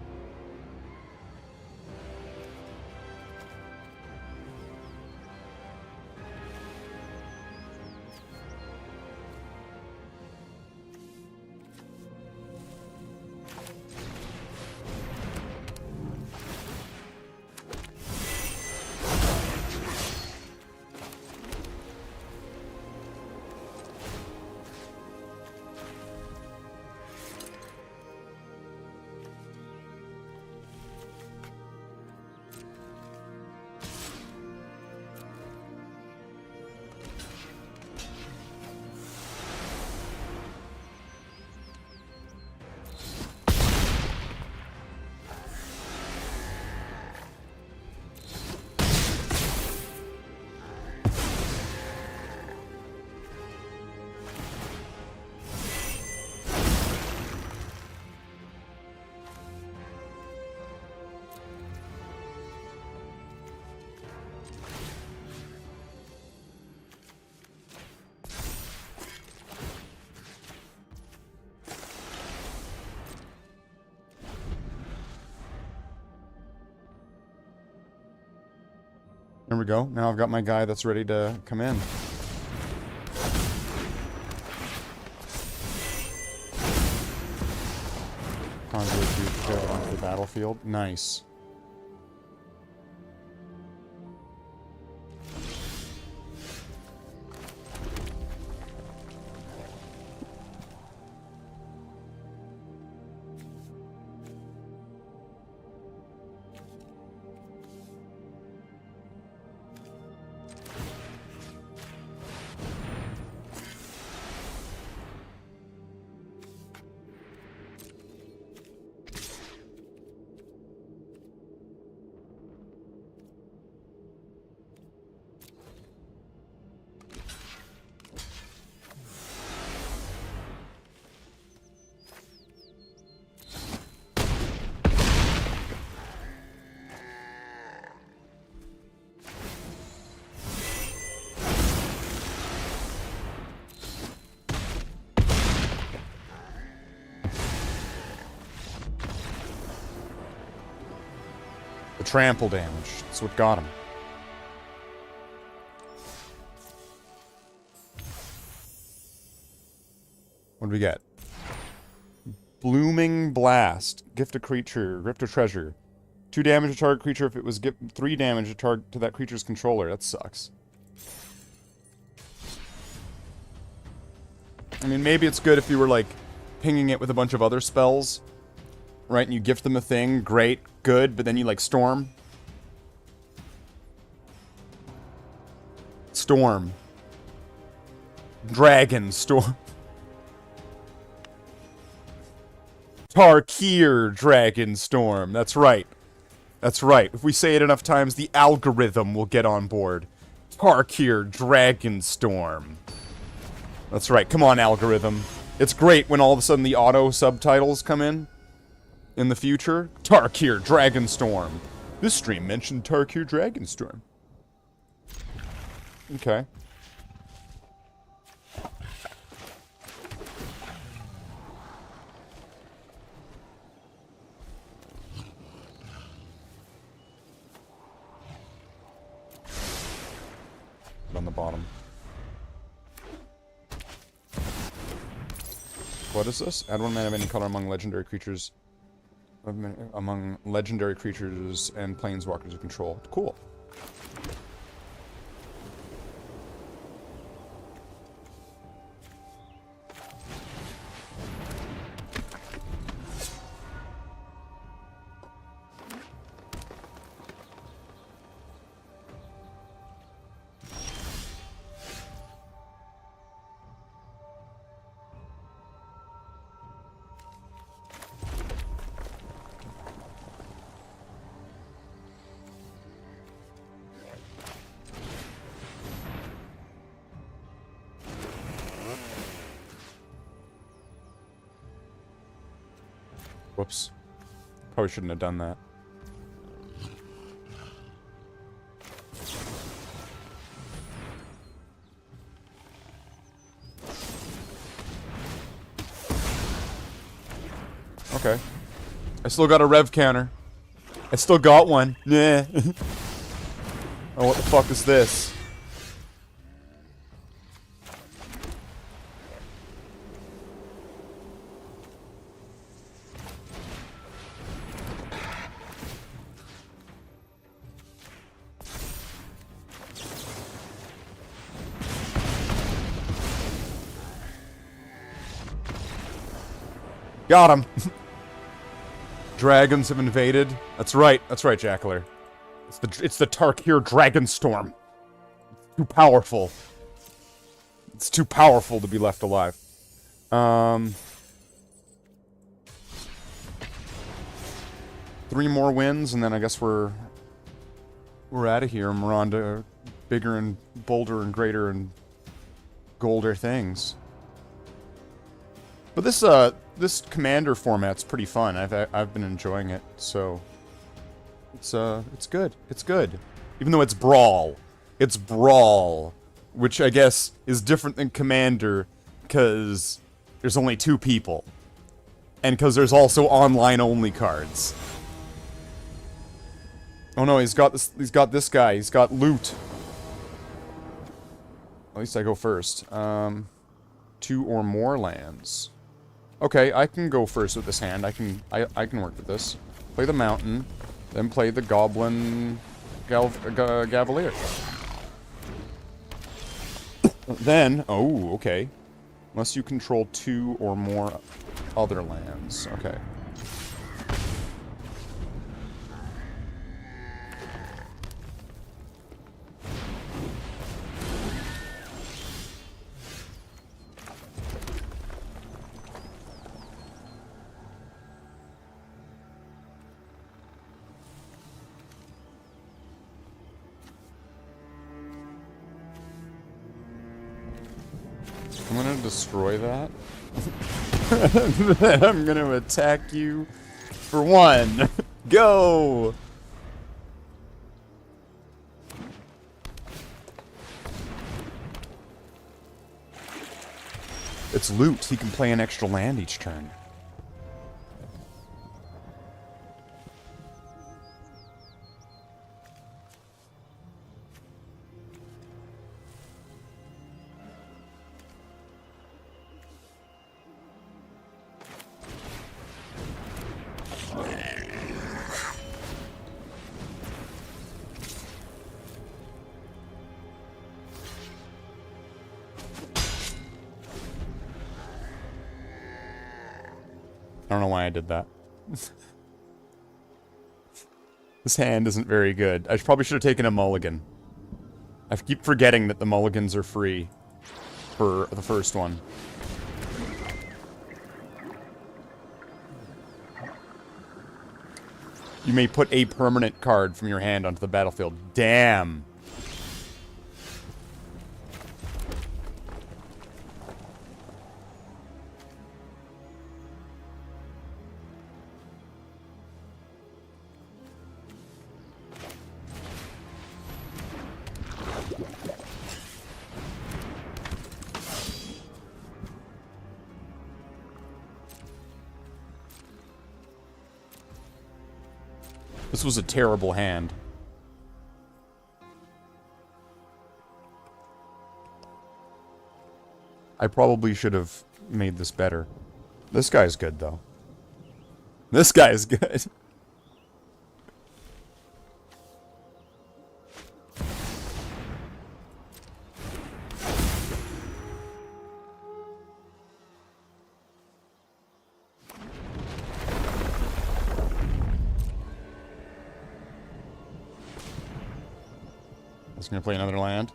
There we go. Now I've got my guy that's ready to come in. Conjure a creature onto the battlefield. Nice. Trample damage. That's what got him. What do we get? Blooming Blast. Gift a creature. Gift a treasure. 2 damage to target creature if it was 3 damage to that creature's controller. That sucks. I mean, maybe it's good if you were, like, pinging it with a bunch of other spells. Right, and you gift them a thing, great, good, but then you, like, storm. Storm. Dragon, storm. Tarkir Dragonstorm. That's right. That's right. If we say it enough times, the algorithm will get on board. Tarkir Dragonstorm. That's right. Come on, algorithm. It's great when all of a sudden the auto subtitles come in the future. Tarkir Dragonstorm. This stream mentioned Tarkir Dragonstorm. Okay. On the bottom. What is this? Add 1 mana of any color among legendary creatures. Among legendary creatures and planeswalkers you control. Cool. Whoops. Probably shouldn't have done that. Okay. I still got a rev counter. I still got one. Yeah. Oh, what the fuck is this? Got him. Dragons have invaded. That's right, Jackler. It's the Tarkir Dragonstorm. It's too powerful. It's too powerful to be left alive. 3 more wins, and then I guess we're out of here, and we're on to bigger and bolder and greater and golder things. But this commander format's pretty fun. I've been enjoying it, so it's good. It's good. Even though it's brawl. It's brawl, which I guess is different than commander because there's only 2 people. And because there's also online only cards. Oh no, he's got this guy. He's got loot. At least I go first. 2 or more lands. Okay, I can go first with this hand. I can work with this. Play the mountain, then play the goblin Cavalier. Then, oh, okay. Unless you control 2 or more other lands. Okay. I'm gonna destroy that. Then I'm gonna attack you for 1. Go! It's loot. He can play an extra land each turn. I don't know why I did that. This hand isn't very good. I probably should have taken a mulligan. I keep forgetting that the mulligans are free for the first one. You may put a permanent card from your hand onto the battlefield. Damn. This was a terrible hand. I probably should have made this better. This guy's good, though. This guy's good. Just gonna play another land.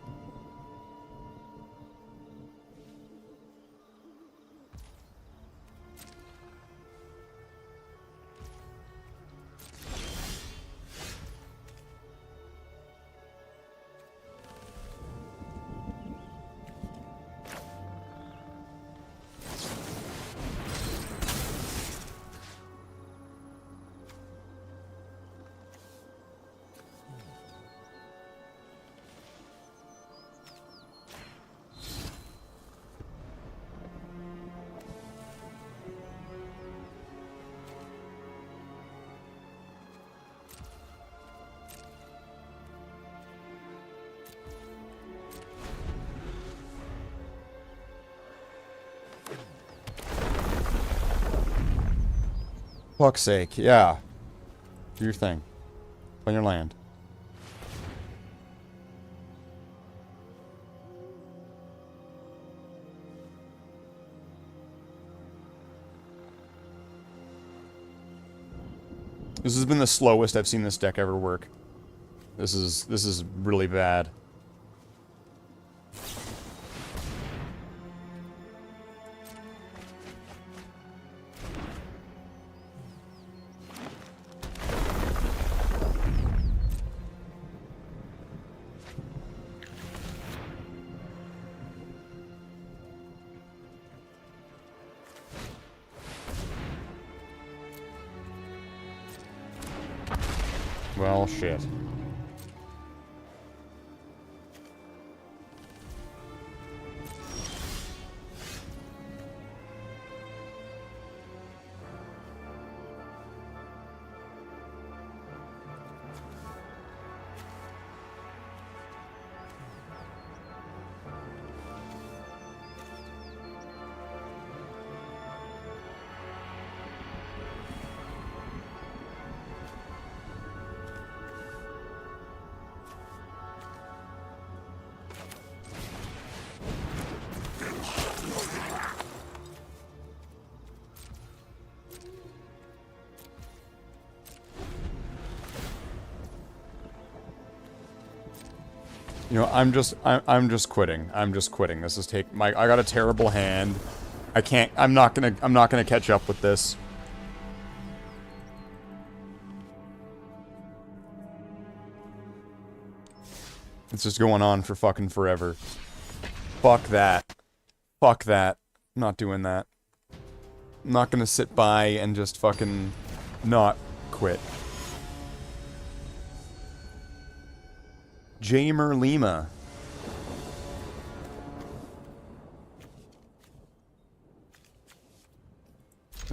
Fuck's sake, yeah. Do your thing. Play your land. This has been the slowest I've seen this deck ever work. This is really bad. Well, shit. You know, I'm just quitting. I'm just quitting. This is I got a terrible hand. I'm not gonna catch up with this. It's just going on for fucking forever. Fuck that. Fuck that. I'm not doing that. I'm not gonna sit by and just fucking not quit. Jamer Lima.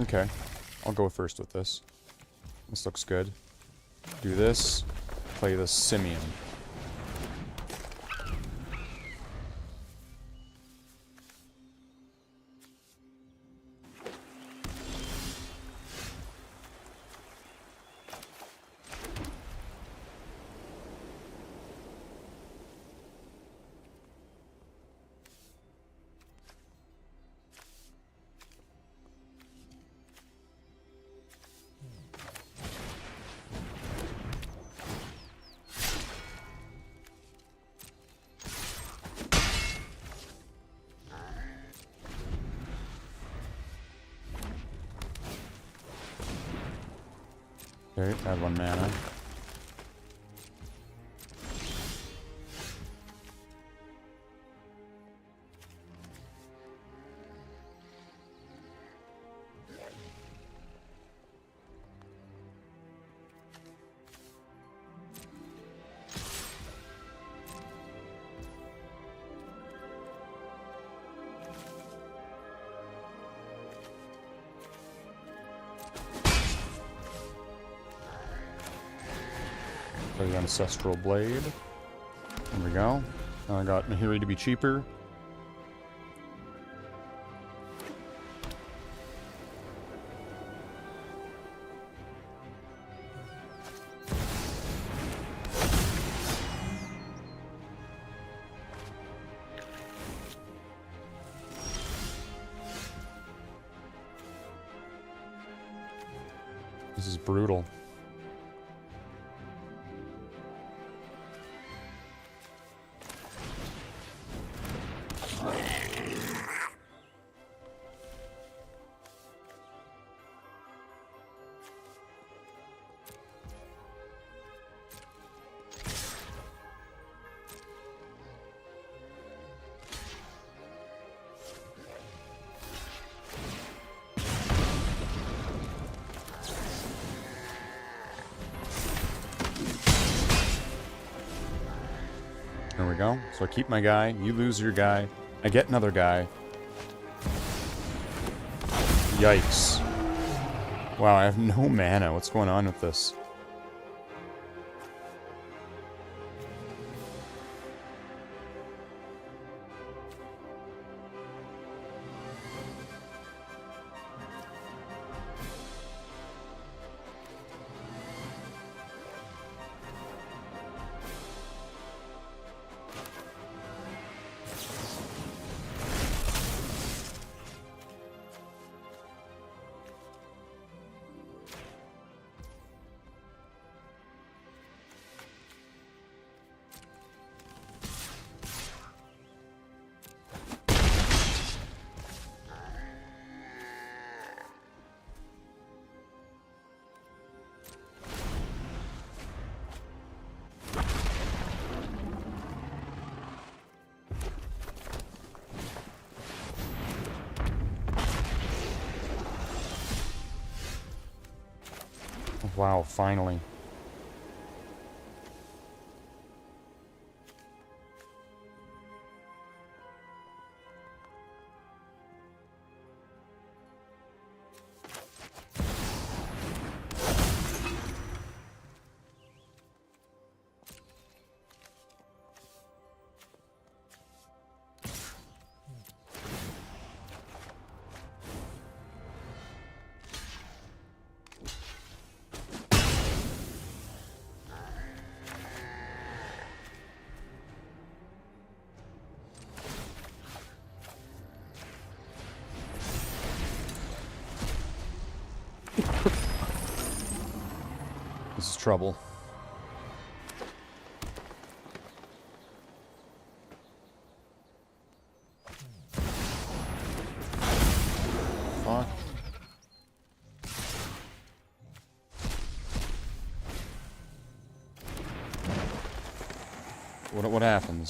Okay. I'll go first with this. This looks good. Do this. Play the Simeon. Okay, add 1 mana. Play the Ancestral Blade. There we go. I got Nahiri to be cheaper. This is brutal. There we go. So I keep my guy, you lose your guy, I get another guy. Yikes. Wow, I have no mana. What's going on with this? Wow, finally. This is trouble. Fuck. What happens?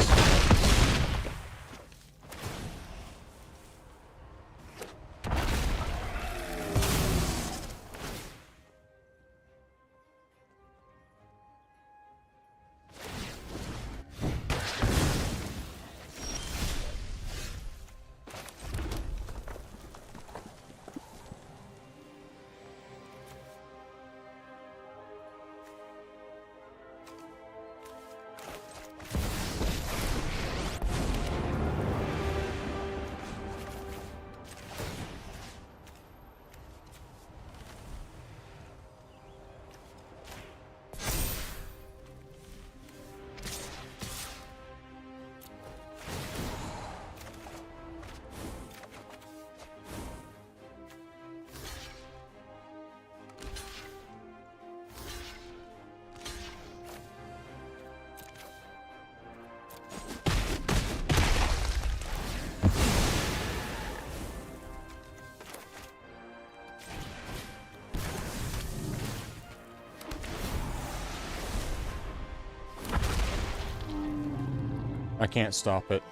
I can't stop it.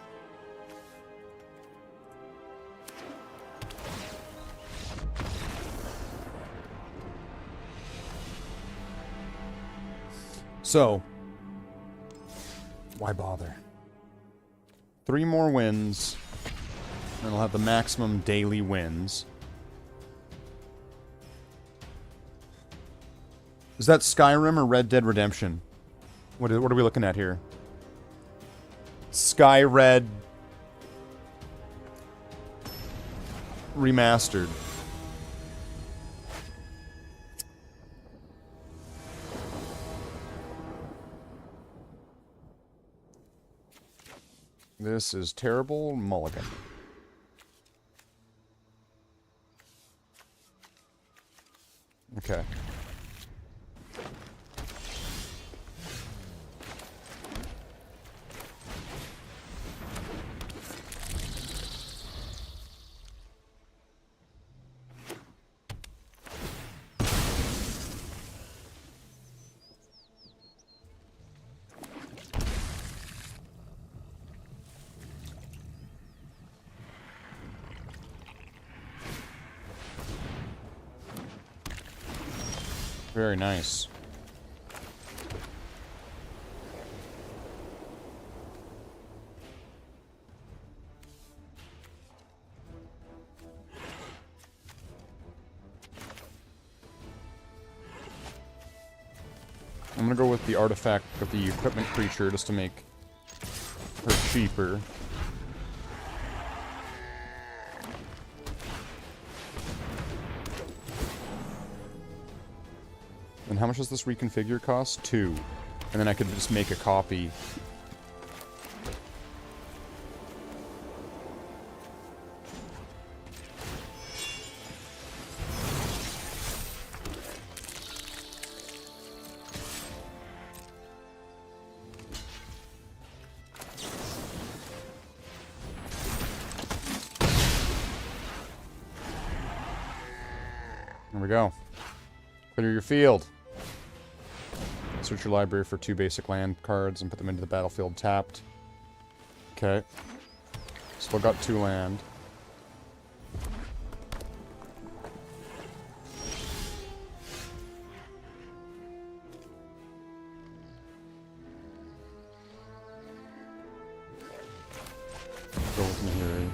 So, why bother? 3 more wins, and I'll have the maximum daily wins. Is that Skyrim or Red Dead Redemption? What are we looking at here? Skyred Remastered. This is terrible mulligan. Okay. Very nice. I'm gonna go with the artifact of the equipment creature just to make her cheaper. And how much does this reconfigure cost? 2. And then I could just make a copy. There we go. Clear your field. Search your library for 2 basic land cards and put them into the battlefield tapped. Okay. Still got 2 land. Go with Nahiri.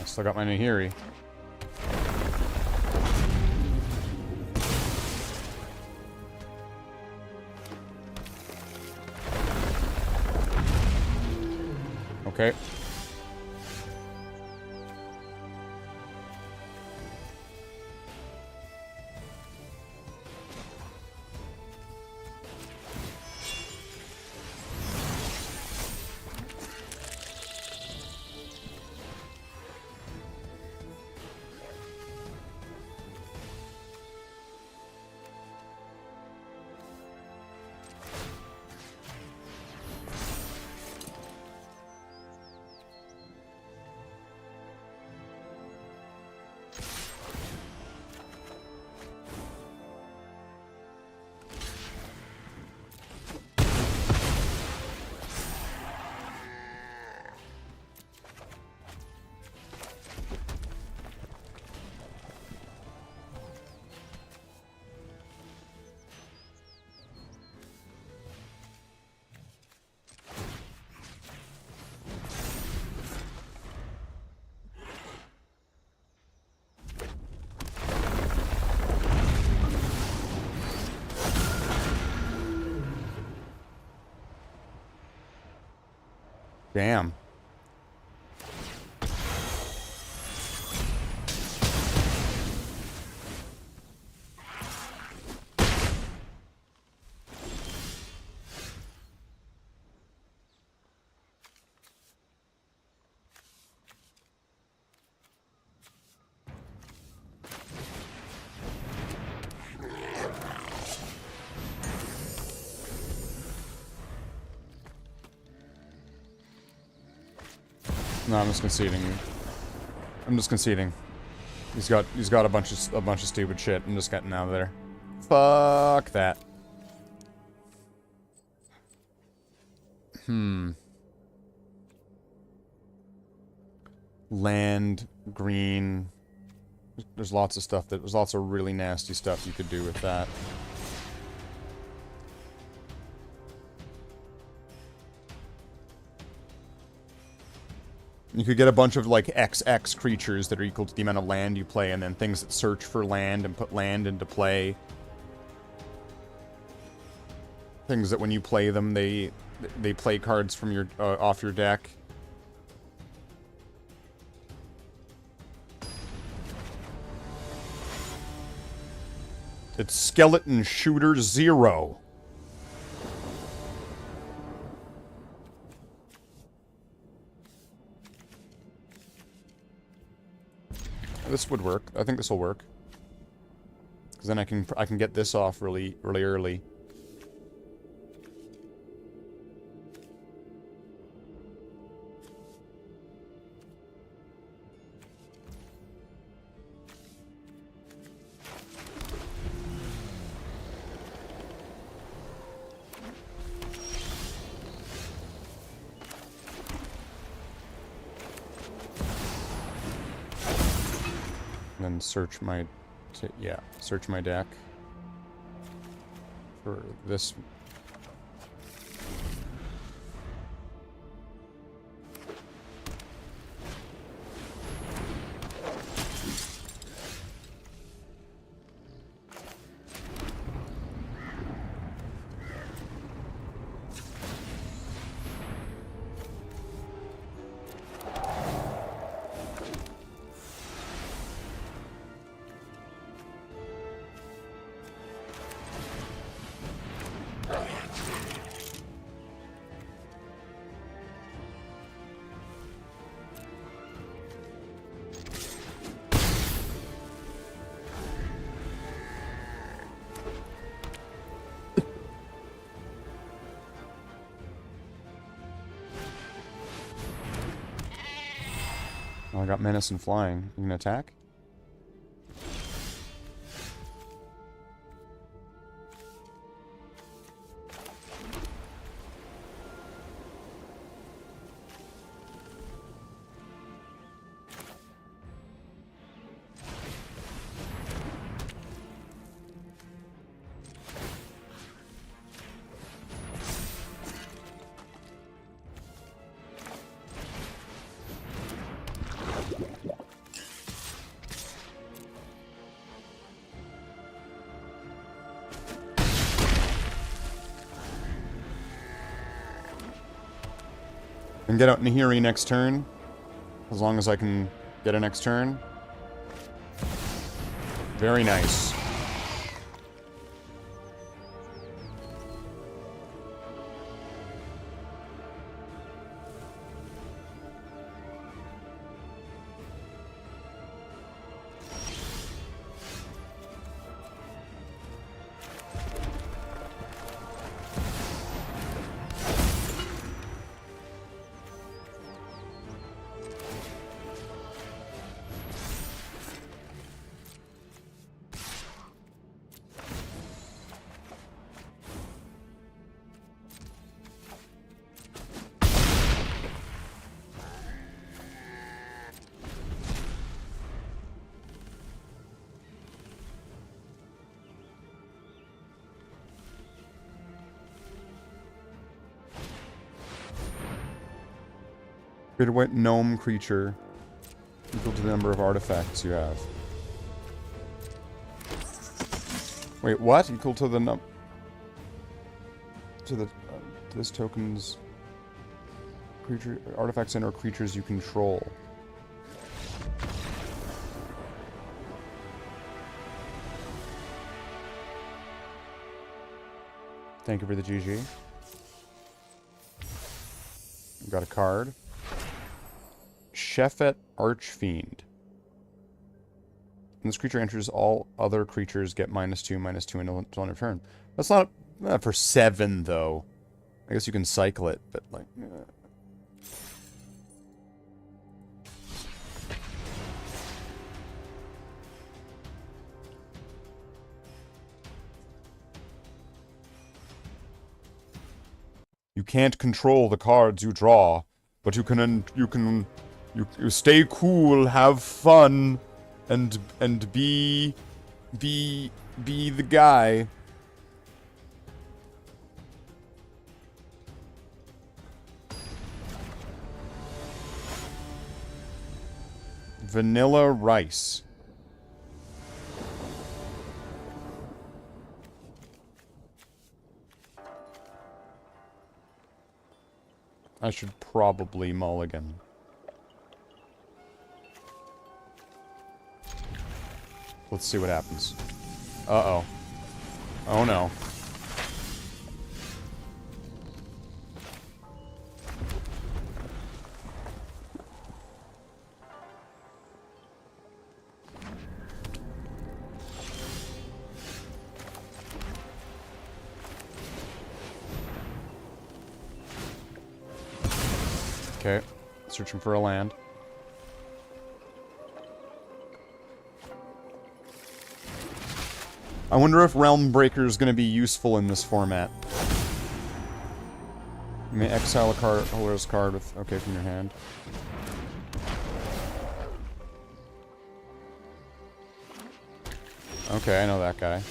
Still got my Nahiri. Okay. Damn. No, I'm just conceding. I'm just conceding. He's got a bunch of stupid shit. I'm just getting out of there. Fuck that. Land, green. There's lots of stuff there's lots of really nasty stuff you could do with that. You could get a bunch of, like, XX creatures that are equal to the amount of land you play, and then things that search for land and put land into play. Things that when you play them, they play cards from your, off your deck. It's Skeleton Shooter 0. This would work. I think this will work. Because then I can get this off really early. Then search my deck for this. Oh, I got menace and flying. You gonna attack? And get out Nahiri next turn. As long as I can get a next turn. Very nice. Create a white gnome creature equal to the number of artifacts you have. Wait, what? Equal to the this token's creature artifacts and or creatures you control. Thank you for the GG. Got a card. Shefet Archfiend. When this creature enters, all other creatures get -2/-2 until end of turn. That's not for 7 though. I guess you can cycle it, but like. You can't control the cards you draw, but you stay cool, have fun, and be the guy. Vanilla rice. I should probably mulligan. Let's see what happens. Uh-oh. Oh no. Okay, searching for a land. I wonder if Realm Breaker is going to be useful in this format. You may exile a colorless card with from your hand. Okay, I know that guy.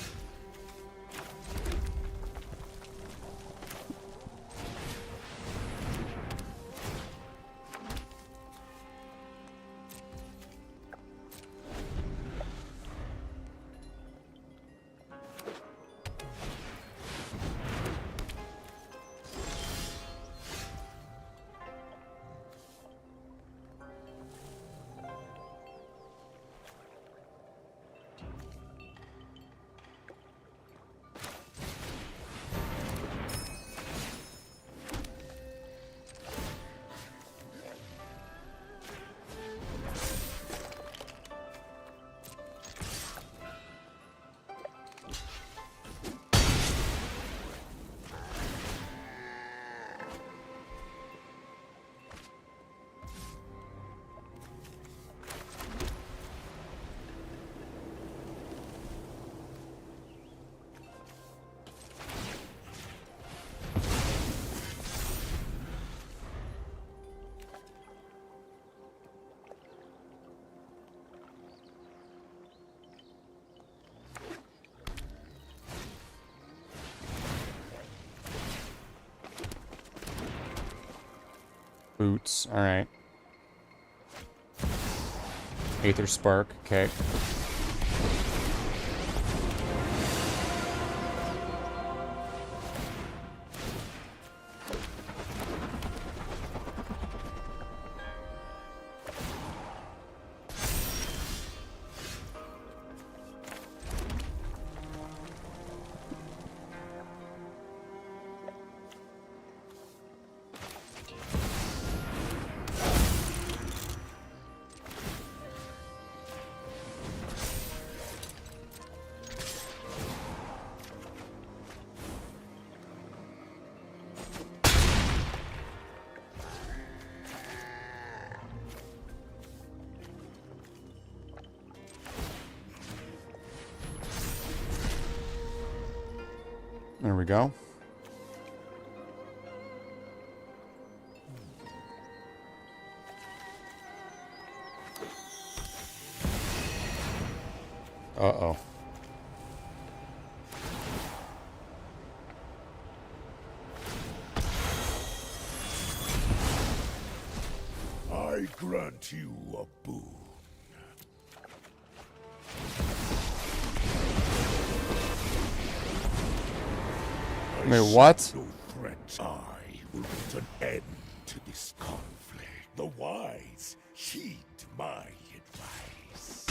Boots, alright. Aether Spark, okay. There we go. Uh-oh. I grant you a boon. Wait, what? No threat. I will put an end to this conflict. The wise heed my advice.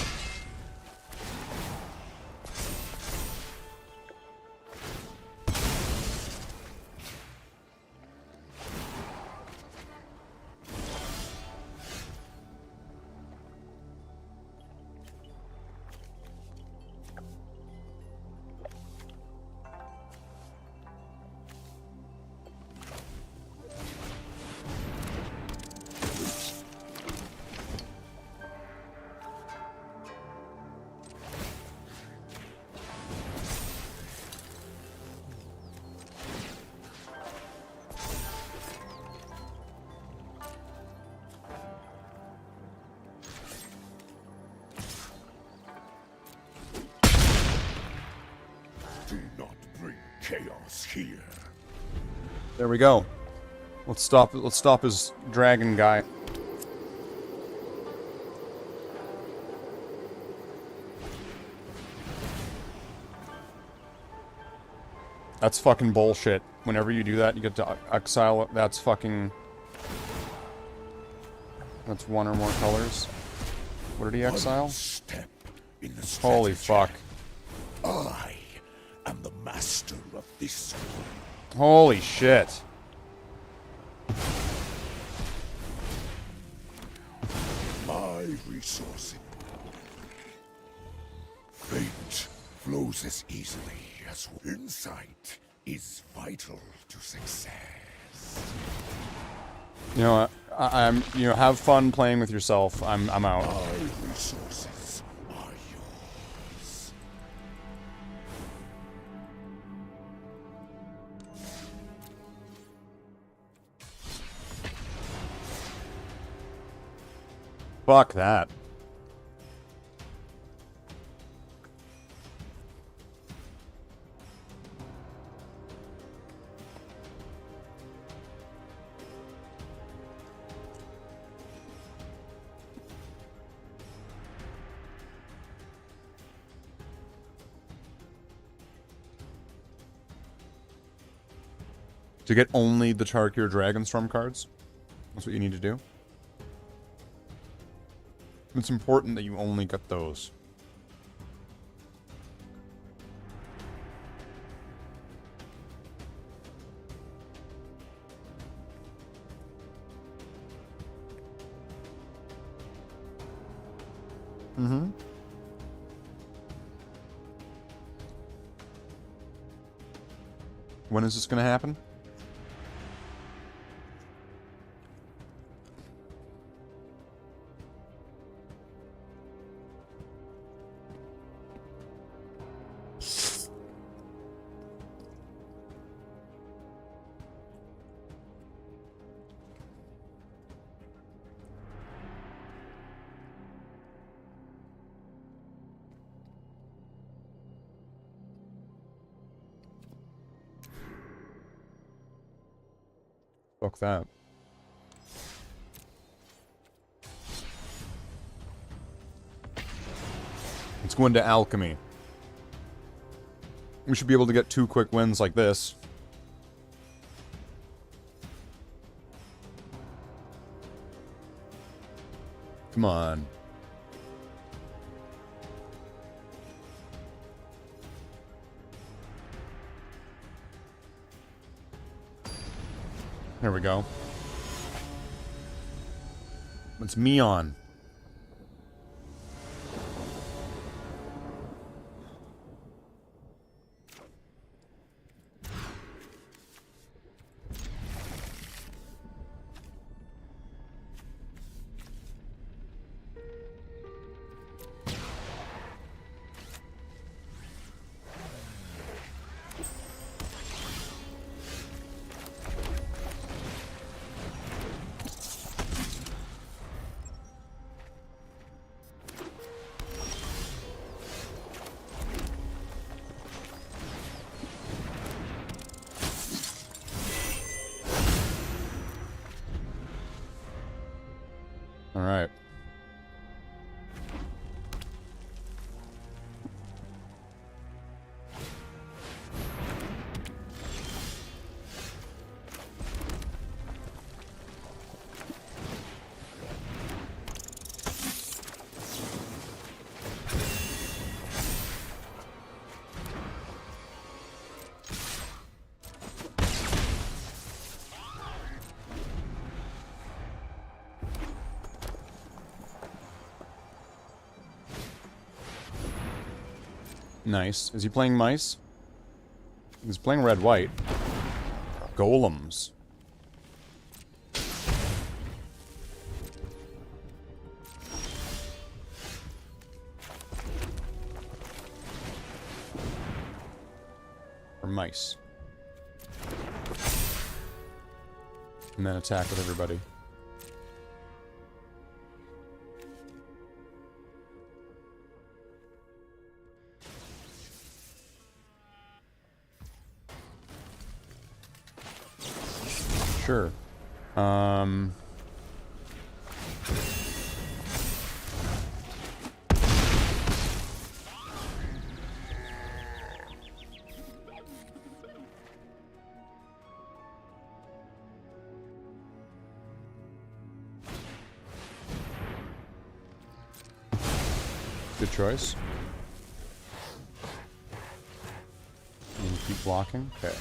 chaos here. There we go. Let's stop his dragon guy. That's fucking bullshit. Whenever you do that, you get to exile. That's fucking... That's one or more colors. What did he exile? Step in the Holy fuck. I am the master of this world. Holy shit. My resources. Fate flows as easily as insight is vital to success. You know, I'm. You know, have fun playing with yourself. I'm out. My resources are yours. Fuck that. To get only the Tarkir Dragonstorm cards? That's what you need to do? It's important that you only get those. Mm-hmm. When is this gonna happen? Fuck that. Let's go into alchemy. We should be able to get 2 quick wins like this. Come on. There we go. It's Meon. All right. Nice. Is he playing mice? He's playing red-white. Golems. Or mice. And then attack with everybody. Sure. Good choice. And keep blocking. Okay.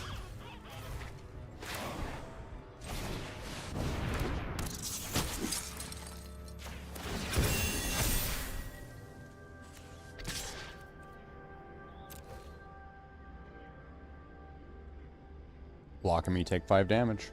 Blocking me, take 5 damage.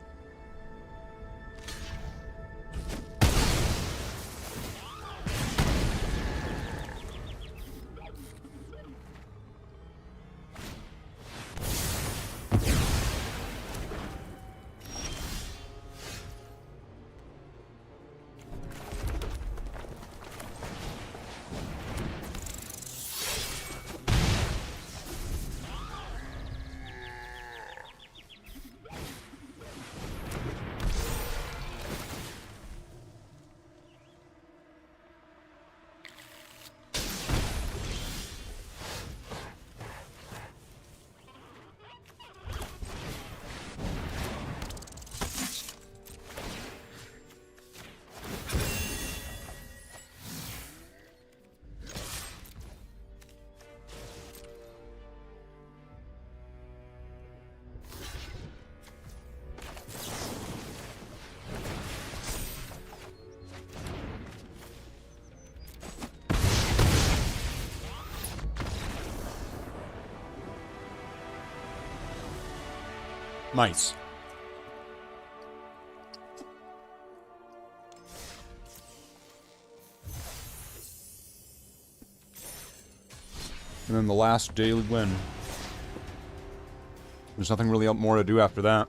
Nice. And then the last daily win. There's nothing really more to do after that.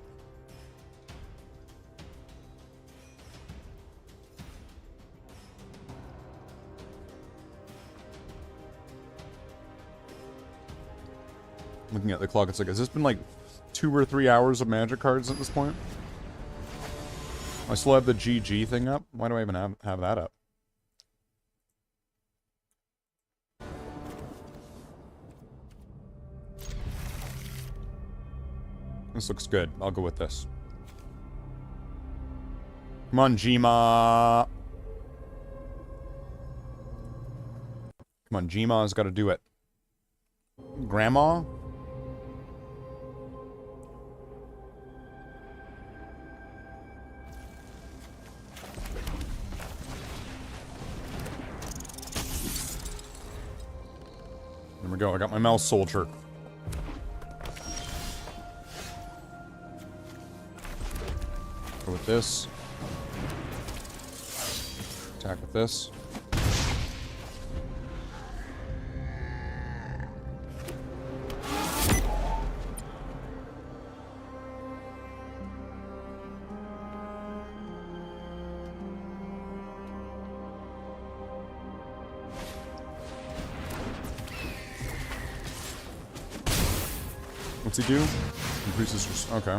Looking at the clock, it's like, has this been like 2 or 3 hours of magic cards at this point? I still have the GG thing up. Why do I even have that up? This looks good. I'll go with this. Come on, Jima. Come on, Jima's got to do it. Grandma? There we go. I got my mouse soldier. Go with this. Attack with this. What's he do? Increases... Okay.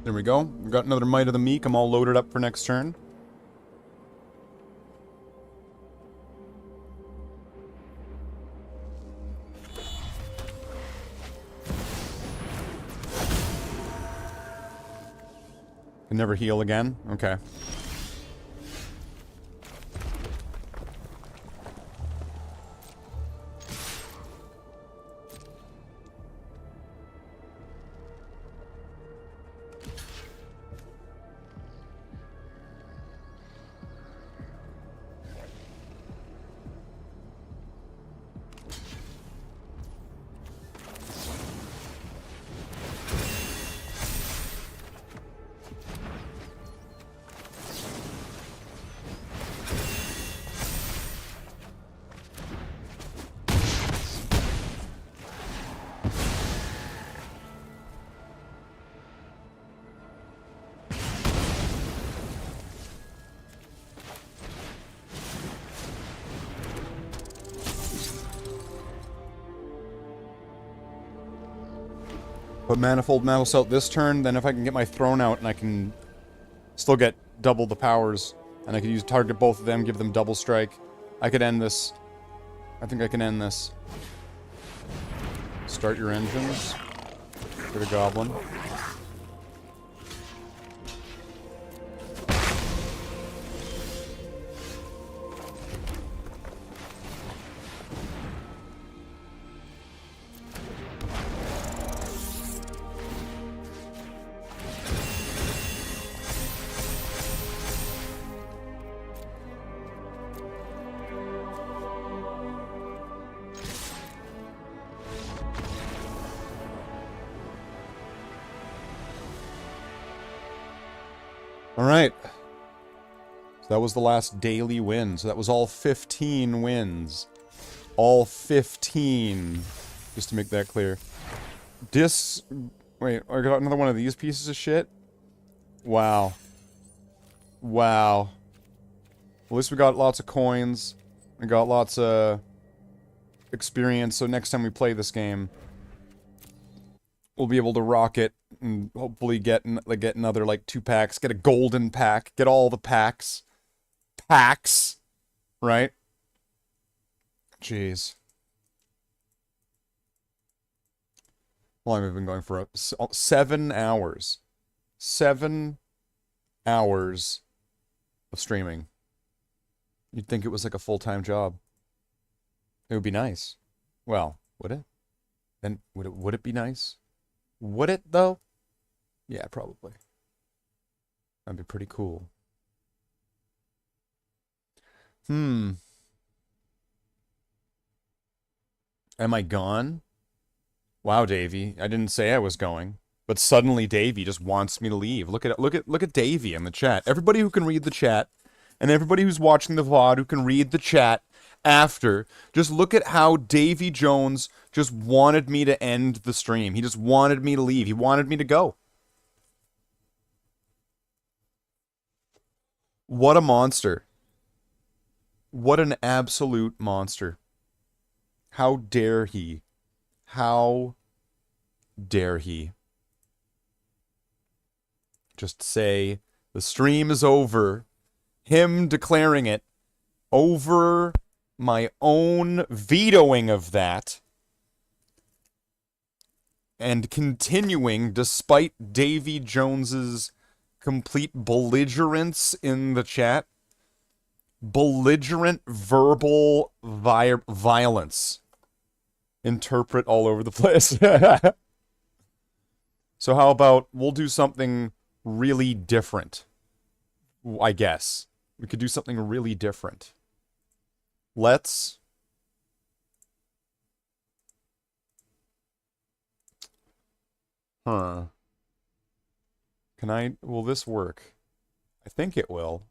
There we go. We got another Might of the Meek. I'm all loaded up for next turn. Can never heal again? Okay. But Manifold Mouse out this turn, then if I can get my throne out and I can still get double the powers, and I could use target both of them, give them double strike, I could end this. I think I can end this. Start your engines. For the goblin. Alright. So that was the last daily win. So that was all 15 wins. All 15. Just to make that clear. Wait, I got another one of these pieces of shit? Wow. Wow. At least we got lots of coins. We got lots of experience, so next time we play this game, we'll be able to rock it and hopefully get another, like, 2 packs. Get a golden pack. Get all the packs. Packs! Right? Jeez. Well, I've been going for 7 hours. 7 hours of streaming. You'd think it was like a full-time job. It would be nice. Well, would it? Then, would it be nice? Would it, though? Yeah, probably. That'd be pretty cool. Am I gone? Wow, Davey. I didn't say I was going. But suddenly Davey just wants me to leave. Look at Davey in the chat. Everybody who can read the chat, and everybody who's watching the VOD who can read the chat after, just look at how Davey Jones just wanted me to end the stream. He just wanted me to leave. He wanted me to go. What a monster. What an absolute monster. How dare he? How dare he? Just say, the stream is over. Him declaring it over my own vetoing of that. And continuing, despite Davy Jones's complete belligerence in the chat. Belligerent verbal violence. Interpret all over the place. So how about we'll do something really different? I guess. We could do something really different. Let's... Huh. Will this work? I think it will.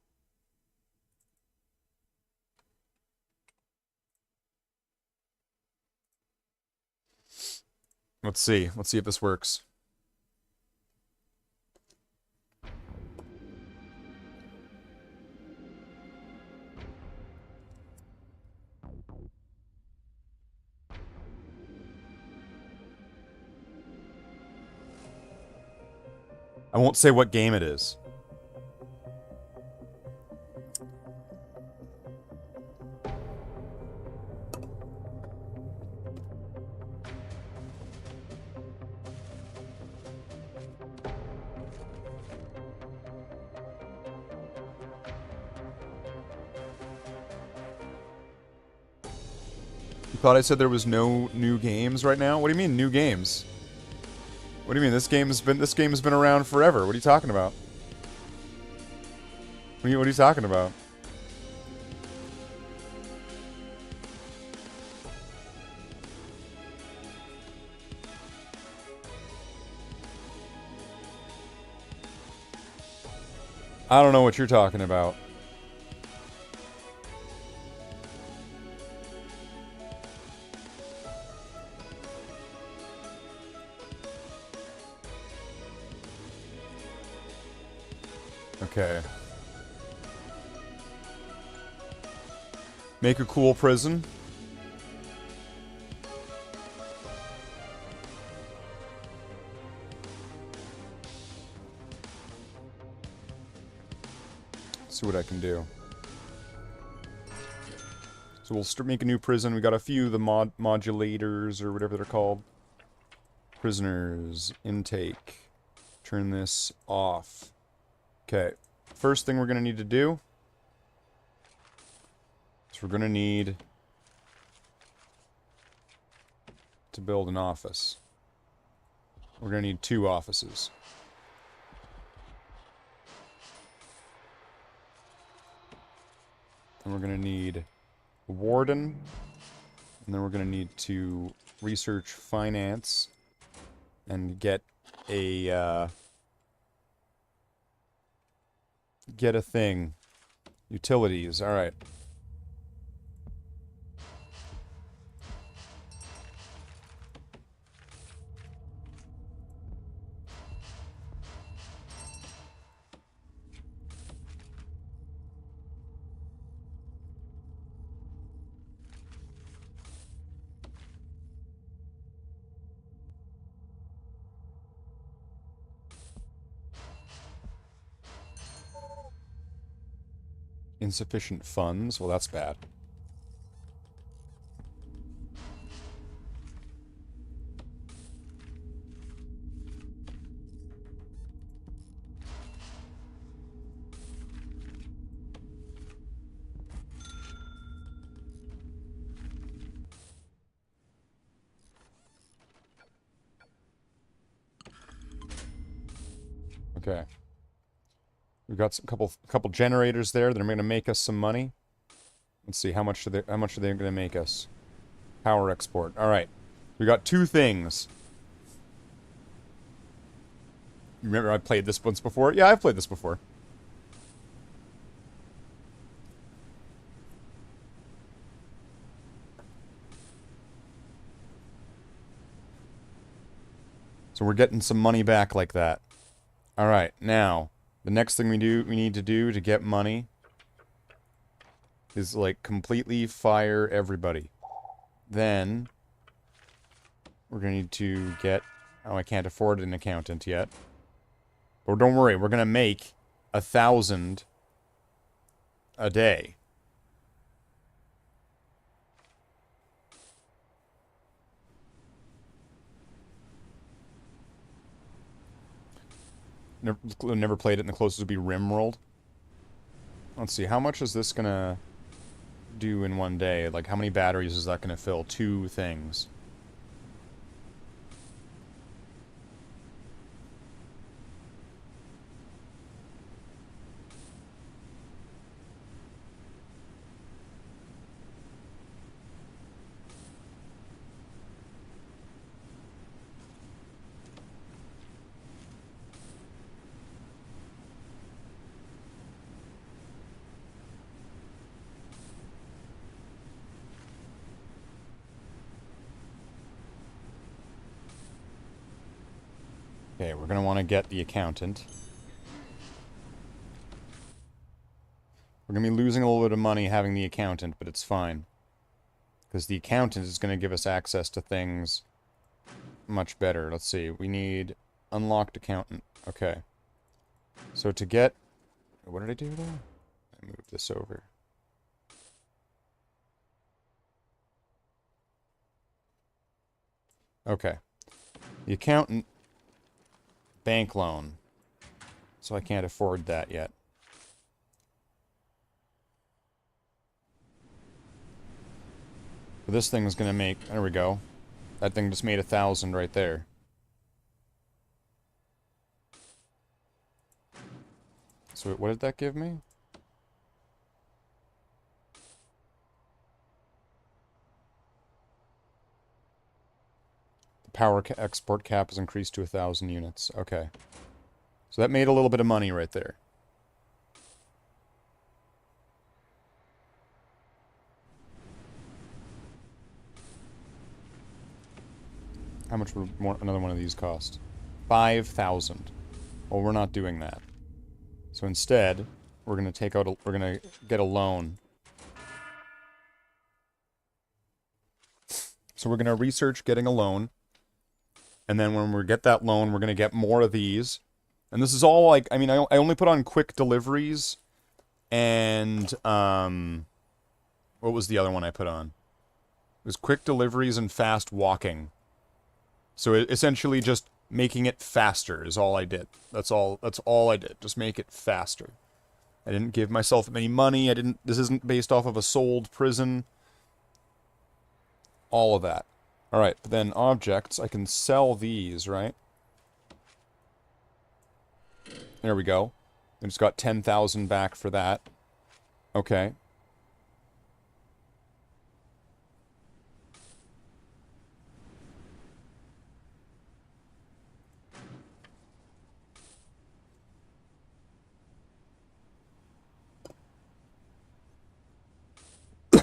Let's see. Let's see if this works. I won't say what game it is. You thought I said there was no new games right now? What do you mean, new games? What do you mean? This game has been around forever. What are you talking about? What are you talking about? I don't know what you're talking about. Okay. Make a cool prison. see what I can do. So we'll make a new prison. We got a few of the modulators, or whatever they're called. Prisoners. Intake. Turn this off. Okay. First thing we're going to need to do is we're going to need to build an office. We're going to need 2 offices. And we're going to need a warden. And then we're going to need to research finance and get a thing. Utilities. All right. Insufficient funds. Well, that's bad. Okay. We've got a couple generators there that are going to make us some money. Let's see, how much are they going to make us? Power export. All right. We got 2 things. You remember I played this once before? Yeah, I've played this before. So we're getting some money back like that. All right, now the next thing we need to do to get money is like completely fire everybody. Then we're gonna need to get. Oh, I can't afford an accountant yet. But don't worry, we're gonna make 1,000 a day. Never played it, and the closest would be Rimworld. Let's see, how much is this gonna do in one day? Like, how many batteries is that gonna fill? 2 things. Okay, we're going to want to get the accountant. We're going to be losing a little bit of money having the accountant, but it's fine. Because the accountant is going to give us access to things much better. Let's see, we need unlocked accountant. Okay. So to get... What did I do there? I moved this over. Okay. The accountant... Bank loan. So I can't afford that yet. But this thing is going to make... There we go. That thing just made 1,000 right there. So what did that give me? Power export cap is increased to 1,000 units. Okay. So that made a little bit of money right there. How much would another one of these cost? 5,000. Well, we're not doing that. So instead, we're going to take out we're going to get a loan. So we're going to research getting a loan. And then when we get that loan, we're going to get more of these. And this is all like, I mean, I only put on quick deliveries And, what was the other one I put on? It was quick deliveries and fast walking. So essentially just making it faster is all I did. That's all I did. Just make it faster. I didn't give myself any money. This isn't based off of a sold prison. All of that. Alright, then objects, I can sell these, right? There we go. I just got 10,000 back for that. Okay.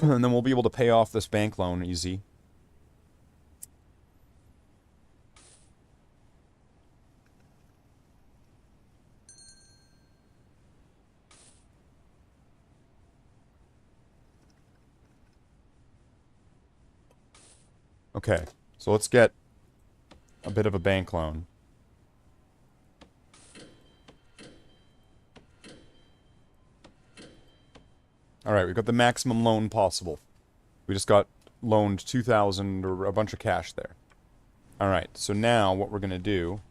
And then we'll be able to pay off this bank loan easy. Okay, so let's get a bit of a bank loan. Alright, we've got the maximum loan possible. We just got loaned 2,000 or a bunch of cash there. Alright, so now what we're gonna do...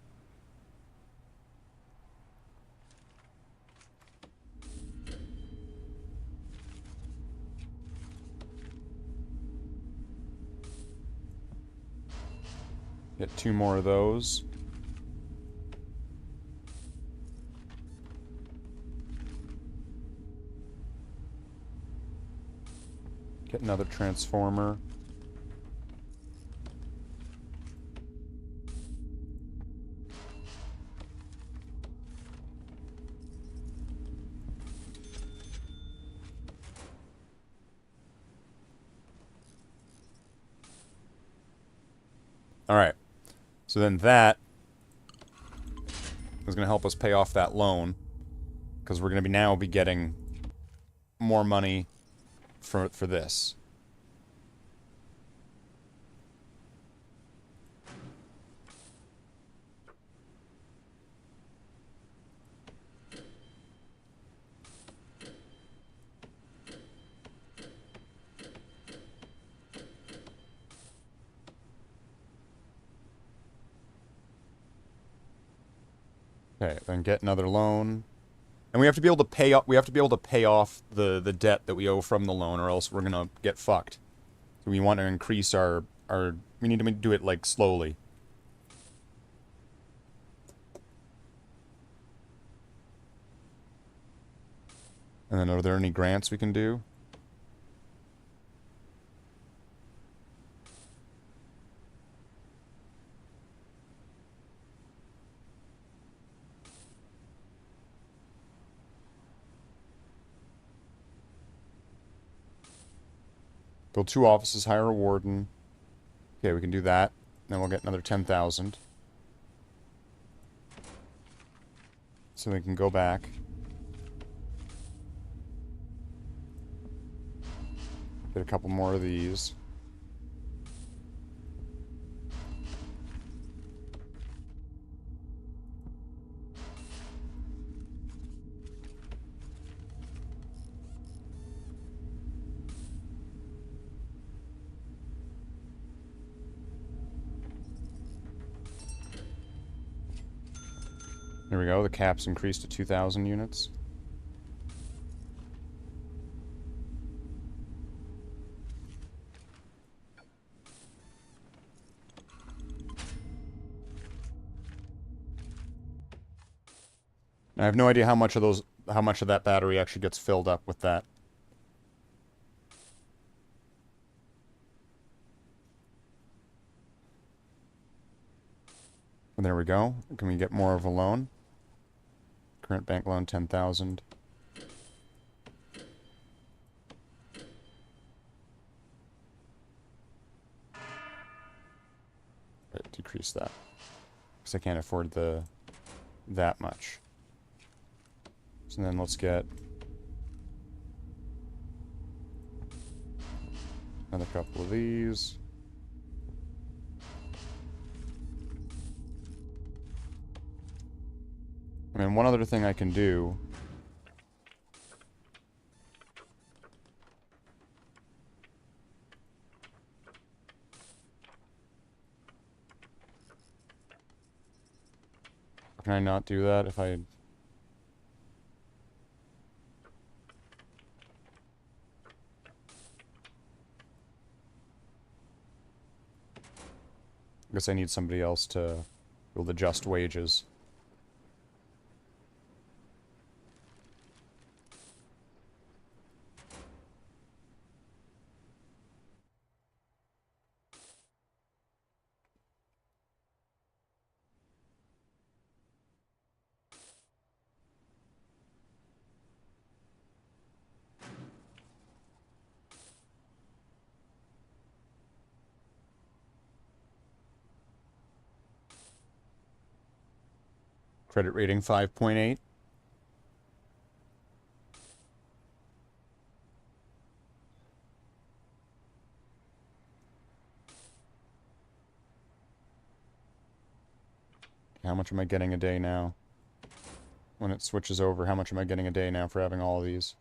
Get 2 more of those. Get another transformer. Alright. So then that is going to help us pay off that loan. Because we're going to now be getting more money for this. Okay, then get another loan. And we have to be able to pay off the debt that we owe from the loan, or else we're gonna get fucked. So we want to increase our we need to do it like slowly. And then are there any grants we can do? Build 2 offices, hire a warden. Okay, we can do that. Then we'll get another 10,000. So we can go back. Get a couple more of these. There we go, the cap's increased to 2,000 units. I have no idea how much of that battery actually gets filled up with that. And there we go. Can we get more of a loan? Current bank loan 10,000. Right, decrease that. Because I can't afford that much. So then let's get another couple of these. I mean, one other thing I can do can I not do that if I... I guess I need somebody else to build the just wages. Credit rating 5.8. How much am I getting a day now? When it switches over, how much am I getting a day now for having all of these?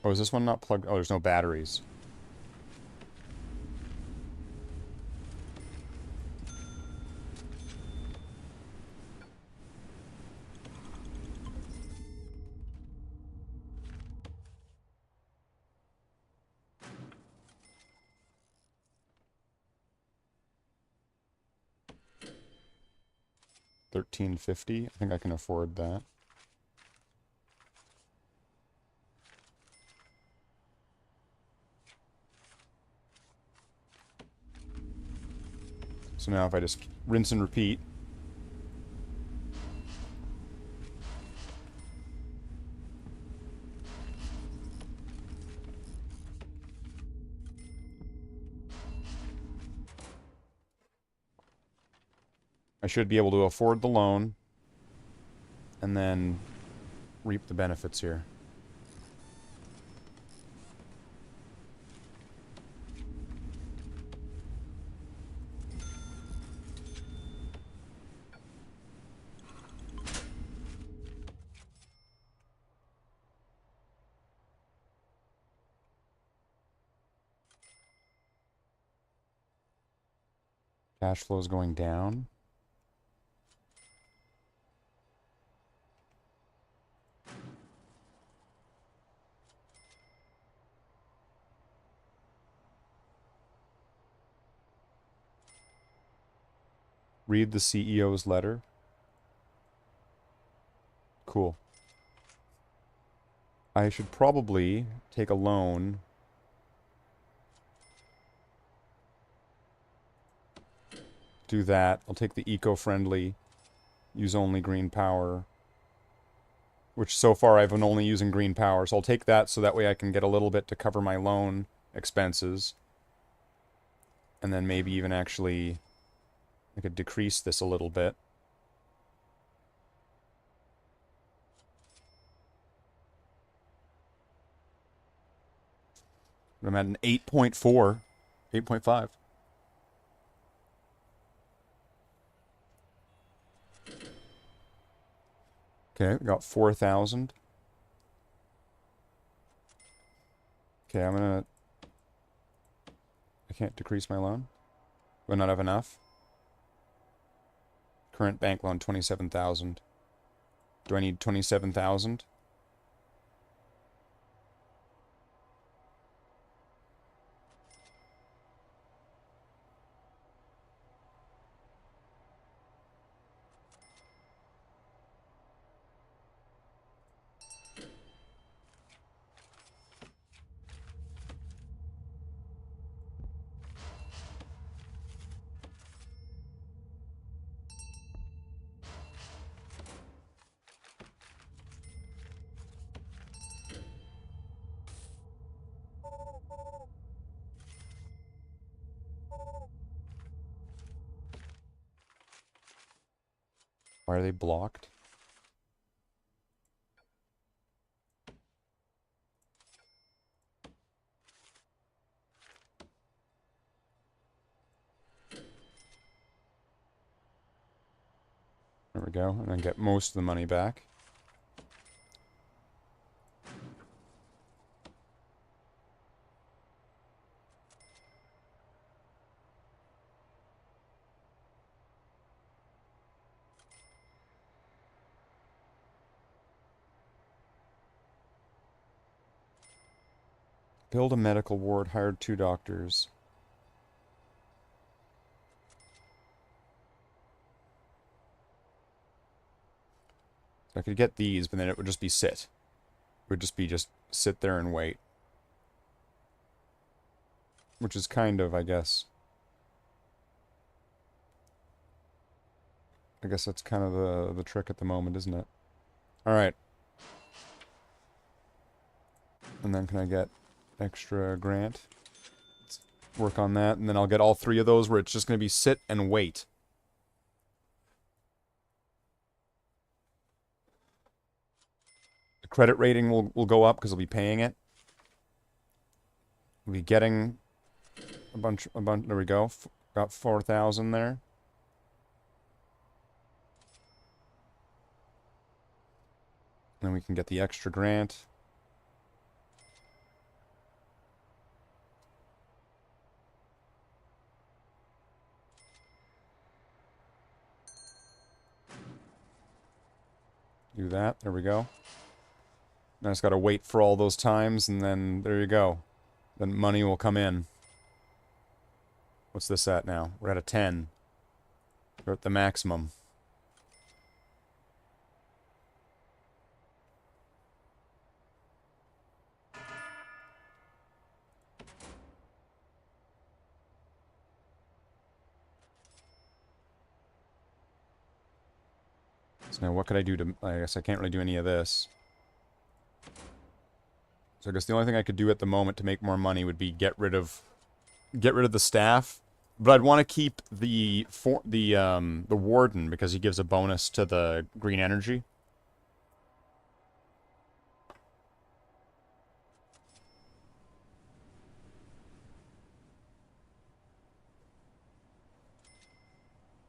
Oh, is this one not plugged? Oh, there's no batteries. $13.50. I think I can afford that. So now if I just rinse and repeat. I should be able to afford the loan and then reap the benefits here. Cash flow is going down. Read the CEO's letter. Cool. I should probably take a loan. Do that. I'll take the eco-friendly, use only green power. Which so far I've been only using green power. So I'll take that so that way I can get a little bit to cover my loan expenses. And then maybe even actually I could decrease this a little bit. I'm at an 8.4, 8.5. Okay, we got 4,000. Okay, I can't decrease my loan. Do I not have enough? Current bank loan, 27,000. Do I need 27,000? Why are they blocked? There we go, and then get most of the money back. Build a medical ward, hired 2 doctors. I could get these, but then it would just be sit. It would just be sit there and wait. Which is kind of, I guess that's kind of the trick at the moment, isn't it? Alright. And then can I get extra grant? Let's work on that, and then I'll get all 3 of those where it's just going to be sit and wait. The credit rating will go up because I'll be paying it. We'll be getting a bunch, there we go. Got 4,000 there. Then we can get the extra grant. Do that. There we go. Now I just gotta wait for all those times, and then there you go. Then money will come in. What's this at now? We're at a 10. We're at the maximum. So now what could I do to... I guess I can't really do any of this. So I guess the only thing I could do at the moment to make more money would be get rid of the staff. But I'd want to keep the warden because he gives a bonus to the green energy.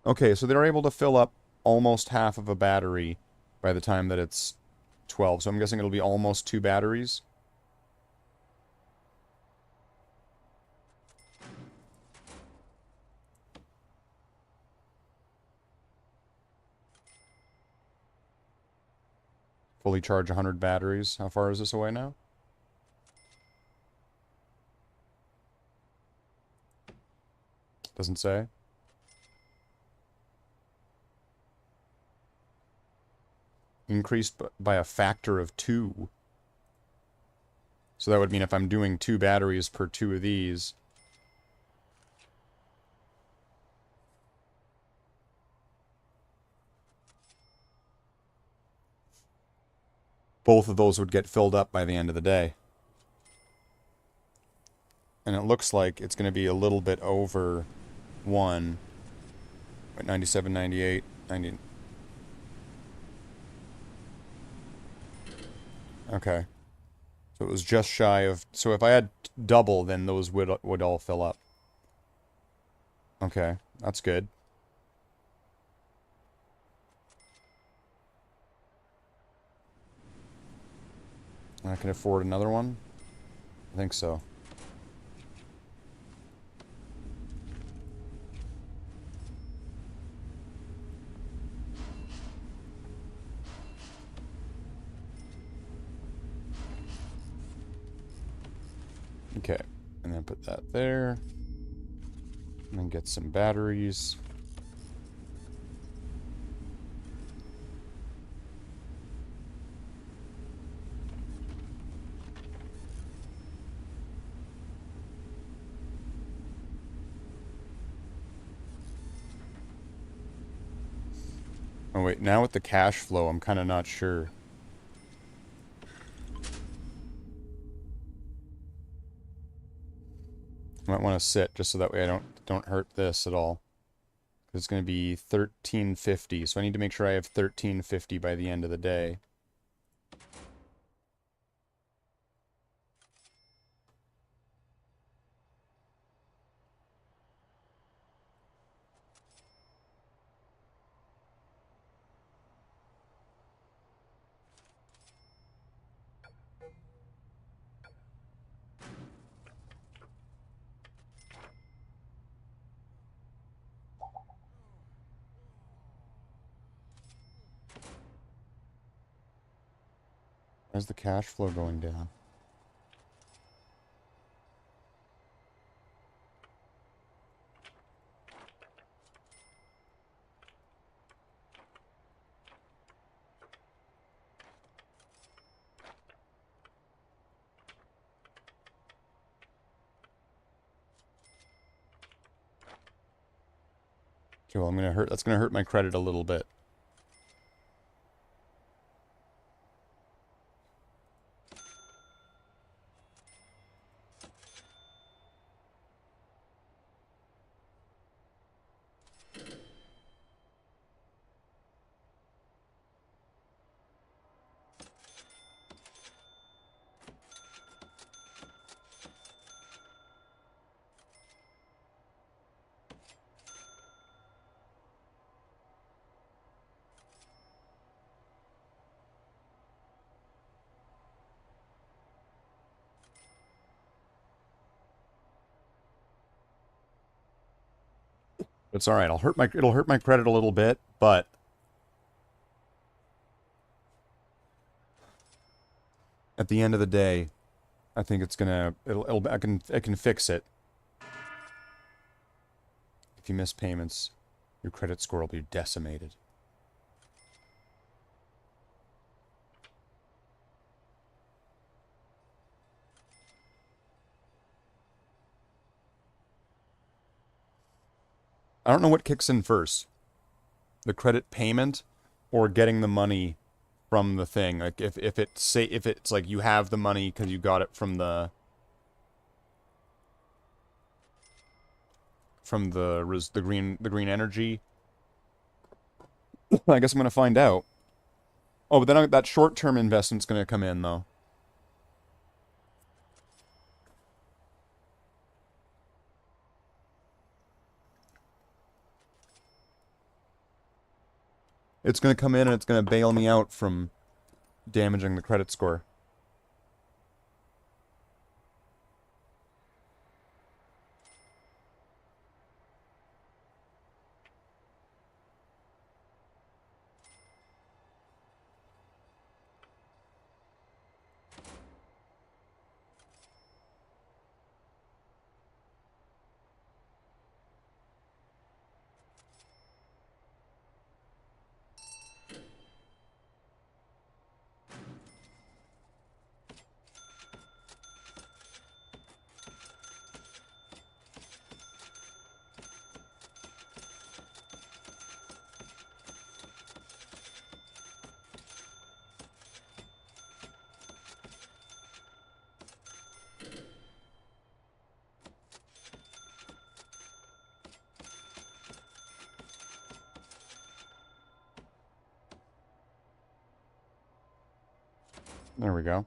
Okay, so they're able to fill up almost half of a battery by the time that it's 12. So I'm guessing it'll be almost 2 batteries. Fully charge 100 batteries. How far is this away now? Doesn't say. Increased by a factor of 2. So that would mean if I'm doing 2 batteries per 2 of these... both of those would get filled up by the end of the day. And it looks like it's going to be a little bit over 1. 97, 98, 90... Okay. So it was just shy of... So if I had double, then those would all fill up. Okay, that's good. I can afford another one? I think so. Okay, and then put that there. And then get some batteries. Oh wait, now with the cash flow, I'm kind of not sure. I might want to sit just so that way I don't hurt this at all. It's going to be 1350, so I need to make sure I have 1350 by the end of the day. Where's the cash flow going down? Okay, well, that's gonna hurt my credit a little bit. It's all right. It'll hurt my credit a little bit, but at the end of the day, I think it's gonna I can fix it. If you miss payments, your credit score will be decimated. I don't know what kicks in first. The credit payment or getting the money from the thing. Like if it's like you have the money because you got it from the green energy. I guess I'm gonna find out. Oh, but then that short-term investment's gonna come in though. It's going to come in and it's going to bail me out from damaging the credit score. There we go.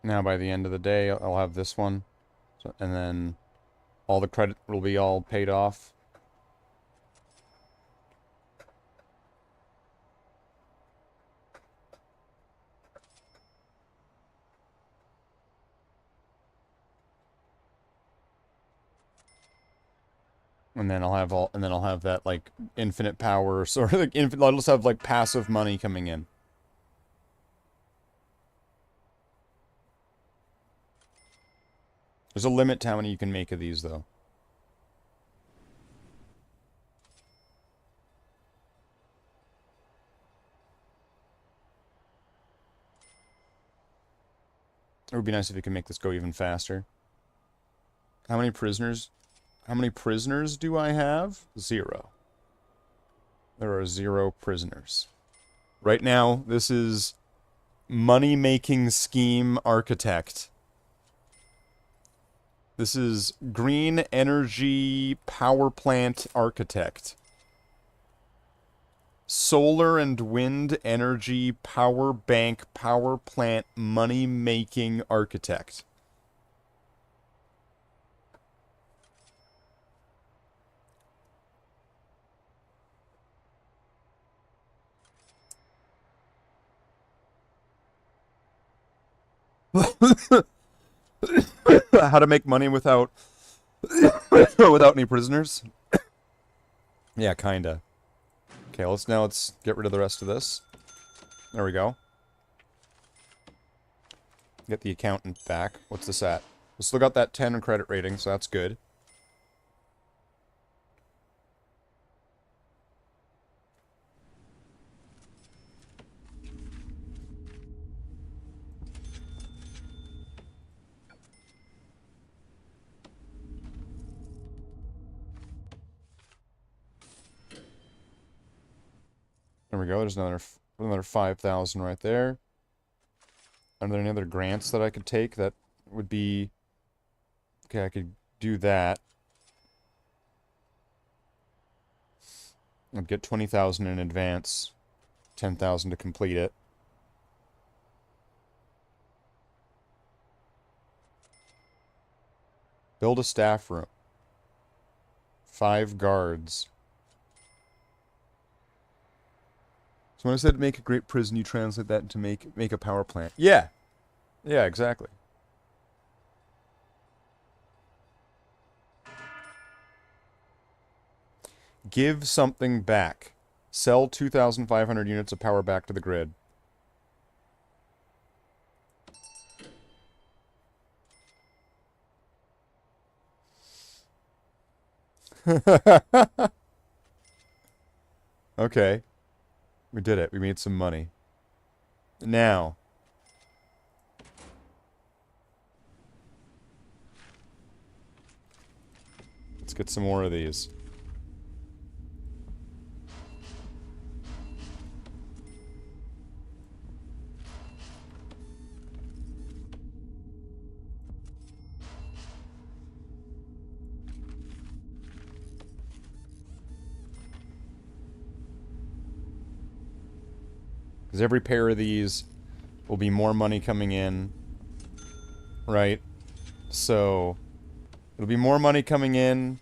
Now by the end of the day, I'll have this one. So, and then all the credit will be all paid off. And then I'll have that like infinite power, sort of like I'll just have like passive money coming in. There's a limit to how many you can make of these though. It would be nice if you could make this go even faster. How many prisoners do I have? 0. There are 0 prisoners. Right now, this is money-making scheme architect. This is green energy power plant architect. Solar and wind energy power bank power plant money-making architect. How to make money without any prisoners? Yeah, kinda. Okay, let's get rid of the rest of this. There we go. Get the accountant back. What's this at? We still got that 10 credit rating, so that's good. There we go. There's another 5,000 right there. Are there any other grants that I could take that would be... Okay, I could do that. I'd get 20,000 in advance. 10,000 to complete it. Build a staff room. 5 guards. So when I said make a great prison, you translate that into make a power plant. Yeah. Yeah, exactly. Give something back. Sell 2,500 units of power back to the grid. Okay. We did it. We made some money. Now. Let's get some more of these. Because every pair of these will be more money coming in, right? So it'll be more money coming in,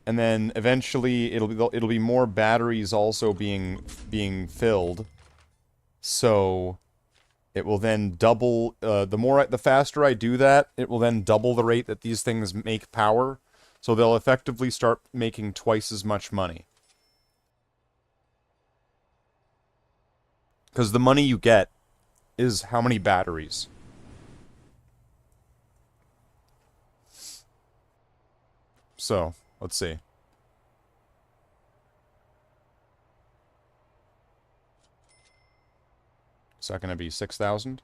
and then eventually it'll be more batteries also being filled. So it will then double. The faster I do that, it will then double the rate that these things make power. So they'll effectively start making twice as much money. Because the money you get is how many batteries. So, let's see. Is that going to be 6,000?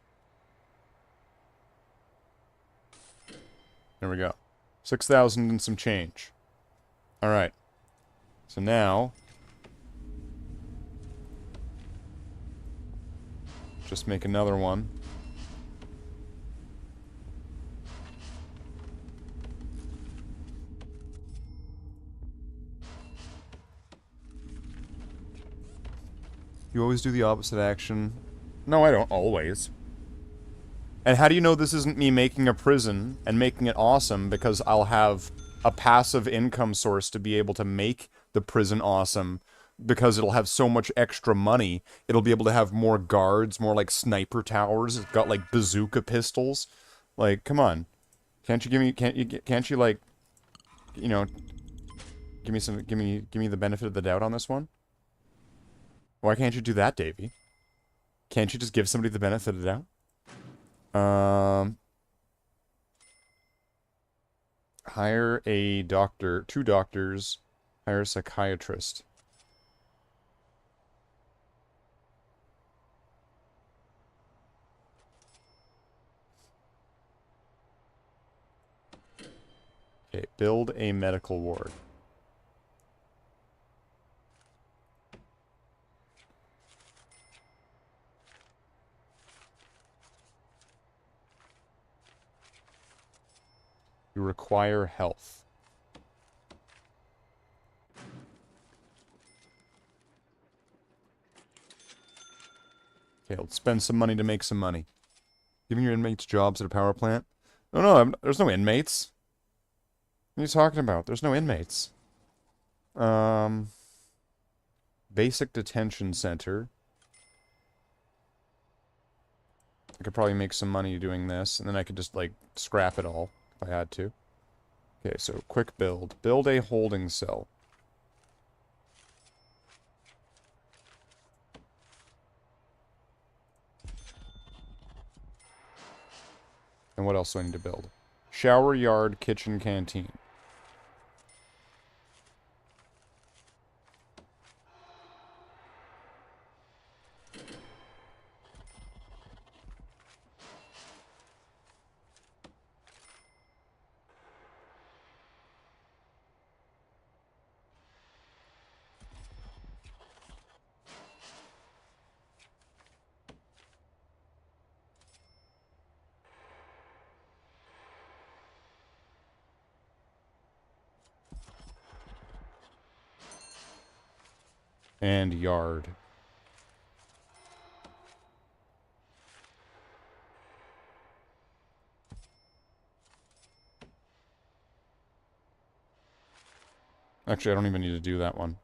There we go. 6,000 and some change. Alright. So now... just make another one. You always do the opposite action. No, I don't always. And how do you know this isn't me making a prison and making it awesome because I'll have a passive income source to be able to make the prison awesome? Because it'll have so much extra money, it'll be able to have more guards, more like sniper towers. It's got like bazooka pistols. Like, come on, can't you like, you know, give me the benefit of the doubt on this one? Why can't you do that, Davey? Can't you just give somebody the benefit of the doubt? Hire a doctor, 2 doctors, hire a psychiatrist. Okay, build a medical ward. You require health. Okay, let's spend some money to make some money. Giving your inmates jobs at a power plant? No, there's no inmates. What are you talking about? There's no inmates. Basic detention center. I could probably make some money doing this, and then I could just, like, scrap it all if I had to. Okay, so quick build. Build a holding cell. And what else do I need to build? Shower yard, kitchen, canteen. And yard. Actually, I don't even need to do that one.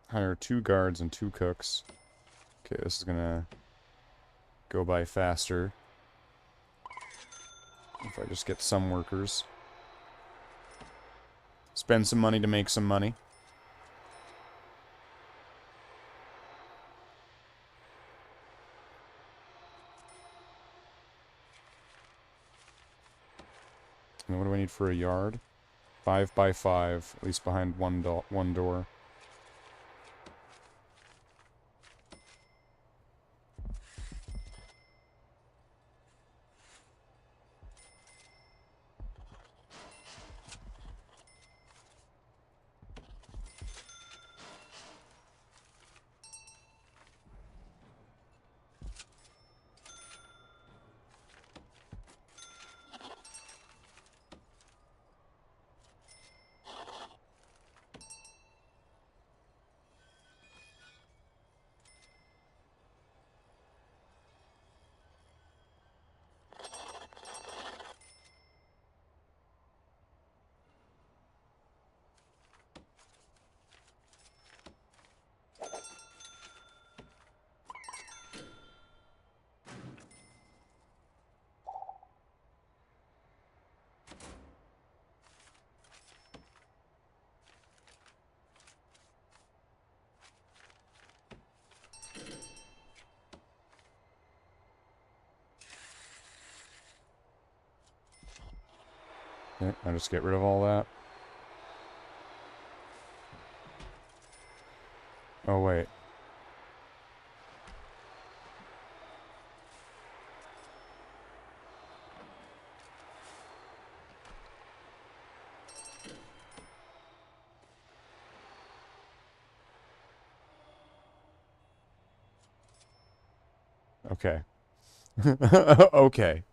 Hire 2 guards and 2 cooks. Okay, this is gonna go by faster. If I just get some workers. Spend some money to make some money. And what do I need for a yard? 5 by 5, at least behind one door. Okay, I'll just get rid of all that. Oh, wait. Okay. Okay.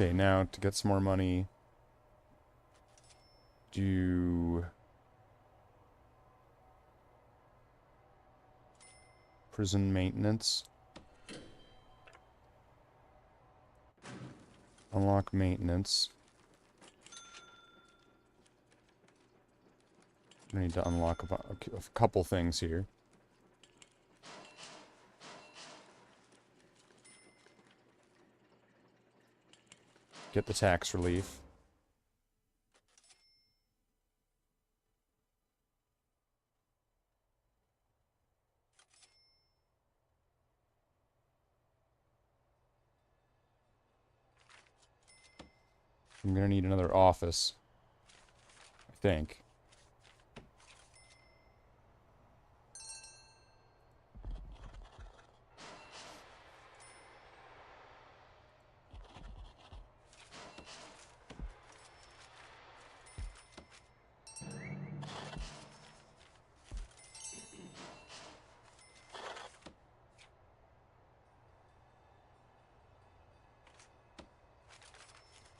Okay, now to get some more money, do prison maintenance. Unlock maintenance. I need to unlock a couple things here. Get the tax relief. I'm gonna need another office, I think.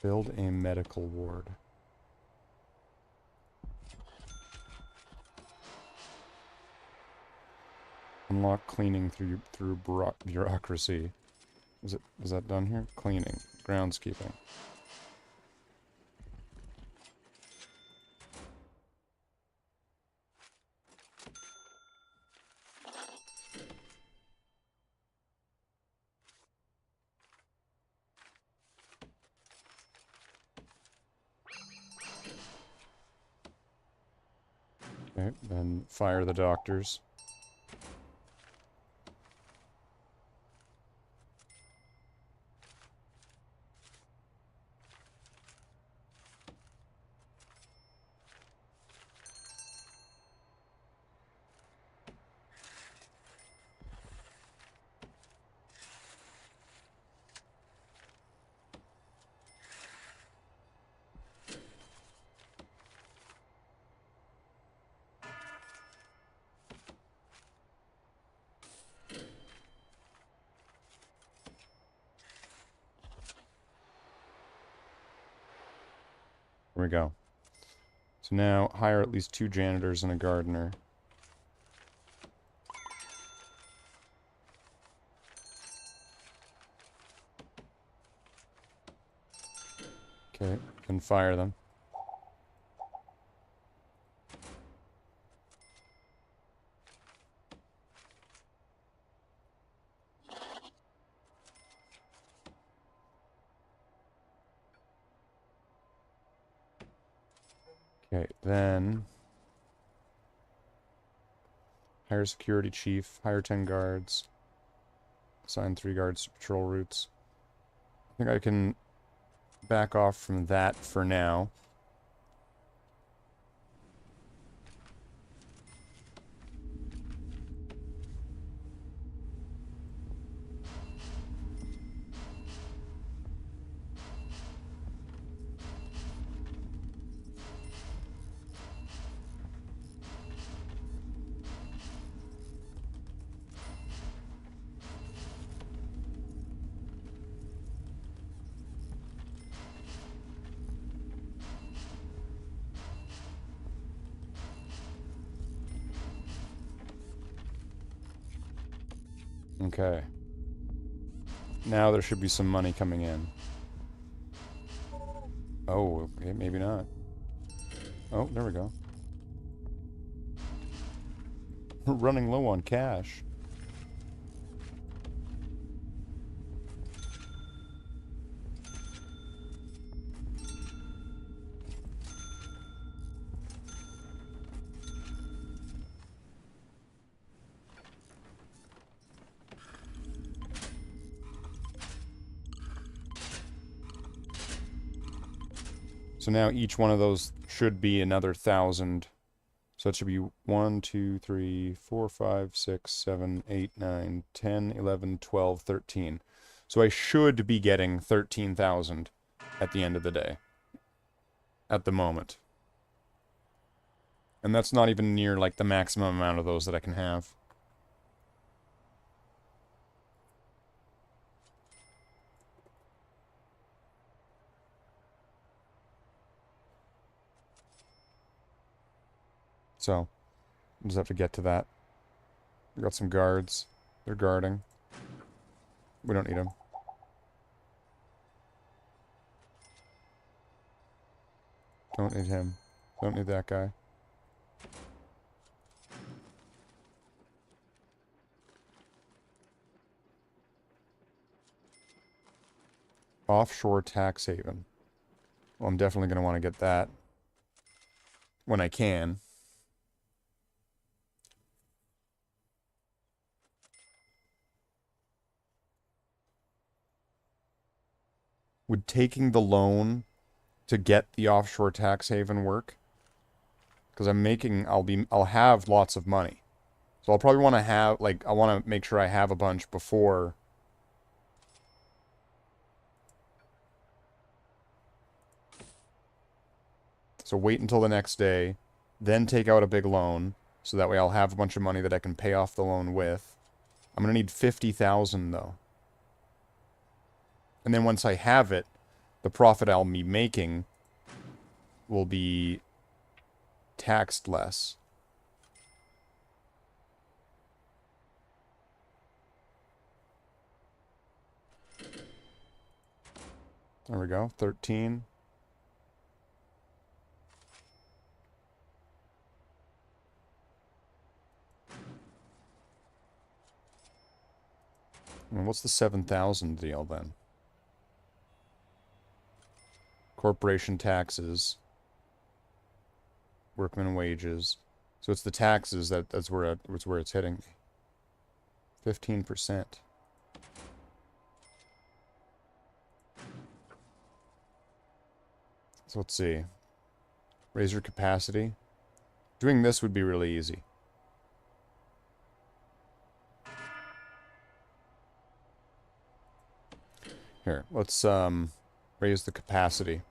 Build a medical ward. Unlock cleaning through bureaucracy. Is that done here? Cleaning. Groundskeeping. Okay, then fire the doctors. Here we go. So now, hire at least 2 janitors and a gardener. Okay, can fire them. Okay, then hire security chief, hire 10 guards, assign 3 guards to patrol routes. I think I can back off from that for now. Okay. Now there should be some money coming in. Oh, okay, maybe not. Oh, there we go. We're running low on cash. So now each one of those should be another 1,000. So it should be 1, 2, 3, 4, 5, 6, 7, 8, 9, 10, 11, 12, 13. So I should be getting 13,000 at the end of the day. At the moment. And that's not even near, like, the maximum amount of those that I can have. So, we'll just have to get to that. We got some guards. They're guarding. We don't need them. Don't need him. Don't need that guy. Offshore tax haven. Well, I'm definitely going to want to get that when I can. Would taking the loan to get the offshore tax haven work? Because I'll have lots of money. So I'll probably want to have, like, I want to make sure I have a bunch before. So wait until the next day, then take out a big loan, so that way I'll have a bunch of money that I can pay off the loan with. I'm going to need 50,000 though. And then once I have it, the profit I'll be making will be taxed less. There we go, 13. And what's the 7,000 deal then? Corporation taxes, workman wages. So it's the taxes that's where it's hitting me. 15%. So let's see. Raise your capacity. Doing this would be really easy. Here, let's raise the capacity.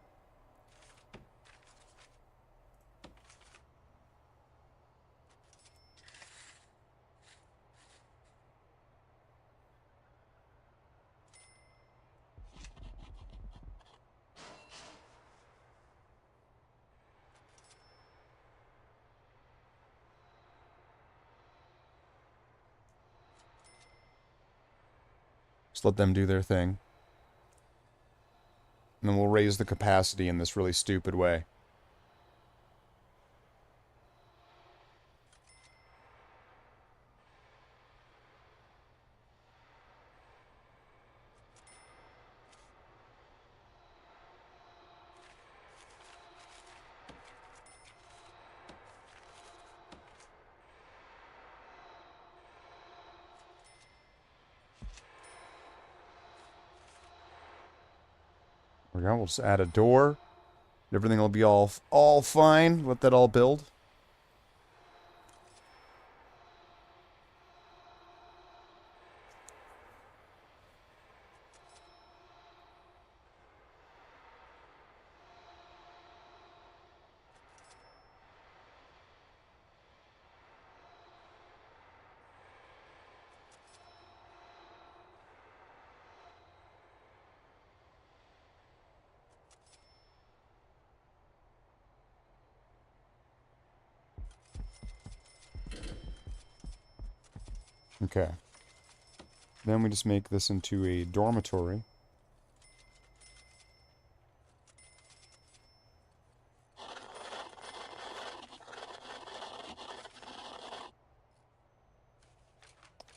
Just let them do their thing. And then we'll raise the capacity in this really stupid way. There we go. We'll just add a door. Everything will be all fine. Let that all build. Okay. Then we just make this into a dormitory.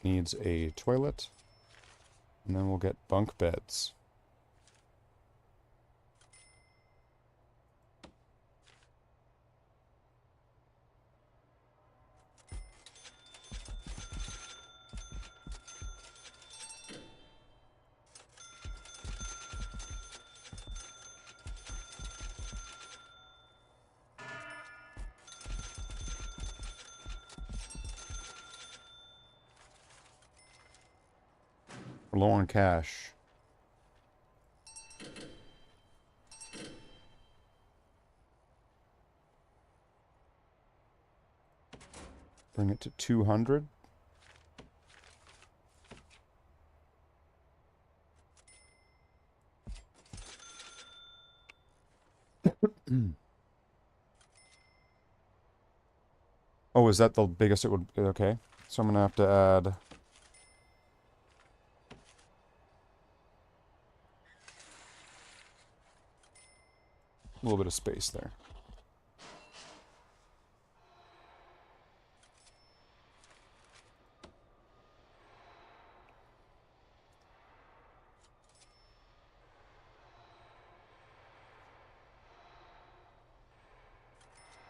Needs a toilet. And then we'll get bunk beds. We're low on cash. Bring it to 200. Oh, is that the biggest it would... Okay. So I'm going to have to add... a little bit of space there.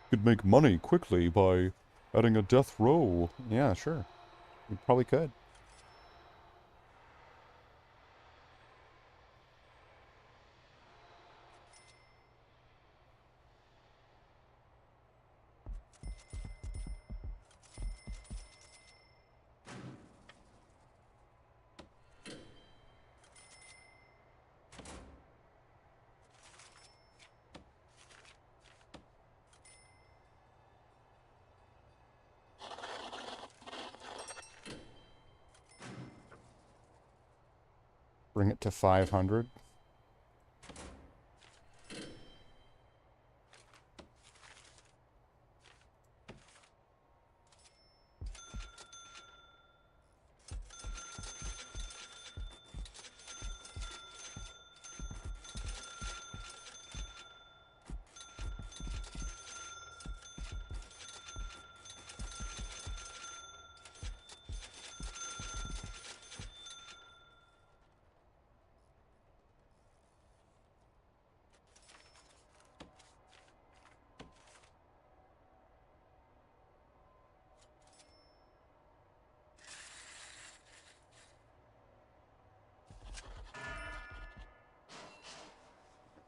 Could make money quickly by adding a death row. Yeah, sure. You probably could. Bring it to 500.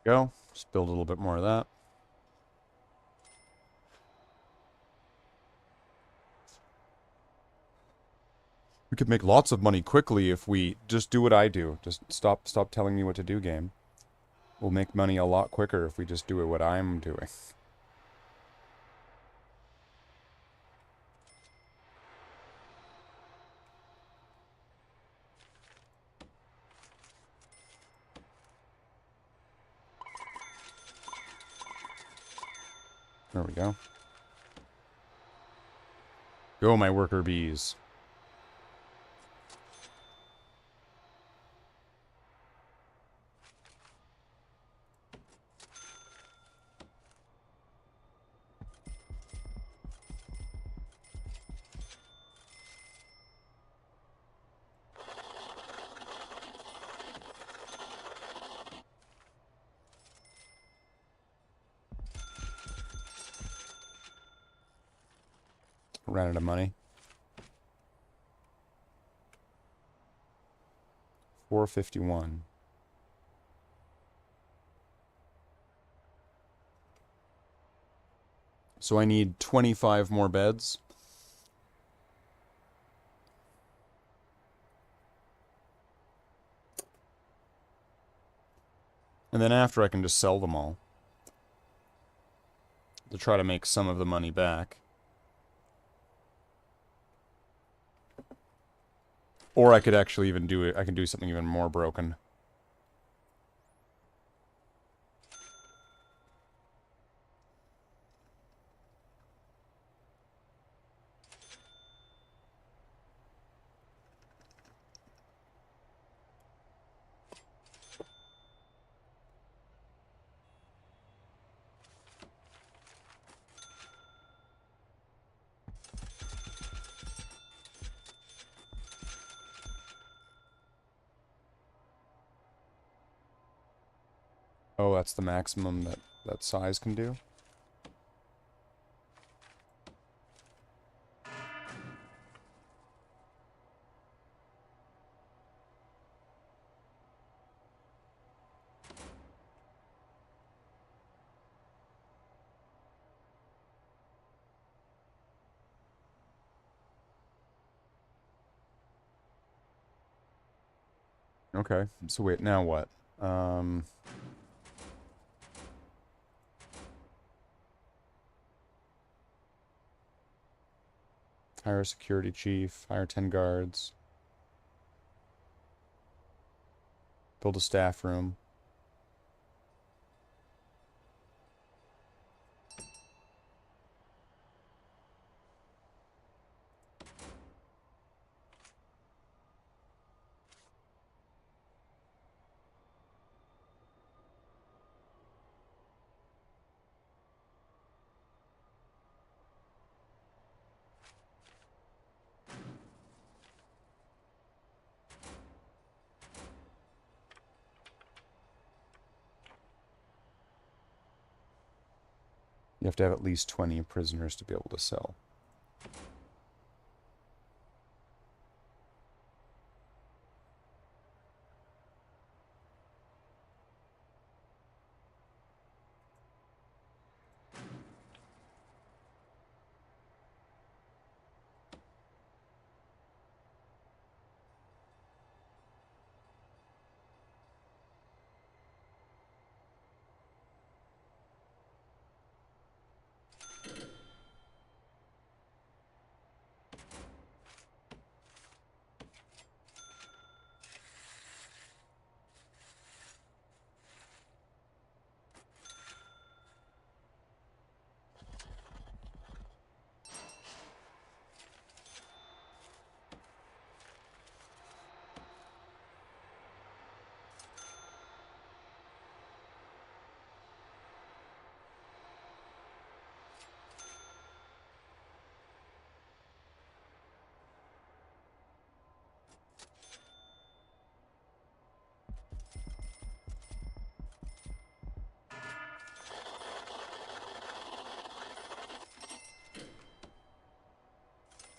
Go. Just build a little bit more of that. We could make lots of money quickly if we just do what I do. Just stop telling me what to do, game. We'll make money a lot quicker if we just do what I'm doing. There we go. Go, my worker bees. ran out of money. 451. So I need 25 more beds. And then after I can just sell them all. To try to make some of the money back. Or I could actually even do it. I can do something even more broken. Oh, that's the maximum that that size can do? Okay, so wait, now what? Hire a security chief, hire 10 guards. Build a staff room. You have to have at least 20 prisoners to be able to sell.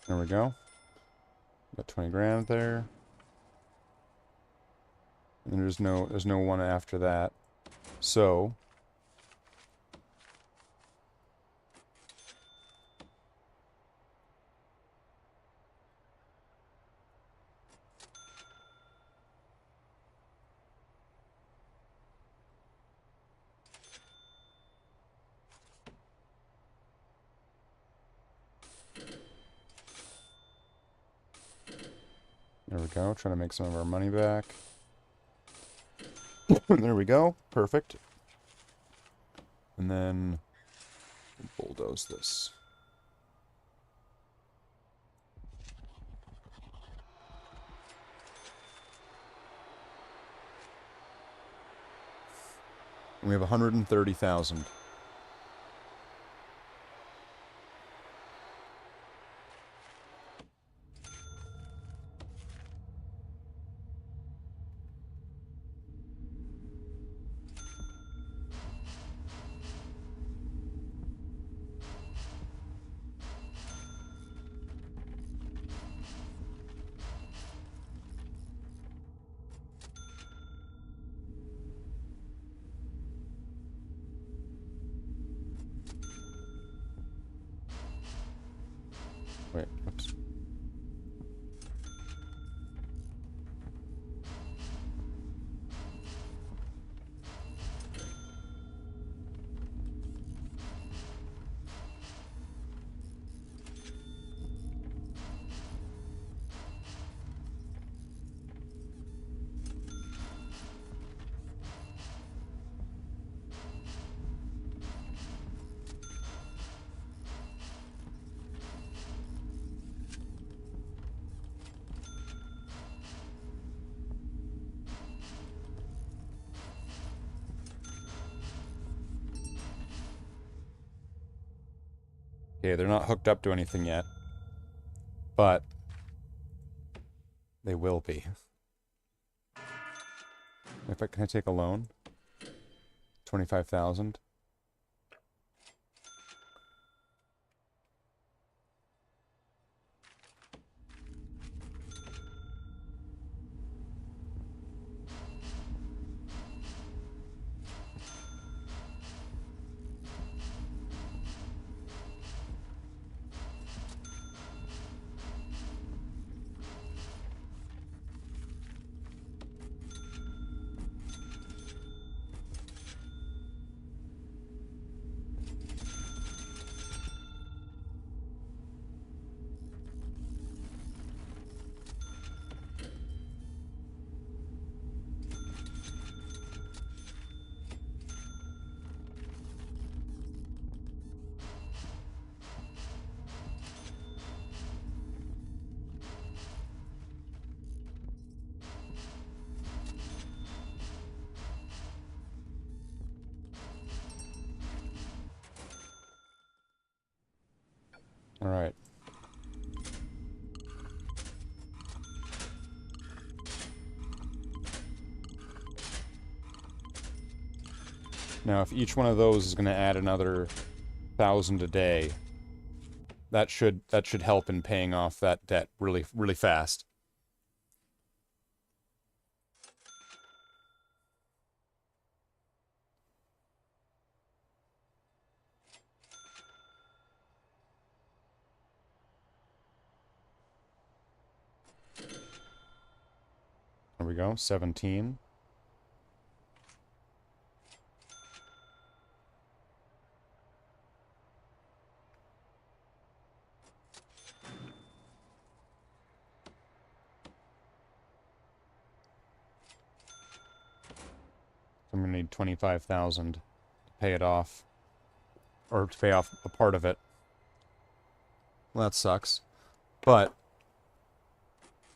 There we go. Got 20 grand there. And there's no one after that. So there we go, trying to make some of our money back. There we go, perfect. And then bulldoze this. And we have 130,000. Wait, whoops. Okay, they're not hooked up to anything yet. But they will be. Can I take a loan? 25,000. All right. Now, if each one of those is going to add another 1,000 a day, that should help in paying off that debt really fast. There we go, 17. I'm gonna need 25,000 to pay it off. Or to pay off a part of it. Well, that sucks. But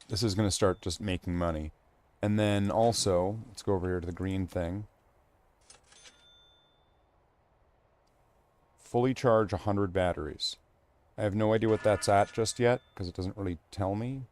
this is gonna start just making money. And then also, let's go over here to the green thing. Fully charge 100 batteries. I have no idea what that's at just yet, because it doesn't really tell me.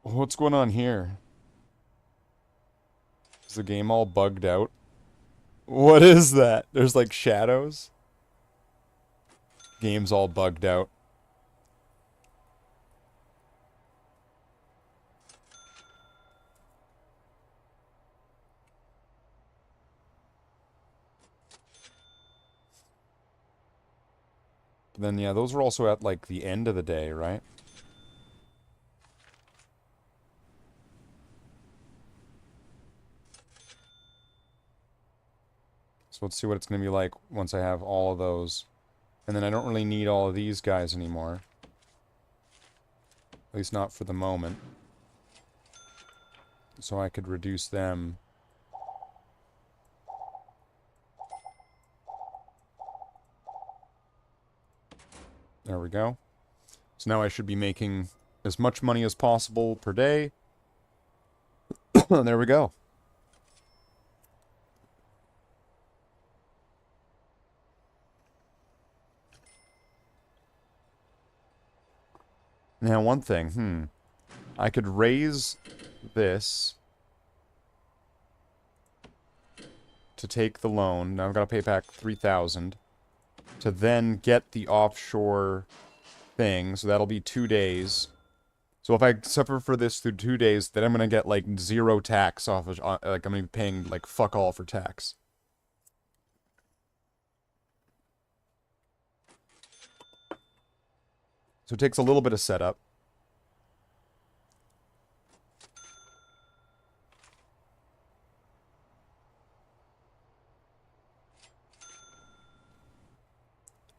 What's going on here? Is the game all bugged out? What is that? There's like shadows? Game's all bugged out. But then, yeah, those are also at like the end of the day, right? So let's see what it's going to be like once I have all of those. And then I don't really need all of these guys anymore. At least not for the moment. So I could reduce them. There we go. So now I should be making as much money as possible per day. There we go. Now, one thing, I could raise this to take the loan. Now I've got to pay back 3,000 to then get the offshore thing. So that'll be 2 days. So if I suffer for this through 2 days, then I'm going to get, like, 0 tax off of, like, I'm going to be paying, like, fuck all for tax. So it takes a little bit of setup.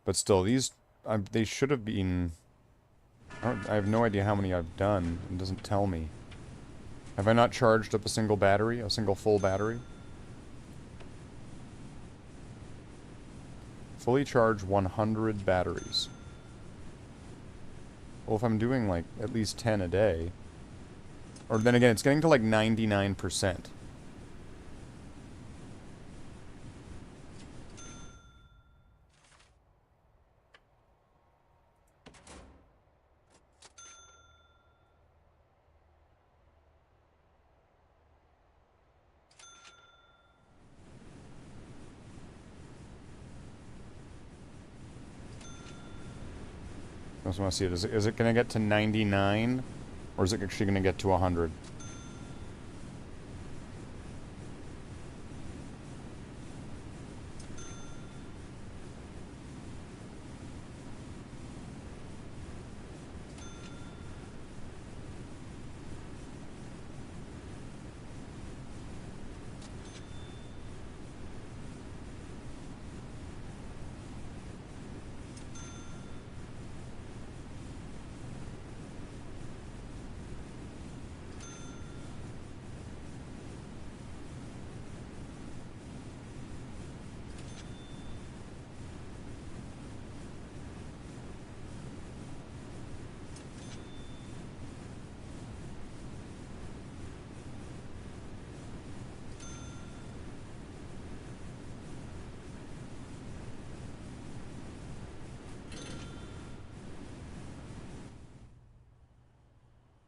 But still, these, they should have been... I have no idea how many I've done. It doesn't tell me. Have I not charged up a single battery? A single full battery? Fully charge 100 batteries. Well, if I'm doing, like, at least 10 a day... Or then again, it's getting to, like, 99%. I just want to see it. Is it going to get to 99? Or is it actually going to get to 100?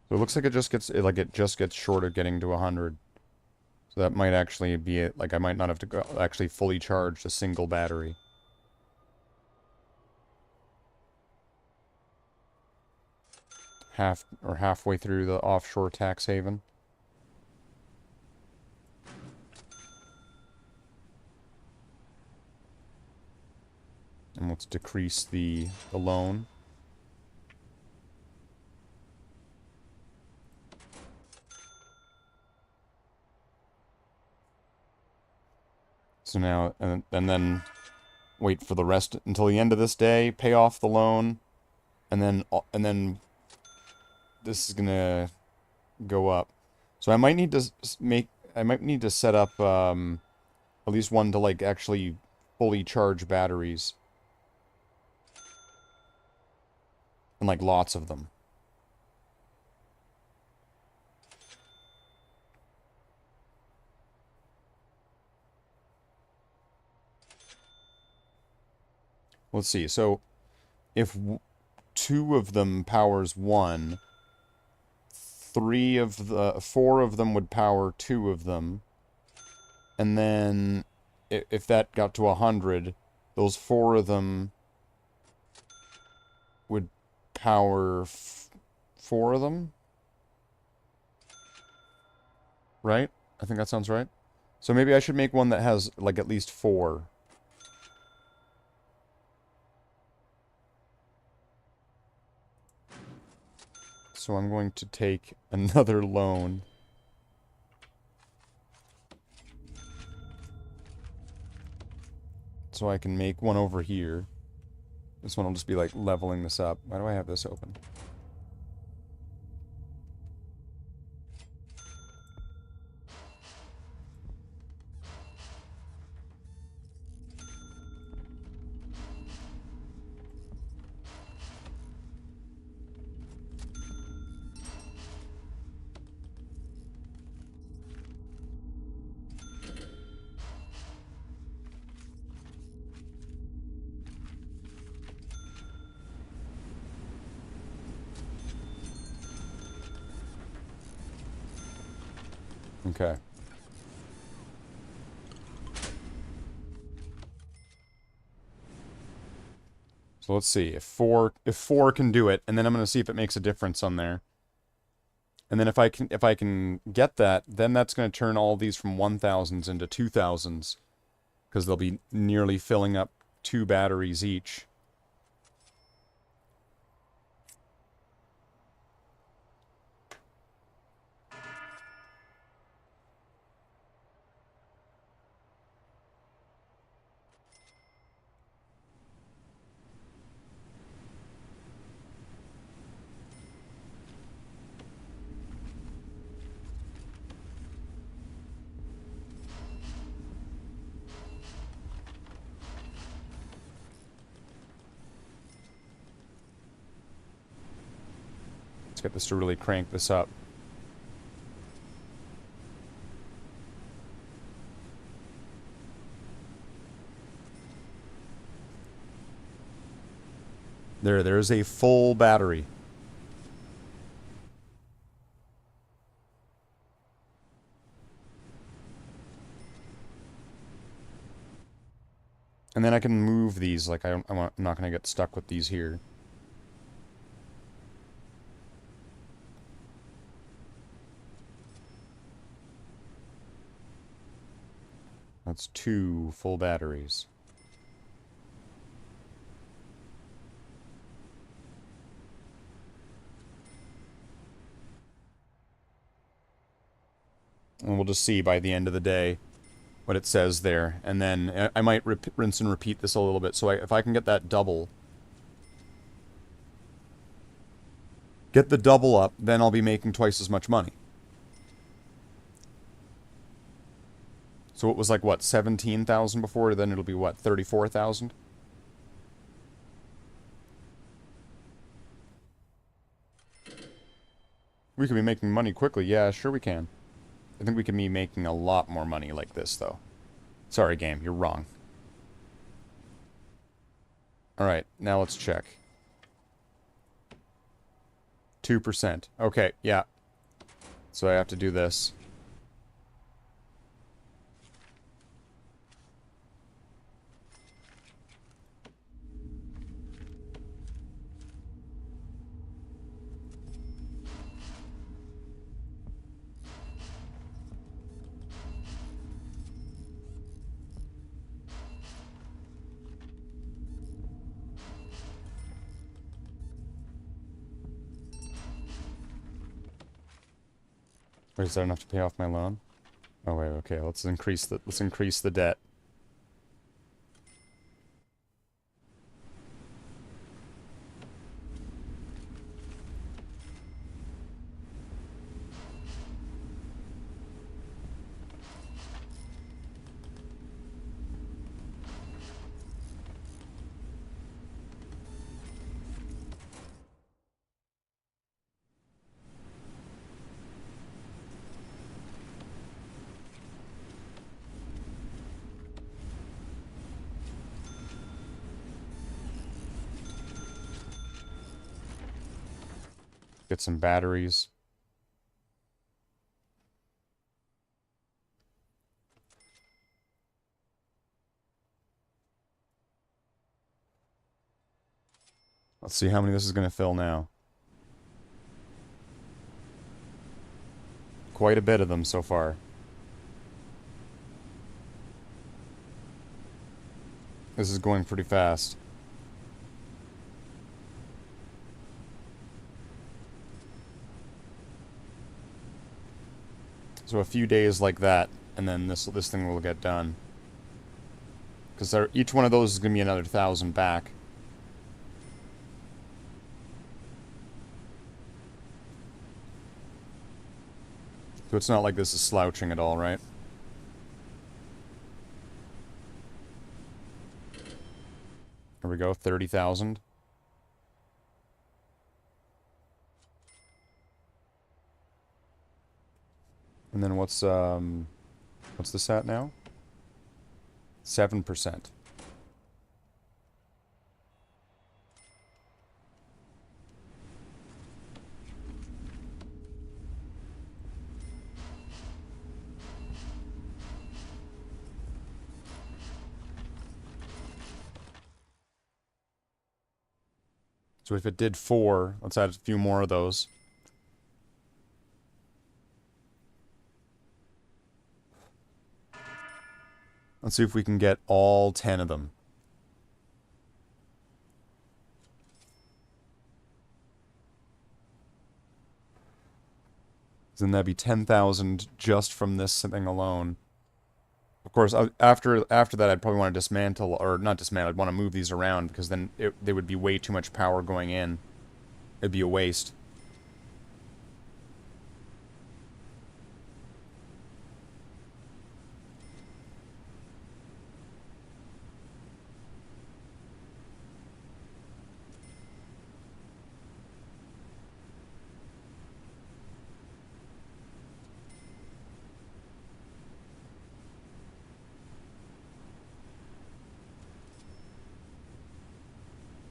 So it looks like it just gets short of getting to 100. So that might actually be it. Like, I might not have to go actually fully charge a single battery. Halfway through the offshore tax haven. And let's decrease the loan. So now, and then wait for the rest until the end of this day, pay off the loan, and then this is gonna go up. So I might need to set up at least one to, like, actually fully charge batteries. And, like, lots of them. Let's see, so if 2 of them powers 1, 4 of them would power 2 of them, and then if that got to 100, those 4 of them would power 4 of them? Right? I think that sounds right. So maybe I should make one that has, like, at least 4. So I'm going to take another loan. So I can make one over here. This one will just be, like, leveling this up. Why do I have this open? Okay. So let's see, if four can do it, and then I'm going to see if it makes a difference on there. And then if I can get that, then that's going to turn all these from 1000s into 2000s, because they'll be nearly filling up 2 batteries each. Let's get this to really crank this up. There's a full battery. And then I can move these, like I'm not going to get stuck with these here. That's 2 full batteries. And we'll just see by the end of the day what it says there. And then I might rinse and repeat this a little bit. So if I can get that double, get the double up, then I'll be making twice as much money. So it was like, what, 17,000 before? Then it'll be, what, 34,000? We could be making money quickly. Yeah, sure we can. I think we can be making a lot more money like this, though. Sorry, game, you're wrong. Alright, now let's check. 2%. Okay, yeah. So I have to do this. Wait, is that enough to pay off my loan? Oh wait, okay, let's increase the debt. Get some batteries. Let's see how many this is going to fill now. Quite a bit of them so far. This is going pretty fast. So a few days like that, and then this thing will get done. Because each one of those is going to be another 1,000 back. So it's not like this is slouching at all, right? Here we go, 30,000. And then what's this at now? 7%. So if it did 4, let's add a few more of those. Let's see if we can get all 10 of them. Then that'd be 10,000 just from this thing alone. Of course, after that, I'd probably want to dismantle, or not dismantle, I'd want to move these around, because then they would be way too much power going in. It'd be a waste.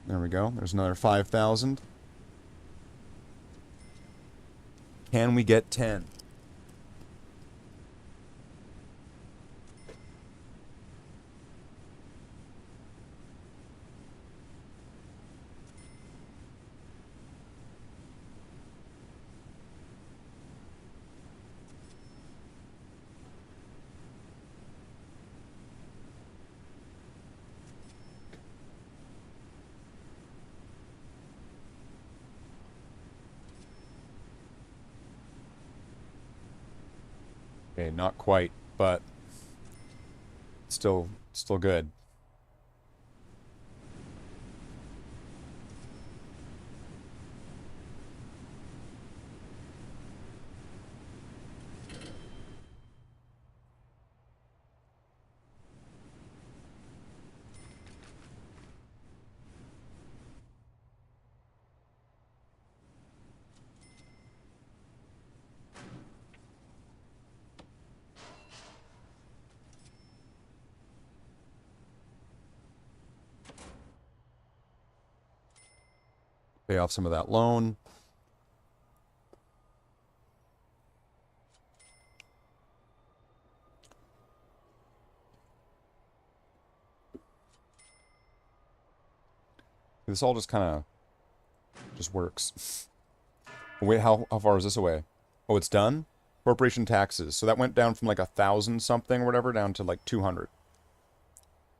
There we go. There's another 5,000. Can we get 10? Okay, not quite, but still good. Pay off some of that loan. This all just kind of just works. Wait, how far is this away? Oh, it's done? Corporation taxes. So that went down from like 1,000 something or whatever down to like 200.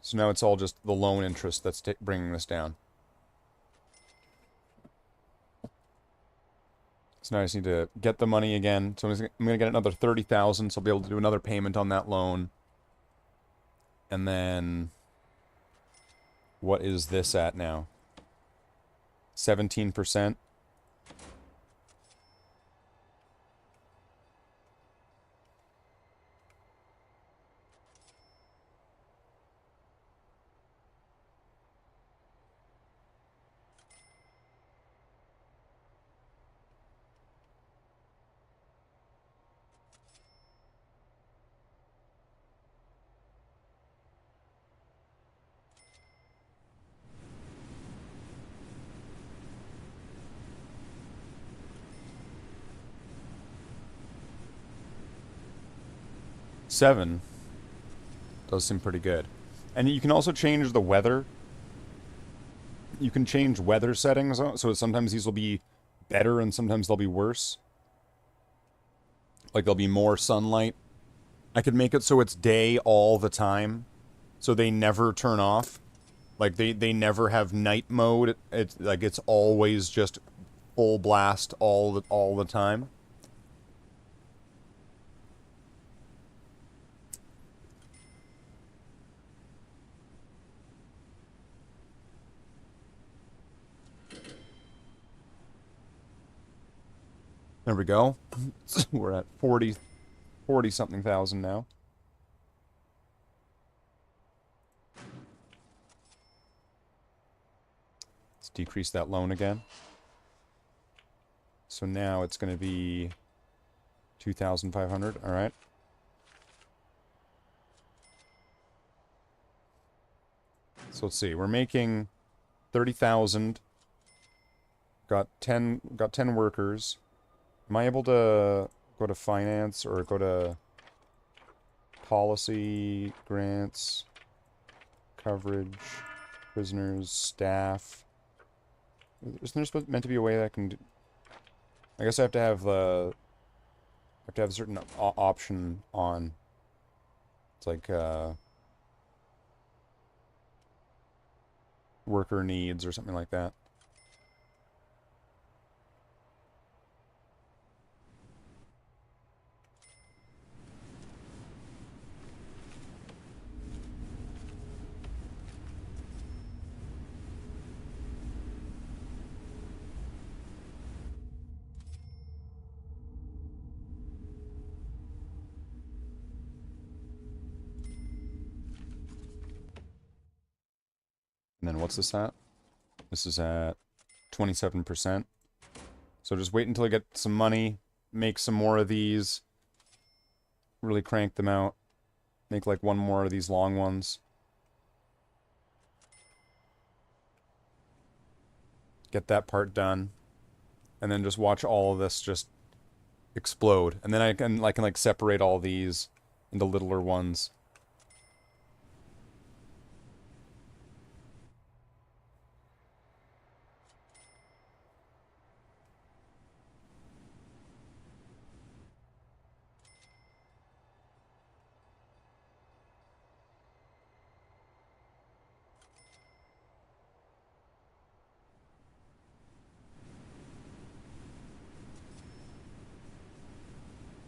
So now it's all just the loan interest that's bringing this down. So now I just need to get the money again. So I'm going to get another 30,000, so I'll be able to do another payment on that loan. And then what is this at now? 17%. Seven does seem pretty good. And you can also change the weather. You can change weather settings, so sometimes these will be better and sometimes they'll be worse. Like there'll be more sunlight. I could make it so it's day all the time, so they never turn off. Like they never have night mode. It's like it's always just full blast all the time. There we go. We're at 40 something thousand now. Let's decrease that loan again. So now it's going to be 2,500. All right. So let's see. We're making 30,000. Got 10 workers. Am I able to go to finance or go to policy, grants, coverage, prisoners, staff? Isn't there meant to be a way that I can do... I guess I have to have a certain option on. It's like worker needs or something like that. And then what's this at? This is at 27%. So just wait until I get some money, make some more of these, really crank them out, make like one more of these long ones. Get that part done, and then just watch all of this just explode. And then I can like separate all these into littler ones.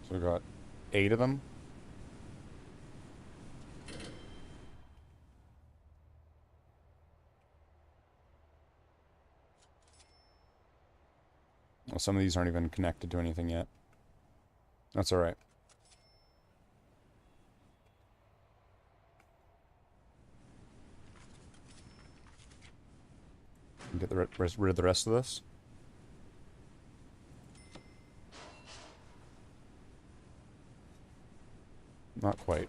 So we got 8 of them. Well, some of these aren't even connected to anything yet. That's alright. Get rid of the rest of this. Not quite.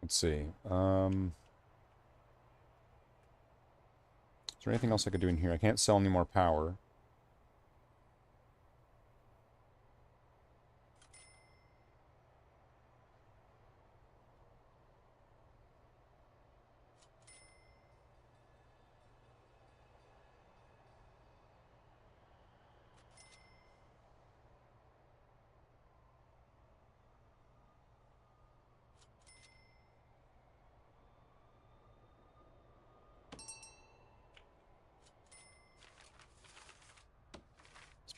Let's see. Is there anything else I could do in here? I can't sell any more power.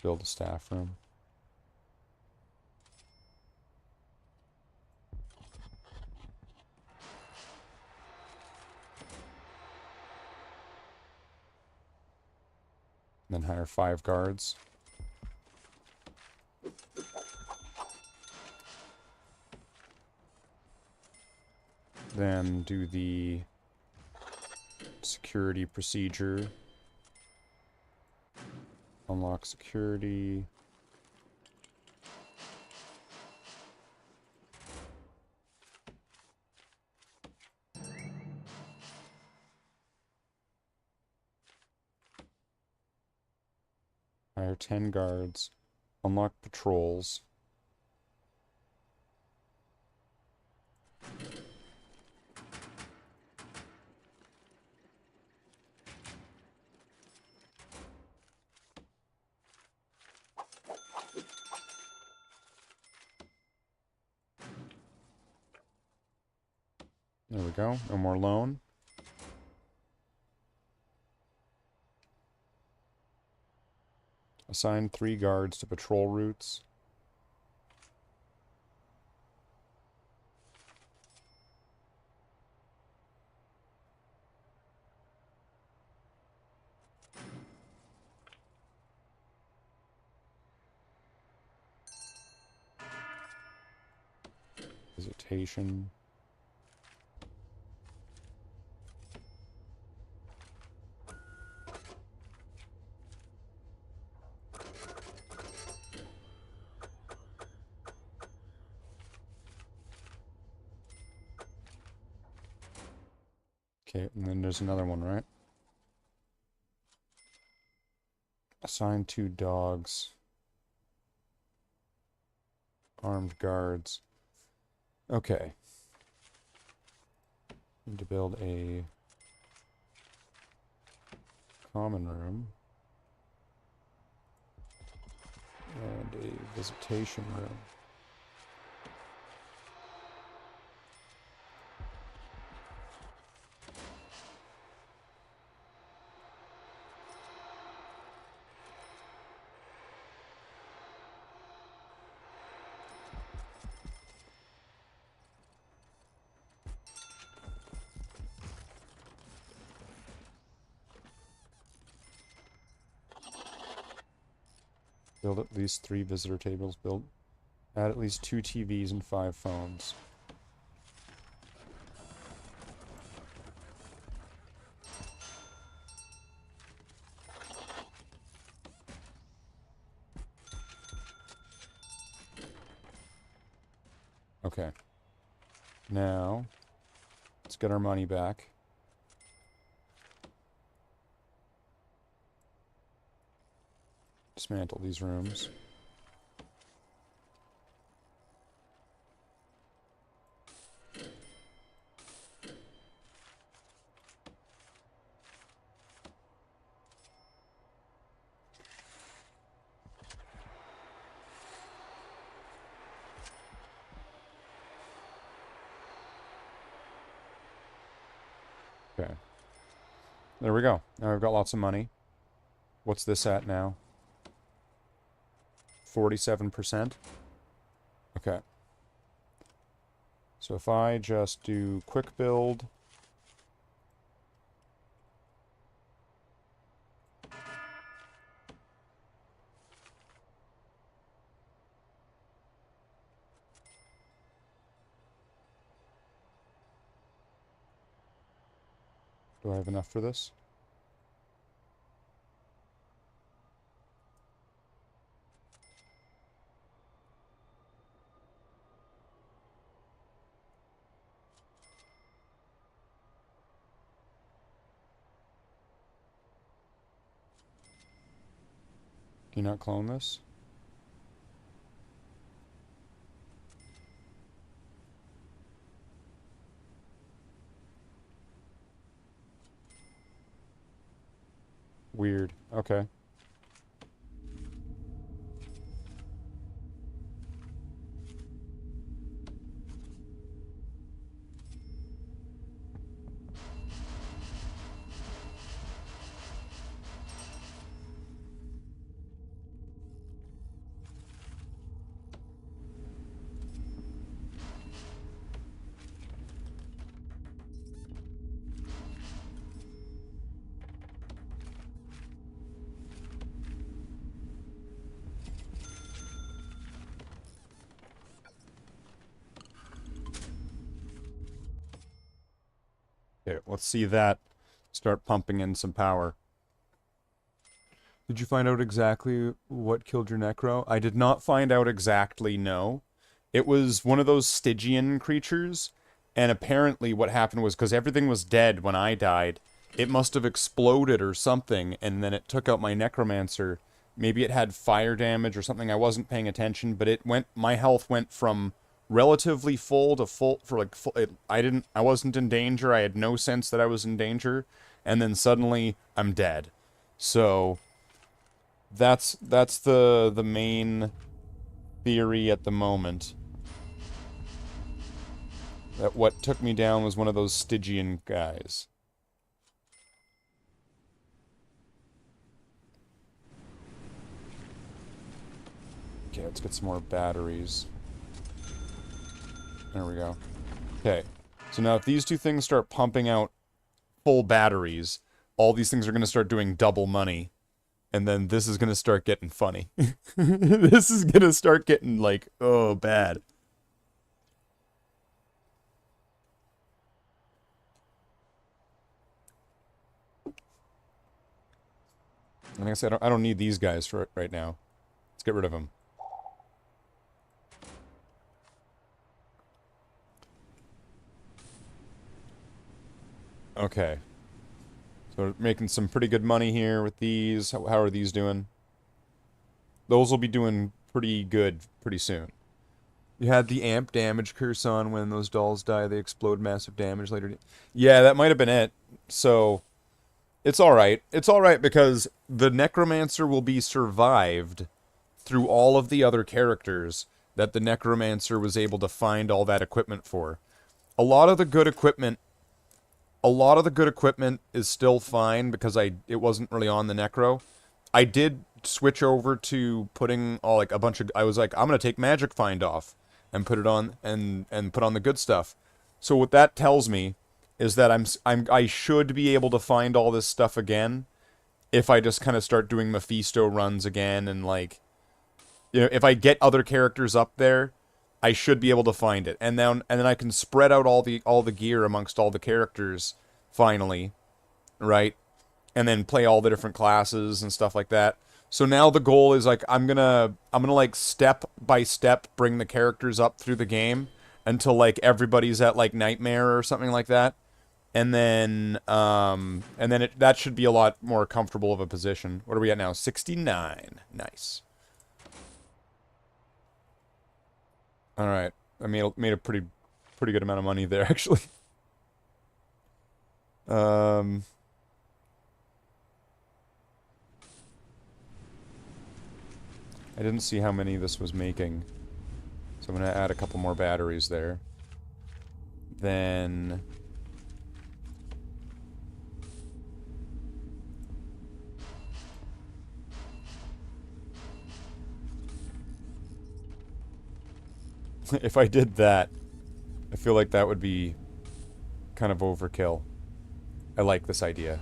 Build a staff room. Then hire 5 guards. Then do the security procedure. Unlock security. Hire 10 guards. Unlock patrols. There we go. No more loan. Assign 3 guards to patrol routes. Visitation. Okay, and then there's another one, right? Assign 2 dogs. Armed guards. Okay. Need to build a common room. And a visitation room. Build at least 3 visitor tables. Add at least 2 TVs and 5 phones. Okay. Now, let's get our money back. Dismantle these rooms. Okay. There we go. Now we've got lots of money. What's this at now? 47%? Okay. So if I just do quick build... Do I have enough for this? Can you not clone this? Weird. Okay. Okay, let's see that start pumping in some power. Did you find out exactly what killed your Necro? I did not find out exactly, no. It was one of those Stygian creatures, and apparently what happened was, because everything was dead when I died, it must have exploded or something, and then it took out my Necromancer. Maybe it had fire damage or something, I wasn't paying attention, but my health went from relatively full to full, I wasn't in danger, I had no sense that I was in danger, and then suddenly, I'm dead. So... That's the main theory at the moment. That what took me down was one of those Stygian guys. Okay, let's get some more batteries. There we go. Okay, so now if these two things start pumping out full batteries, all these things are going to start doing double money. And then this is going to start getting funny. This is going to start getting, like, oh, bad. Like I said, I don't need these guys for it right now. Let's get rid of them. Okay. So we're making some pretty good money here with these. How are these doing? Those will be doing pretty good pretty soon. You had the amp damage curse on. When those dolls die, they explode massive damage later. Yeah, that might have been it. So, it's alright. It's alright because the Necromancer will be survived through all of the other characters that the Necromancer was able to find all that equipment for. A lot of the good equipment is still fine because it wasn't really on the Necro. I did switch over to putting all like a bunch of, I was like, I'm gonna take Magic Find off and put it on and put on the good stuff. So what that tells me is that I should be able to find all this stuff again if I just kind of start doing Mephisto runs again, and like, you know, if I get other characters up there, I should be able to find it. And then I can spread out all the gear amongst all the characters finally, right? And then play all the different classes and stuff like that. So now the goal is like I'm gonna like step by step bring the characters up through the game until like everybody's at like Nightmare or something like that. And then that should be a lot more comfortable of a position. What are we at now? 69. Nice. All right. I made a pretty good amount of money there actually. I didn't see how many this was making. So I'm going to add a couple more batteries there. Then... if I did that, I feel like that would be kind of overkill. I like this idea.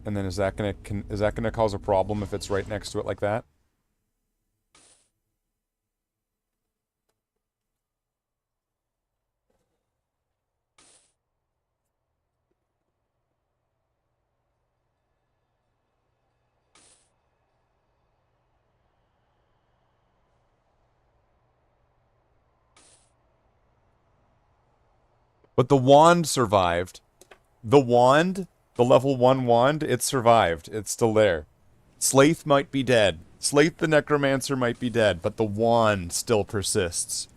And then is that gonna cause a problem if it's right next to it like that? But the wand survived. The wand, the level 1 wand, it survived. It's still there. Slathe might be dead. Slathe the Necromancer might be dead, but the wand still persists.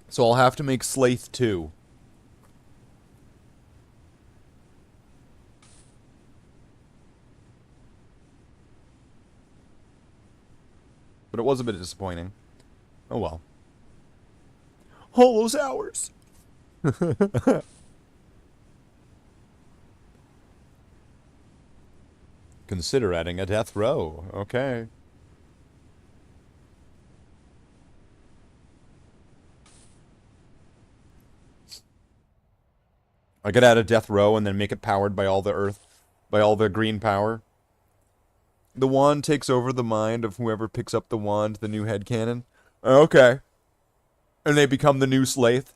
So I'll have to make Slathe 2. But it was a bit disappointing. Oh well. All those hours! Consider adding a death row. Okay. I could add a death row and then make it powered by all the earth, by all the green power. The wand takes over the mind of whoever picks up the wand, the new headcanon. Okay. And they become the new Slathe.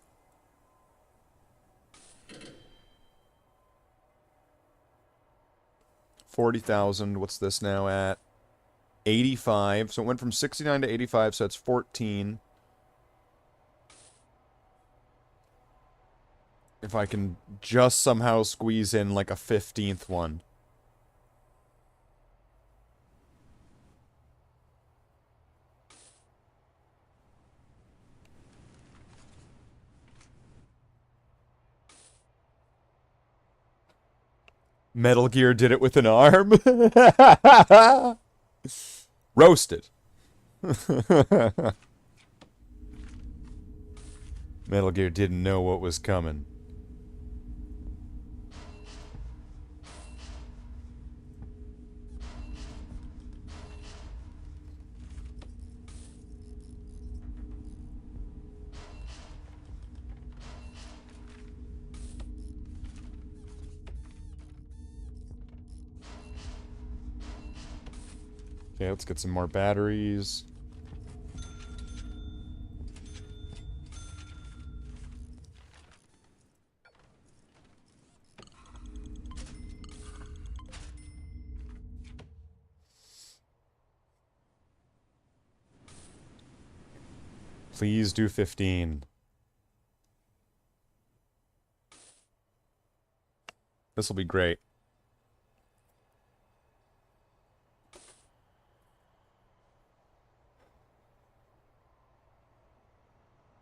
$40,000. What's this now at? 85. So it went from 69 to 85, so that's 14. If I can just somehow squeeze in like a 15th one. Metal Gear did it with an arm. Roasted. Metal Gear didn't know what was coming. Okay, let's get some more batteries. Please do 15. This will be great.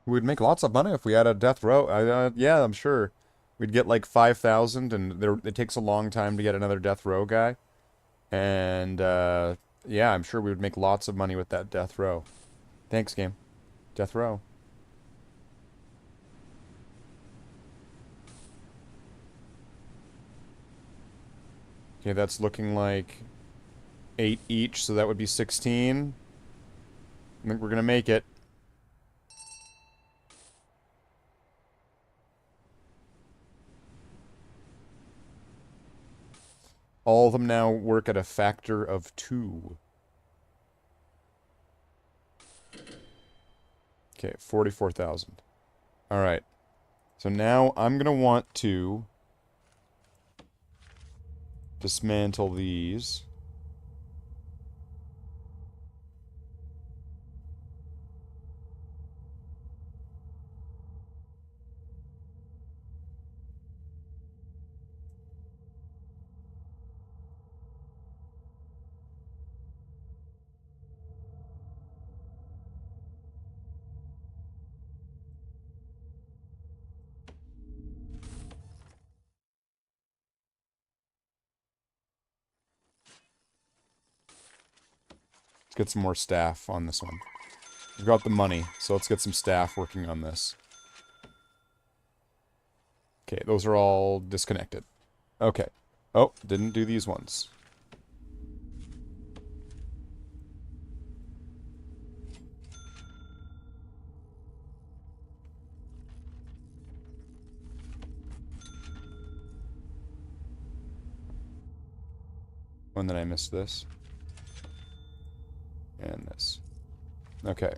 We'd make lots of money if we had a death row. Yeah, I'm sure. We'd get like 5,000, and it takes a long time to get another death row guy. And, yeah, I'm sure we would make lots of money with that death row. Thanks, game. Death row. Okay, that's looking like 8 each, so that would be 16. I think we're gonna make it. All of them now work at a factor of 2. Okay, 44,000. Alright. So now I'm gonna want to dismantle these. Let's get some more staff on this one. We've got the money, so let's get some staff working on this. Okay, those are all disconnected. Okay. Oh, didn't do these ones. When did I miss this? And this. Okay.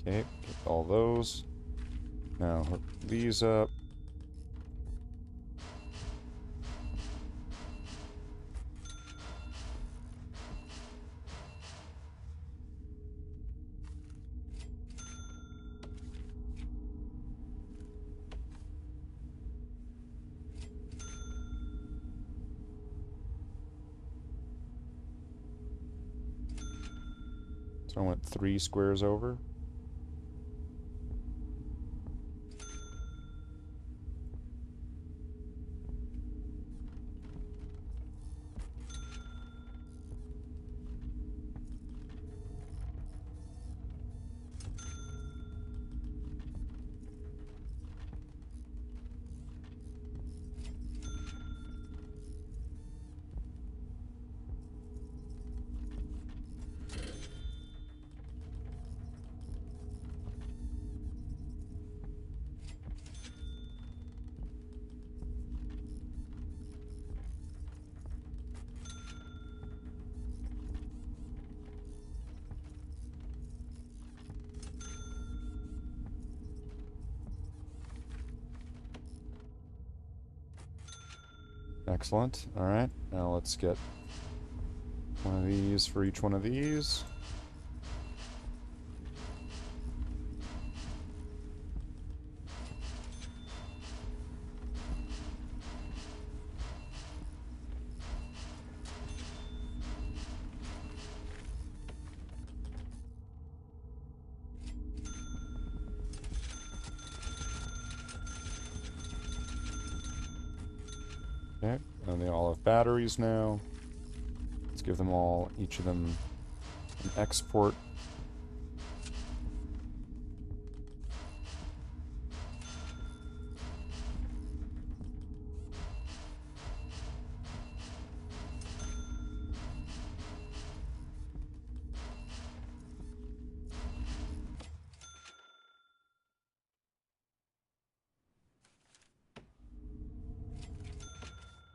Okay, pick all those. Now hook these up. So I went 3 squares over. Excellent. Alright, now let's get one of these for each one of these. Okay, and they all have batteries now. Let's give them all, each of them, an export.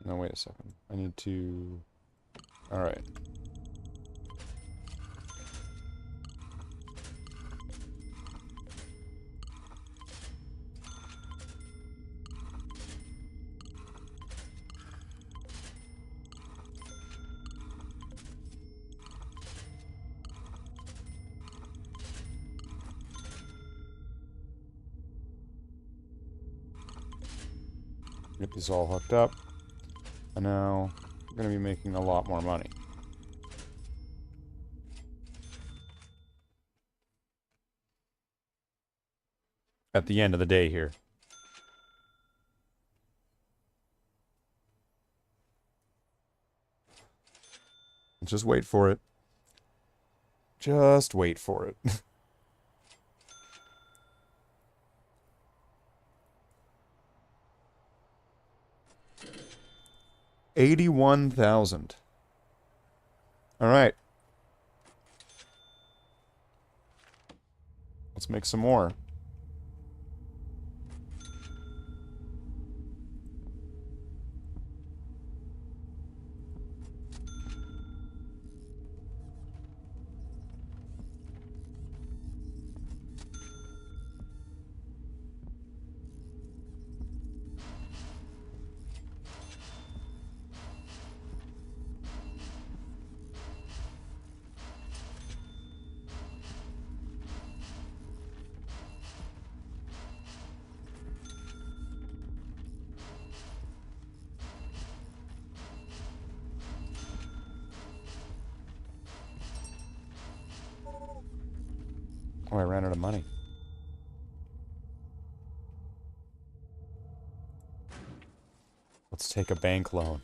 No, wait a second. I need to... Alright. Get these all hooked up. And now we're going to be making a lot more money. At the end of the day here. Just wait for it. Just wait for it. 81,000. Alright. Let's make some more. Oh, I ran out of money. Let's take a bank loan.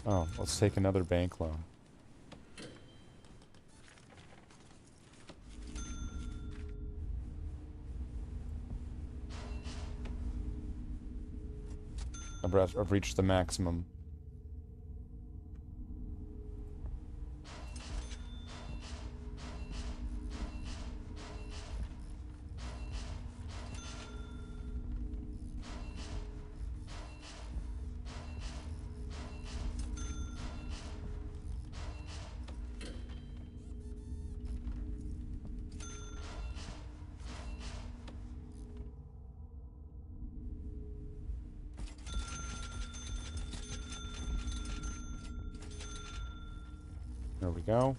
Oh, let's take another bank loan. I've reached the maximum. There we go.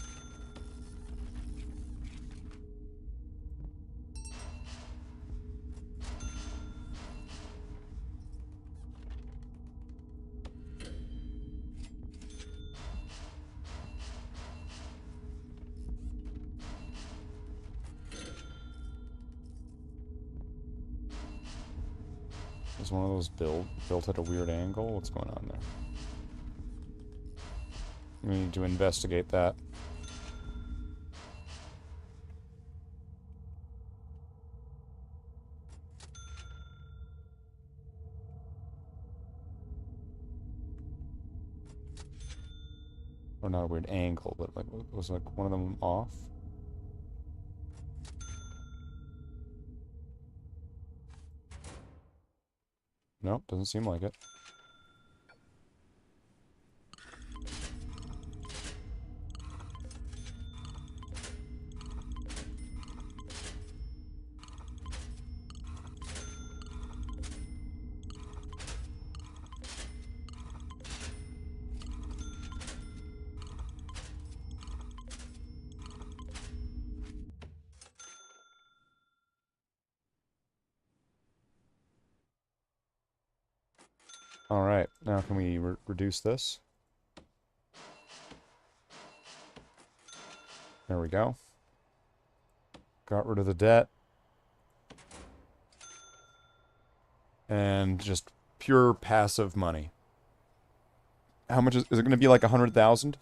Is one of those built at a weird angle? What's going on there? We need to investigate that. Or not a weird angle, but like, was like one of them off? Nope, doesn't seem like it. Alright, now can we reduce this? There we go. Got rid of the debt. And just pure passive money. How much is it going to be, like 100,000?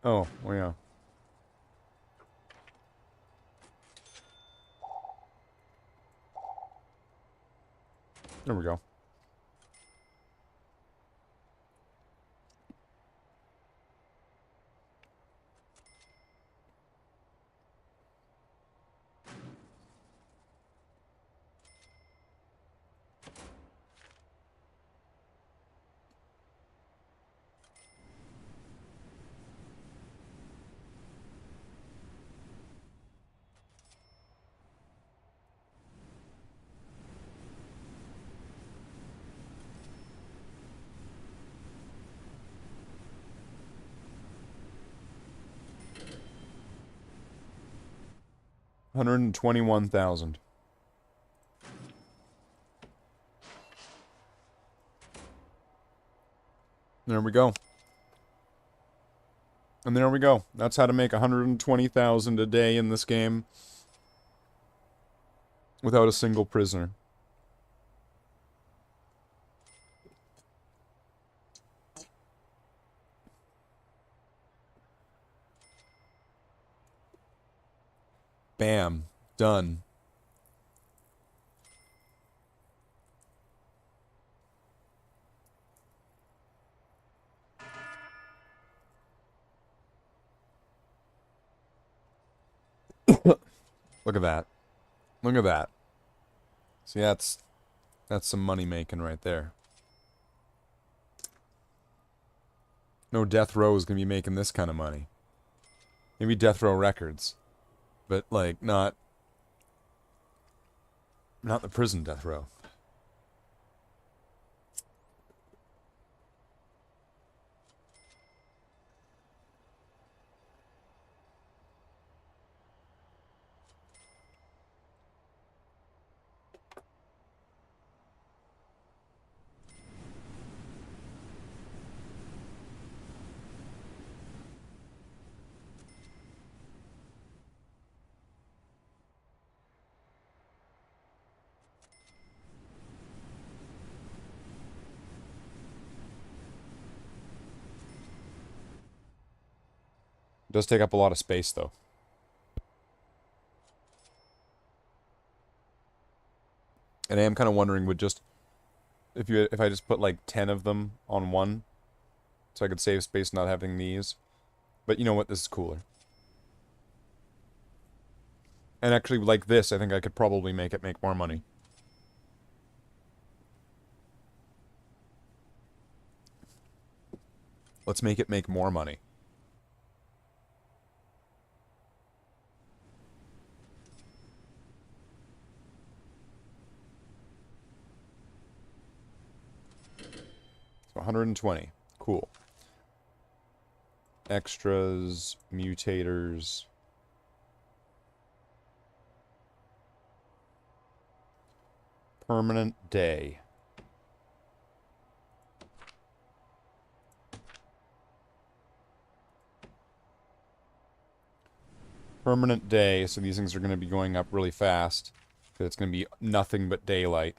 Oh, well, yeah. There we go. $121,000. There we go. And there we go. That's how to make 120,000 a day in this game without a single prisoner. Bam. Done. Look at that. Look at that. See, that's some money making right there. No Death Row is going to be making this kind of money. Maybe Death Row Records. But, like, not the prison Death Row. It does take up a lot of space, though. And I am kind of wondering, would just if I just put like 10 of them on one, so I could save space not having these. But you know what? This is cooler. And actually, like this, I think I could probably make it make more money. Let's make it make more money. So 120. Cool. Extras, mutators. Permanent day. Permanent day, so these things are going to be going up really fast. Because it's going to be nothing but daylight.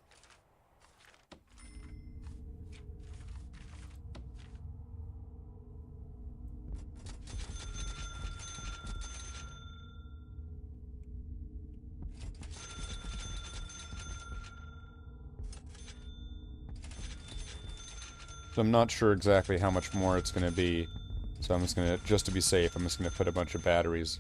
So I'm not sure exactly how much more it's going to be. So I'm just going to, just to be safe, I'm just going to put a bunch of batteries.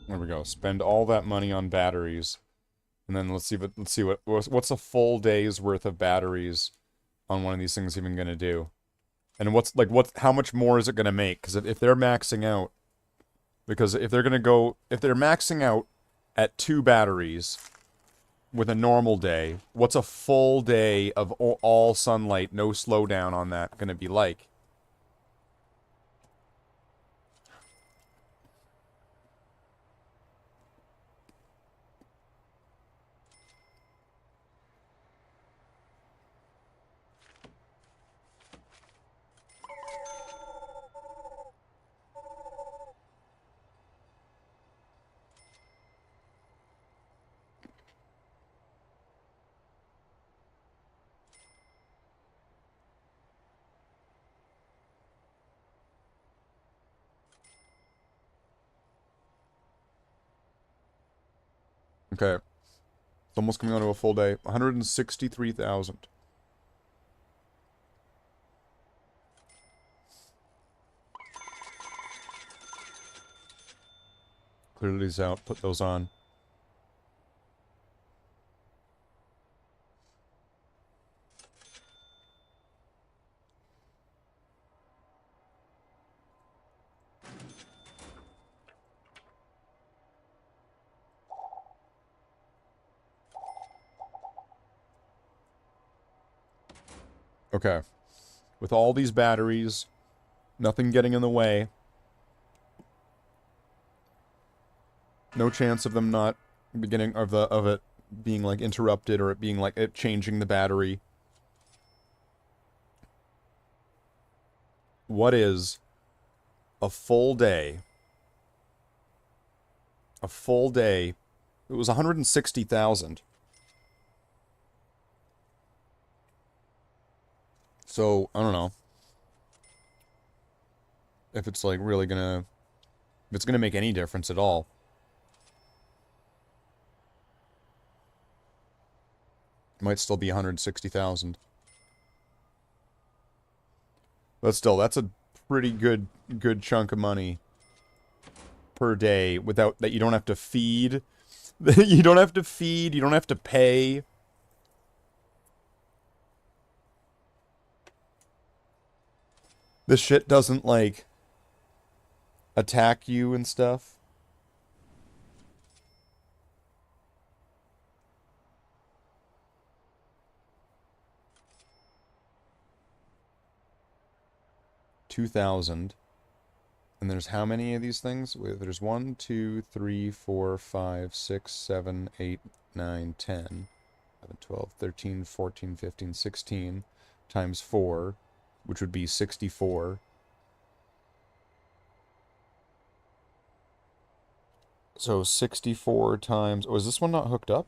There we go. Spend all that money on batteries, and then let's see what's a full day's worth of batteries on one of these things even gonna do. And how much more is it going to make? Because if they're maxing out, because if they're maxing out at 2 batteries with a normal day, what's a full day of all sunlight, no slowdown on that going to be like? Okay. It's almost coming on to a full day. 163,000. Clear these out, put those on. Okay. With all these batteries, nothing getting in the way. No chance of them not beginning of it being like interrupted or it being like it changing the battery. What is a full day? A full day. It was 160,000. So, I don't know. If it's like really gonna... If it's gonna make any difference at all. It might still be 160,000. But still, that's a pretty good chunk of money per day without that you don't have to feed. You don't have to feed, you don't have to pay. This shit doesn't, like, attack you and stuff. $2,000. And there's how many of these things? There's 1, 2, 3, 4, 5, 6, 7, 8, 9, 10, 11, 12, 13, 14, 15, 16 times 4, which would be 64. So 64 times... Oh, is this one not hooked up?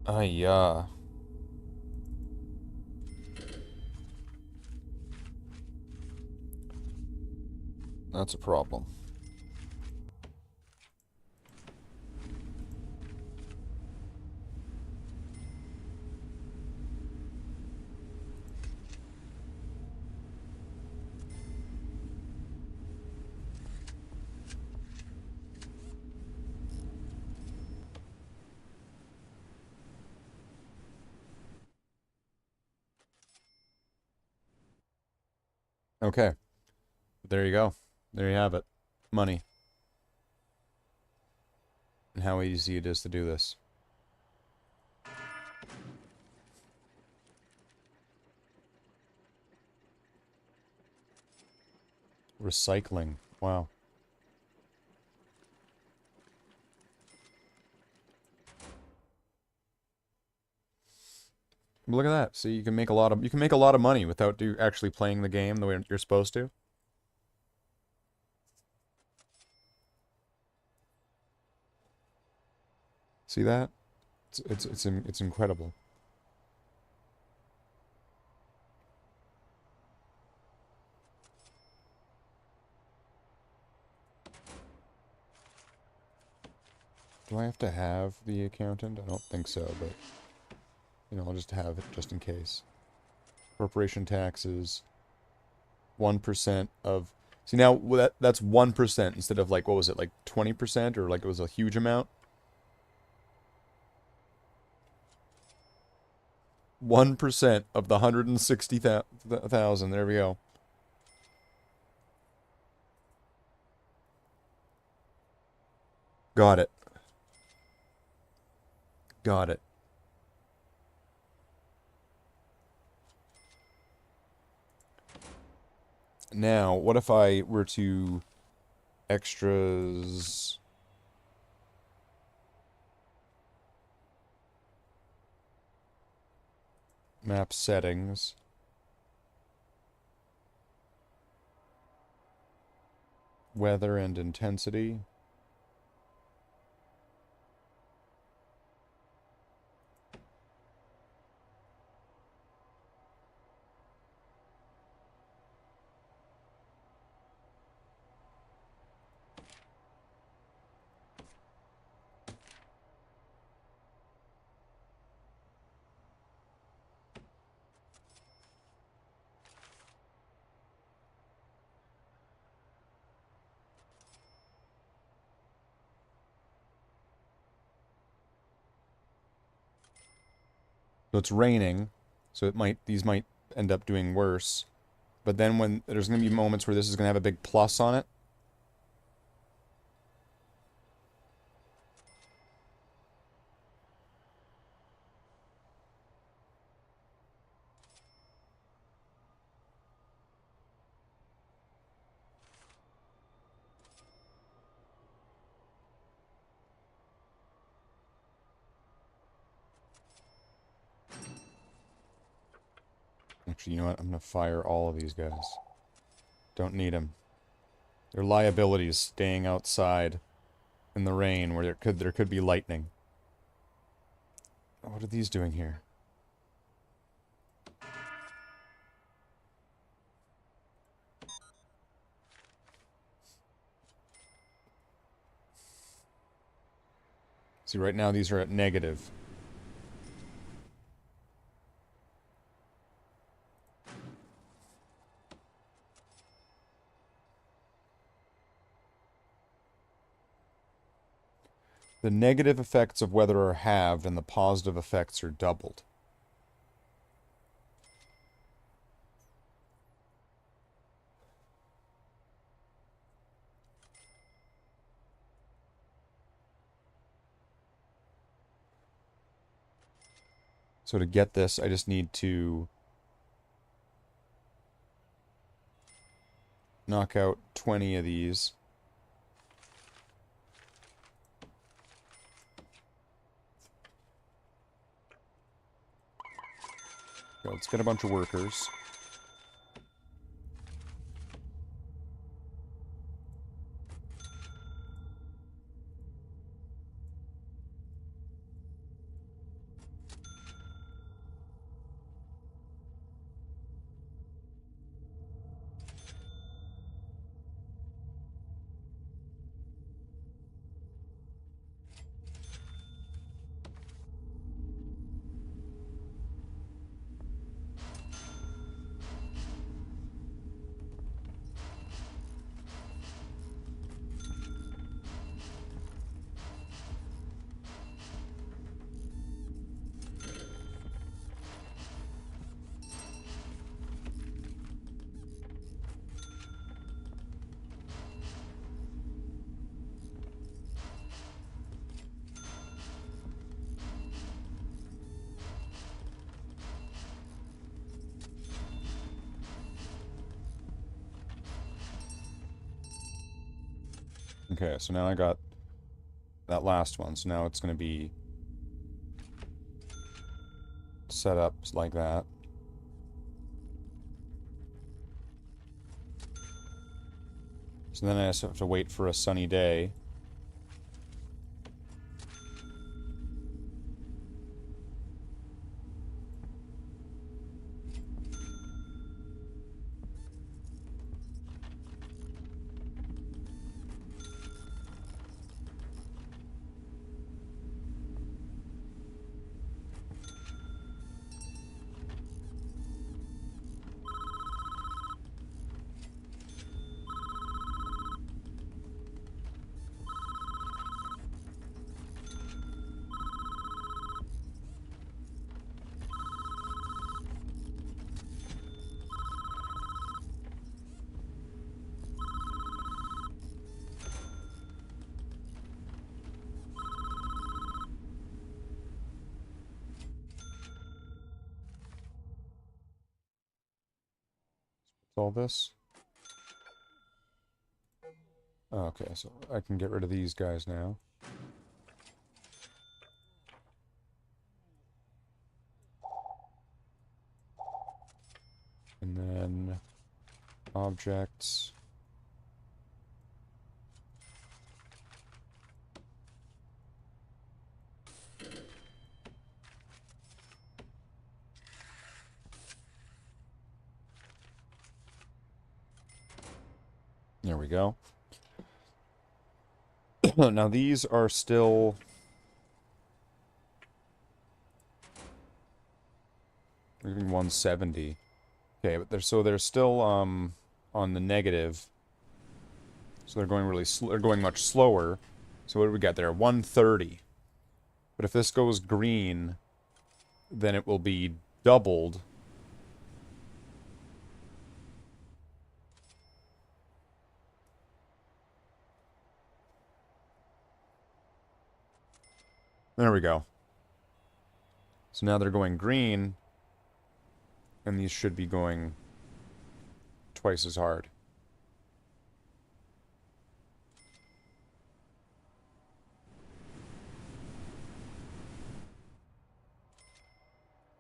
Yeah. That's a problem. Okay. There you go. There you have it. Money. And how easy it is to do this. Recycling. Wow. Look at that. See, you can make a lot of money without actually playing the game the way you're supposed to. See that? It's incredible. Do I have to have the accountant? I don't think so, but you know, I'll just have it just in case. Corporation taxes. 1% of... See, now that's 1% instead of, like, what was it, like 20%? Or, like, it was a huge amount? 1% of the 160,000. There we go. Got it. Got it. Now, what if I were to extras... Map settings. Weather and intensity. So it's raining, so these might end up doing worse. But then when there's going to be moments where this is going to have a big plus on it. Actually, you know what? I'm going to fire all of these guys. Don't need them. Their liability is staying outside in the rain where there could be lightning. What are these doing here? See, right now these are at negative. The negative effects of weather are halved and the positive effects are doubled. So to get this, I just need to knock out 20 of these. So let's get a bunch of workers. Okay, so now I got that last one, so now it's going to be set up like that. So then I just have to wait for a sunny day. all this. Okay, so I can get rid of these guys now. And then objects. There we go. Now these are still... We're giving 170. Okay, but they're still on the negative. So they're going they're going much slower. So what do we got there? 130. But if this goes green, then it will be doubled. There we go. So now they're going green, and these should be going twice as hard.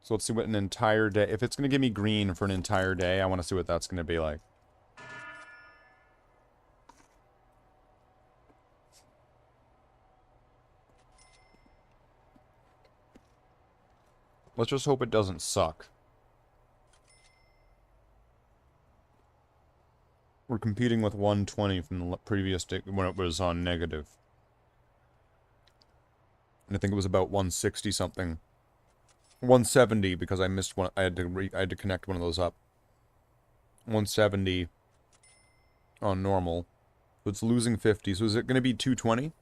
So let's see what an entire day... If it's going to give me green for an entire day, I want to see what that's going to be like. Let's just hope it doesn't suck. We're competing with 120 from the previous day when it was on negative. And I think it was about 160 something. 170 because I missed one. I had to connect one of those up. 170 on normal. So it's losing 50. So is it going to be 220?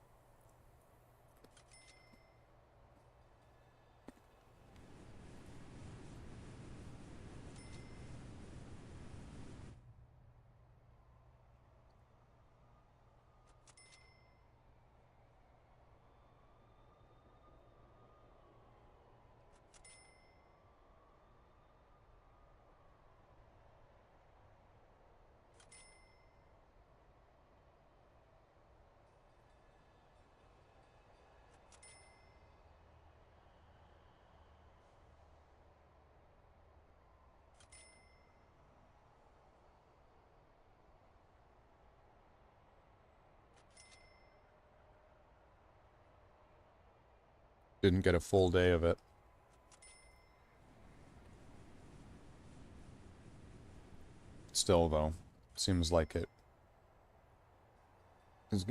Didn't get a full day of it. Still, though, seems like it.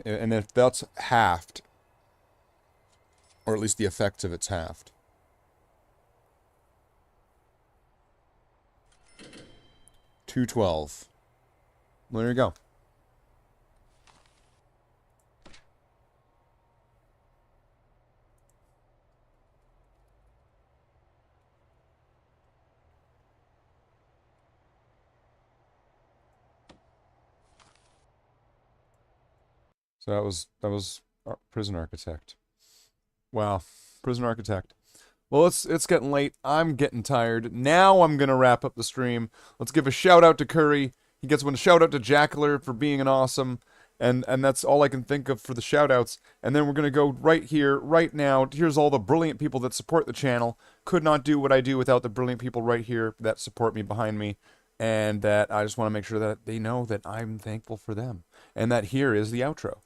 And if that's halved, or at least the effects of it's halved. $212. Well, there you go. So that was Prison Architect. Wow, Prison Architect. Well, it's getting late. I'm getting tired. Now I'm gonna wrap up the stream. Let's give a shout out to Curry. He gets one shout out to Jackler for being an awesome. And that's all I can think of for the shout outs. And then we're gonna go right here, right now. Here's all the brilliant people that support the channel. Could not do what I do without the brilliant people right here that support me behind me. And that I just want to make sure that they know that I'm thankful for them. And that here is the outro.